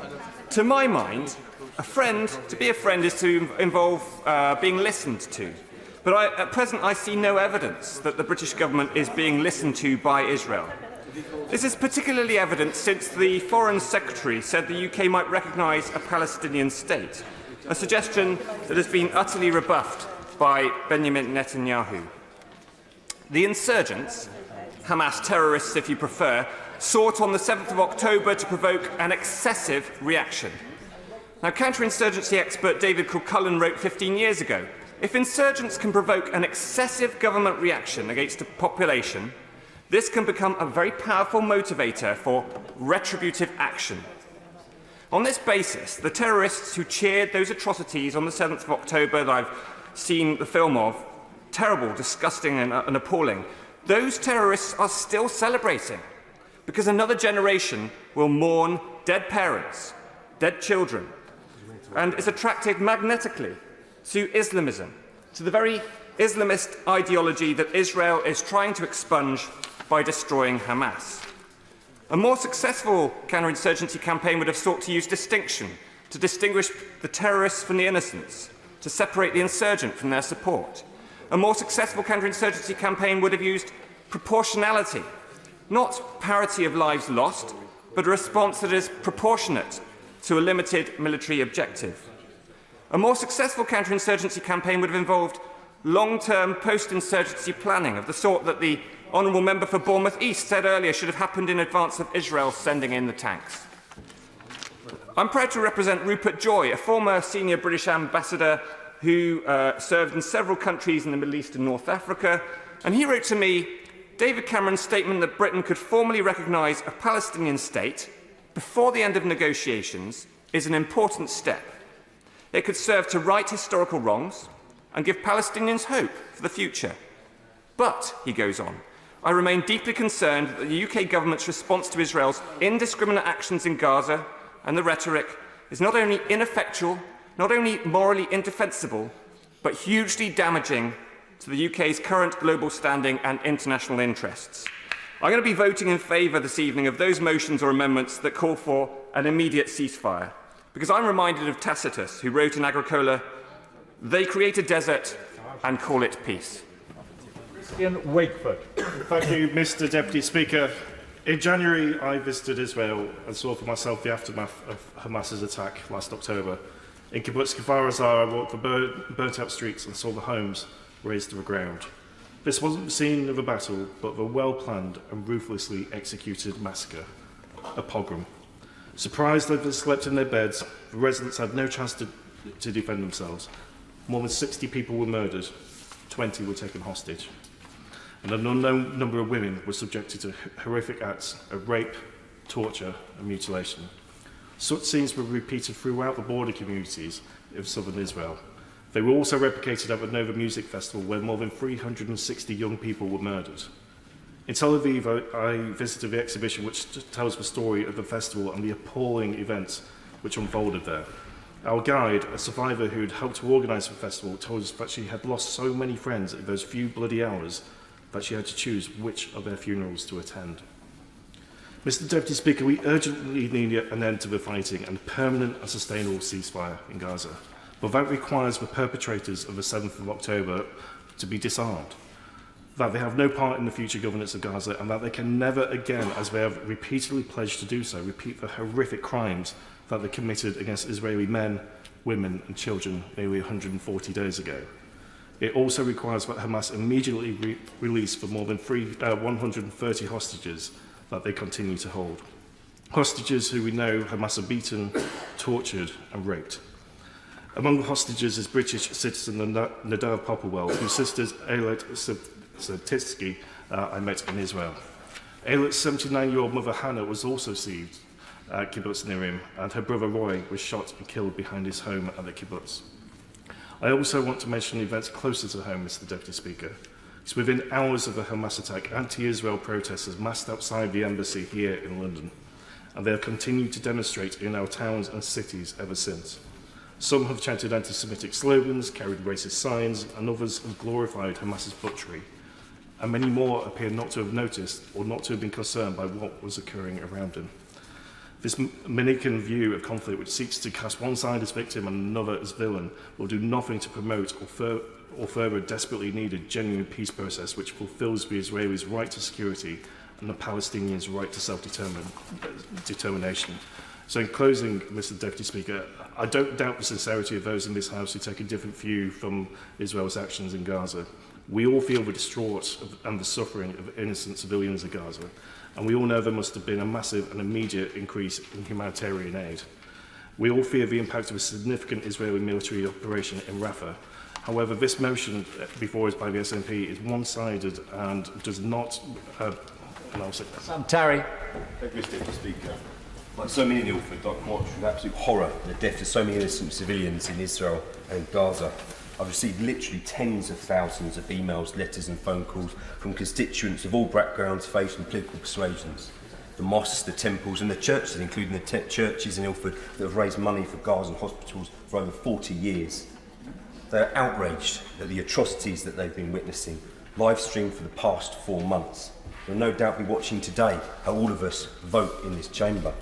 To my mind, to be a friend is to involve being listened to. But at present, I see no evidence that the British government is being listened to by Israel. This is particularly evident since the Foreign Secretary said the UK might recognise a Palestinian state, a suggestion that has been utterly rebuffed by Benjamin Netanyahu. The insurgents, Hamas terrorists if you prefer, sought on the 7th of October to provoke an excessive reaction. Now, counterinsurgency expert David Cullen wrote 15 years ago, if insurgents can provoke an excessive government reaction against a population, this can become a very powerful motivator for retributive action. On this basis, the terrorists who cheered those atrocities on the 7th of October that I've seen the film of, terrible, disgusting and appalling, those terrorists are still celebrating because another generation will mourn dead parents, dead children, and is attracted magnetically to Islamism, to the very Islamist ideology that Israel is trying to expunge by destroying Hamas. A more successful counterinsurgency campaign would have sought to use distinction, to distinguish the terrorists from the innocents, to separate the insurgent from their support. A more successful counterinsurgency campaign would have used proportionality, not parity of lives lost, but a response that is proportionate to a limited military objective. A more successful counterinsurgency campaign would have involved long-term post-insurgency planning of the sort that the Honourable Member for Bournemouth East said earlier should have happened in advance of Israel sending in the tanks. I'm proud to represent Rupert Joy, a former senior British ambassador who served in several countries in the Middle East and North Africa, and he wrote to me, David Cameron's statement that Britain could formally recognise a Palestinian state before the end of negotiations is an important step. It could serve to right historical wrongs and give Palestinians hope for the future. But, he goes on, I remain deeply concerned that the UK government's response to Israel's indiscriminate actions in Gaza and the rhetoric is not only ineffectual, not only morally indefensible, but hugely damaging to the UK's current global standing and international interests. I'm going to be voting in favour this evening of those motions or amendments that call for an immediate ceasefire, because I'm reminded of Tacitus, who wrote in Agricola, they create a desert and call it peace. Ian Wakeford. Thank you, Mr Deputy Speaker. In January, I visited Israel and saw for myself the aftermath of Hamas's attack last October. In kibbutz Kfar Aza, I walked the burnt-out streets and saw the homes razed to the ground. This wasn't the scene of a battle, but of a well-planned and ruthlessly executed massacre, a pogrom. Surprised that they slept in their beds, the residents had no chance to defend themselves. More than 60 people were murdered, 20 were taken hostage, and an unknown number of women were subjected to horrific acts of rape, torture and mutilation. Such scenes were repeated throughout the border communities of southern Israel. They were also replicated at the Nova Music Festival, where more than 360 young people were murdered. In Tel Aviv, I visited the exhibition which tells the story of the festival and the appalling events which unfolded there. Our guide, a survivor who had helped to organise the festival, told us that she had lost so many friends in those few bloody hours that she had to choose which of their funerals to attend. Mr Deputy Speaker, we urgently need an end to the fighting and a permanent and sustainable ceasefire in Gaza. But that requires the perpetrators of the 7th of October to be disarmed, that they have no part in the future governance of Gaza, and that they can never again, as they have repeatedly pledged to do so, repeat the horrific crimes that they committed against Israeli men, women and children nearly 140 days ago. It also requires that Hamas immediately release the more than 130 hostages that they continue to hold. Hostages who we know Hamas have beaten, tortured and raped. Among the hostages is British citizen Nadav Popplewell, whose sisters Eilat Savtitsky I met in Israel. Eilat's 79-year-old mother Hannah was also seized at kibbutz Nirim, and her brother Roy was shot and killed behind his home at the kibbutz. I also want to mention events closer to home, Mr Deputy Speaker. It's within hours of the Hamas attack, anti-Israel protesters massed outside the embassy here in London. and they have continued to demonstrate in our towns and cities ever since. Some have chanted anti-Semitic slogans, carried racist signs, and others have glorified Hamas's butchery. And many more appear not to have noticed or not to have been concerned by what was occurring around them. This maniacal view of conflict, which seeks to cast one side as victim and another as villain, will do nothing to promote or further a desperately needed genuine peace process which fulfills the Israelis' right to security and the Palestinians' right to self-determination. So in closing, Mr. Deputy Speaker, I don't doubt the sincerity of those in this House who take a different view from Israel's actions in Gaza. We all feel the distraught and the suffering of innocent civilians in Gaza, and we all know there must have been a massive and immediate increase in humanitarian aid. We all fear the impact of a significant Israeli military operation in Rafah. However, this motion before us by the SNP is one-sided and does not... Sam Tarry. Thank you, Mr. Deputy Speaker. Like so many in Ilford, I've watched with absolute horror the death of so many innocent civilians in Israel and Gaza. I've received literally tens of thousands of emails, letters and phone calls from constituents of all backgrounds, faiths and political persuasions. The mosques, the temples and the churches, including the churches in Ilford that have raised money for Gazan hospitals for over 40 years. They are outraged at the atrocities that they've been witnessing, live streamed for the past 4 months. They'll no doubt be watching today how all of us vote in this chamber.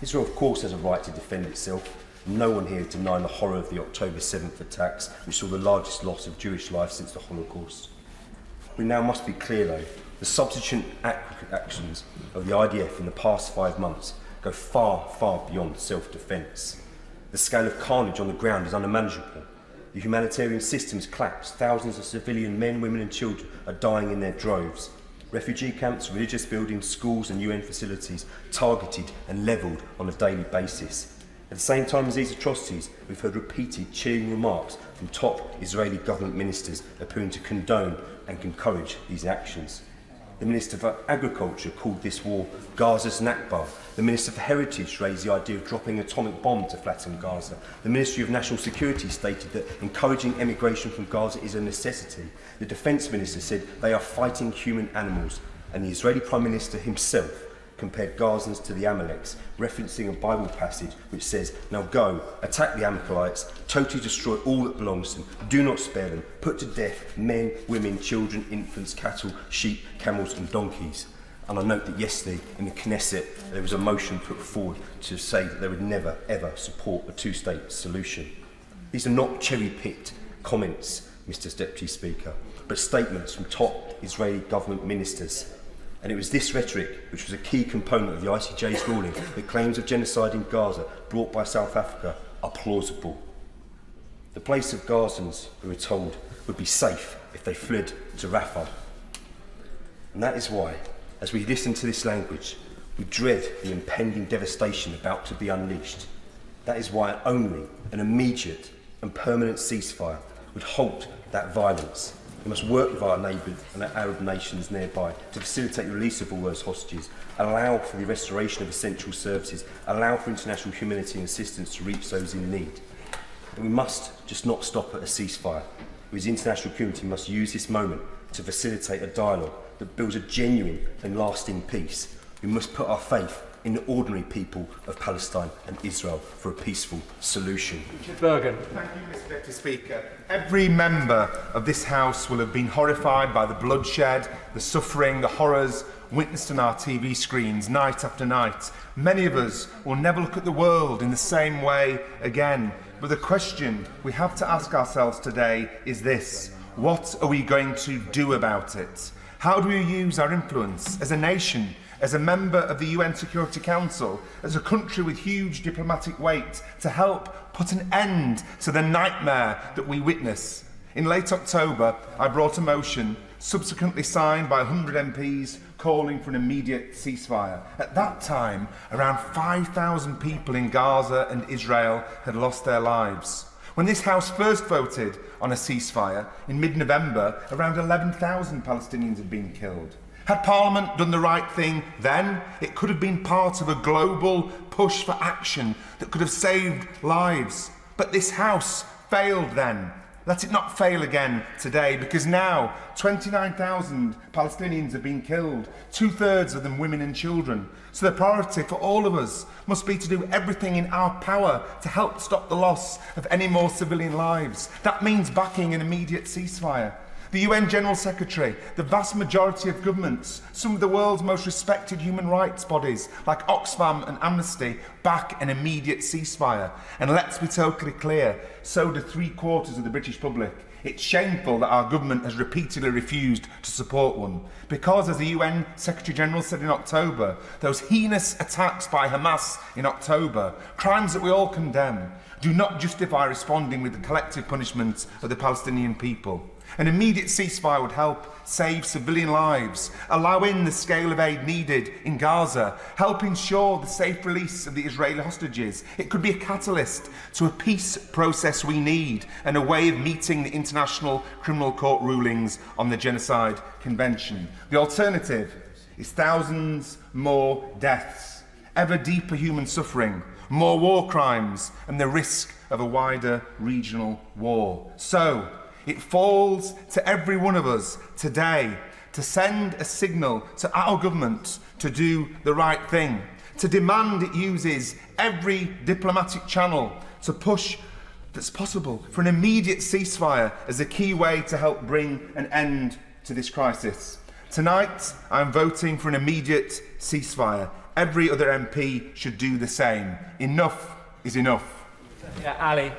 Israel, of course, has a right to defend itself. No one here is denying the horror of the October 7th attacks, which saw the largest loss of Jewish life since the Holocaust. We now must be clear, though, the subsequent actions of the IDF in the past 5 months go far, far beyond self-defence. The scale of carnage on the ground is unmanageable. The humanitarian system's collapsed. Thousands of civilian men, women and children are dying in their droves. Refugee camps, religious buildings, schools and UN facilities targeted and levelled on a daily basis. At the same time as these atrocities, we've heard repeated cheering remarks from top Israeli government ministers appearing to condone and encourage these actions. The Minister for Agriculture called this war Gaza's Nakba. The Minister for Heritage raised the idea of dropping an atomic bomb to flatten Gaza. The Ministry of National Security stated that encouraging emigration from Gaza is a necessity. The Defence Minister said they are fighting human animals. And the Israeli Prime Minister himself compared Gazans to the Amaleks, referencing a Bible passage which says, "Now go, attack the Amalekites, totally destroy all that belongs to them, do not spare them, put to death men, women, children, infants, cattle, sheep, camels and donkeys." And I note that yesterday in the Knesset there was a motion put forward to say that they would never ever support a two-state solution. These are not cherry-picked comments, Mr. Deputy Speaker, but statements from top Israeli government ministers. And it was this rhetoric which was a key component of the ICJ's ruling that claims of genocide in Gaza brought by South Africa are plausible. The place of Gazans, we were told, would be safe if they fled to Rafah. And that is why, as we listen to this language, we dread the impending devastation about to be unleashed. That is why only an immediate and permanent ceasefire would halt that violence. We must work with our neighbours and our Arab nations nearby to facilitate the release of all those hostages, allow for the restoration of essential services, allow for international humanity and assistance to reach those in need. But we must just not stop at a ceasefire. We as the international community must use this moment to facilitate a dialogue that builds a genuine and lasting peace. We must put our faith in the ordinary people of Palestine and Israel for a peaceful solution. Bergen. Thank you, Mr. Deputy Speaker. Every member of this House will have been horrified by the bloodshed, the suffering, the horrors witnessed on our TV screens night after night. Many of us will never look at the world in the same way again. But the question we have to ask ourselves today is this: what are we going to do about it? How do we use our influence as a nation, as a member of the UN Security Council, as a country with huge diplomatic weight, to help put an end to the nightmare that we witness? In late October, I brought a motion, subsequently signed by 100 MPs, calling for an immediate ceasefire. At that time, around 5,000 people in Gaza and Israel had lost their lives. When this House first voted on a ceasefire in mid-November, around 11,000 Palestinians had been killed. Had Parliament done the right thing then, it could have been part of a global push for action that could have saved lives. But this House failed then. Let it not fail again today, because now 29,000 Palestinians have been killed, 2/3 of them women and children. So the priority for all of us must be to do everything in our power to help stop the loss of any more civilian lives. That means backing an immediate ceasefire. The UN General Secretary, the vast majority of governments, some of the world's most respected human rights bodies like Oxfam and Amnesty back an immediate ceasefire. And let's be totally clear, so do 3/4 of the British public. It's shameful that our government has repeatedly refused to support one. Because, as the UN Secretary-General said in October, those heinous attacks by Hamas in October, crimes that we all condemn, do not justify responding with the collective punishment of the Palestinian people. An immediate ceasefire would help save civilian lives, allow in the scale of aid needed in Gaza, help ensure the safe release of the Israeli hostages. It could be a catalyst to a peace process we need and a way of meeting the International Criminal Court rulings on the Genocide Convention. The alternative is thousands more deaths, ever deeper human suffering, more war crimes, and the risk of a wider regional war. So, it falls to every one of us today to send a signal to our government to do the right thing, to demand it uses every diplomatic channel to push that's possible for an immediate ceasefire as a key way to help bring an end to this crisis. Tonight, I'm voting for an immediate ceasefire. Every other MP should do the same. Enough is enough. Ali.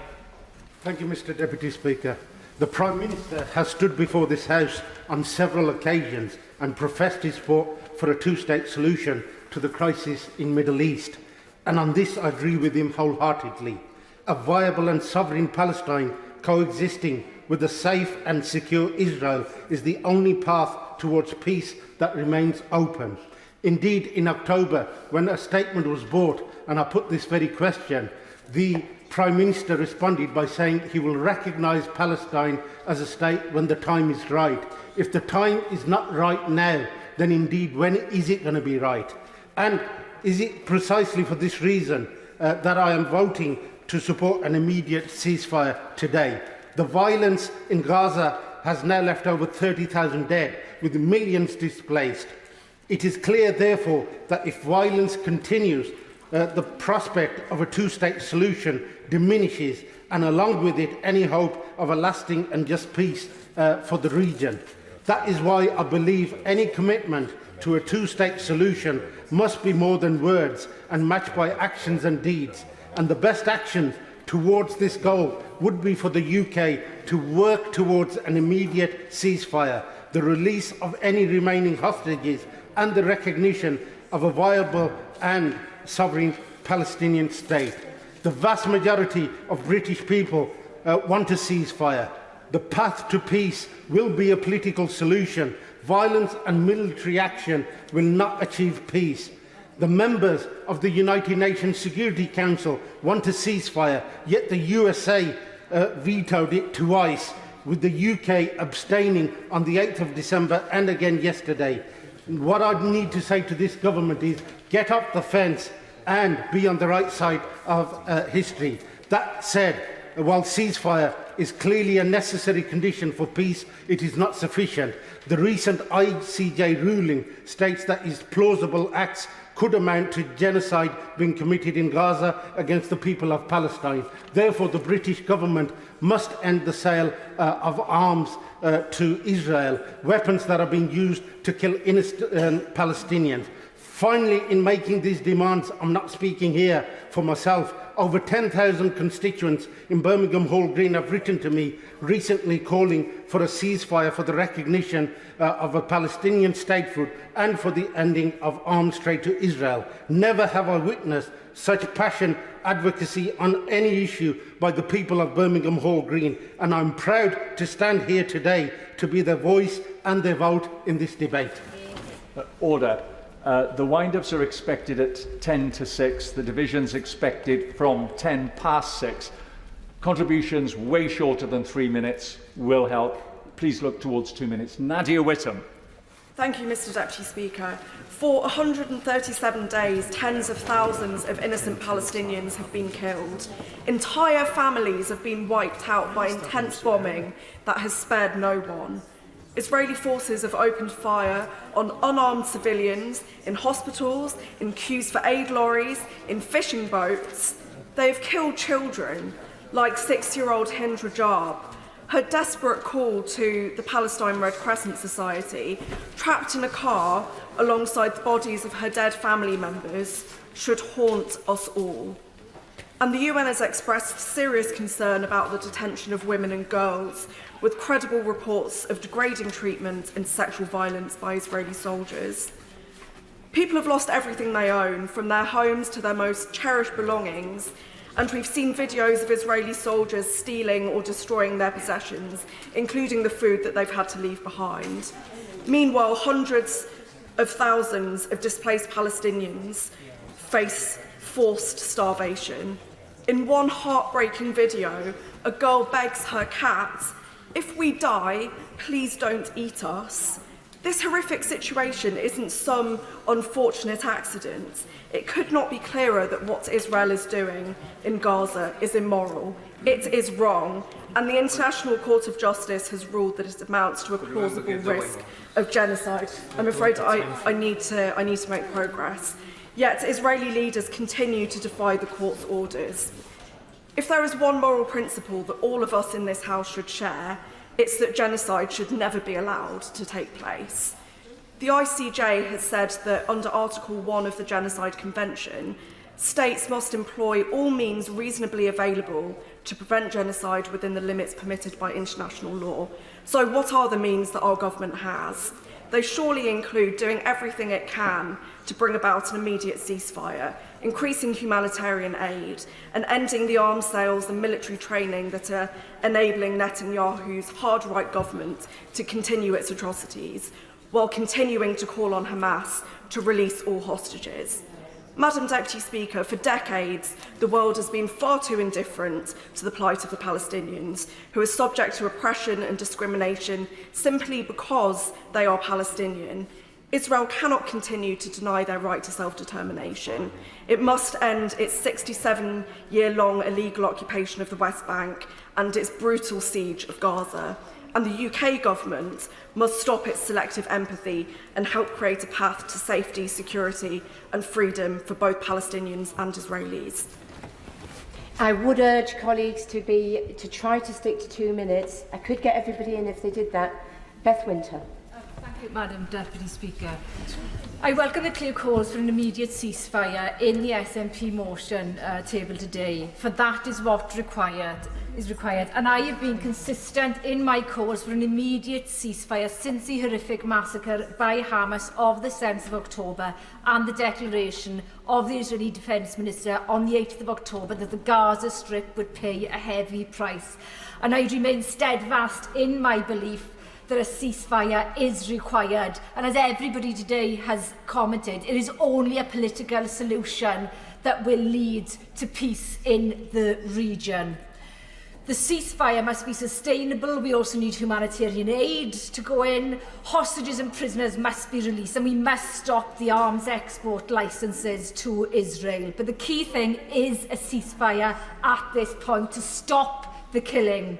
Thank you, Mr. Deputy Speaker. The Prime Minister has stood before this House on several occasions and professed his support for a two-state solution to the crisis in the Middle East. And on this I agree with him wholeheartedly. A viable and sovereign Palestine coexisting with a safe and secure Israel is the only path towards peace that remains open. Indeed, in October, when a statement was brought and I put this very question, the Prime Minister responded by saying he will recognise Palestine as a state when the time is right. If the time is not right now, then indeed when is it going to be right? And is it precisely for this reason that I am voting to support an immediate ceasefire today? The violence in Gaza has now left over 30,000 dead, with millions displaced. It is clear, therefore, that if violence continues, the prospect of a two-state solution diminishes, and along with it, any hope of a lasting and just peace for the region. That is why I believe any commitment to a two-state solution must be more than words and matched by actions and deeds. And the best action towards this goal would be for the UK to work towards an immediate ceasefire, the release of any remaining hostages, and the recognition of a viable and sovereign Palestinian state. The vast majority of British people want a ceasefire. The path to peace will be a political solution. Violence and military action will not achieve peace. The members of the United Nations Security Council want a ceasefire, yet the USA vetoed it twice, with the UK abstaining on the 8th of December and again yesterday. What I need to say to this government is get off the fence and be on the right side of history. That said, while ceasefire is clearly a necessary condition for peace, it is not sufficient. The recent ICJ ruling states that his plausible acts could amount to genocide being committed in Gaza against the people of Palestine. Therefore, the British government must end the sale of arms to Israel, weapons that are being used to kill innocent Palestinians. Finally, in making these demands, I'm not speaking here for myself. Over 10,000 constituents in Birmingham Hall Green have written to me recently calling for a ceasefire for the recognition of a Palestinian statehood and for the ending of arms trade to Israel. Never have I witnessed such passionate advocacy on any issue by the people of Birmingham Hall Green, and I'm proud to stand here today to be their voice and their vote in this debate. Order. The wind-ups are expected at 10 to 6. The division's expected from 10 past 6. Contributions way shorter than 3 minutes will help. Please look towards 2 minutes. Nadia Whittam. Thank you, Mr Deputy Speaker. For 137 days, tens of thousands of innocent Palestinians have been killed. Entire families have been wiped out by intense bombing that has spared no one. Israeli forces have opened fire on unarmed civilians, in hospitals, in queues for aid lorries, in fishing boats. They have killed children, like 6-year-old Hind Rajab. Her desperate call to the Palestine Red Crescent Society, trapped in a car alongside the bodies of her dead family members, should haunt us all. And the UN has expressed serious concern about the detention of women and girls, with credible reports of degrading treatment and sexual violence by Israeli soldiers. People have lost everything they own, from their homes to their most cherished belongings, and we've seen videos of Israeli soldiers stealing or destroying their possessions, including the food that they've had to leave behind. Meanwhile, hundreds of thousands of displaced Palestinians face forced starvation. In one heartbreaking video, a girl begs her cat, "If we die, please don't eat us." This horrific situation isn't some unfortunate accident. It could not be clearer that what Israel is doing in Gaza is immoral. It is wrong, and the International Court of Justice has ruled that it amounts to a plausible risk of genocide. I'm afraid I need to make progress. Yet Israeli leaders continue to defy the court's orders. If there is one moral principle that all of us in this House should share, it's that genocide should never be allowed to take place. The ICJ has said that under Article 1 of the Genocide Convention, states must employ all means reasonably available to prevent genocide within the limits permitted by international law. So what are the means that our government has? They surely include doing everything it can to bring about an immediate ceasefire, increasing humanitarian aid, and ending the arms sales and military training that are enabling Netanyahu's hard-right government to continue its atrocities, while continuing to call on Hamas to release all hostages. Madam Deputy Speaker, for decades, the world has been far too indifferent to the plight of the Palestinians, who are subject to oppression and discrimination simply because they are Palestinian. Israel cannot continue to deny their right to self-determination. It must end its 67-year-long illegal occupation of the West Bank and its brutal siege of Gaza. And the UK government must stop its selective empathy and help create a path to safety, security and freedom for both Palestinians and Israelis. I would urge colleagues to try to stick to 2 minutes. I could get everybody in if they did that. Beth Winter. Thank you, Madam Deputy Speaker. I welcome the clear calls for an immediate ceasefire in the SNP motion tabled today, for that is what is required, and I have been consistent in my calls for an immediate ceasefire since the horrific massacre by Hamas of the 7th of October and the declaration of the Israeli Defence Minister on the 8th of October that the Gaza Strip would pay a heavy price. And I remain steadfast in my belief that a ceasefire is required, and as everybody today has commented, it is only a political solution that will lead to peace in the region. The ceasefire must be sustainable. We also need humanitarian aid to go in. Hostages and prisoners must be released, and we must stop the arms export licences to Israel. But the key thing is a ceasefire at this point to stop the killing.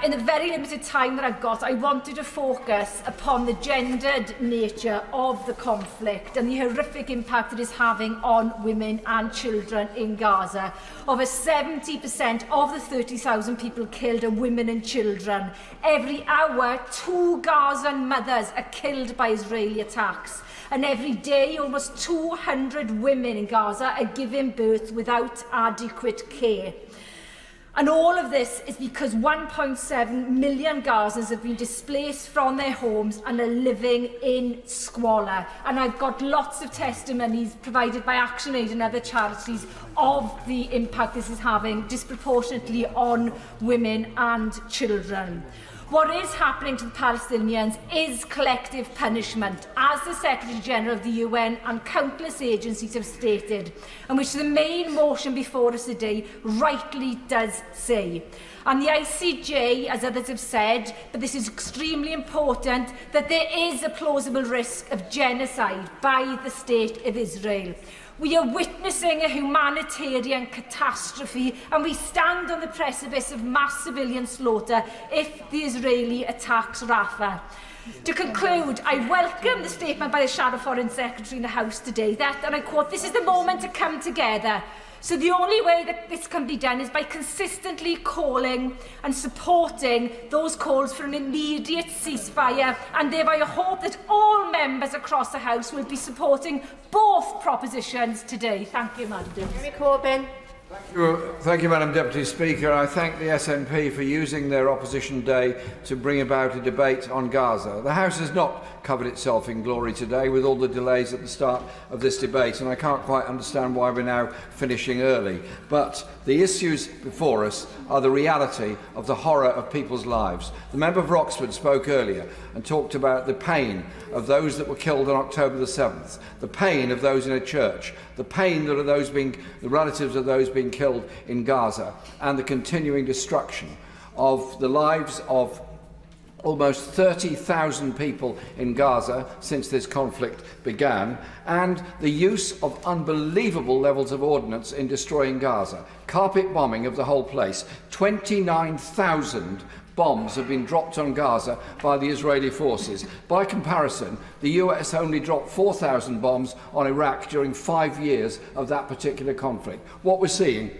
In the very limited time that I've got, I wanted to focus upon the gendered nature of the conflict and the horrific impact it is having on women and children in Gaza. Over 70% of the 30,000 people killed are women and children. Every hour, 2 Gazan mothers are killed by Israeli attacks. And every day, almost 200 women in Gaza are giving birth without adequate care. And all of this is because 1.7 million Gazans have been displaced from their homes and are living in squalor. And I've got lots of testimonies provided by ActionAid and other charities of the impact this is having disproportionately on women and children. What is happening to the Palestinians is collective punishment, as the Secretary-General of the UN and countless agencies have stated, and which the main motion before us today rightly does say. And the ICJ, as others have said, but this is extremely important, that there is a plausible risk of genocide by the State of Israel. We are witnessing a humanitarian catastrophe, and we stand on the precipice of mass civilian slaughter if the Israeli attacks Rafah. To conclude, I welcome the statement by the Shadow Foreign Secretary in the House today that, and I quote, "This is the moment to come together." So the only way that this can be done is by consistently calling and supporting those calls for an immediate ceasefire, and thereby I hope that all members across the House will be supporting both propositions today. Thank you, Madam Deputy. Corbyn. Thank you, Madam Deputy Speaker. I thank the SNP for using their opposition day to bring about a debate on Gaza. The House has not covered itself in glory today with all the delays at the start of this debate, and I can't quite understand why we're now finishing early. But the issues before us are the reality of the horror of people's lives. The member for Oxford spoke earlier and talked about the pain of those that were killed on October the 7th, the pain of those in a church, the pain that are the relatives of those being killed in Gaza, and the continuing destruction of the lives of almost 30,000 people in Gaza since this conflict began, and the use of unbelievable levels of ordnance in destroying Gaza. Carpet bombing of the whole place. 29,000 bombs have been dropped on Gaza by the Israeli forces. By comparison, the US only dropped 4,000 bombs on Iraq during 5 years of that particular conflict. What we're seeing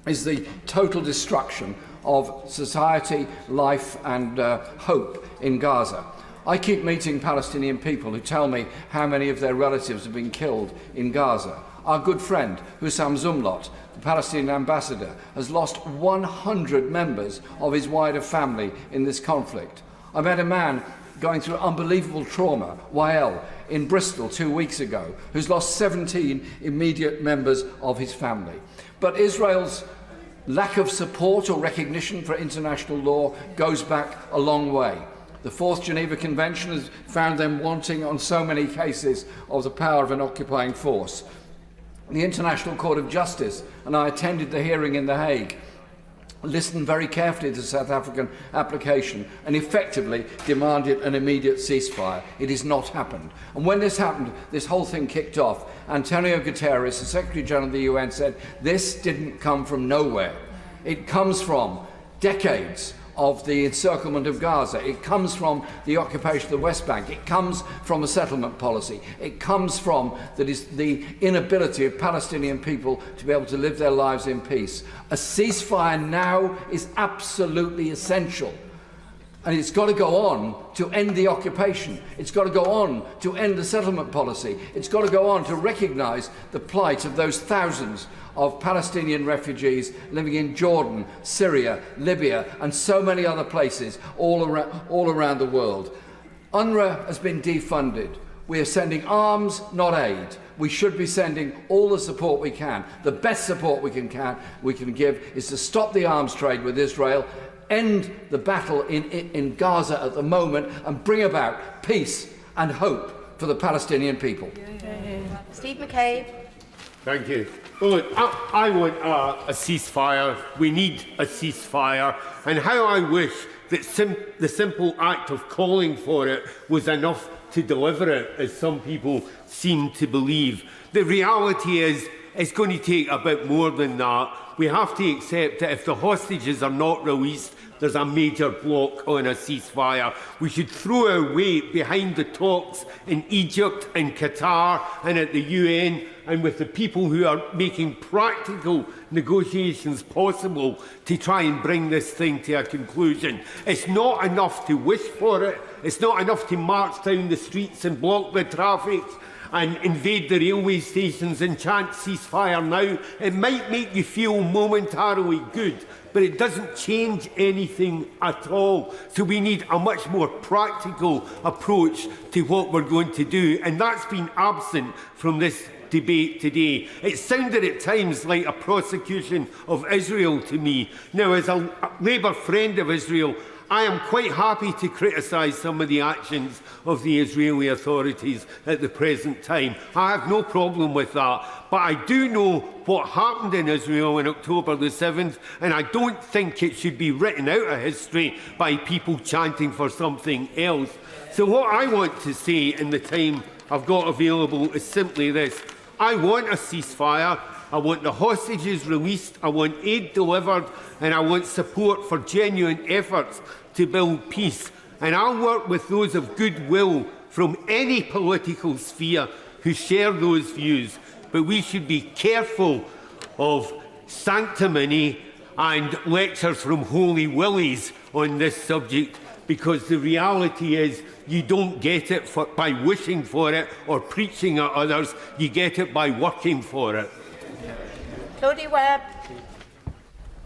is the total destruction of society, life and hope in Gaza. I keep meeting Palestinian people who tell me how many of their relatives have been killed in Gaza. Our good friend, Hussam Zumlot, the Palestinian ambassador, has lost 100 members of his wider family in this conflict. I met a man going through unbelievable trauma, Wael, in Bristol 2 weeks ago, who's lost 17 immediate members of his family. But Israel's lack of support or recognition for international law goes back a long way. The Fourth Geneva Convention has found them wanting on so many cases of the power of an occupying force. The International Court of Justice, and I attended the hearing in The Hague, listened very carefully to the South African application and effectively demanded an immediate ceasefire. It has not happened. And when this happened, this whole thing kicked off. Antonio Guterres, the Secretary-General of the UN, said this didn't come from nowhere. It comes from decades of the encirclement of Gaza. It comes from the occupation of the West Bank. It comes from a settlement policy. It comes from the inability of Palestinian people to be able to live their lives in peace. A ceasefire now is absolutely essential. And it's got to go on to end the occupation. It's got to go on to end the settlement policy. It's got to go on to recognise the plight of those thousands of Palestinian refugees living in Jordan, Syria, Libya, and so many other places all around the world. UNRWA has been defunded. We are sending arms, not aid. We should be sending all the support we can. The best support we can give is to stop the arms trade with Israel, end the battle in Gaza at the moment, and bring about peace and hope for the Palestinian people. Steve McCabe. Thank you. Well, look, I want a ceasefire. We need a ceasefire. And how I wish that the simple act of calling for it was enough to deliver it, as some people seem to believe. The reality is, it's going to take a bit more than that. We have to accept that if the hostages are not released, there's a major block on a ceasefire. We should throw our weight behind the talks in Egypt and Qatar and at the UN and with the people who are making practical negotiations possible to try and bring this thing to a conclusion. It's not enough to wish for it. It's not enough to march down the streets and block the traffic and invade the railway stations and chant ceasefire now. It might make you feel momentarily good, but it doesn't change anything at all. So we need a much more practical approach to what we're going to do, and that's been absent from this debate today. It sounded at times like a prosecution of Israel to me. Now, as a Labour friend of Israel, I am quite happy to criticise some of the actions of the Israeli authorities at the present time. I have no problem with that. But I do know what happened in Israel on October the 7th, and I don't think it should be written out of history by people chanting for something else. So what I want to say in the time I've got available is simply this. I want a ceasefire. I want the hostages released, I want aid delivered, and I want support for genuine efforts to build peace. And I'll work with those of goodwill from any political sphere who share those views. But we should be careful of sanctimony and lectures from holy willies on this subject, because the reality is you don't get it by wishing for it or preaching at others, you get it by working for it. Claudie Webb.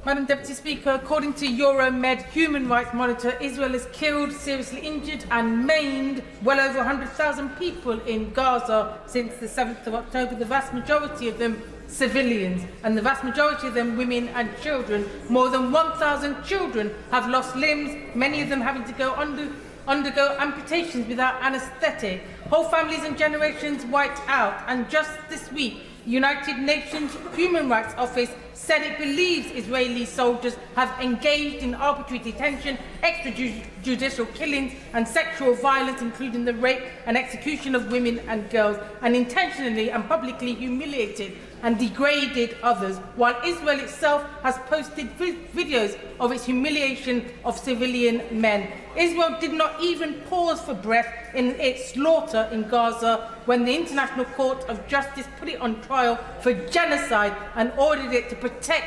Madam Deputy Speaker, according to Euromed Human Rights Monitor, Israel has killed, seriously injured and maimed well over 100,000 people in Gaza since the 7th of October, the vast majority of them civilians, and the vast majority of them women and children. More than 1,000 children have lost limbs, many of them having to undergo amputations without anaesthetic. Whole families and generations wiped out, and just this week, United Nations Human Rights Office said it believes Israeli soldiers have engaged in arbitrary detention, extrajudicial killings and sexual violence, including the rape and execution of women and girls, and intentionally and publicly humiliated and degraded others, while Israel itself has posted videos of its humiliation of civilian men. Israel did not even pause for breath in its slaughter in Gaza when the International Court of Justice put it on trial for genocide and ordered it to protect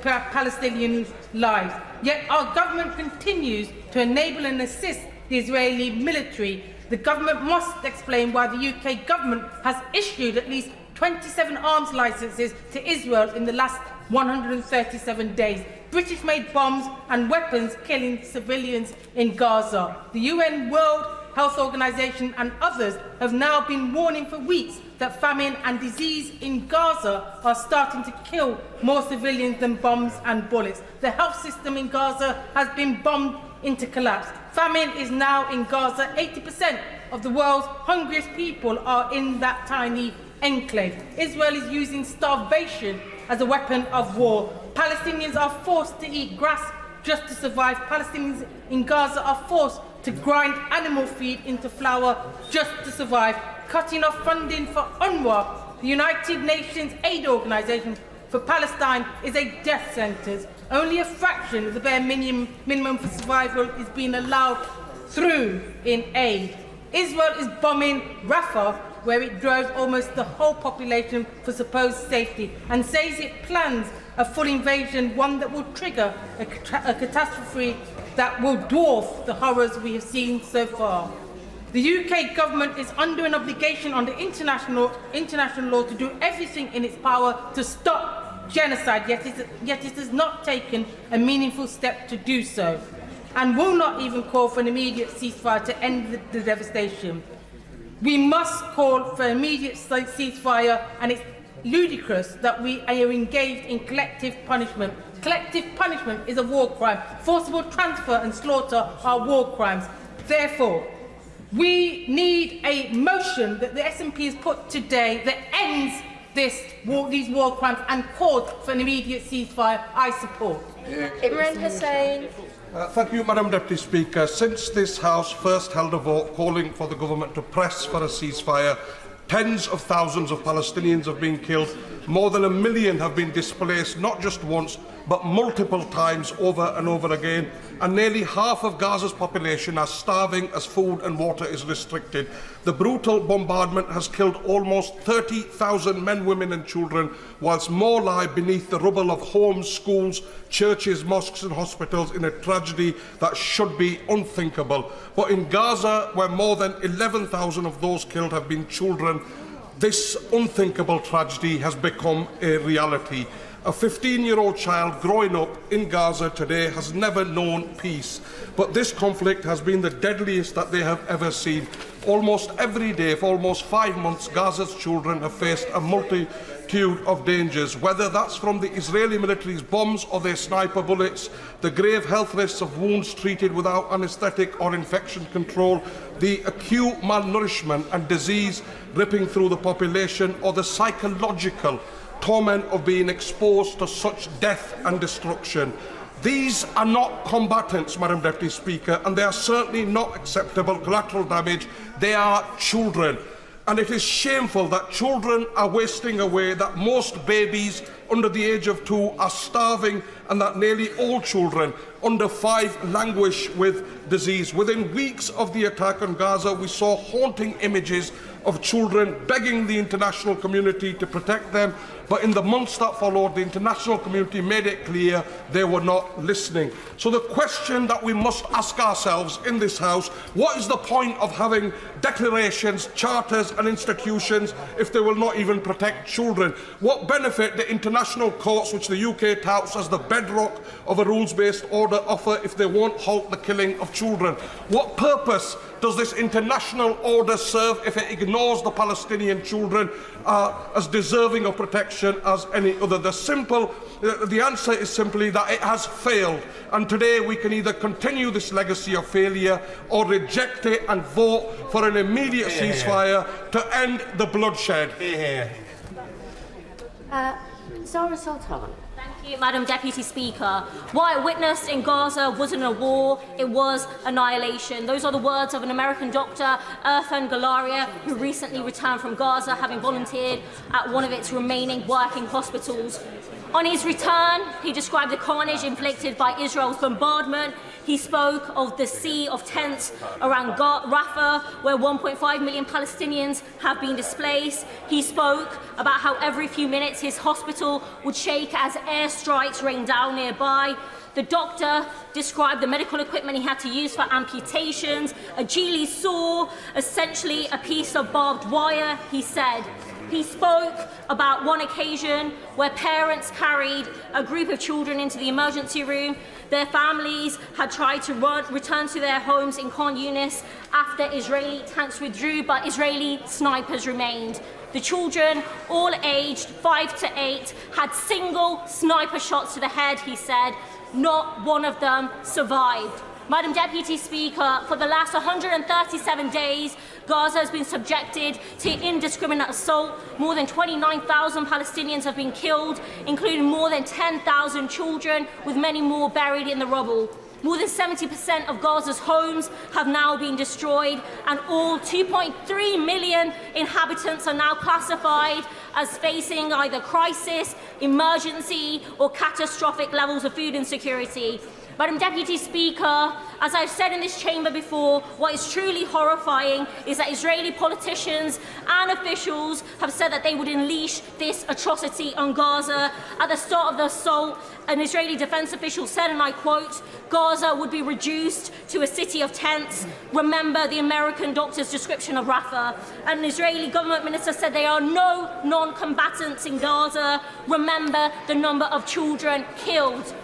Palestinian lives. Yet our government continues to enable and assist the Israeli military. The government must explain why the UK government has issued at least 27 arms licenses to Israel in the last 137 days. British-made bombs and weapons killing civilians in Gaza. The UN World Health Organization and others have now been warning for weeks that famine and disease in Gaza are starting to kill more civilians than bombs and bullets. The health system in Gaza has been bombed into collapse. Famine is now in Gaza. 80% of the world's hungriest people are in that tiny enclave. Israel is using starvation as a weapon of war. Palestinians are forced to eat grass just to survive. Palestinians in Gaza are forced to grind animal feed into flour just to survive. Cutting off funding for UNRWA, the United Nations aid organisation for Palestine, is a death sentence. Only a fraction of the bare minimum for survival is being allowed through in aid. Israel is bombing Rafah, where it drove almost the whole population for supposed safety, and says it plans a full invasion, one that will trigger a catastrophe that will dwarf the horrors we have seen so far. The UK government is under an obligation under international law to do everything in its power to stop genocide, yet it has not taken a meaningful step to do so, and will not even call for an immediate ceasefire to end the devastation. We must call for immediate ceasefire, and it's ludicrous that we are engaged in collective punishment. Collective punishment is a war crime. Forcible transfer and slaughter are war crimes. Therefore, we need a motion that the SNP has put today that ends these war crimes and calls for an immediate ceasefire. I support. Imran Hussain. Thank you, Madam Deputy Speaker. Since this House first held a vote calling for the government to press for a ceasefire, tens of thousands of Palestinians have been killed, more than 1 million have been displaced, not just once, but multiple times over and over again, and nearly half of Gaza's population are starving as food and water is restricted. The brutal bombardment has killed almost 30,000 men, women and children, whilst more lie beneath the rubble of homes, schools, churches, mosques and hospitals in a tragedy that should be unthinkable. But in Gaza, where more than 11,000 of those killed have been children, this unthinkable tragedy has become a reality. A 15-year-old child growing up in Gaza today has never known peace, but this conflict has been the deadliest that they have ever seen. Almost every day for almost 5 months, Gaza's children have faced a multitude multitude of dangers, whether that's from the Israeli military's bombs or their sniper bullets, the grave health risks of wounds treated without anaesthetic or infection control, the acute malnourishment and disease ripping through the population, or the psychological torment of being exposed to such death and destruction. These are not combatants, Madam Deputy Speaker, and they are certainly not acceptable collateral damage. They are children. And it is shameful that children are wasting away, that most babies under the age of 2 are starving, and that nearly all children under 5 languish with disease. Within weeks of the attack on Gaza, we saw haunting images of children begging the international community to protect them, but in the months that followed, the international community made it clear they were not listening. So the question that we must ask ourselves in this House, what is the point of having declarations, charters and institutions if they will not even protect children? What benefit do international courts, which the UK touts as the bedrock of a rules-based order, offer if they won't halt the killing of children? What purpose does this international order serve if it ignores the Palestinian children as deserving of protection as any other? The answer is simply that it has failed, and today we can either continue this legacy of failure or reject it and vote for an immediate ceasefire to end the bloodshed. Zara Sultan. Thank you, Madam Deputy Speaker. What I witnessed in Gaza wasn't a war, it was annihilation. Those are the words of an American doctor, Irfan Galaria, who recently returned from Gaza, having volunteered at one of its remaining working hospitals. On his return, he described the carnage inflicted by Israel's bombardment. He spoke of the sea of tents around Rafah, where 1.5 million Palestinians have been displaced. He spoke about how every few minutes his hospital would shake as airstrikes rained down nearby. The doctor described the medical equipment he had to use for amputations, a Geely saw, essentially a piece of barbed wire, he said. He spoke about one occasion where parents carried a group of children into the emergency room. Their families had tried to return to their homes in Khan Yunis after Israeli tanks withdrew, but Israeli snipers remained. The children, all aged 5 to 8, had single sniper shots to the head, he said. Not one of them survived. Madam Deputy Speaker, for the last 137 days, Gaza has been subjected to indiscriminate assault. More than 29,000 Palestinians have been killed, including more than 10,000 children, with many more buried in the rubble. More than 70% of Gaza's homes have now been destroyed, and all 2.3 million inhabitants are now classified as facing either crisis, emergency, or catastrophic levels of food insecurity. Madam Deputy Speaker, as I've said in this chamber before, what is truly horrifying is that Israeli politicians and officials have said that they would unleash this atrocity on Gaza. At the start of the assault, an Israeli defense official said, and I quote, "Gaza would be reduced to a city of tents." Remember the American doctor's description of Rafah. And an Israeli government minister said there are no non-combatants in Gaza. Remember the number of children killed.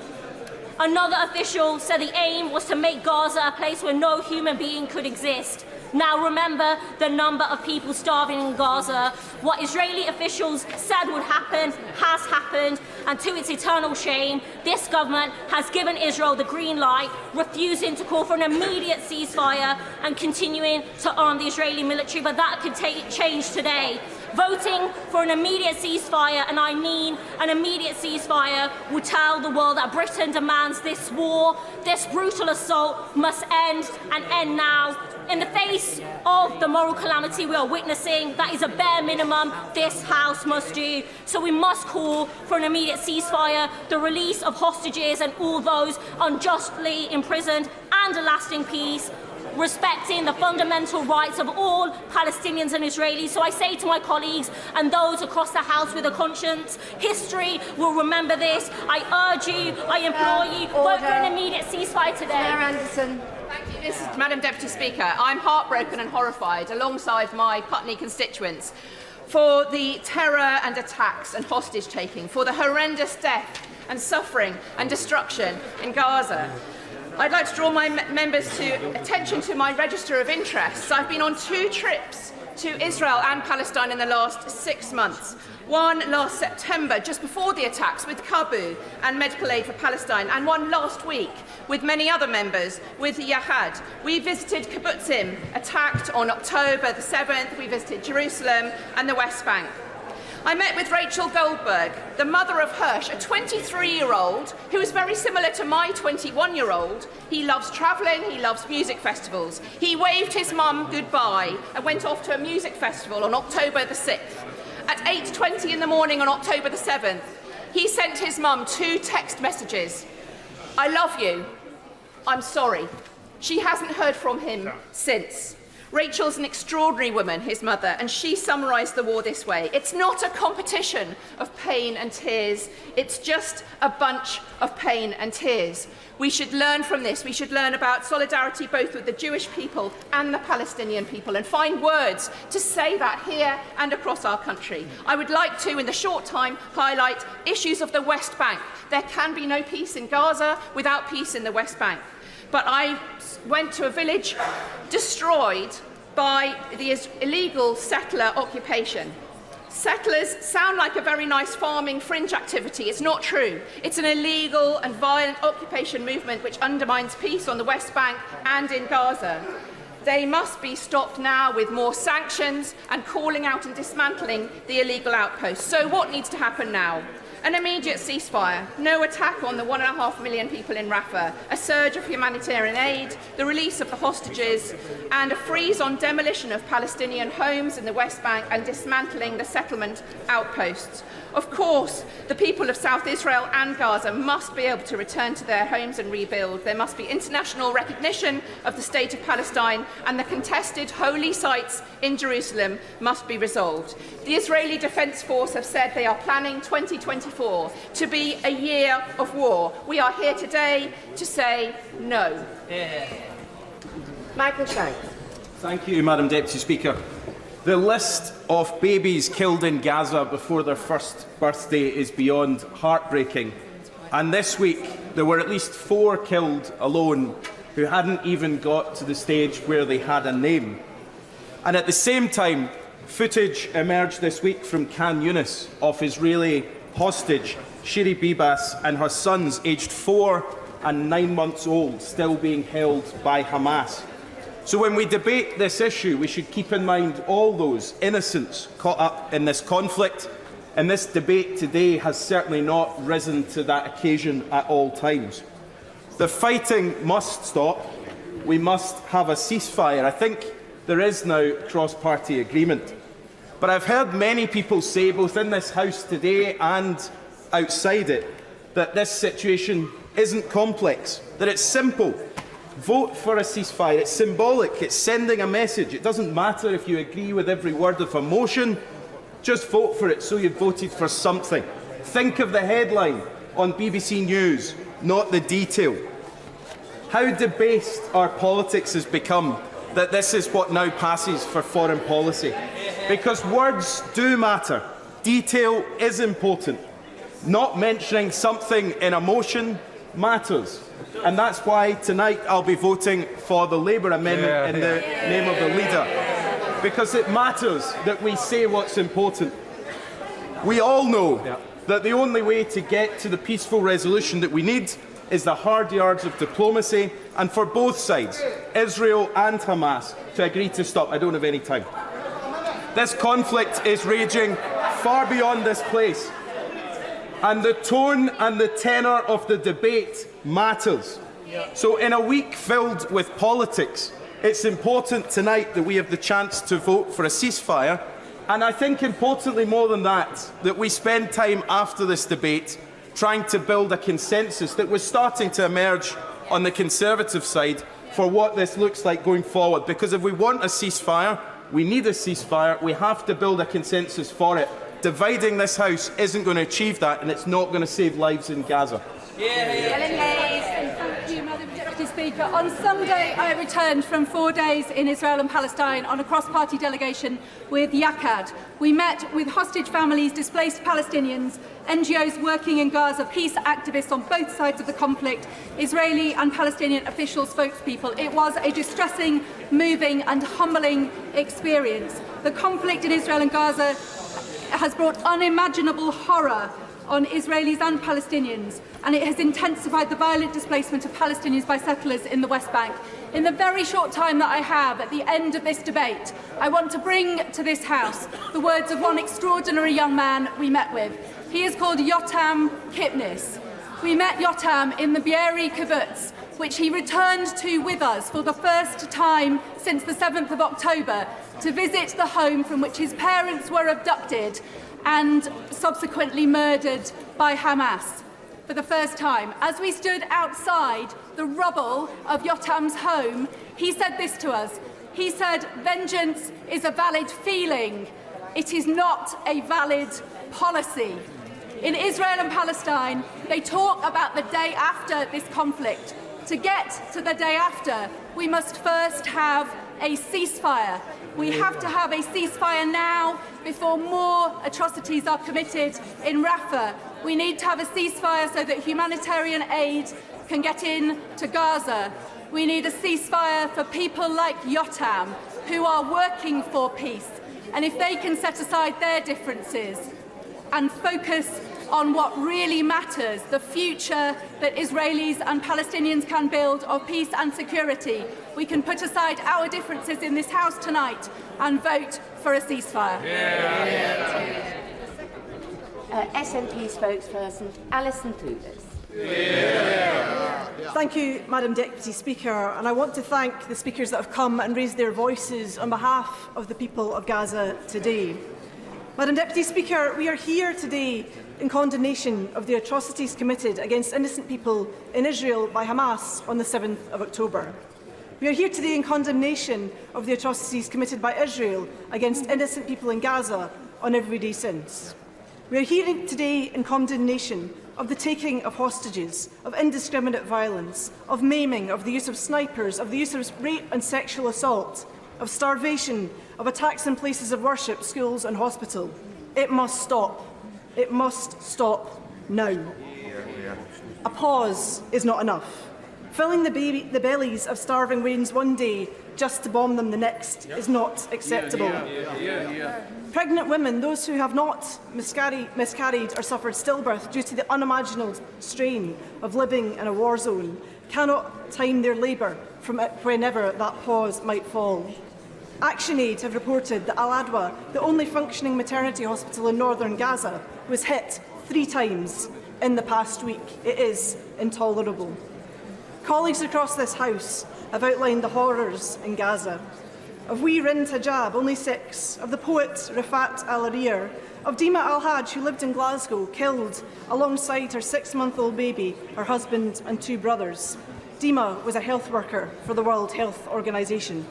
Another official said the aim was to make Gaza a place where no human being could exist. Now remember the number of people starving in Gaza. What Israeli officials said would happen has happened, and to its eternal shame, this government has given Israel the green light, refusing to call for an immediate ceasefire and continuing to arm the Israeli military, but that could change today. Voting for an immediate ceasefire, and I mean an immediate ceasefire, would tell the world that Britain demands this war, this brutal assault must end, and end now. In the face of the moral calamity we are witnessing, that is a bare minimum this House must do. So we must call for an immediate ceasefire, the release of hostages and all those unjustly imprisoned, and a lasting peace, respecting the fundamental rights of all Palestinians and Israelis. So I say to my colleagues and those across the House with a conscience, history will remember this. I urge you, I implore you, vote for an immediate ceasefire today. Claire Anderson. Thank you, Madam Deputy Speaker. I'm heartbroken and horrified, alongside my Putney constituents, for the terror and attacks and hostage-taking, for the horrendous death and suffering and destruction in Gaza. I'd like to draw my members' attention to my register of interests. I've been on 2 trips to Israel and Palestine in the last 6 months. One last September, just before the attacks, with Kabu and Medical Aid for Palestine, and one last week with many other members with Yahad. We visited kibbutzim attacked on October the 7th. We visited Jerusalem and the West Bank. I met with Rachel Goldberg, the mother of Hirsch, a 23-year-old who is very similar to my 21-year-old. He loves travelling, he loves music festivals. He waved his mum goodbye and went off to a music festival on October the 6th. At 8:20 in the morning on October the 7th, he sent his mum 2 text messages. I love you. I'm sorry. She hasn't heard from him since. Rachel's an extraordinary woman, his mother, and she summarised the war this way. It's not a competition of pain and tears. It's just a bunch of pain and tears. We should learn from this. We should learn about solidarity both with the Jewish people and the Palestinian people and find words to say that here and across our country. I would like to, in the short time, highlight issues of the West Bank. There can be no peace in Gaza without peace in the West Bank. But I went to a village destroyed by the illegal settler occupation. Settlers sound like a very nice farming fringe activity. It's not true. It's an illegal and violent occupation movement which undermines peace on the West Bank and in Gaza. They must be stopped now with more sanctions and calling out and dismantling the illegal outposts. So what needs to happen now? An immediate ceasefire, no attack on the 1.5 million people in Rafah, a surge of humanitarian aid, the release of the hostages, and a freeze on demolition of Palestinian homes in the West Bank and dismantling the settlement outposts. Of course, the people of South Israel and Gaza must be able to return to their homes and rebuild. There must be international recognition of the state of Palestine, and the contested holy sites in Jerusalem must be resolved. The Israeli Defence Force have said they are planning 2024 to be a year of war. We are here today to say no. Michael Shanks. Thank you, Madam Deputy Speaker. The list of babies killed in Gaza before their first birthday is beyond heartbreaking. And this week, there were at least 4 killed alone who hadn't even got to the stage where they had a name. And at the same time, footage emerged this week from Khan Yunis of Israeli hostage Shiri Bibas and her sons, aged 4 and 9 months old, still being held by Hamas. So when we debate this issue, we should keep in mind all those innocents caught up in this conflict, and this debate today has certainly not risen to that occasion at all times. The fighting must stop. We must have a ceasefire. I think there is now cross-party agreement. But I've heard many people say, both in this House today and outside it, that this situation isn't complex, that it's simple. Vote for a ceasefire. It's symbolic. It's sending a message. It doesn't matter if you agree with every word of a motion. Just vote for it so you've voted for something. Think of the headline on BBC News, not the detail. How debased our politics has become that this is what now passes for foreign policy. Because words do matter. Detail is important. Not mentioning something in a motion matters. And that's why tonight I'll be voting for the Labour amendment in the name of the leader. Because it matters that we say what's important. We all know that the only way to get to the peaceful resolution that we need is the hard yards of diplomacy, and for both sides, Israel and Hamas, to agree to stop. I don't have any time. This conflict is raging far beyond this place. And the tone and the tenor of the debate matters. So in a week filled with politics, it's important tonight that we have the chance to vote for a ceasefire. And I think importantly more than that, that we spend time after this debate trying to build a consensus that was starting to emerge on the Conservative side for what this looks like going forward. Because if we want a ceasefire, we need a ceasefire, we have to build a consensus for it. Dividing this House isn't going to achieve that, and it's not going to save lives in Gaza. Thank you, Madam Deputy Speaker. On Sunday, I returned from 4 days in Israel and Palestine on a cross-party delegation with Yahad. We met with hostage families, displaced Palestinians, NGOs working in Gaza, peace activists on both sides of the conflict, Israeli and Palestinian official spokespeople. It was a distressing, moving and humbling experience. The conflict in Israel and Gaza has brought unimaginable horror on Israelis and Palestinians, and it has intensified the violent displacement of Palestinians by settlers in the West Bank. In the very short time that I have at the end of this debate, I want to bring to this House the words of one extraordinary young man we met with. He is called Yotam Kipnis. We met Yotam in the Be'eri kibbutz, which he returned to with us for the first time since the 7th of October to visit the home from which his parents were abducted and subsequently murdered by Hamas. For the first time, as we stood outside the rubble of Yotam's home, he said this to us. He said, "Vengeance is a valid feeling. It is not a valid policy." In Israel and Palestine, they talk about the day after this conflict. To get to the day after, we must first have a ceasefire. We have to have a ceasefire now before more atrocities are committed in Rafah. We need to have a ceasefire so that humanitarian aid can get in to Gaza. We need a ceasefire for people like Yotam, who are working for peace. And if they can set aside their differences and focus on what really matters, the future that Israelis and Palestinians can build of peace and security, we can put aside our differences in this House tonight and vote for a ceasefire. SNP spokesperson Alison Toulis. Thank you, Madam Deputy Speaker, and I want to thank the speakers that have come and raised their voices on behalf of the people of Gaza today. Madam Deputy Speaker, we are here today in condemnation of the atrocities committed against innocent people in Israel by Hamas on the 7th of October. We are here today in condemnation of the atrocities committed by Israel against innocent people in Gaza on every day since. We are here today in condemnation of the taking of hostages, of indiscriminate violence, of maiming, of the use of snipers, of the use of rape and sexual assault, of starvation, of attacks in places of worship, schools and hospital. It must stop. It must stop now. A pause is not enough. Filling the bellies of starving Wains one day just to bomb them the next is not acceptable. Pregnant women, those who have not miscarried or suffered stillbirth due to the unimaginable strain of living in a war zone, cannot time their labour from whenever that pause might fall. ActionAid have reported that Al Adwa, the only functioning maternity hospital in northern Gaza, was hit 3 times in the past week. It is intolerable. Colleagues across this House have outlined the horrors in Gaza. Of Wee Rind Hijab, only 6, of the poet Rifat Al-Arir, of Dima Al-Haj, who lived in Glasgow, killed alongside her 6-month-old baby, her husband and 2 brothers. Dima was a health worker for the World Health Organization.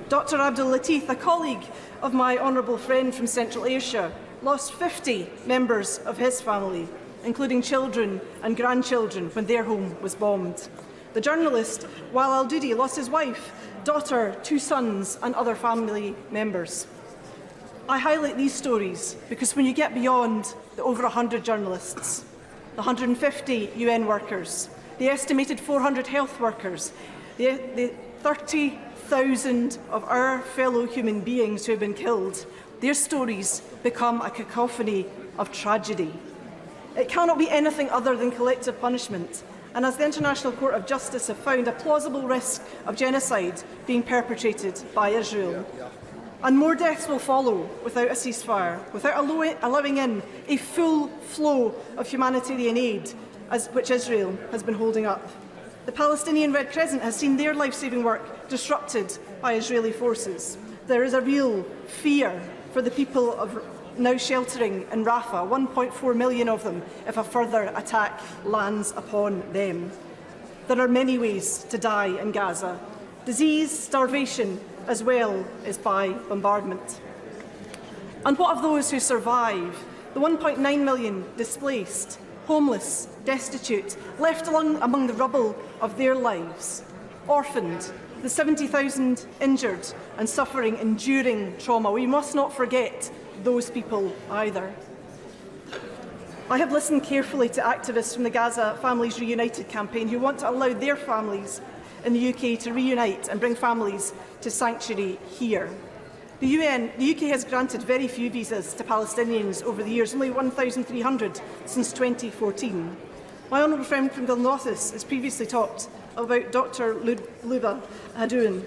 Dr Abdul Latif, a colleague of my honourable friend from Central Asia, lost 50 members of his family, including children and grandchildren, when their home was bombed. The journalist Wael Al-Dudi lost his wife, daughter, 2 sons and other family members. I highlight these stories because when you get beyond the over 100 journalists, the 150 UN workers, the estimated 400 health workers, the 30,000 of our fellow human beings who have been killed, their stories become a cacophony of tragedy. It cannot be anything other than collective punishment, and as the International Court of Justice have found, a plausible risk of genocide being perpetrated by Israel. And more deaths will follow without a ceasefire, without allowing in a full flow of humanitarian aid, which Israel has been holding up. The Palestinian Red Crescent has seen their life-saving work disrupted by Israeli forces. There is a real fear for the people of now sheltering in Rafah, 1.4 million of them, if a further attack lands upon them. There are many ways to die in Gaza. Disease, starvation, as well as by bombardment. And what of those who survive? The 1.9 million displaced, homeless, destitute, left among the rubble of their lives, orphaned, the 70,000 injured and suffering enduring trauma. We must not forget those people either. I have listened carefully to activists from the Gaza Families Reunited campaign who want to allow their families in the UK to reunite and bring families to sanctuary here. The UK has granted very few visas to Palestinians over the years, only 1,300 since 2014. My honourable friend from Gilnorthis has previously talked about Dr Luba Hadoun.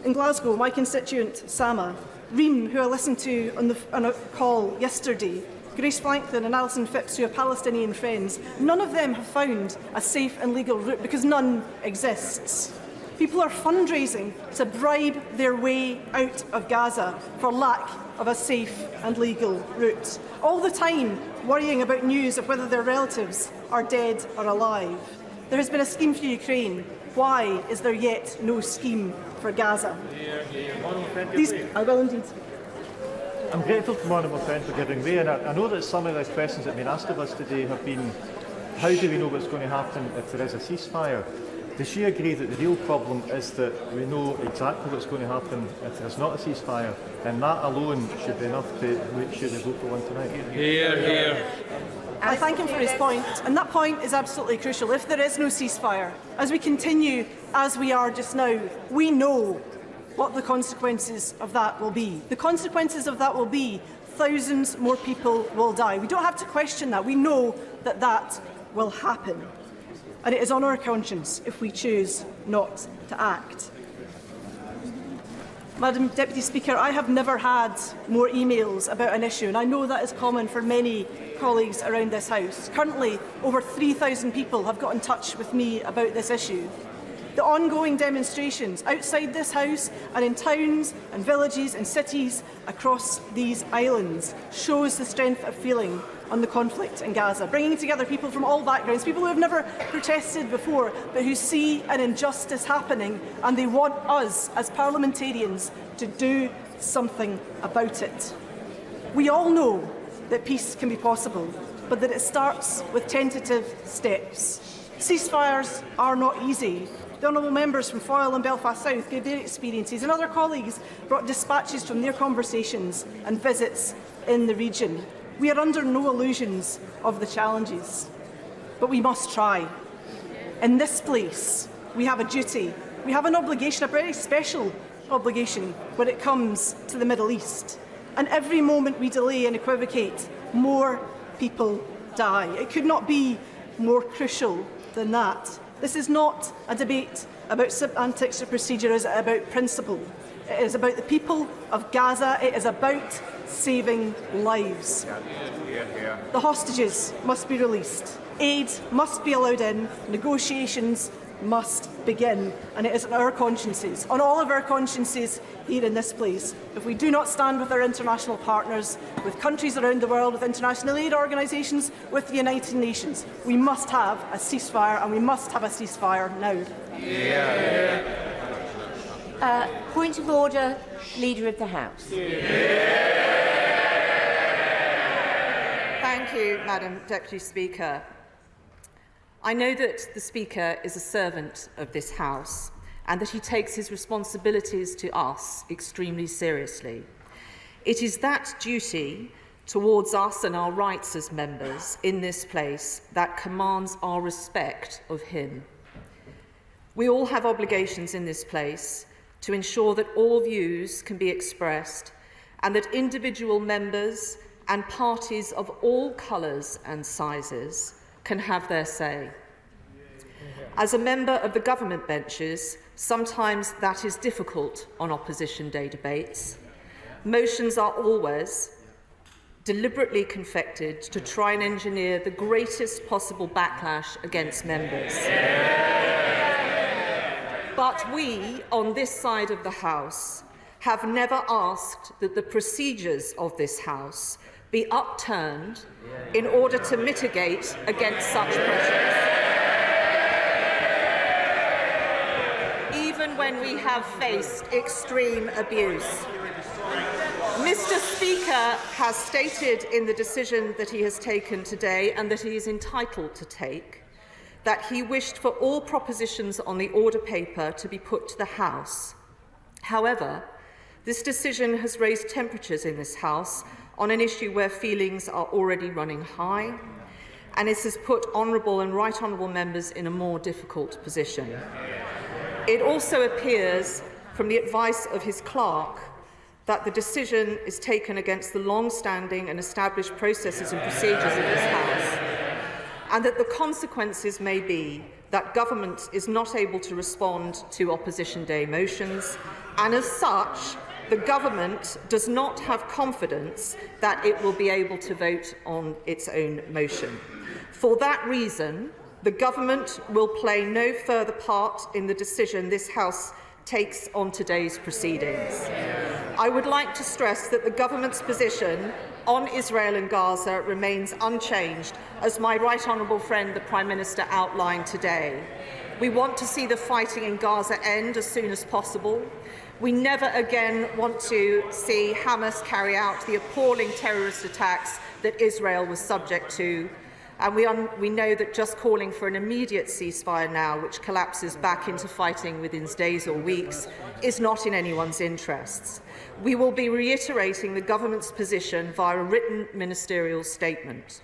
In Glasgow, my constituent Sama, Reem, who I listened to on a call yesterday, Grace Franklin and Alison Phipps, who are Palestinian friends, none of them have found a safe and legal route because none exists. People are fundraising to bribe their way out of Gaza for lack of a safe and legal route, all the time worrying about news of whether their relatives are dead or alive. There has been a scheme for Ukraine. Why is there yet no scheme for Gaza? I will indeed. I'm grateful to my honourable friend for giving way, and I know that some of the questions that have been asked of us today have been, how do we know what's going to happen if there is a ceasefire? Does she agree that the real problem is that we know exactly what's going to happen if there's not a ceasefire, and that alone should be enough to make sure they vote for one tonight? Hear, hear. I thank him for his point, and that point is absolutely crucial. If there is no ceasefire, as we continue as we are just now, we know what the consequences of that will be. The consequences of that will be thousands more people will die. We don't have to question that. We know that that will happen. And it is on our conscience if we choose not to act. Madam Deputy Speaker, I have never had more emails about an issue, and I know that is common for many colleagues around this House. Currently, over 3,000 people have got in touch with me about this issue. The ongoing demonstrations outside this House and in towns and villages and cities across these islands shows the strength of feeling on the conflict in Gaza, bringing together people from all backgrounds, people who have never protested before, but who see an injustice happening, and they want us, as parliamentarians, to do something about it. We all know that peace can be possible, but that it starts with tentative steps. Ceasefires are not easy. The honourable members from Foyle and Belfast South gave their experiences, and other colleagues brought dispatches from their conversations and visits in the region. We are under no illusions of the challenges, but we must try. In this place, we have a duty, we have an obligation, a very special obligation when it comes to the Middle East. And every moment we delay and equivocate, more people die. It could not be more crucial than that. This is not a debate about semantics or procedure, it is about principle. It is about the people of Gaza. It is about saving lives. The hostages must be released. Aid must be allowed in. Negotiations must begin. And it is on our consciences, on all of our consciences here in this place. If we do not stand with our international partners, with countries around the world, with international aid organisations, with the United Nations, we must have a ceasefire, and we must have a ceasefire now. Point of order, Leader of the House. Thank you, Madam Deputy Speaker. I know that the Speaker is a servant of this House and that he takes his responsibilities to us extremely seriously. It is that duty towards us and our rights as members in this place that commands our respect of him. We all have obligations in this place to ensure that all views can be expressed and that individual members and parties of all colours and sizes can have their say. As a member of the government benches, sometimes that is difficult on Opposition Day debates. Motions are always deliberately confected to try and engineer the greatest possible backlash against members. But we, on this side of the House, have never asked that the procedures of this House be upturned in order to mitigate against such pressures. Even when we have faced extreme abuse. Mr. Speaker has stated in the decision that he has taken today, and that he is entitled to take, that he wished for all propositions on the order paper to be put to the House. However, this decision has raised temperatures in this House on an issue where feelings are already running high, and this has put honourable and right honourable members in a more difficult position. It also appears from the advice of his clerk that the decision is taken against the long-standing and established processes and procedures of this House, and that the consequences may be that government is not able to respond to Opposition Day motions, and as such, the government does not have confidence that it will be able to vote on its own motion. For that reason, the government will play no further part in the decision this House takes on today's proceedings. I would like to stress that the government's position on Israel and Gaza remains unchanged, as my right honourable friend, the Prime Minister, outlined today. We want to see the fighting in Gaza end as soon as possible. We never again want to see Hamas carry out the appalling terrorist attacks that Israel was subject to. And we know that just calling for an immediate ceasefire now, which collapses back into fighting within days or weeks, is not in anyone's interests. We will be reiterating the government's position via a written ministerial statement.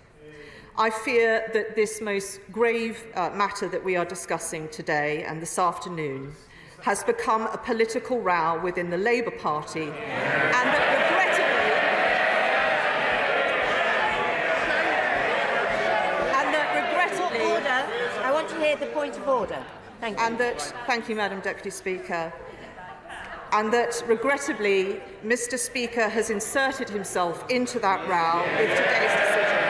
I fear that this most grave matter that we are discussing today and this afternoon has become a political row within the Labour Party, and that I want to hear the point of order. Thank you. Thank you, Madam Deputy Speaker. And that, regrettably, Mr. Speaker has inserted himself into that row with today's decision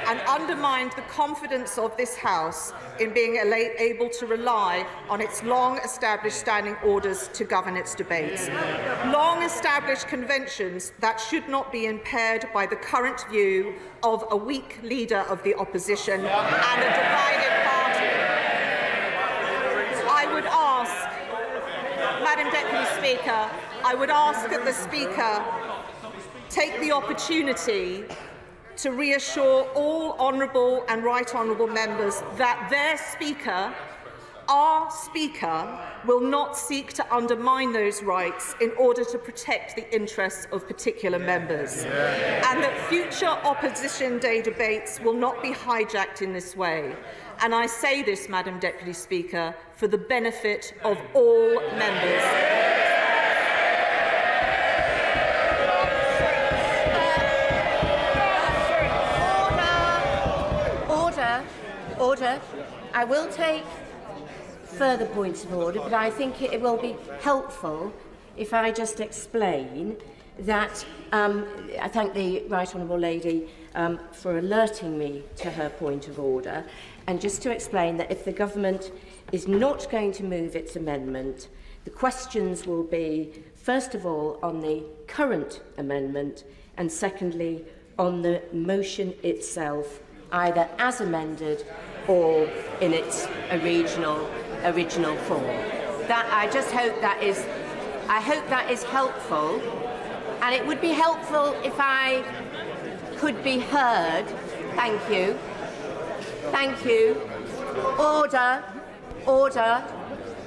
and undermined the confidence of this House in being able to rely on its long-established standing orders to govern its debates. Long-established conventions that should not be impaired by the current view of a weak leader of the opposition and a divided party. I would ask, Madam Deputy Speaker, I would ask that the Speaker take the opportunity to reassure all honourable and right honourable members that their Speaker, our Speaker, will not seek to undermine those rights in order to protect the interests of particular members, and that future Opposition Day debates will not be hijacked in this way. And I say this, Madam Deputy Speaker, for the benefit of all members. Order. I will take further points of order, but I think it will be helpful if I just explain that I thank the Right Honourable Lady for alerting me to her point of order, and just to explain that if the government is not going to move its amendment, the questions will be, first of all, on the current amendment, and secondly, on the motion itself, either as amended or in its original form. I hope that is helpful, and it would be helpful if I could be heard. Thank you. Order.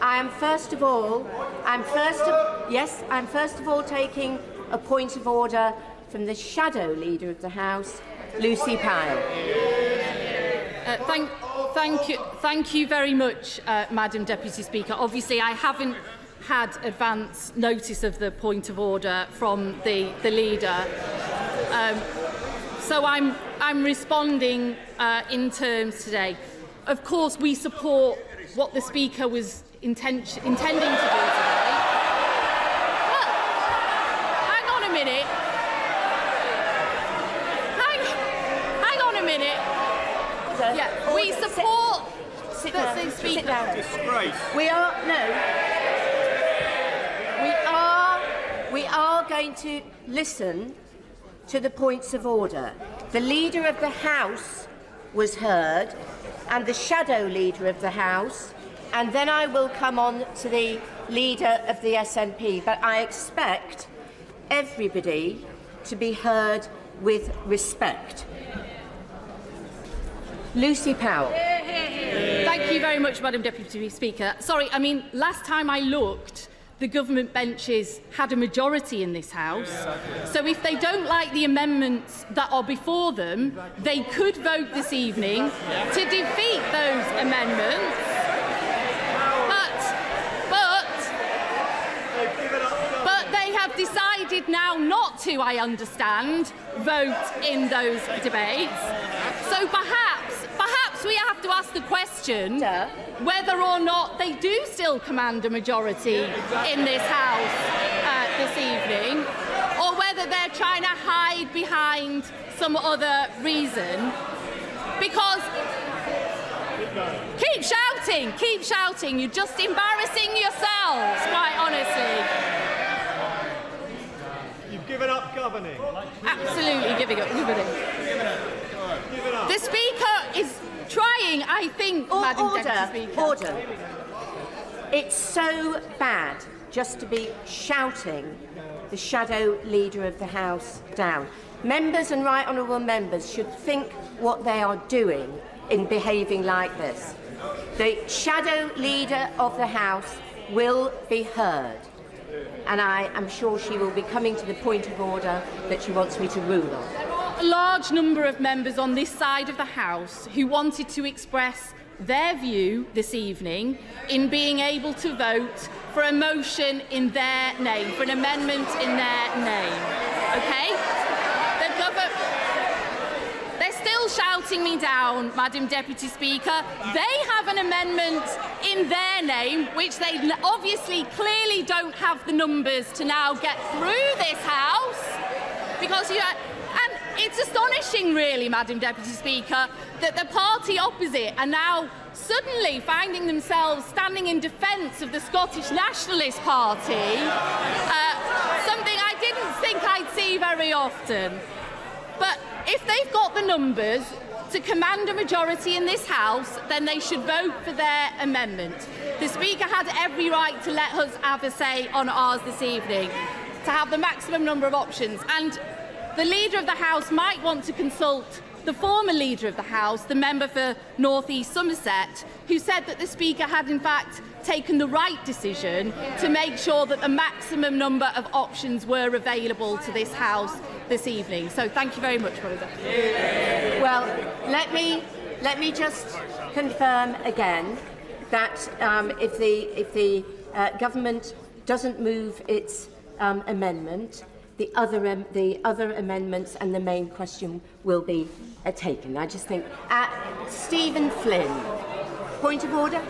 I'm first of all taking a point of order from the Shadow Leader of the House, Lucy Powell. Thank you very much, Madam Deputy Speaker. Obviously, I haven't had advance notice of the point of order from the leader, so I'm responding in terms today. Of course, we support what the Speaker was intending to do today. Well, hang on a minute. Hang on a minute. Yeah, we support the Speaker. Disgrace. We are going to listen to the points of order. The Leader of the House was heard, and the Shadow Leader of the House, and then I will come on to the Leader of the SNP. But I expect everybody to be heard with respect. Lucy Powell. Thank you very much, Madam Deputy Speaker. Sorry, last time I looked, the government benches had a majority in this House. So if they don't like the amendments that are before them, they could vote this evening to defeat those amendments. But they have decided decided now not to, I understand, vote in those debates. So perhaps we have to ask the question whether or not they do still command a majority in this House this evening, or whether they're trying to hide behind some other reason. Because keep shouting, you're just embarrassing yourselves, quite honestly. You've given up governing. Absolutely giving up governing. The Speaker is trying, I think, Madam Deputy Speaker. Order. It's so bad just to be shouting the shadow leader of the House down. Members and right honourable members should think what they are doing in behaving like this. The shadow leader of the House will be heard, and I am sure she will be coming to the point of order that she wants me to rule on. There are a large number of members on this side of the House who wanted to express their view this evening in being able to vote for a motion in their name, for an amendment in their name. Okay? They're still shouting me down, Madam Deputy Speaker. They have an amendment in their name, which they obviously clearly don't have the numbers to now get through this House. Because and it's astonishing, really, Madam Deputy Speaker, that the party opposite are now suddenly finding themselves standing in defence of the Scottish Nationalist Party, something I didn't think I'd see very often. But if they've got the numbers to command a majority in this House, then they should vote for their amendment. The Speaker had every right to let us have a say on ours this evening, to have the maximum number of options. And the Leader of the House might want to consult the former Leader of the House, the member for North East Somerset, who said that the Speaker had in fact taken the right decision to make sure that the maximum number of options were available to this House this evening. So thank you very much, Rhoda. Well, let me just confirm again that if the government doesn't move its amendment, the other amendments and the main question will be taken. I just think Stephen Flynn, point of order.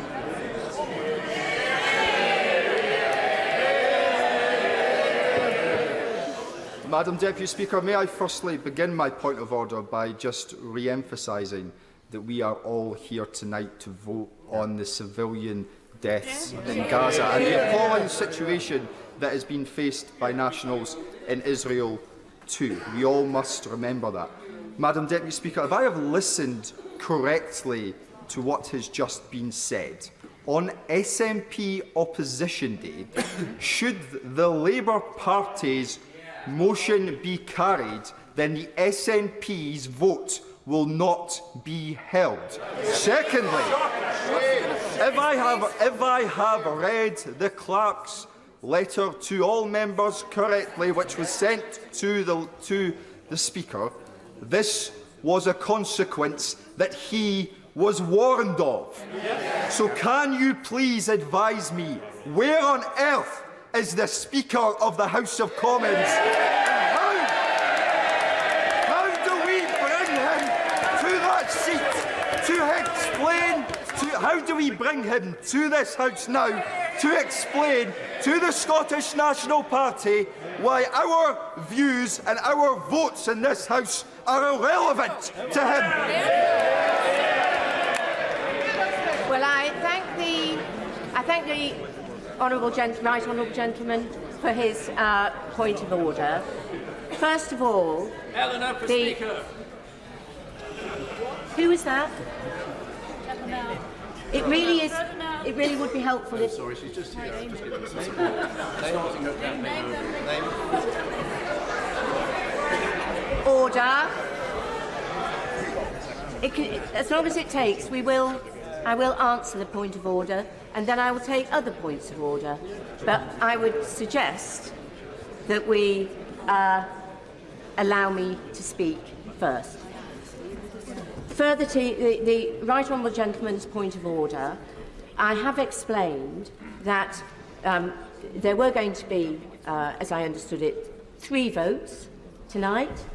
Madam Deputy Speaker, may I firstly begin my point of order by just re-emphasising that we are all here tonight to vote on the civilian deaths in Gaza and the appalling situation that has been faced by nationals in Israel too. We all must remember that. Madam Deputy Speaker, if I have listened correctly to what has just been said, on SNP Opposition Day, should the Labour Party's motion be carried, then the SNP's vote will not be held. Secondly, if I have read the clerk's letter to all members correctly, which was sent to the Speaker, this was a consequence that he was warned of. So can you please advise me, where on earth is the Speaker of the House of Commons? How do we bring him to that seat to explain? How do we bring him to this House now to explain to the Scottish National Party why our views and our votes in this House are irrelevant to him? Well, I thank the right honourable gentleman for his point of order. First of all, Eleanor for Speaker. Who is that? It really is. It really would be helpful if. Sorry, she's just here. Just giving us some Order. As long as it takes, I will answer the point of order, and then I will take other points of order. But I would suggest that we allow me to speak first. Further to the right honourable gentleman's point of order, I have explained that there were going to be, as I understood it, 3 votes tonight.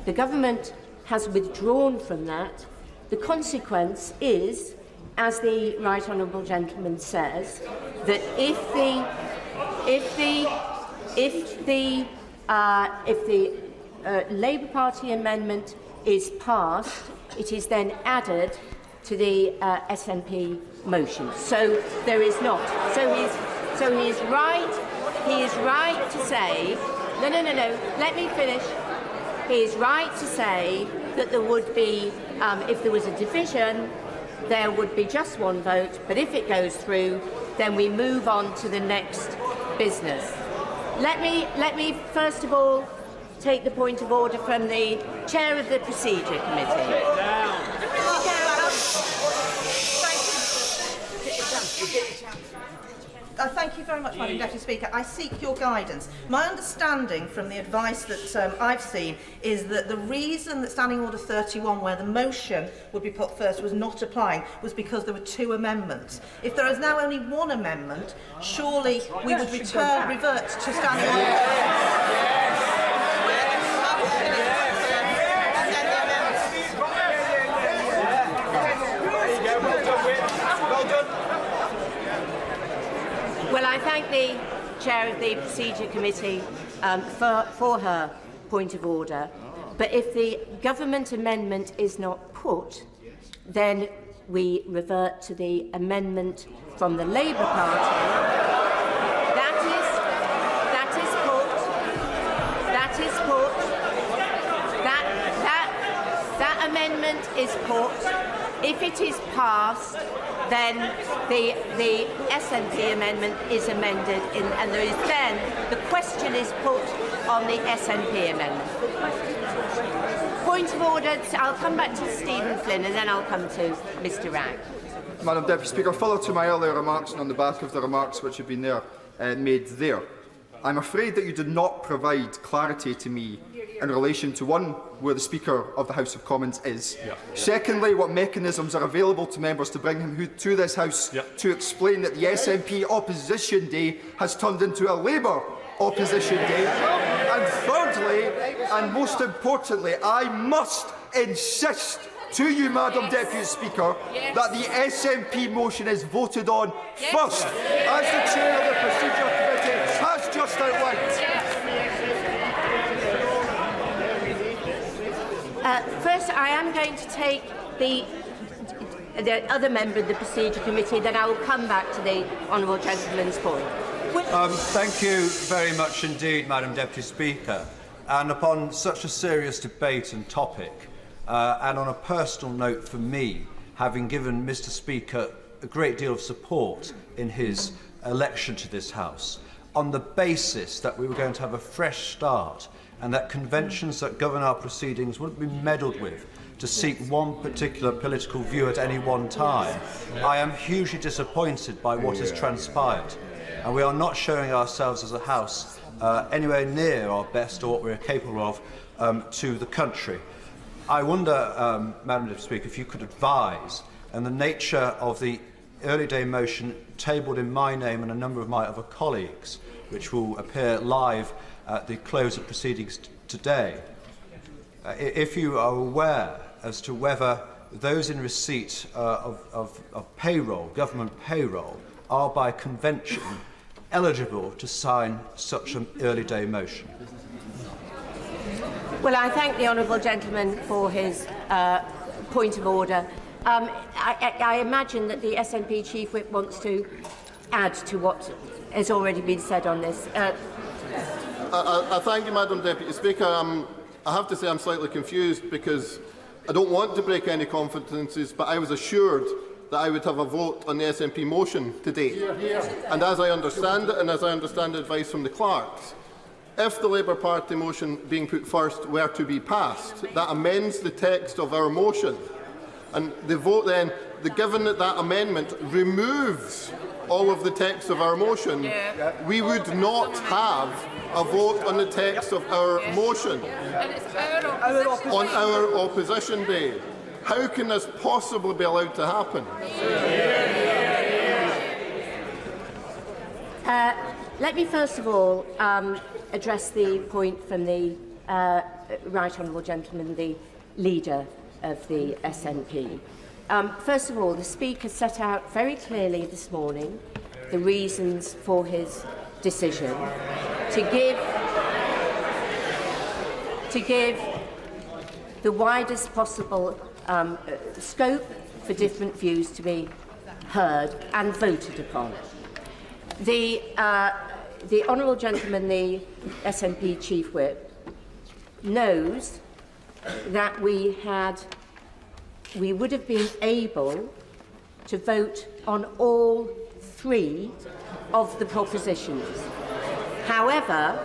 The government has withdrawn from that. The consequence is, as the right honourable gentleman says, that if the Labour Party amendment is passed, it is then added to the SNP motion. So there is not. So he is right. He is right to say. No. Let me finish. He is right to say that there would be, if there was a division, there would be just 1 vote. But if it goes through, then we move on to the next business. Let me first of all take the point of order from the chair of the Procedure Committee. Thank you very much, Madam Deputy Speaker. I seek your guidance. My understanding from the advice that I've seen is that the reason that Standing Order 31, where the motion would be put first, was not applying was because there were 2 amendments. If there is now only 1 amendment, surely we would revert to Standing Order 31. Well, I thank the chair of the Procedure Committee for her point of order. But if the government amendment is not put, then we revert to the amendment from the Labour Party. That is put. That amendment is put. If it is passed, then the SNP amendment is amended, and there is then the question is put on the SNP amendment. Point of order. I'll come back to Stephen Flynn, and then I'll come to Mr. Ragg. Madam Deputy Speaker, further to my earlier remarks and on the back of the remarks which have been made there, I'm afraid that you did not provide clarity to me in relation to, 1, where the Speaker of the House of Commons is. Secondly, what mechanisms are available to members to bring him to this House to explain that the SNP opposition day has turned into a Labour opposition day. And thirdly, and most importantly, I must insist to you, Madam Deputy Speaker, that the SNP motion is voted on first, as the Chair of the Procedure Committee has just outlined. First, I am going to take the other member of the Procedure Committee, then I will come back to the honourable gentleman's point. Thank you very much indeed, Madam Deputy Speaker. And upon such a serious debate and topic, and on a personal note for me, having given Mr. Speaker a great deal of support in his election to this House, on the basis that we were going to have a fresh start and that conventions that govern our proceedings wouldn't be meddled with to seek one particular political view at any one time, I am hugely disappointed by what has transpired. And we are not showing ourselves as a House anywhere near our best or what we're capable of to the country. I wonder, Madam Deputy Speaker, if you could advise on the nature of the early day motion tabled in my name and a number of my other colleagues, which will appear live at the close of proceedings today. If you are aware as to whether those in receipt of payroll, government payroll, are by convention eligible to sign such an early day motion. Well, I thank the honourable gentleman for his point of order. I imagine that the SNP Chief Whip wants to add to what has already been said on this. I thank you, Madam Deputy Speaker. I have to say I'm slightly confused because I don't want to break any confidences, but I was assured that I would have a vote on the SNP motion today. And as I understand it, and as I understand the advice from the clerks, if the Labour Party motion being put first were to be passed, that amends the text of our motion. And the vote then, given that that amendment removes all of the text of our motion, we would not have a vote on the text of our motion on our opposition day. How can this possibly be allowed to happen? Let me first of all address the point from the Right Honourable Gentleman, the leader of the SNP. First of all, the Speaker set out very clearly this morning the reasons for his decision to give the widest possible scope for different views to be heard and voted upon. The Honourable Gentleman, the SNP Chief Whip, knows that we would have been able to vote on all three of the propositions. However,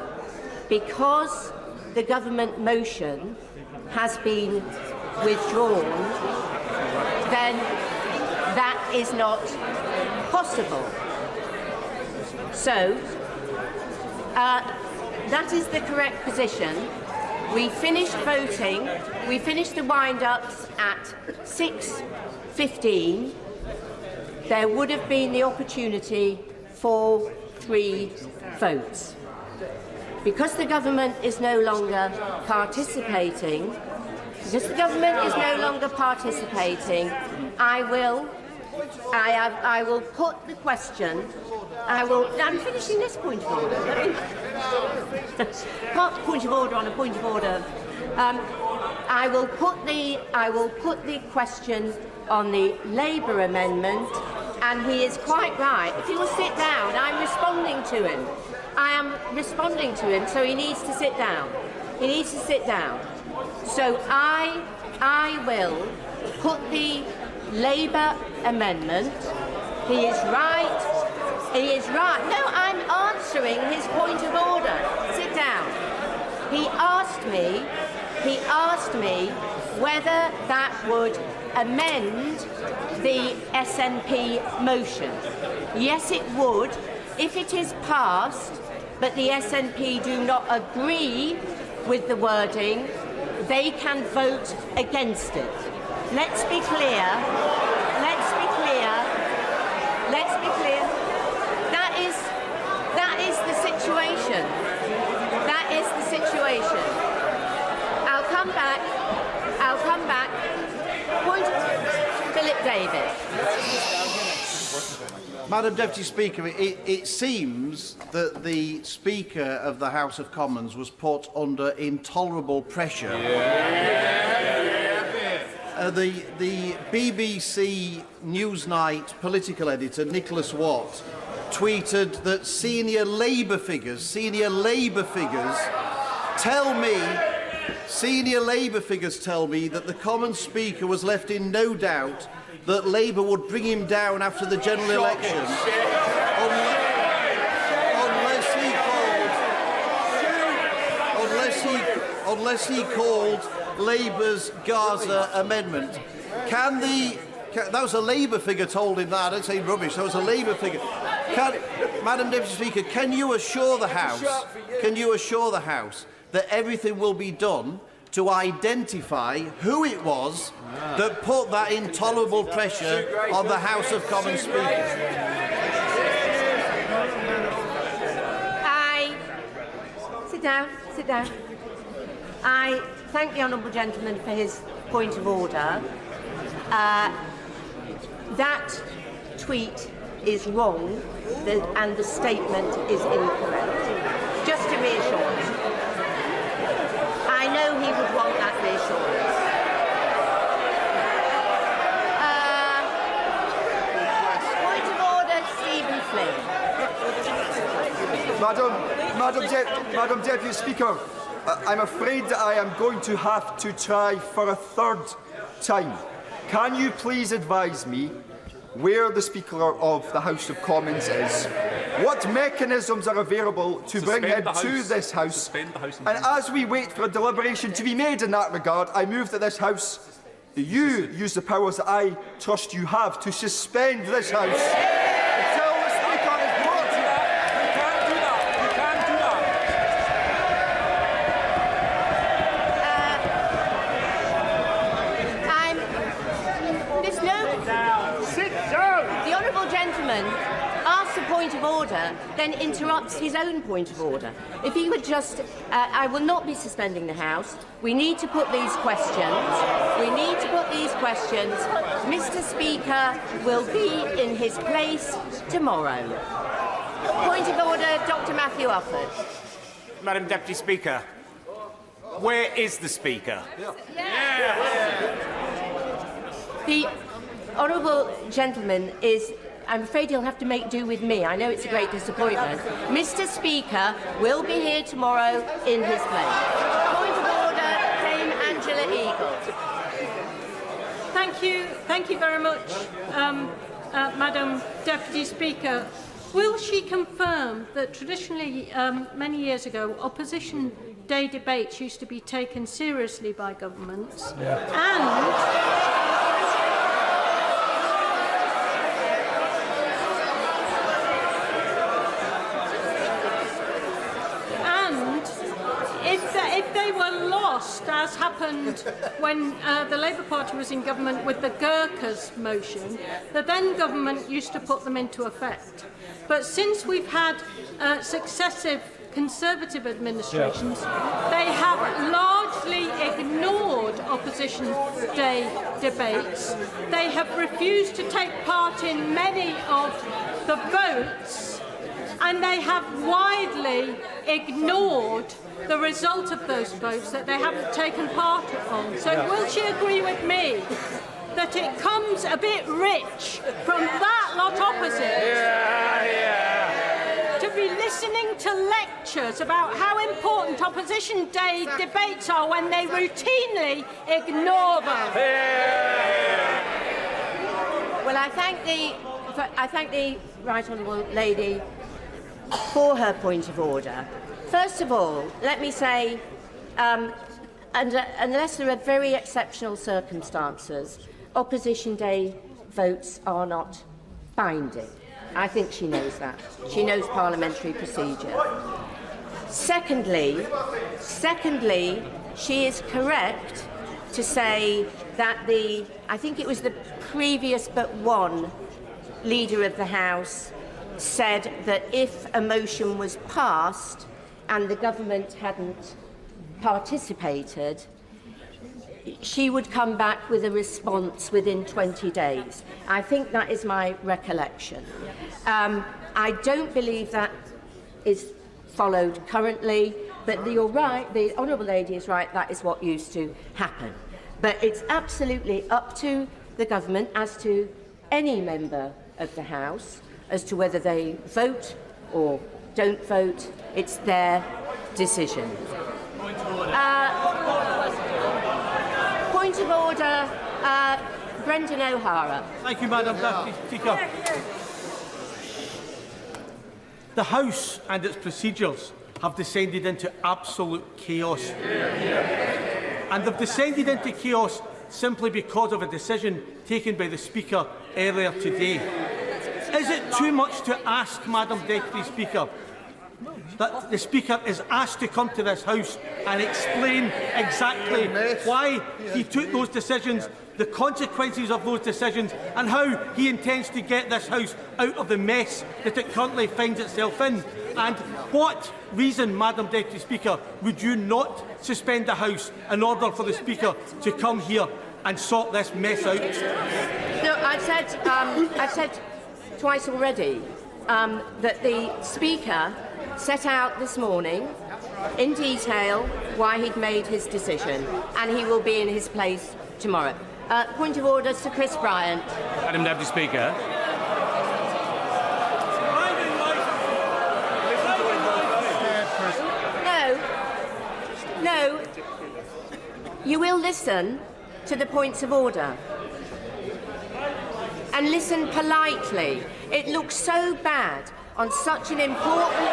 because the government motion has been withdrawn, then that is not possible. So, that is the correct position. We finished voting, we finished the wind-ups at 6:15. There would have been the opportunity for 3 votes. Because the government is no longer participating, I will put the question. I'm finishing this point of order. Point of order on a point of order. I will put the question on the Labour amendment, and he is quite right. If he will sit down, I'm responding to him. I am responding to him, so he needs to sit down. He needs to sit down. So I will put the Labour amendment. He is right. He is right. No, I'm answering his point of order. Sit down. He asked me whether that would amend the SNP motion. Yes, it would, if it is passed, but the SNP do not agree with the wording, they can vote against it. Let's be clear. Let's be clear. Let's be clear. That is the situation. That is the situation. I'll come back. Point Philip Davis. Madam Deputy Speaker, it seems that the Speaker of the House of Commons was put under intolerable pressure. The BBC Newsnight political editor, Nicholas Watt, tweeted that senior Labour figures tell me that the Commons Speaker was left in no doubt that Labour would bring him down after the general election unless he called Labour's Gaza amendment. That was a Labour figure told him that. I don't say rubbish. That was a Labour figure. Madam Deputy Speaker, can you assure the House that everything will be done to identify who it was that put that intolerable pressure on the House of Commons Speaker? Sit down. I thank the honourable gentleman for his point of order. That tweet is wrong and the statement is incorrect. Just to reassure him. I know he would want that reassurance. Point of order, Stephen Flynn. Madam Deputy Speaker, I'm afraid that I am going to have to try for a third time. Can you please advise me where the Speaker of the House of Commons is, what mechanisms are available to bring him to this House, and as we wait for a deliberation to be made in that regard, I move that this House, you use the powers that I trust you have to suspend this House until the Speaker is brought here. You can't do that. You can't do that. The honourable gentleman asked makes a point of order, then interrupts his own point of order. If he would just... I will not be suspending the House. We need to put these questions. We need to put these questions. Mr. Speaker will be in his place tomorrow. Point of order, Dr. Matthew Ufford. Madam Deputy Speaker, where is the Speaker? The honourable gentleman is... I'm afraid he'll have to make do with me. I know it's a great disappointment. Mr. Speaker will be here tomorrow in his place. Point of order, Dame Angela Eagle. Thank you very much, Madam Deputy Speaker. Will she confirm that traditionally, many years ago, opposition day debates used to be taken seriously by governments, if they were lost, as happened when the Labour Party was in government with the Gurkhas motion, the then government used to put them into effect. But since we've had successive Conservative administrations, they have largely ignored opposition day debates. They have refused to take part in many of the votes, and they have widely ignored the result of those votes that they haven't taken part on. So will she agree with me that it comes a bit rich from that lot opposite to be listening to lectures about how important opposition day debates are when they routinely ignore them? Well, I thank the Right Honourable Lady for her point of order. First of all, let me say, unless there are very exceptional circumstances, opposition day votes are not binding. I think she knows that. She knows parliamentary procedure. Secondly, she is correct to say that I think it was the previous but one Leader of the House said that if a motion was passed and the government hadn't participated, she would come back with a response within 20 days. I think that is my recollection. I don't believe that is followed currently, but you're right, the Honourable Lady is right, that is what used to happen. But it's absolutely up to the government, as to any member of the House, as to whether they vote or don't vote. It's their decision. Point of order, Brendan O'Hara. Thank you, Madam Deputy Speaker. The House and its procedures have descended into absolute chaos. And they've descended into chaos simply because of a decision taken by the Speaker earlier today. Is it too much to ask, Madam Deputy Speaker, that the Speaker is asked to come to this House and explain exactly why he took those decisions, the consequences of those decisions, and how he intends to get this House out of the mess that it currently finds itself in? And what reason, Madam Deputy Speaker, would you not suspend the House in order for the Speaker to come here and sort this mess out? No, I've said twice already that the Speaker set out this morning in detail why he'd made his decision, and he will be in his place tomorrow. Point of order, Sir Chris Bryant. Madam Deputy Speaker. No. You will listen to the points of order. And listen politely. It looks so bad on such an important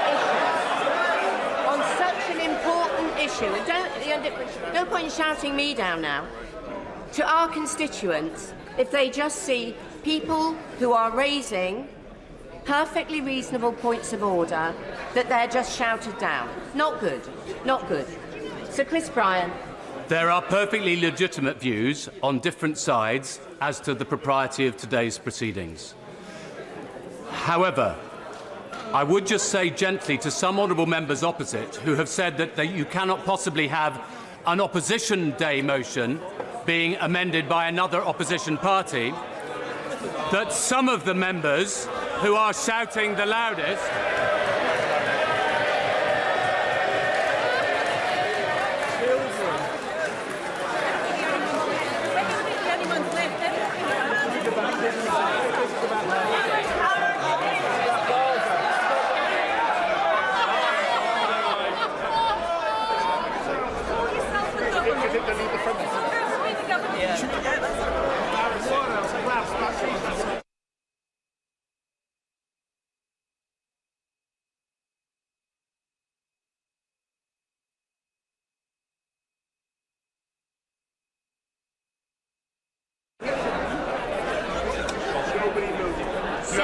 issue. And no point in shouting me down now. To our constituents, if they just see people who are raising perfectly reasonable points of order, that they're just shouted down. Not good. Not good. Sir Chris Bryant. There are perfectly legitimate views on different sides as to the propriety of today's proceedings. However, I would just say gently to some honourable members opposite who have said that you cannot possibly have an opposition day motion being amended by another opposition party, that some of the members who are shouting the loudest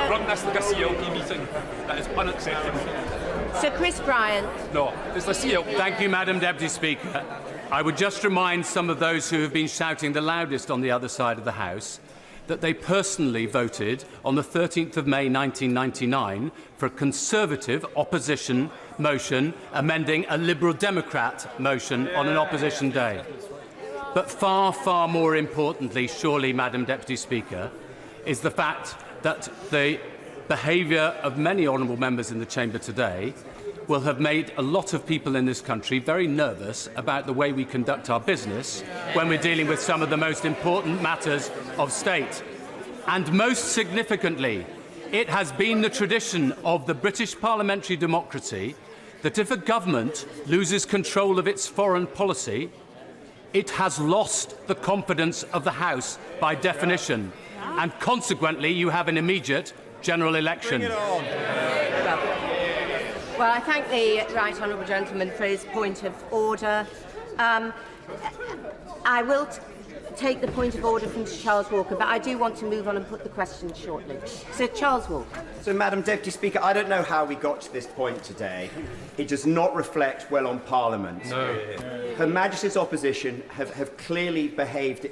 run this like a CLP meeting. That is unacceptable. Sir Chris Bryant. No, it's a CLP. Thank you, Madam Deputy Speaker. I would just remind some of those who have been shouting the loudest on the other side of the House that they personally voted on the 13th of May 1999 for a Conservative opposition motion amending a Liberal Democrat motion on an opposition day. But far, far more importantly, surely, Madam Deputy Speaker, is the fact that the behaviour of many honourable members in the chamber today will have made a lot of people in this country very nervous about the way we conduct our business when we're dealing with some of the most important matters of state. And most significantly, it has been the tradition of the British parliamentary democracy that if a government loses control of its foreign policy, it has lost the confidence of the House by definition. And consequently, you have an immediate general election. Well, I thank the right honourable gentleman for his point of order. I will take the point of order from Charles Walker, but I do want to move on and put the question shortly. Sir Charles Walker. So, Madam Deputy Speaker, I don't know how we got to this point today. It does not reflect well on Parliament. No. Her Majesty's opposition have clearly behaved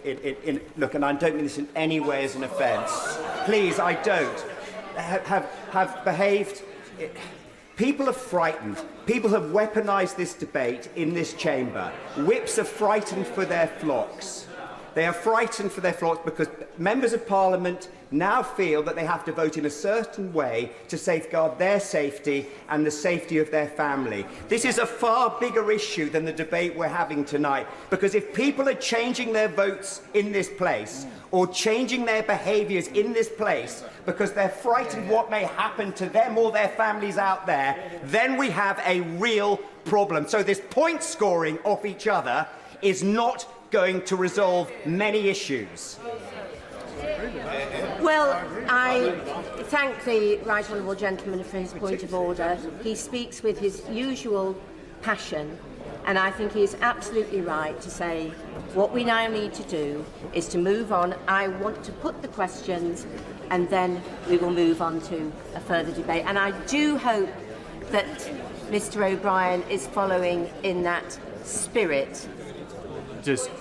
look, and I don't mean this in any way as an offence. Please, I don't. Have behaved. People are frightened. People have weaponised this debate in this chamber. Whips are frightened for their flocks. They are frightened for their flocks because members of Parliament now feel that they have to vote in a certain way to safeguard their safety and the safety of their family. This is a far bigger issue than the debate we're having tonight, because if people are changing their votes in this place or changing their behaviours in this place because they're frightened what may happen to them or their families out there, then we have a real problem. So this point scoring off each other is not going to resolve many issues. Well, I thank the right honourable gentleman for his point of order. He speaks with his usual passion, and I think he is absolutely right to say what we now need to do is to move on. I want to put the questions, and then we will move on to a further debate. And I do hope that Mr O'Brien is following in that spirit.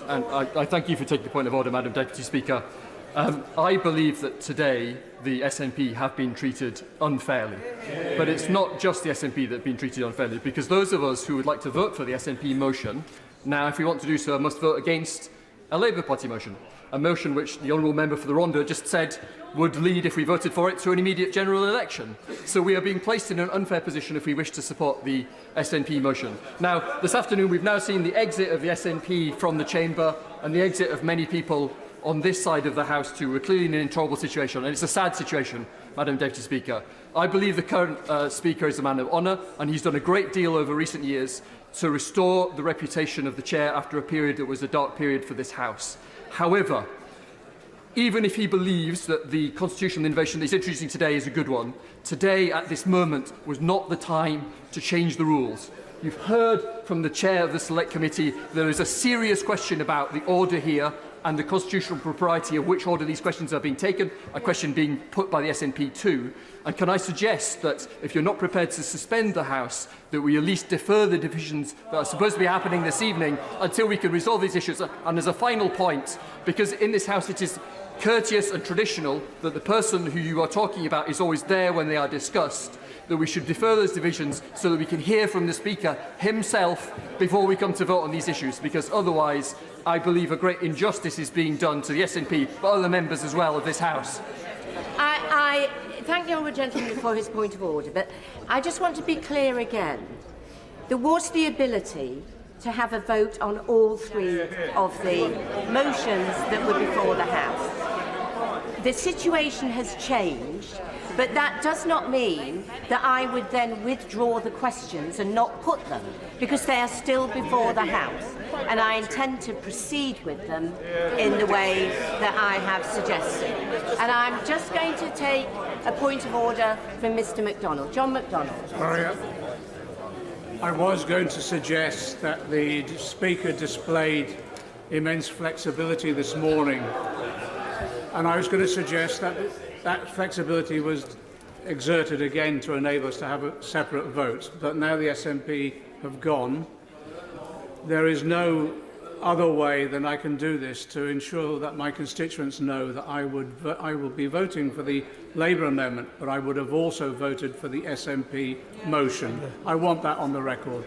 And I thank you for taking the point of order, Madam Deputy Speaker. I believe that today the SNP have been treated unfairly. But it's not just the SNP that have been treated unfairly, because those of us who would like to vote for the SNP motion, now, if we want to do so, must vote against a Labour Party motion, a motion which the Honourable Member for the Rhondda just said would lead, if we voted for it, to an immediate general election. So we are being placed in an unfair position if we wish to support the SNP motion. Now, this afternoon we've now seen the exit of the SNP from the chamber and the exit of many people on this side of the House too. We're clearly in an intolerable situation, and it's a sad situation, Madam Deputy Speaker. I believe the current Speaker is a man of honour, and he's done a great deal over recent years to restore the reputation of the Chair after a period that was a dark period for this House. However, even if he believes that the constitutional innovation that he's introducing today is a good one, today, at this moment, was not the time to change the rules. You've heard from the Chair of the Select Committee there is a serious question about the order here and the constitutional propriety of which order these questions are being taken, a question being put by the SNP too. And can I suggest that if you're not prepared to suspend the House, that we at least defer the divisions that are supposed to be happening this evening until we can resolve these issues. And as a final point, because in this House it is courteous and traditional that the person who you are talking about is always there when they are discussed, that we should defer those divisions so that we can hear from the Speaker himself before we come to vote on these issues, because otherwise I believe a great injustice is being done to the SNP, but other members as well of this House. I thank the honourable gentleman for his point of order, but I just want to be clear again. There was the ability to have a vote on all three of the motions that were before the House. The situation has changed, but that does not mean that I would then withdraw the questions and not put them, because they are still before the House, and I intend to proceed with them in the way that I have suggested. And I'm just going to take a point of order from Mr MacDonald. John MacDonald. I was going to suggest that the Speaker displayed immense flexibility this morning, and I was going to suggest that that flexibility was exerted again to enable us to have a separate vote. But now the SNP have gone, there is no other way than I can do this to ensure that my constituents know that I will be voting for the Labour amendment, but I would have also voted for the SNP motion. I want that on the record.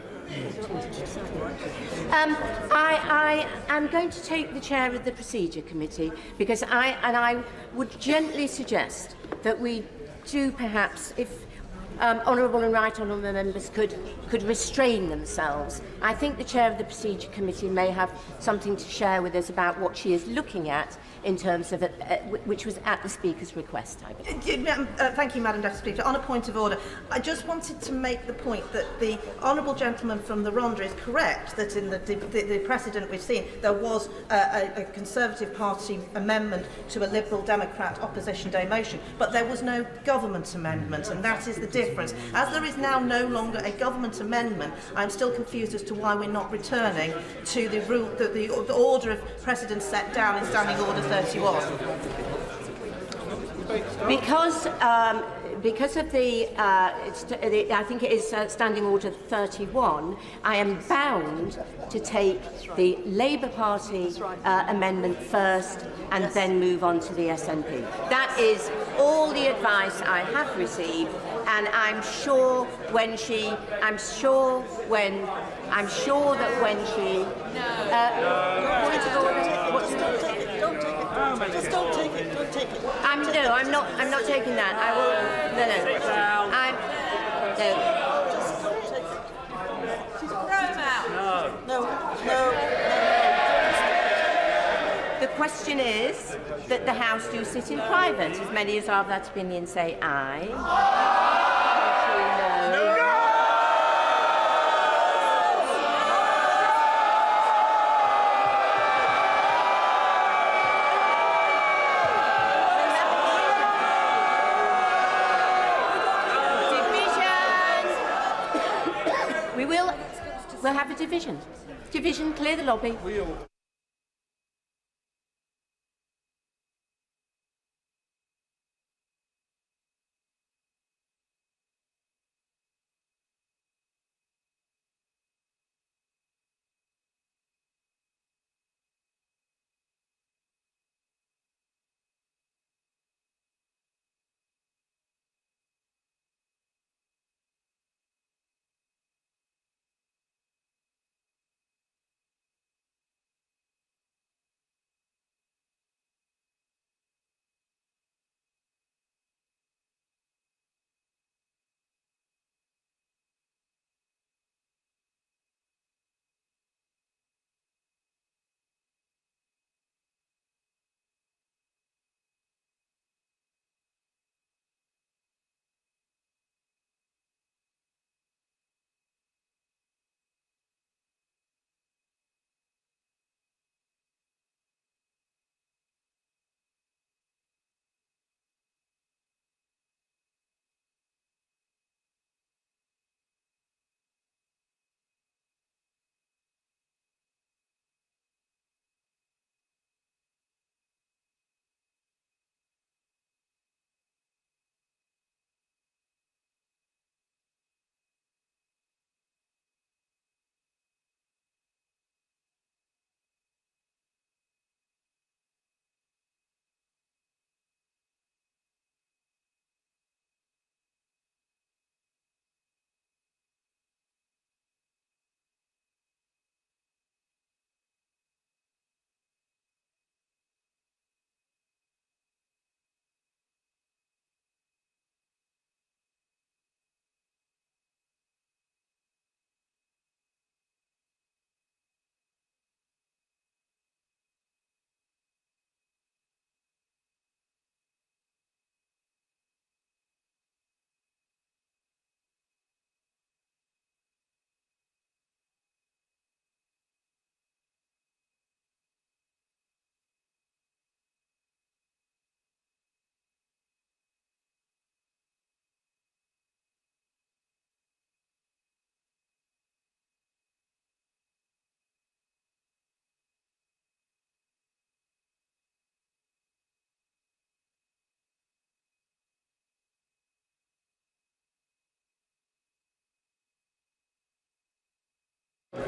I am going to take the chair of the Procedure Committee, because I would gently suggest that we do perhaps, if honourable and right honourable members could restrain themselves. I think the chair of the Procedure Committee may have something to share with us about what she is looking at in terms of which was at the Speaker's request, I believe. Thank you, Madam Deputy Speaker. On a point of order, I just wanted to make the point that the honourable gentleman from the Rhondda is correct that in the precedent we've seen, there was a Conservative Party amendment to a Liberal Democrat Opposition Day motion, but there was no government amendment, and that is the difference. As there is now no longer a government amendment, I'm still confused as to why we're not returning to the rule, the order of precedence set down in Standing Order 31. Because of I think it is Standing Order 31, I am bound to take the Labour Party amendment first and then move on to the SNP. That is all the advice I have received, and I'm sure that when she Just don't take it. Don't take it. I'm not taking that. I will. No. Just don't take it. She's throw him out. No. The question is that the House do sit in private. As many as are of that opinion say aye. No. We'll have a division. Clear the lobby.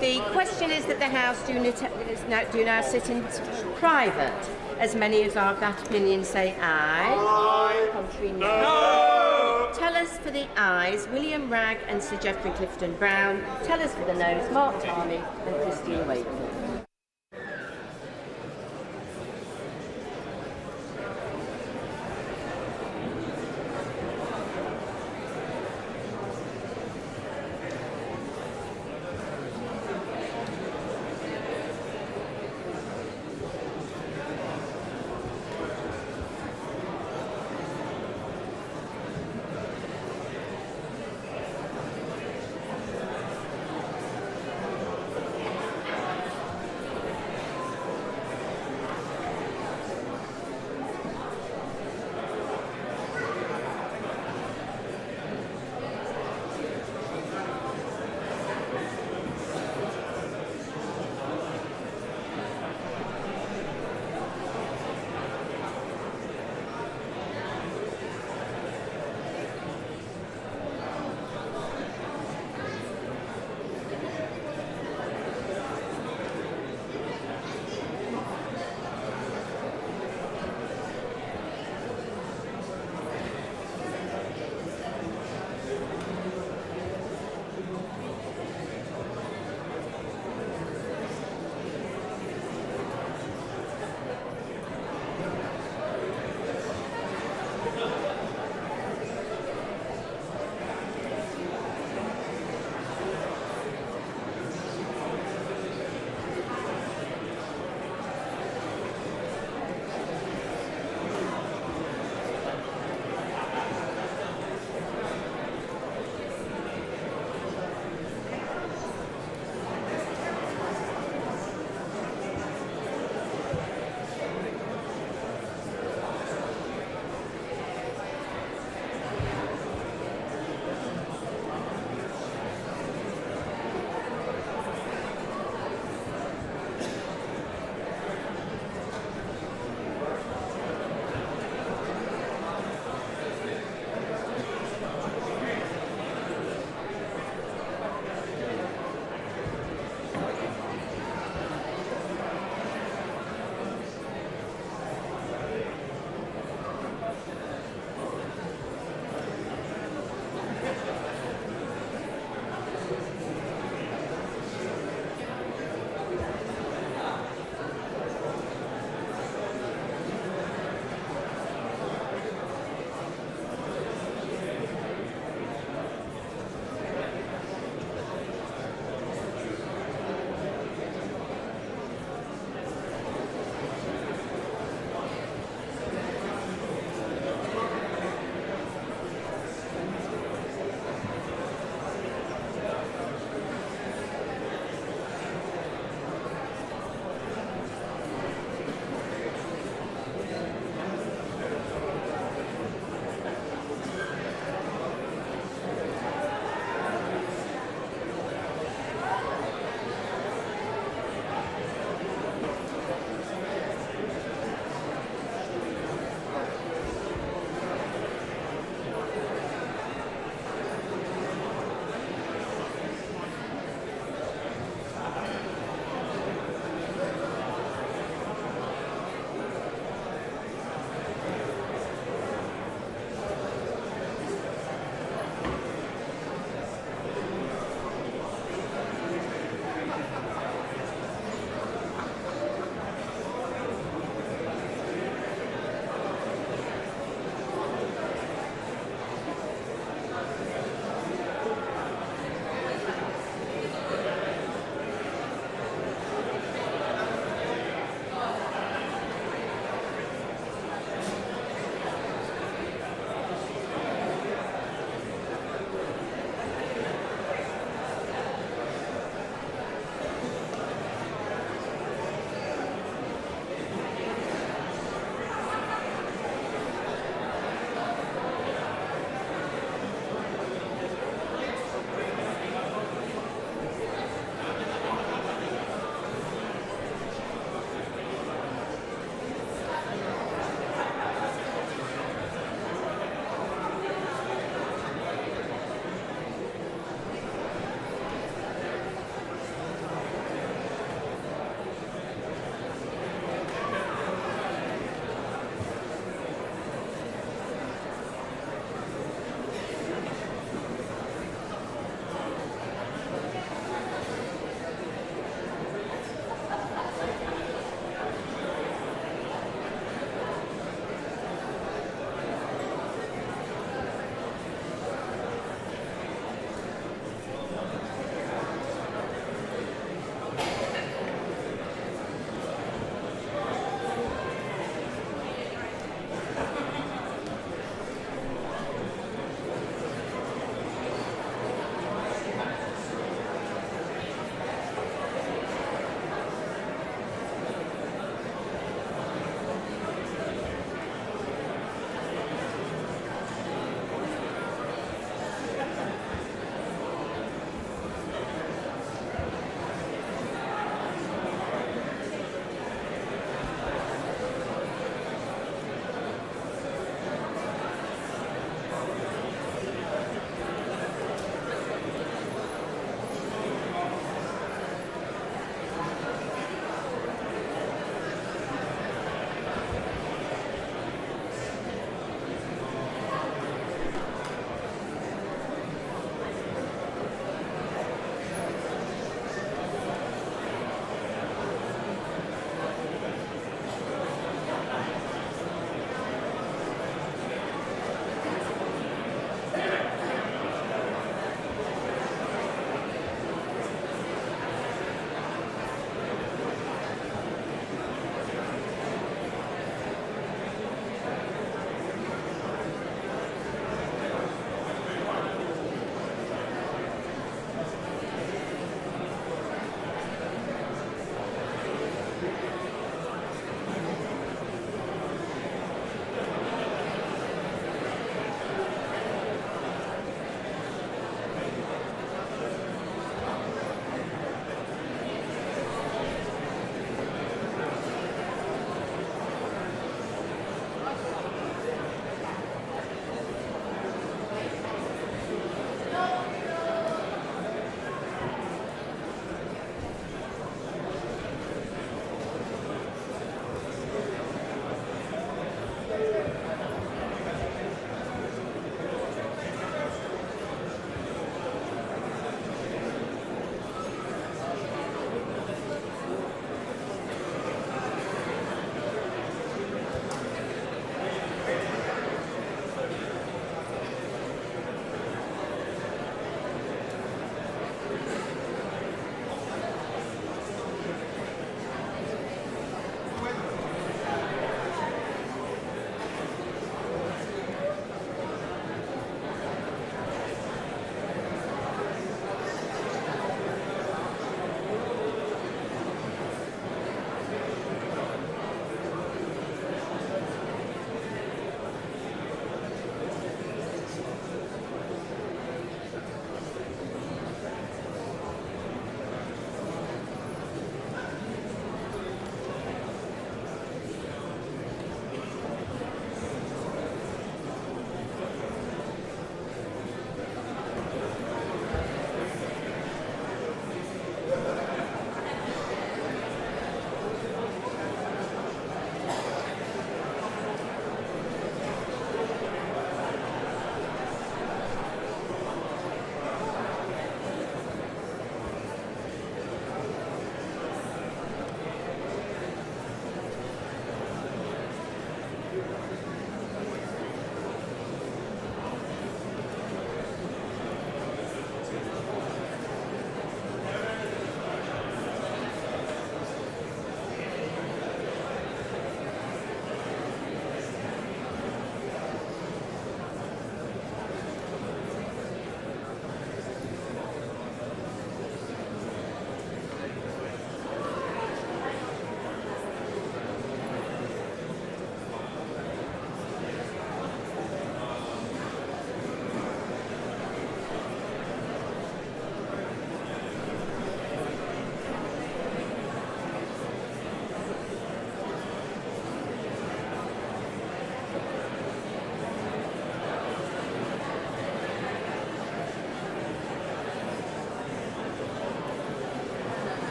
The question is that the House do now sit in private. As many as are of that opinion say aye. Aye. Contrary, no. Tell us for the ayes, William Wragg and Sir Geoffrey Clifton Brown. Tell us for the noes, Mark Tarney and Christine Wakefield.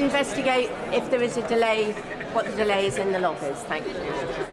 investigate if there is a delay, what the delay is in the loggers. Thank you.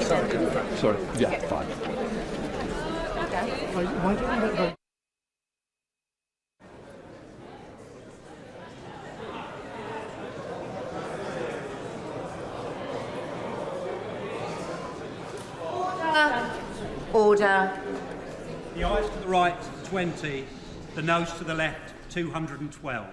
Sorry. Yeah, fine. Why don't we let Order. The ayes to the right, 20. The noes to the left, 212.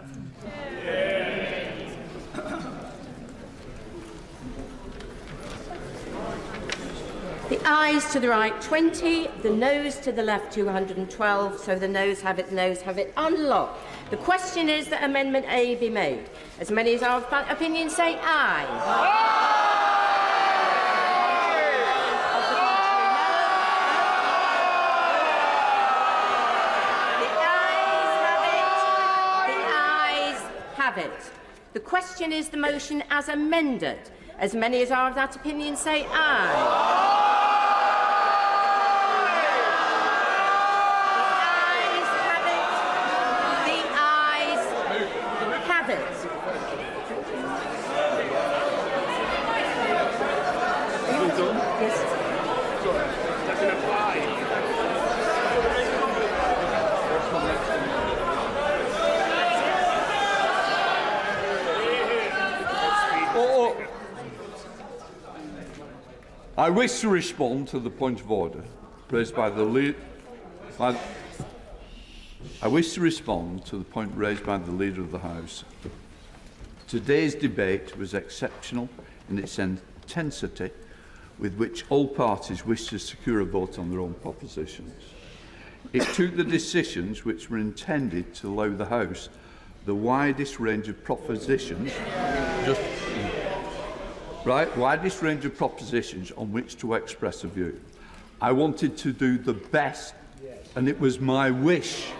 The ayes to the right, 20. The noes to the left, 212. So the noes have it, the noes have it. Unlocked. The question is that Amendment A be made. As many as are of that opinion say aye. It. The question is the motion as amended. As many as are of that opinion say aye. I wish to respond to the point of order raised by the leader. I wish to respond to the point raised by the Leader of the House. Today's debate was exceptional in its intensity with which all parties wished to secure a vote on their own propositions. It took the decisions which were intended to allow the House the widest range of propositions widest range of propositions on which to express a view. I wanted to do the best, and it was my wish.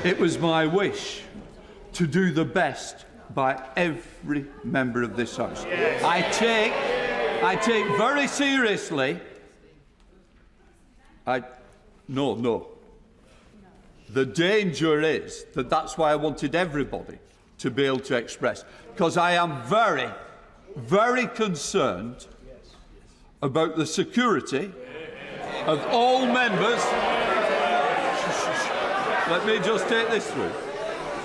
It was my wish to do the best by every member of this House. I take very seriously. No. The danger is that that's why I wanted everybody to be able to express, because I am very, very concerned about the security of all members. Let me just take this through.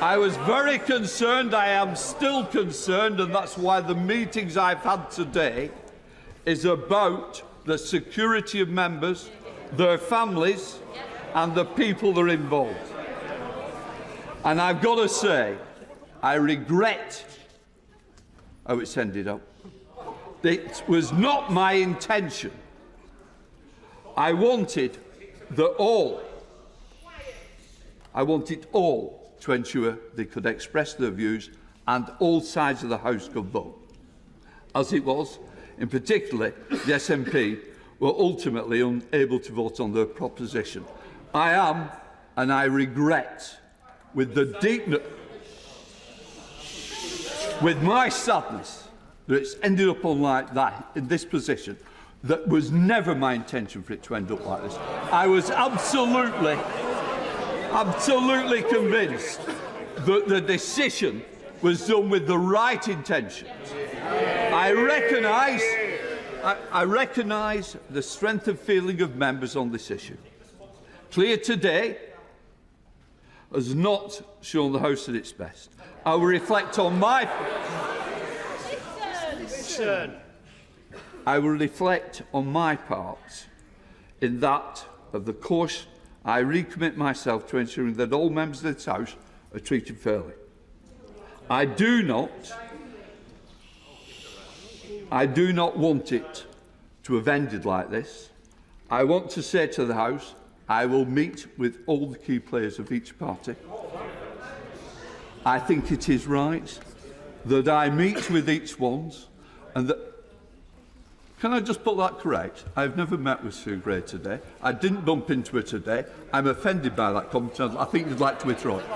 I was very concerned, I am still concerned, and that's why the meetings I've had today is about the security of members, their families, and the people that are involved. And I've got to say, I regret how it's ended up. It was not my intention. I wanted all to ensure they could express their views and all sides of the House could vote. As it was, in particular, the SNP were ultimately unable to vote on their proposition. I am, and I regret, with my sadness, that it's ended up on like that, in this position. That was never my intention for it to end up like this. I was absolutely convinced that the decision was done with the right intentions. I recognise the strength of feeling of members on this issue. Clear today has not shown the House at its best. I will reflect on my part in that of the course I recommit myself to ensuring that all members of this House are treated fairly. I do not want it to have ended like this. I want to say to the House, I will meet with all the key players of each party. I think it is right that I meet with each one, and that. Can I just put that correct? I've never met with Sue Gray today. I didn't bump into her today. I'm offended by that comment. I think you'd like to withdraw it.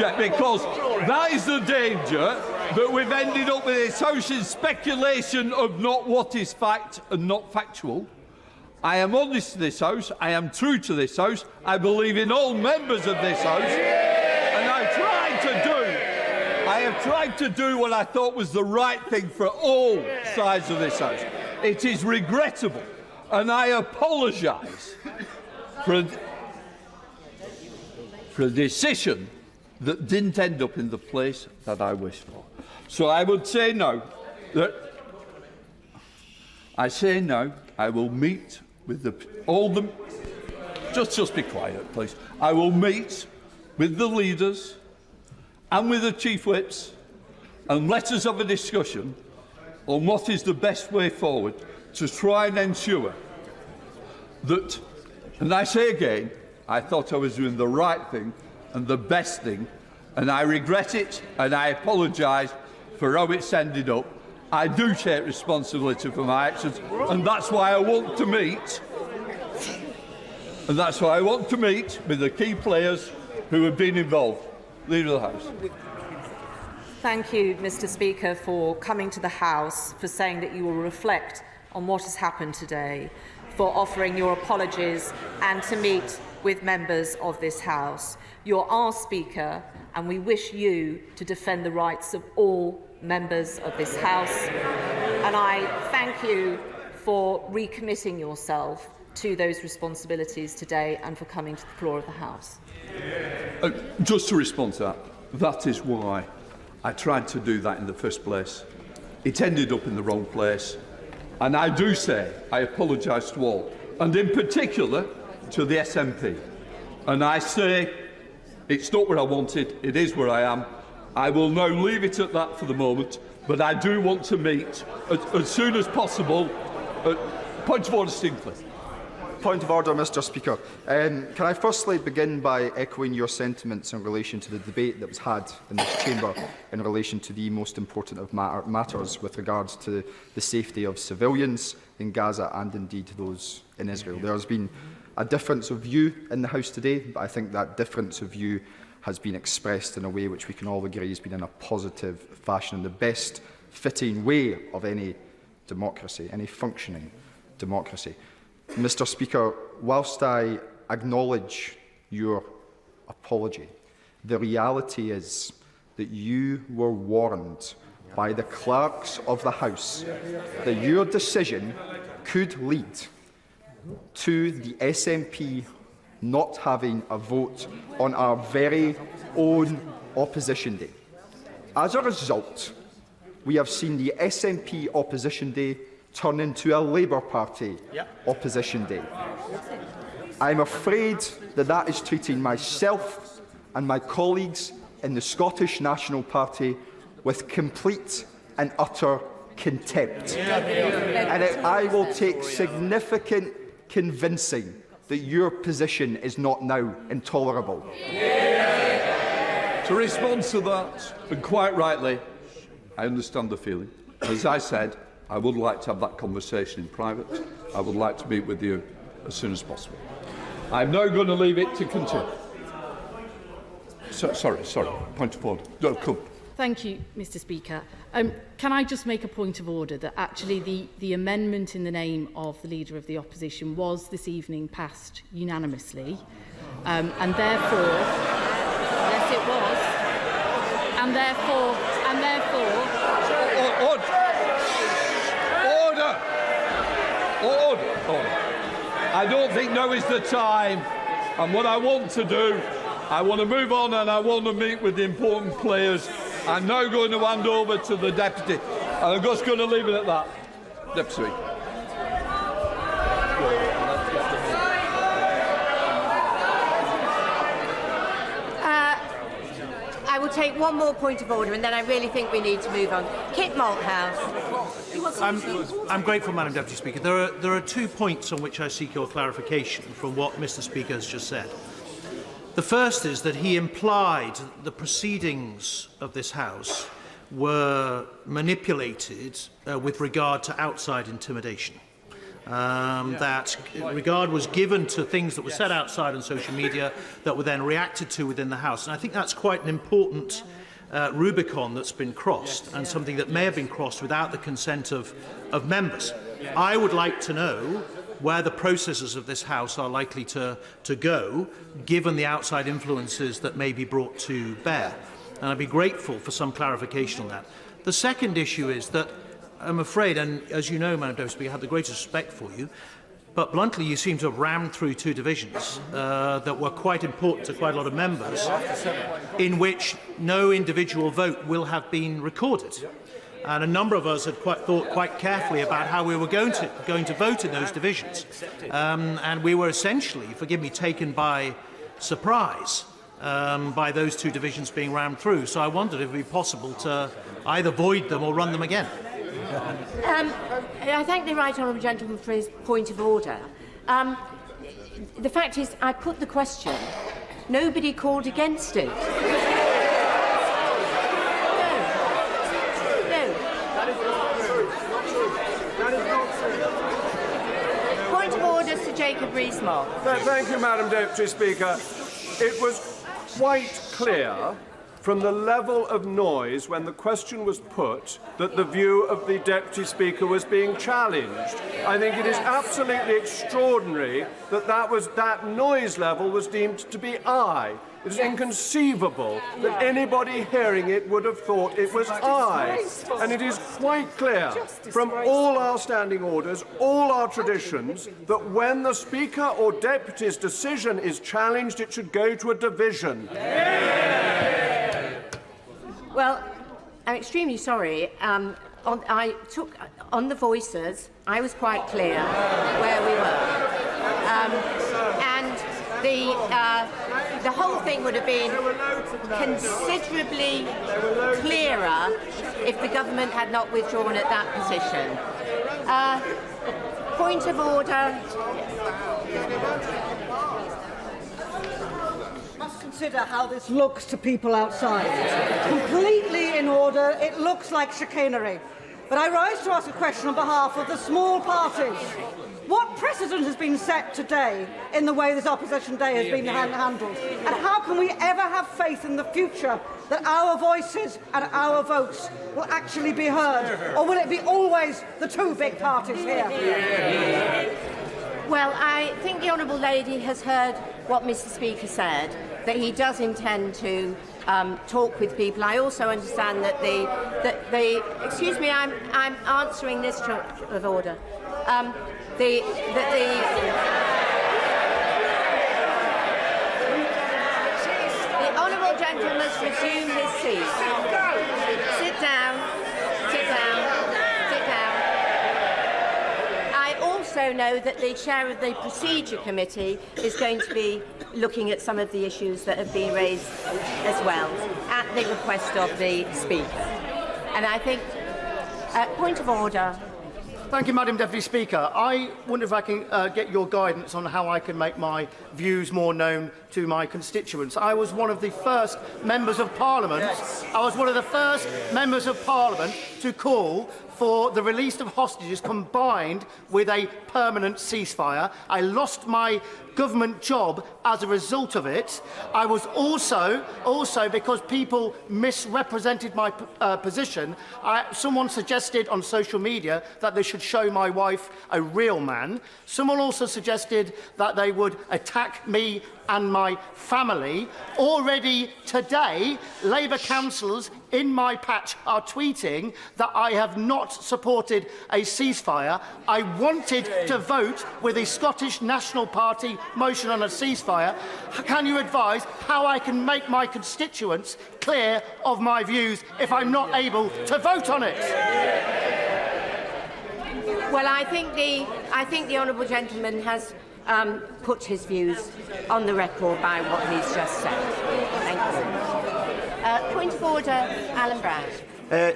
Yeah, because that is the danger that we've ended up with this House's speculation of not what is fact and not factual. I am honest to this House. I am true to this House. I believe in all members of this House. And I have tried to do what I thought was the right thing for all sides of this House. It is regrettable, and I apologise for a decision that didn't end up in the place that I wished for. So I would say no. I say no. I will meet with all the. Just be quiet, please. I will meet with the leaders and with the chief whips, and let us have a discussion on what is the best way forward to try and ensure that. And I say again, I thought I was doing the right thing and the best thing, and I regret it, and I apologise for how it's ended up. I do take responsibility for my actions, and that's why I want to meet. And that's why I want to meet with the key players who have been involved. Leader of the House. Thank you, Mr. Speaker, for coming to the House, for saying that you will reflect on what has happened today, for offering your apologies and to meet with members of this House. You're our Speaker, and we wish you to defend the rights of all members of this House. And I thank you for recommitting yourself to those responsibilities today and for coming to the floor of the House. Just to respond to that, that is why I tried to do that in the first place. It ended up in the wrong place. And I do say I apologise to all, and in particular to the SNP. And I say it's not where I wanted, it is where I am. I will now leave it at that for the moment, but I do want to meet as soon as possible. Point of order, Stephen. Point of order, Mr. Speaker. Can I firstly begin by echoing your sentiments in relation to the debate that was had in this chamber in relation to the most important of matters with regards to the safety of civilians in Gaza and indeed those in Israel. There has been a difference of view in the House today, but I think that difference of view has been expressed in a way which we can all agree has been in a positive fashion, in the best fitting way of any democracy, any functioning democracy. Mr. Speaker, whilst I acknowledge your apology, the reality is that you were warned by the clerks of the House that your decision could lead to the SNP not having a vote on our very own opposition day. As a result, we have seen the SNP opposition day turn into a Labour Party opposition day. I'm afraid that that is treating myself and my colleagues in the Scottish National Party with complete and utter contempt. And I will take significant convincing that your position is not now intolerable. To respond to that, and quite rightly, I understand the feeling. As I said, I would like to have that conversation in private. I would like to meet with you as soon as possible. I'm now going to leave it to continue. Sorry. Point of order. No, come. Thank you, Mr. Speaker. Can I just make a point of order that actually the amendment in the name of the Leader of the Opposition was this evening passed unanimously, and therefore, yes, it was, and therefore. Order. I don't think now is the time, and what I want to do, I want to move on and I want to meet with the important players. I'm now going to hand over to the Deputy, and I'm just going to leave it at that. Deputy. I will take one more point of order, and then I really think we need to move on. Kit Malthouse. I'm grateful, Madam Deputy Speaker. There are 2 points on which I seek your clarification from what Mr. Speaker has just said. The first is that he implied the proceedings of this House were manipulated with regard to outside intimidation. That regard was given to things that were said outside on social media that were then reacted to within the House. And I think that's quite an important Rubicon that's been crossed, and something that may have been crossed without the consent of members. I would like to know where the processes of this House are likely to go, given the outside influences that may be brought to bear. and I'd be grateful for some clarification on that. The second issue is that I'm afraid, and as you know, Madam Deputy Speaker, I have the greatest respect for you, but bluntly, you seem to have rammed through two divisions that were quite important to quite a lot of members, in which no individual vote will have been recorded. And a number of us had thought quite carefully about how we were going to vote in those divisions. And we were essentially, forgive me, taken by surprise by those two divisions being rammed through. So I wondered if it would be possible to either void them or run them again. I thank the right honourable gentleman for his point of order. The fact is, I put the question. Nobody called against it. Point of order, Sir Jacob Rees-Mogg. Thank you, Madam Deputy Speaker. It was quite clear from the level of noise when the question was put that the view of the Deputy Speaker was being challenged. I think it is absolutely extraordinary that that noise level was deemed to be I. It is inconceivable that anybody hearing it would have thought it was I. And it is quite clear from all our standing orders, all our traditions, that when the Speaker or Deputy's decision is challenged, it should go to a division. Well, I'm extremely sorry. I took on the voices. I was quite clear where we were, and the whole thing would have been considerably clearer if the government had not withdrawn at that position. Point of order. Consider how this looks to people outside. Completely in order, it looks like chicanery. But I rise to ask a question on behalf of the small parties. What precedent has been set today in the way this opposition day has been handled? And how can we ever have faith in the future that our voices and our votes will actually be heard? Or will it be always the two big parties here? Well, I think the Honourable Lady has heard what Mr. Speaker said, that he does intend to talk with people. I also understand that the excuse me, I'm answering this of order. The honourable gentleman must resume his seat. Sit down. Sit down. Sit down. I also know that the chair of the Procedure Committee is going to be looking at some of the issues that have been raised as well at the request of the Speaker. And I think, point of order. Thank you, Madam Deputy Speaker. I wonder if I can get your guidance on how I can make my views more known to my constituents. I was one of the first members of Parliament. I was one of the first members of Parliament to call for the release of hostages combined with a permanent ceasefire. I lost my government job as a result of it. I was also because people misrepresented my position, someone suggested on social media that they should show my wife a real man. Someone also suggested that they would attack me and my family. Already today, Labour councillors in my patch are tweeting that I have not supported a ceasefire. I wanted to vote with the Scottish National Party motion on a ceasefire. Can you advise how I can make my constituents clear of my views if I'm not able to vote on it? Well, I think the honourable gentleman has put his views on the record by what he's just said. Thank you. Point of order, Alan Brown.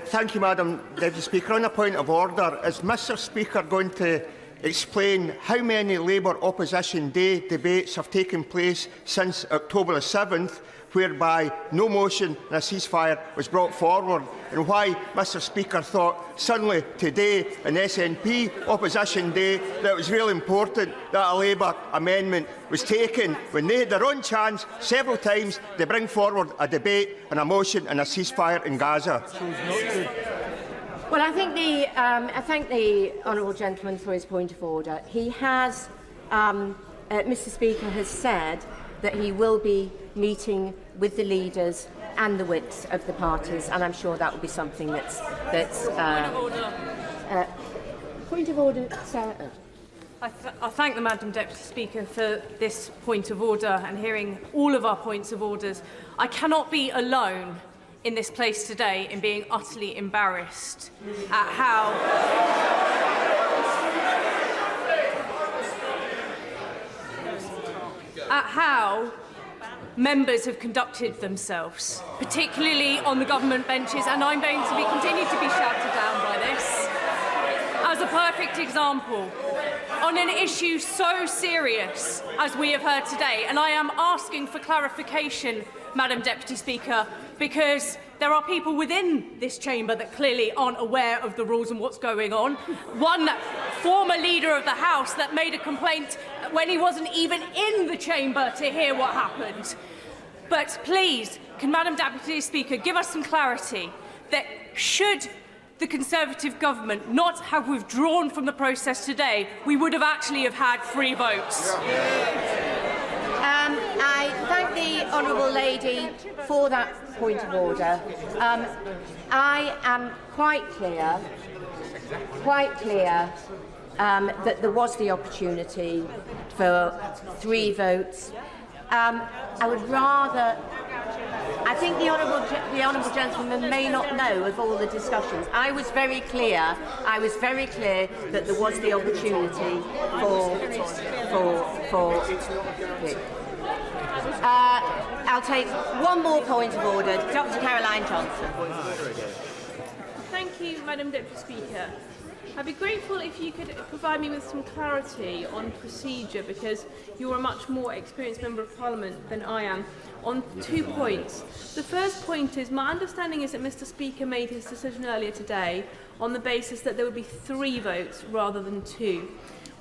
Thank you, Madam Deputy Speaker. On a point of order, is Mr Speaker going to explain how many Labour Opposition Day debates have taken place since October the 7th, whereby no motion and a ceasefire was brought forward, and why Mr Speaker thought suddenly today, an SNP Opposition Day, that it was really important that a Labour amendment was taken when they had their own chance several times to bring forward a debate and a motion and a ceasefire in Gaza. Well, I thank the honourable gentleman for his point of order. He has, Mr Speaker has said that he will be meeting with the leaders and the whips of the parties, and I'm sure that will be something that's point of order, Sarah. I thank the Madam Deputy Speaker for this point of order and hearing all of our points of orders. I cannot be alone in this place today in being utterly embarrassed at how members have conducted themselves, particularly on the government benches, and I'm going to continue to be shouted down by this. As a perfect example, on an issue so serious as we have heard today, and I am asking for clarification, Madam Deputy Speaker, because there are people within this chamber that clearly aren't aware of the rules and what's going on. One former leader of the House that made a complaint when he wasn't even in the chamber to hear what happened. But please, can Madam Deputy Speaker give us some clarity that should the Conservative government not have withdrawn from the process today, we would have actually had 3 votes. I thank the honourable lady for that point of order. I am quite clear that there was the opportunity for 3 votes. I would rather. I think the honourable gentleman may not know of all the discussions. I was very clear that there was the opportunity for. I'll take one more point of order. Dr. Caroline Johnson. Thank you, Madam Deputy Speaker. I'd be grateful if you could provide me with some clarity on procedure, because you're a much more experienced Member of Parliament than I am, on 2 points. The first point is, my understanding is that Mr. Speaker made his decision earlier today on the basis that there would be 3 votes rather than 2.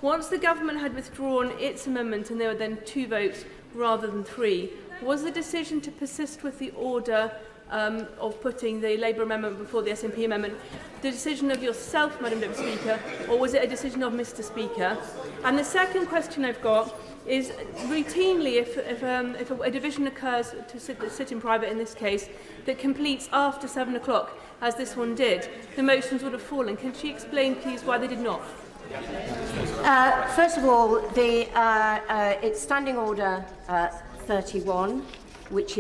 Once the government had withdrawn its amendment and there were then 2 votes rather than 3, was the decision to persist with the order of putting the Labour amendment before the SNP amendment the decision of yourself, Madam Deputy Speaker, or was it a decision of Mr. Speaker? And the second question I've got is, routinely, if a division occurs to sit in private in this case that completes after 7 o'clock, as this one did, the motions would have fallen. Can she explain, please, why they did not? First of all, it's Standing Order 31, which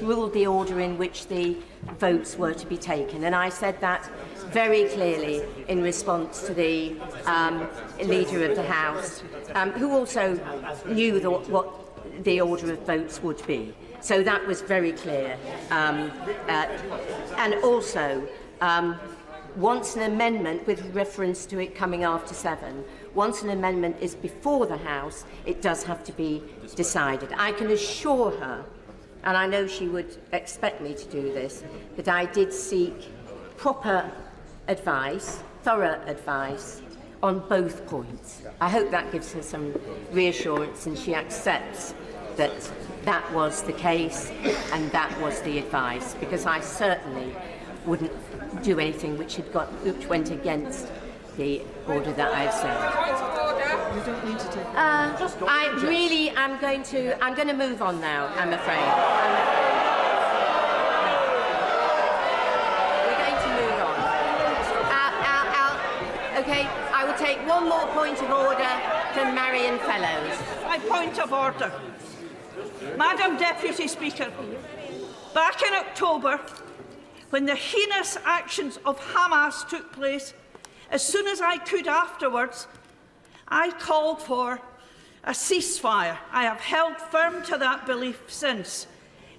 ruled the order in which the votes were to be taken, and I said that very clearly in response to the Leader of the House, who also knew what the order of votes would be. So that was very clear. And also, once an amendment, with reference to it coming after 7, once an amendment is before the House, it does have to be decided. I can assure her, and I know she would expect me to do this, that I did seek proper advice, thorough advice, on both points. I hope that gives her some reassurance and she accepts that that was the case and that was the advice, because I certainly wouldn't do anything which went against the order that I've said. You don't need to take. I'm going to move on now, I'm afraid. We're going to move on. Okay, I will take one more point of order from Marion Fellows. My point of order. Madam Deputy Speaker, back in October, when the heinous actions of Hamas took place, as soon as I could afterwards, I called for a ceasefire. I have held firm to that belief since.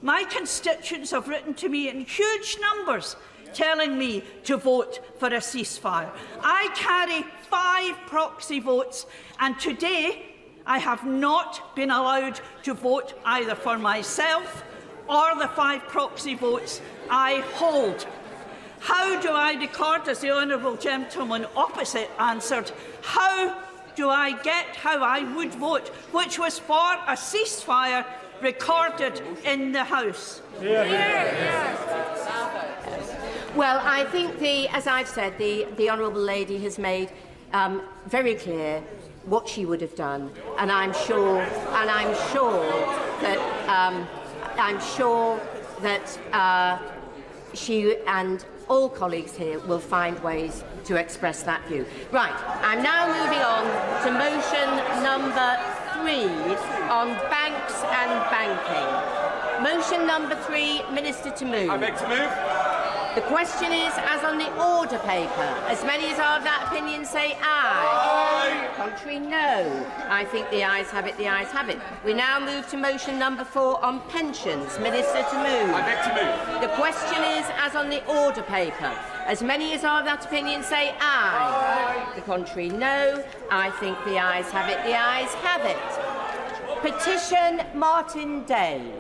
My constituents have written to me in huge numbers telling me to vote for a ceasefire. I carry 5 proxy votes, and today I have not been allowed to vote either for myself or the 5 proxy votes I hold. How do I record, as the honourable gentleman opposite answered, how do I get how I would vote, which was for a ceasefire recorded in the House? Well, I think, as I've said, the honourable lady has made very clear what she would have done, and I'm sure that I'm sure that she and all colleagues here will find ways to express that view. Right, I'm now moving on to motion number 3 on banks and banking. Motion number 3, Minister to move. I beg to move. The question is, as on the order paper, as many as are of that opinion say aye. Contrary, no. I think the ayes have it, the ayes have it. We now move to motion number 4 on pensions. Minister to move. I beg to move. The question is, as on the order paper, as many as are of that opinion say aye. The contrary, no. I think the ayes have it, the ayes have it. Petition Martin Day.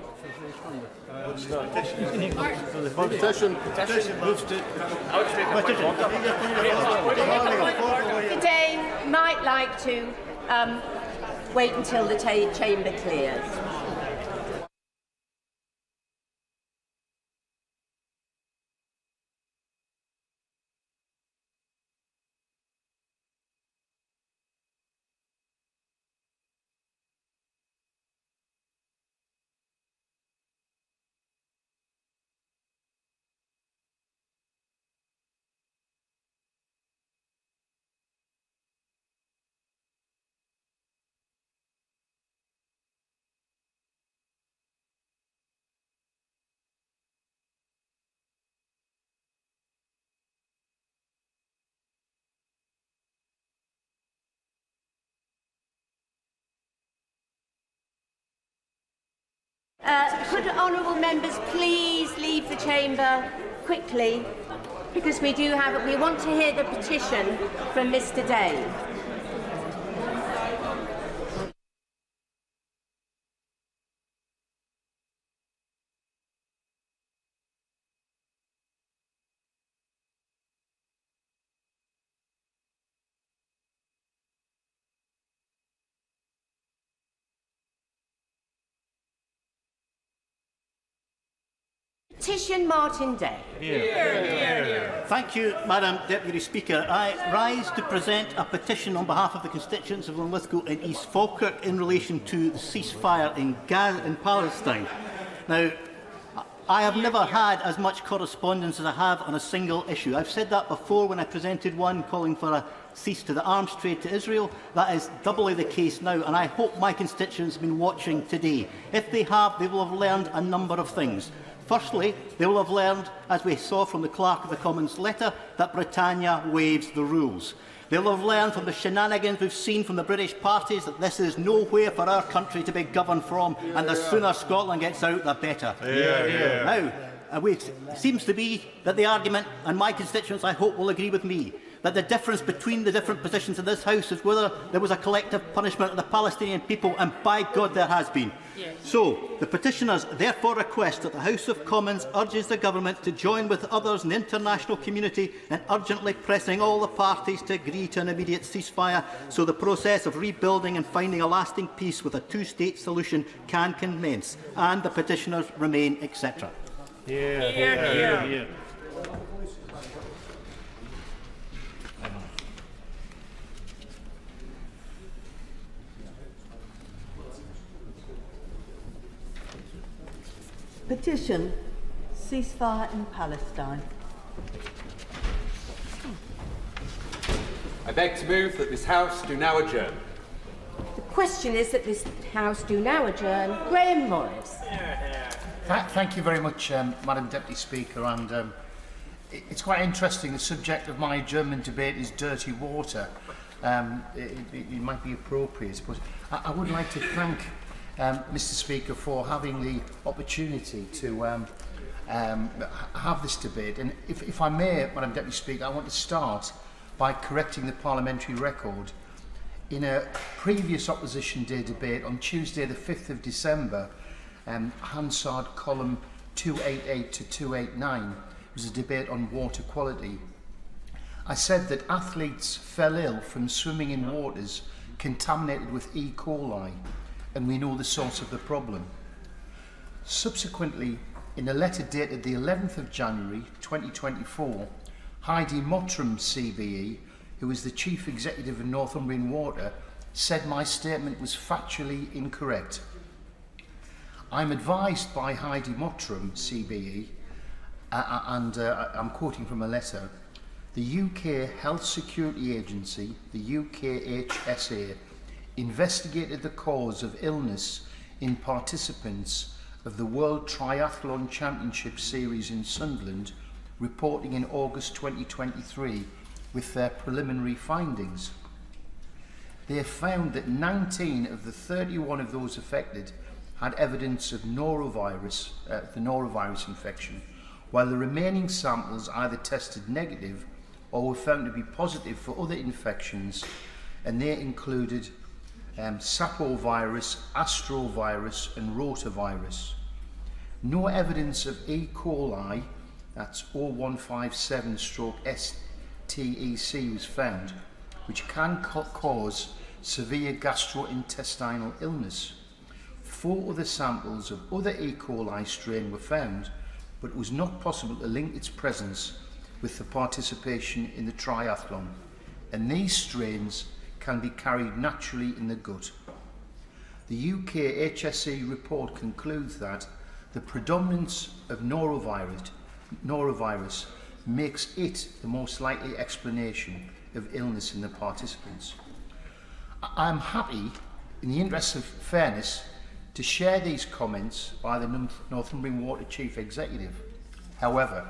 Today might like to wait until the chamber clears. Could honourable members please leave the chamber quickly, because we want to hear the petition from Mr. Day. Petition Martin Day. Thank you, Madam Deputy Speaker. I rise to present a petition on behalf of the constituents of Linlithgow and East Falkirk in relation to the ceasefire in Gaza in Palestine. Now, I have never had as much correspondence as I have on a single issue. I've said that before when I presented one calling for a cease to the arms trade to Israel. That is doubly the case now, and I hope my constituents have been watching today. If they have, they will have learned a number of things. Firstly, they will have learned, as we saw from the Clerk of the Commons letter, that Britannia waives the rules. They will have learned from the shenanigans we've seen from the British parties that this is nowhere for our country to be governed from, and the sooner Scotland gets out, the better. Now, it seems to be that the argument, and my constituents, I hope, will agree with me, that the difference between the different positions in this House is whether there was a collective punishment of the Palestinian people, and by God there has been. Yes. So, the petitioners therefore request that the House of Commons urges the Government to join with others in the international community in urgently pressing all the parties to agree to an immediate ceasefire so the process of rebuilding and finding a lasting peace with a two-state solution can commence, and the petitioners remain, etc. Petition, ceasefire in Palestine. I beg to move that this House do now adjourn. The question is that this House do now adjourn. Graham Morris. Thank you very much, Madam Deputy Speaker. And it's quite interesting. The subject of my adjournment debate is dirty water. It might be appropriate, but I would like to thank Mr. Speaker for having the opportunity to have this debate. And if I may, Madam Deputy Speaker, I want to start by correcting the parliamentary record. In a previous Opposition Day debate on Tuesday the 5th of December, Hansard column 288 to 289 was a debate on water quality. I said that athletes fell ill from swimming in waters contaminated with E. coli, and we know the source of the problem. Subsequently, in a letter dated the 11th of January 2024, Heidi Mottram CBE, who is the Chief Executive of Northumbrian Water, said my statement was factually incorrect. I'm advised by Heidi Mottram, CBE, and I'm quoting from a letter, the UK Health Security Agency, the UKHSA, investigated the cause of illness in participants of the World Triathlon Championship Series in Sunderland, reporting in August 2023 with their preliminary findings. They found that 19 of the 31 of those affected had evidence of norovirus, the norovirus infection, while the remaining samples either tested negative or were found to be positive for other infections, and they included sapovirus, astrovirus and rotavirus. No evidence of E. coli, that's 0157/STEC, was found, which can cause severe gastrointestinal illness. 4 other samples of other E. coli strain were found, but it was not possible to link its presence with the participation in the triathlon, and these strains can be carried naturally in the gut. The UK HSE report concludes that the predominance of norovirus makes it the most likely explanation of illness in the participants. I'm happy, in the interest of fairness, to share these comments by the Northumbrian Water Chief Executive. However,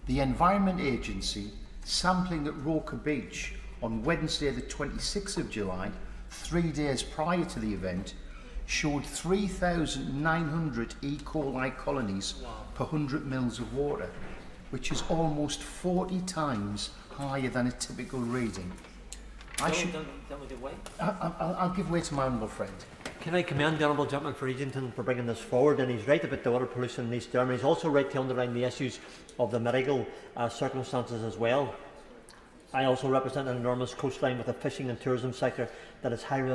the Environment Agency, sampling at Roker Beach on Wednesday the 26th of July, 3 days prior to the event, showed 3,900 E. coli colonies per 100 mils of water, which is almost 40 times higher than a typical reading. I'll give way to my honourable friend. Can I commend the Honourable Gentleman for Easington for bringing this forward? And he's right about the water pollution in East Derry. He's also right to underline the issues of the medical circumstances as well. I also represent an enormous coastline with a fishing and tourism sector that is highly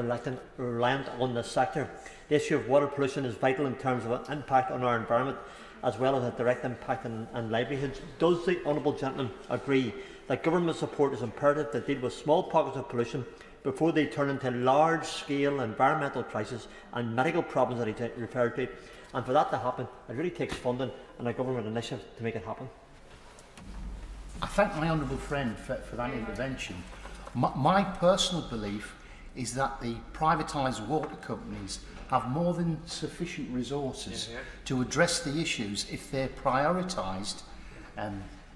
reliant on this sector. The issue of water pollution is vital in terms of an impact on our environment, as well as a direct impact on livelihoods. Does the Honourable Gentleman agree that government support is imperative to deal with small pockets of pollution before they turn into large-scale environmental crises and medical problems that he referred to? And for that to happen, it really takes funding and a government initiative to make it happen. I thank my honourable friend for that intervention. My personal belief is that the privatised water companies have more than sufficient resources to address the issues if they're prioritised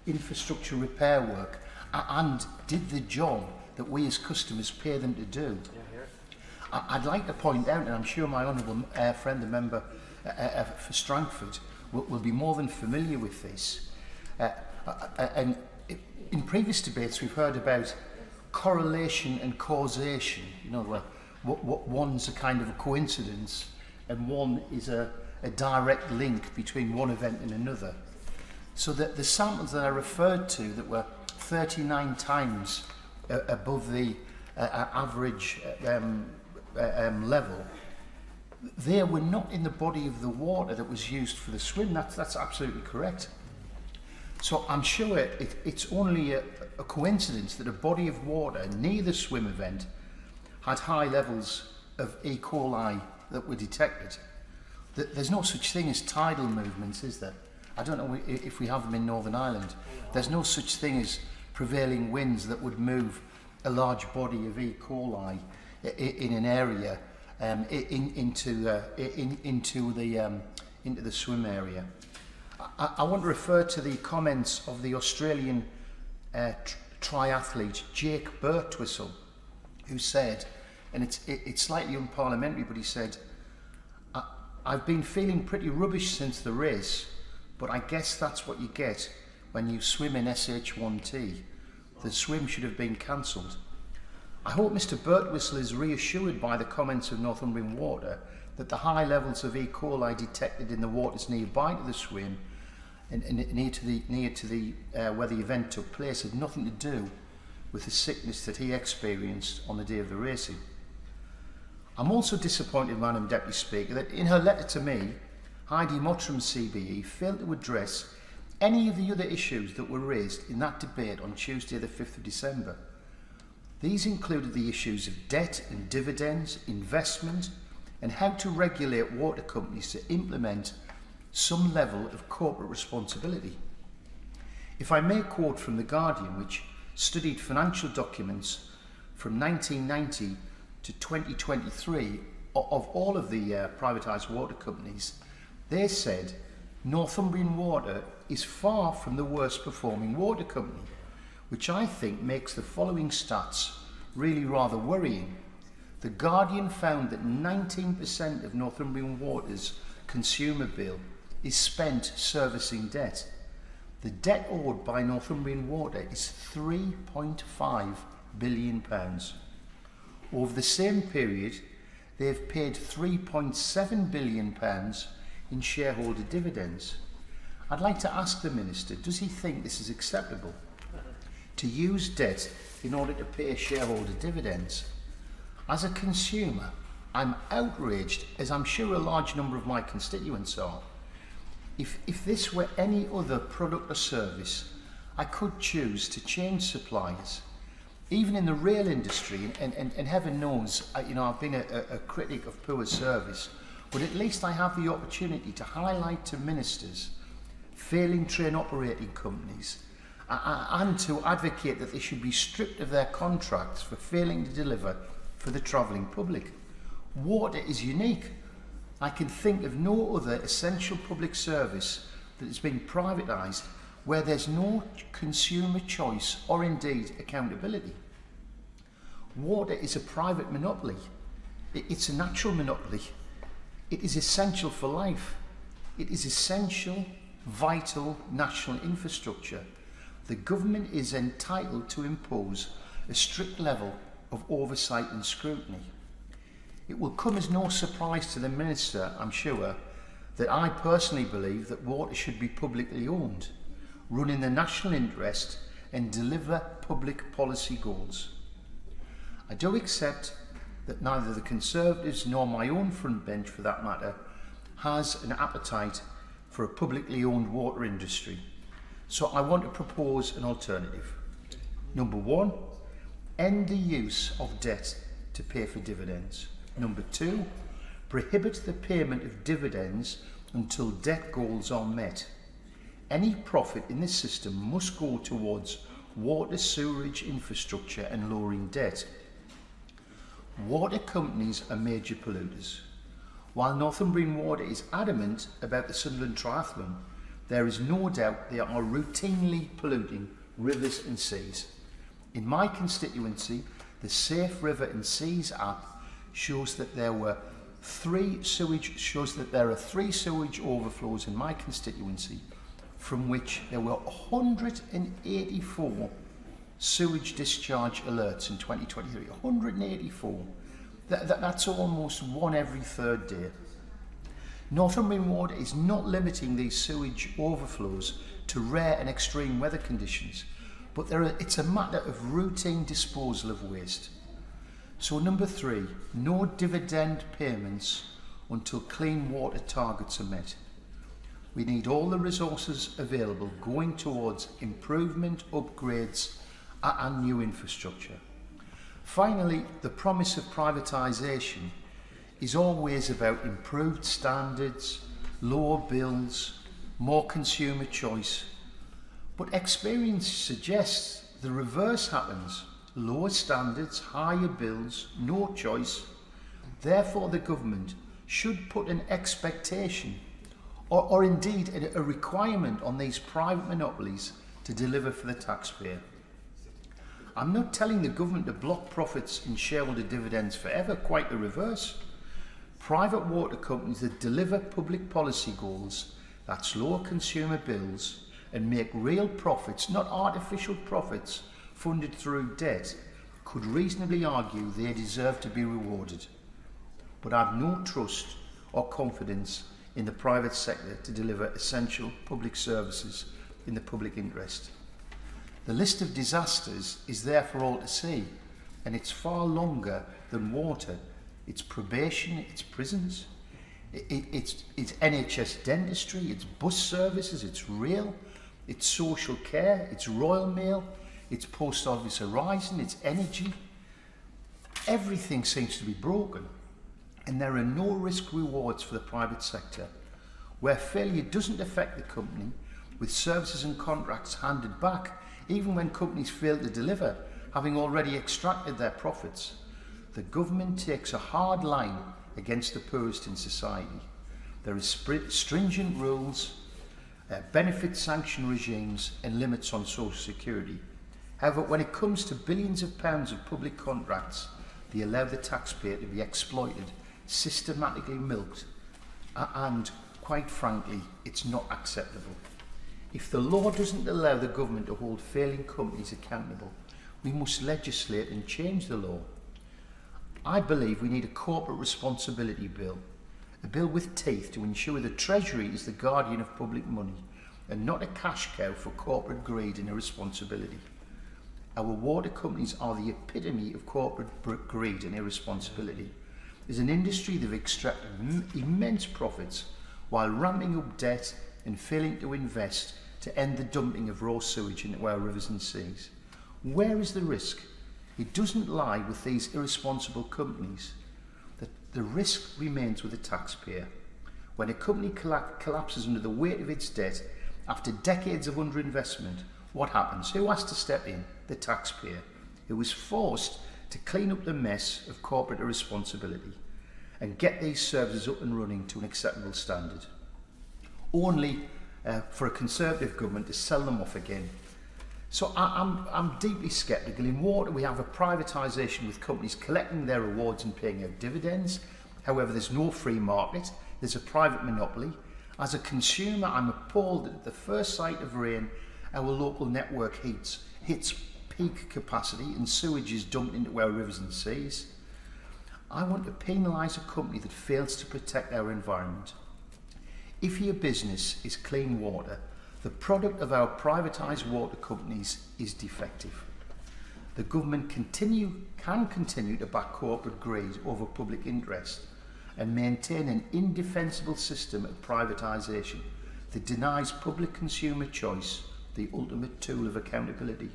infrastructure repair work and did the job that we as customers pay them to do. I'd like to point out, and I'm sure my honourable friend, the member for Strangford, will be more than familiar with this. And in previous debates, we've heard about correlation and causation. You know, where one's a kind of a coincidence, and one is a direct link between one event and another. So that the samples that I referred to that were 39 times above the average level, they were not in the body of the water that was used for the swim. That's absolutely correct. So I'm sure it's only a coincidence that a body of water near the swim event had high levels of E. coli that were detected. There's no such thing as tidal movements, is there? I don't know if we have them in Northern Ireland. There's no such thing as prevailing winds that would move a large body of E. coli in an area into the swim area. I want to refer to the comments of the Australian triathlete Jake Birtwistle, who said, and it's slightly unparliamentary, but he said, I've been feeling pretty rubbish since the race, but I guess that's what you get when you swim in SH1T. The swim should have been cancelled. I hope Mr Birtwistle is reassured by the comments of Northumbrian Water that the high levels of E. coli detected in the waters nearby to the swim and near to the where the event took place had nothing to do with the sickness that he experienced on the day of the racing. I'm also disappointed, Madam Deputy Speaker, that in her letter to me, Heidi Mottram CBE failed to address any of the other issues that were raised in that debate on Tuesday the 5th of December. These included the issues of debt and dividends, investment, and how to regulate water companies to implement some level of corporate responsibility. If I may quote from The Guardian, which studied financial documents from 1990 to 2023 of all of the privatised water companies, they said Northumbrian Water is far from the worst performing water company, which I think makes the following stats really rather worrying. The Guardian found that 19% of Northumbrian Water's consumer bill is spent servicing debt. The debt owed by Northumbrian Water is £3.5 billion. Over the same period, they have paid £3.7 billion in shareholder dividends. I'd like to ask the Minister, does he think this is acceptable? To use debt in order to pay shareholder dividends? As a consumer, I'm outraged, as I'm sure a large number of my constituents are. If this were any other product or service, I could choose to change suppliers. Even in the rail industry, and heaven knows, I've been a critic of poor service, but at least I have the opportunity to highlight to ministers failing train operating companies and to advocate that they should be stripped of their contracts for failing to deliver for the travelling public. Water is unique. I can think of no other essential public service that has been privatised where there's no consumer choice or indeed accountability. Water is a private monopoly. It's a natural monopoly. It is essential for life. It is essential, vital national infrastructure. The government is entitled to impose a strict level of oversight and scrutiny. It will come as no surprise to the Minister, I'm sure, that I personally believe that water should be publicly owned, run in the national interest and deliver public policy goals. I do accept that neither the Conservatives nor my own front bench, for that matter, has an appetite for a publicly owned water industry. So I want to propose an alternative. Number one, end the use of debt to pay for dividends. Number two, prohibit the payment of dividends until debt goals are met. Any profit in this system must go towards water sewerage infrastructure and lowering debt. Water companies are major polluters. While Northumbrian Water is adamant about the Sunderland Triathlon, there is no doubt they are routinely polluting rivers and seas. In my constituency, the Safe River and Seas app shows that there are three sewage overflows in my constituency, from which there were 184 sewage discharge alerts in 2023. 184. That's almost one every third day. Northumbrian Water is not limiting these sewage overflows to rare and extreme weather conditions, but it's a matter of routine disposal of waste. So number three, no dividend payments until clean water targets are met. We need all the resources available going towards improvement, upgrades and new infrastructure. Finally, the promise of privatisation is always about improved standards, lower bills, more consumer choice. But experience suggests the reverse happens. Lower standards, higher bills, no choice. Therefore, the government should put an expectation or indeed a requirement on these private monopolies to deliver for the taxpayer. I'm not telling the government to block profits in shareholder dividends forever, quite the reverse. Private water companies that deliver public policy goals, that's lower consumer bills, and make real profits, not artificial profits, funded through debt, could reasonably argue they deserve to be rewarded. But I have no trust or confidence in the private sector to deliver essential public services in the public interest. The list of disasters is there for all to see, and it's far longer than water. It's probation, it's prisons, it's NHS dentistry, it's bus services, it's rail, it's social care, it's Royal Mail, it's Post Office Horizon, it's energy. Everything seems to be broken. and there are no risk rewards for the private sector, where failure doesn't affect the company, with services and contracts handed back even when companies fail to deliver, having already extracted their profits. The government takes a hard line against the poorest in society. There is stringent rules, benefit sanction regimes and limits on social security. However, when it comes to billions of pounds of public contracts, they allow the taxpayer to be exploited, systematically milked, and quite frankly, it's not acceptable. If the law doesn't allow the government to hold failing companies accountable, we must legislate and change the law. I believe we need a corporate responsibility bill, a bill with teeth to ensure the Treasury is the guardian of public money and not a cash cow for corporate greed and irresponsibility. Our water companies are the epitome of corporate greed and irresponsibility. As an industry, they've extracted immense profits while ramping up debt and failing to invest to end the dumping of raw sewage into our rivers and seas. Where is the risk? It doesn't lie with these irresponsible companies. The risk remains with the taxpayer. When a company collapses under the weight of its debt after decades of underinvestment, what happens? Who has to step in? The taxpayer, who is forced to clean up the mess of corporate irresponsibility and get these services up and running to an acceptable standard, only for a Conservative government to sell them off again. So I'm deeply sceptical. In water, we have a privatisation with companies collecting their rewards and paying out dividends. However, there's no free market. There's a private monopoly. As a consumer, I'm appalled that at the first sight of rain, our local network hits peak capacity and sewage is dumped into our rivers and seas. I want to penalise a company that fails to protect our environment. If your business is clean water, the product of our privatised water companies is defective. The government can continue to back corporate greed over public interest and maintain an indefensible system of privatisation that denies public consumer choice, the ultimate tool of accountability.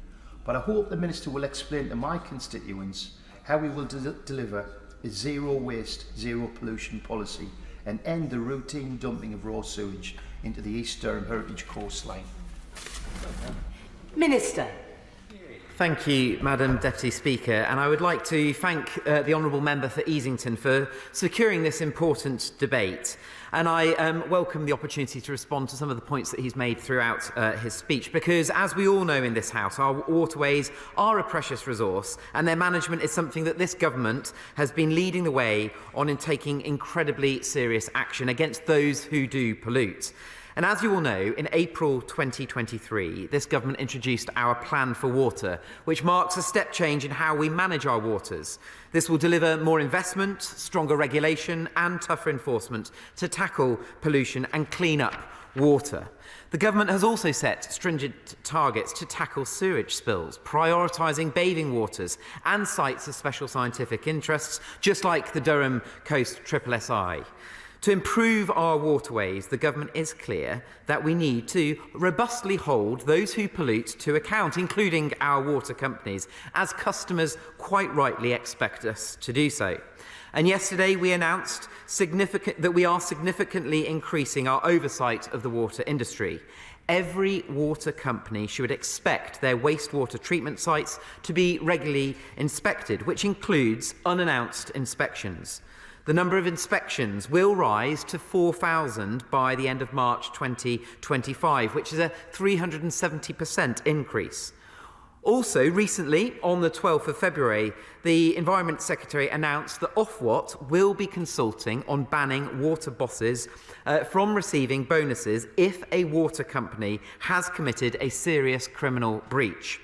But I hope the Minister will explain to my constituents how we will deliver a zero waste, zero pollution policy and end the routine dumping of raw sewage into the East Durham Heritage coastline. Minister. Thank you, Madam Deputy Speaker, and I would like to thank the Honourable Member for Easington for securing this important debate. And I welcome the opportunity to respond to some of the points that he's made throughout his speech, because as we all know in this House, our waterways are a precious resource and their management is something that this government has been leading the way on in taking incredibly serious action against those who do pollute. And as you all know, in April 2023, this government introduced our Plan for Water, which marks a step change in how we manage our waters. This will deliver more investment, stronger regulation and tougher enforcement to tackle pollution and clean up water. The government has also set stringent targets to tackle sewage spills, prioritising bathing waters and sites of special scientific interests, just like the Durham Coast SSSI. To improve our waterways, the government is clear that we need to robustly hold those who pollute to account, including our water companies, as customers quite rightly expect us to do so. And yesterday we announced that we are significantly increasing our oversight of the water industry. Every water company should expect their wastewater treatment sites to be regularly inspected, which includes unannounced inspections. The number of inspections will rise to 4,000 by the end of March 2025, which is a 370% increase. Also, recently, on the 12th of February, the Environment Secretary announced that Ofwat will be consulting on banning water bosses from receiving bonuses if a water company has committed a serious criminal breach.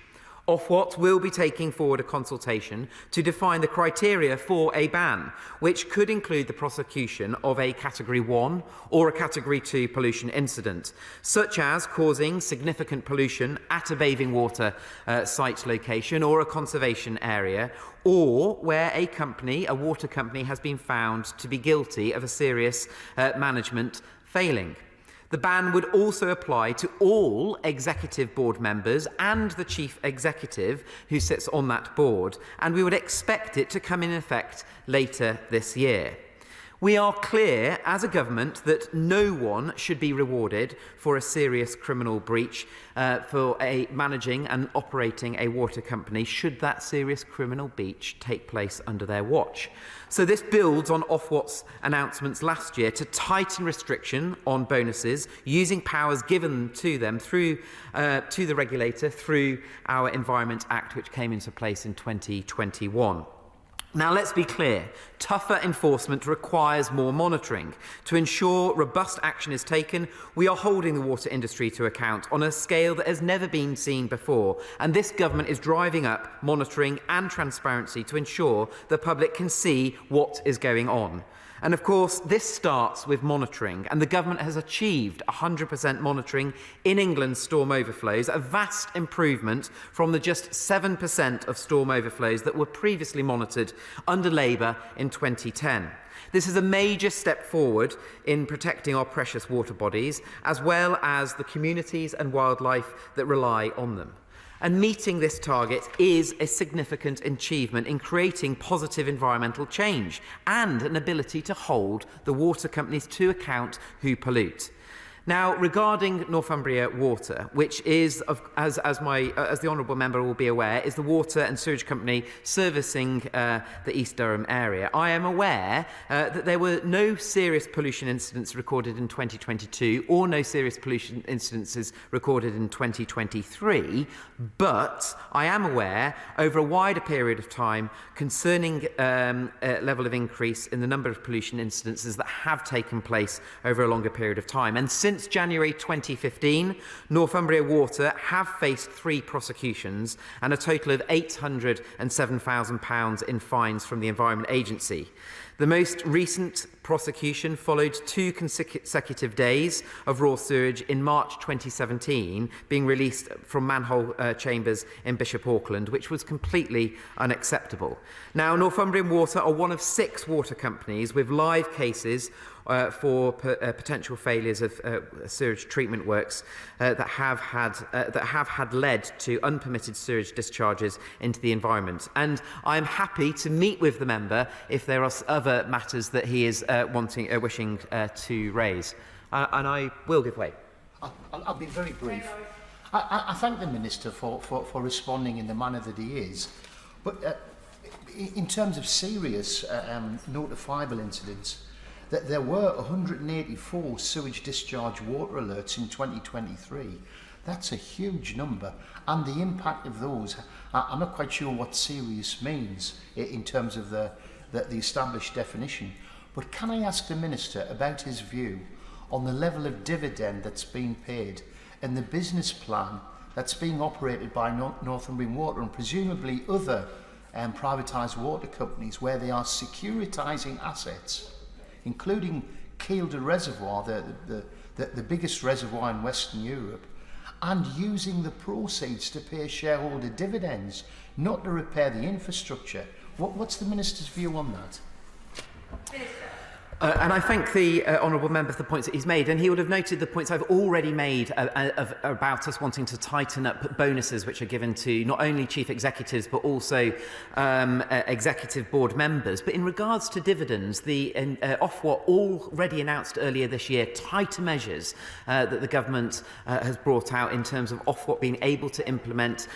Ofwat will be taking forward a consultation to define the criteria for a ban, which could include the prosecution of a Category 1 or a Category 2 pollution incident, such as causing significant pollution at a bathing water site location or a conservation area, or where a water company has been found to be guilty of a serious management failing. The ban would also apply to all executive board members and the chief executive who sits on that board, and we would expect it to come in effect later this year. We are clear as a government that no one should be rewarded for a serious criminal breach for managing and operating a water company should that serious criminal breach take place under their watch. So this builds on Ofwat's announcements last year to tighten restriction on bonuses using powers given to them through to the regulator through our Environment Act, which came into place in 2021. Now, let's be clear. Tougher enforcement requires more monitoring. To ensure robust action is taken, we are holding the water industry to account on a scale that has never been seen before. And this government is driving up monitoring and transparency to ensure the public can see what is going on. And of course, this starts with monitoring, and the government has achieved 100% monitoring in England's storm overflows, a vast improvement from the just 7% of storm overflows that were previously monitored under Labour in 2010. This is a major step forward in protecting our precious water bodies, as well as the communities and wildlife that rely on them. And meeting this target is a significant achievement in creating positive environmental change and an ability to hold the water companies to account who pollute. Now, regarding Northumbria Water, which is, as the honourable member will be aware, is the water and sewage company servicing the East Durham area, I am aware that there were no serious pollution incidents recorded in 2022 or no serious pollution incidences recorded in 2023, but I am aware over a wider period of time concerning level of increase in the number of pollution incidences that have taken place over a longer period of time. And since January 2015, Northumbria Water have faced 3 prosecutions and a total of £807,000 in fines from the Environment Agency. The most recent prosecution followed 2 consecutive days of raw sewage in March 2017 being released from manhole chambers in Bishop Auckland, which was completely unacceptable. Now, Northumbrian Water are one of 6 water companies with live cases for potential failures of sewage treatment works that have had led to unpermitted sewage discharges into the environment. And I am happy to meet with the member if there are other matters that he is wishing to raise. And I will give way. I'll be very brief. I thank the Minister for responding in the manner that he is. But in terms of serious notifiable incidents, that there were 184 sewage discharge water alerts in 2023. That's a huge number, and the impact of those, I'm not quite sure what serious means in terms of the established definition, but can I ask the Minister about his view on the level of dividend that's being paid and the business plan that's being operated by Northumbrian Water and presumably other privatised water companies where they are securitising assets, including Kielder Reservoir, the biggest reservoir in Western Europe, and using the proceeds to pay shareholder dividends, not to repair the infrastructure. What's the Minister's view on that? And I thank the honourable member for the points that he's made, and he would have noted the points I've already made about us wanting to tighten up bonuses which are given to not only chief executives but also executive board members. But in regards to dividends, the Ofwat already announced earlier this year tighter measures that the government has brought out in terms of Ofwat being able to implement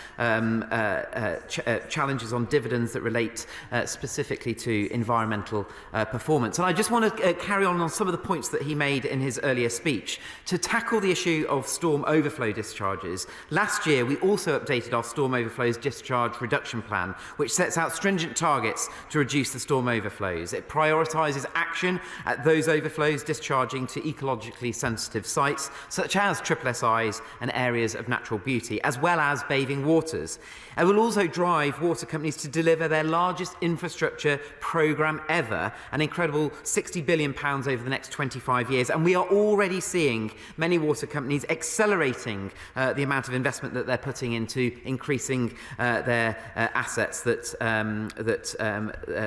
challenges on dividends that relate specifically to environmental performance. And I just want to carry on some of the points that he made in his earlier speech. To tackle the issue of storm overflow discharges, last year we also updated our storm overflows discharge reduction plan, which sets out stringent targets to reduce the storm overflows. It prioritises action at those overflows discharging to ecologically sensitive sites, such as SSSIs and areas of natural beauty, as well as bathing waters. It will also drive water companies to deliver their largest infrastructure programme ever, an incredible £60 billion over the next 25 years. And we are already seeing many water companies accelerating the amount of investment that they're putting into increasing their assets that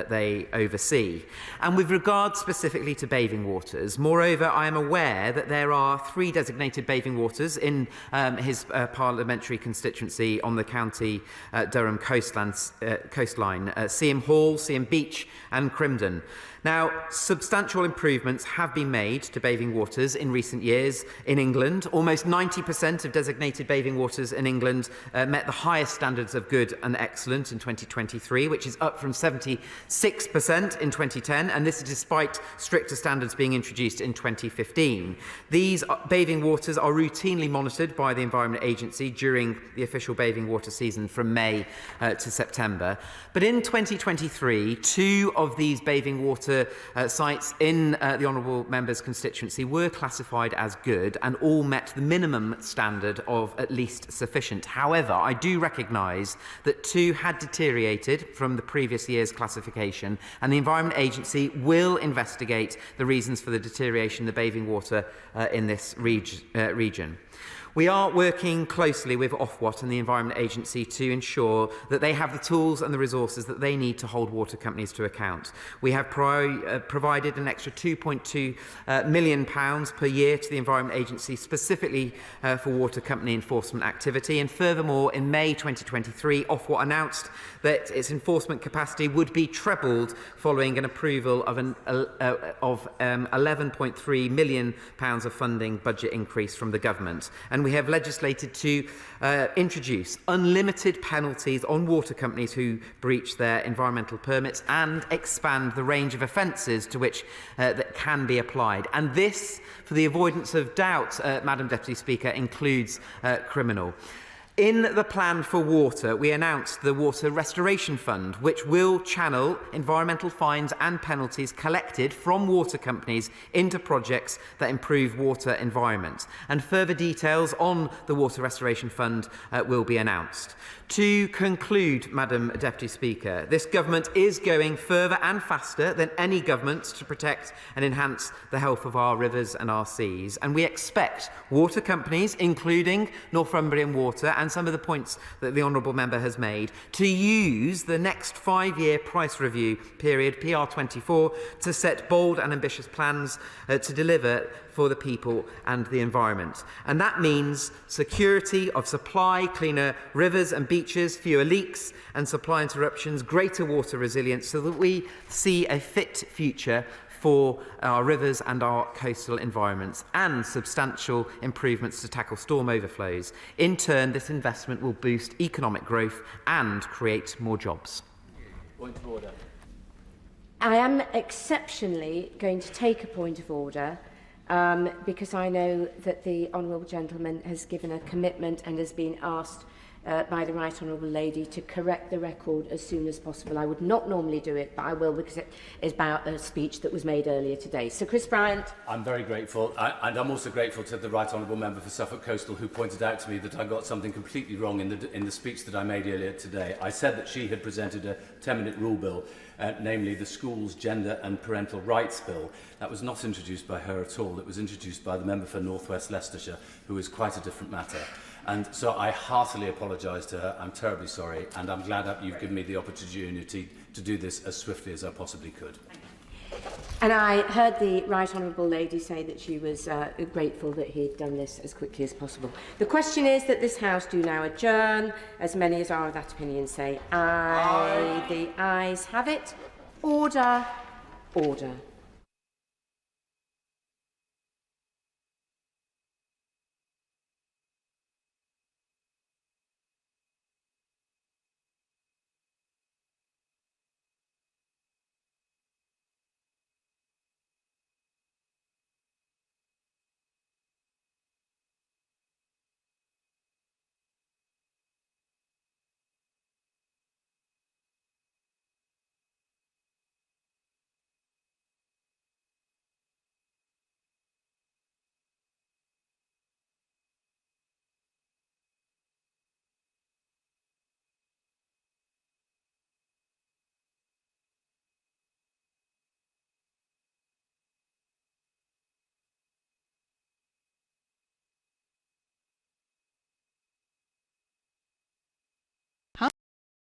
they oversee. And with regard specifically to bathing waters, moreover, I am aware that there are 3 designated bathing waters in his parliamentary constituency on the county Durham coastline, Seaham Hall, Seaham Beach and Crimdon. Now, substantial Substantial improvements have been made to bathing waters in recent years in England. Almost 90% of designated bathing waters in England met the highest standards of good and excellent in 2023, which is up from 76% in 2010, and this is despite stricter standards being introduced in 2015. These bathing waters are routinely monitored by the Environment Agency during the official bathing water season from May to September. But in 2023, 2 of these bathing water sites in the Honourable Member's constituency were classified as good and all met the minimum standard of at least sufficient. However, I do recognise that 2 had deteriorated from the previous year's classification, and the Environment Agency will investigate the reasons for the deterioration of the bathing water in this region. We are working closely with Ofwat and the Environment Agency to ensure that they have the tools and the resources that they need to hold water companies to account. We have provided an extra £2.2 million per year to the Environment Agency specifically for water company enforcement activity. And furthermore, in May 2023, Ofwat announced that its enforcement capacity would be trebled following an approval of £11.3 million of funding budget increase from the government. And we have legislated to introduce unlimited penalties on water companies who breach their environmental permits and expand the range of offences to which that can be applied. And this, for the avoidance of doubt, Madam Deputy Speaker, includes criminal. In the plan for water, we announced the Water Restoration Fund, which will channel environmental fines and penalties collected from water companies into projects that improve water environment. And further details on the Water Restoration Fund will be announced. To conclude, Madam Deputy Speaker, this government is going further and faster than any government to protect and enhance the health of our rivers and our seas. And we expect water companies, including Northumbrian Water, and some of the points that the Honourable Member has made, to use the next 5-year price review period, PR24, to set bold and ambitious plans to deliver for the people and the environment. And that means security of supply, cleaner rivers and beaches, fewer leaks and supply interruptions, greater water resilience, so that we see a fit future for our rivers and our coastal environments, and substantial improvements to tackle storm overflows. In turn, this investment will boost economic growth and create more jobs. Point of order. I am exceptionally going to take a point of order because I know that the Honourable Gentleman has given a commitment and has been asked by the Right Honourable Lady to correct the record as soon as possible. I would not normally do it, but I will because it is about a speech that was made earlier today. So, Chris Bryant. I'm very grateful, and I'm also grateful to the Right Honourable Member for Suffolk Coastal, who pointed out to me that I got something completely wrong in the speech that I made earlier today. I said that she had presented a 10-minute rule bill, namely the Schools Gender and Parental Rights Bill. That was not introduced by her at all. It was introduced by the member for North West Leicestershire, who is quite a different matter. And so I heartily apologise to her. I'm terribly sorry, and I'm glad that you've given me the opportunity to do this as swiftly as I possibly could. And I heard the Right Honourable Lady say that she was grateful that he'd done this as quickly as possible. The question is that this House do now adjourn. As many as are of that opinion say aye. The ayes have it. Order. Order.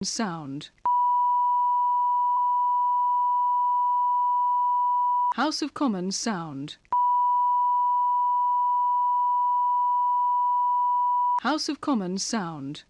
Sound. House of Commons sound. House of Commons sound.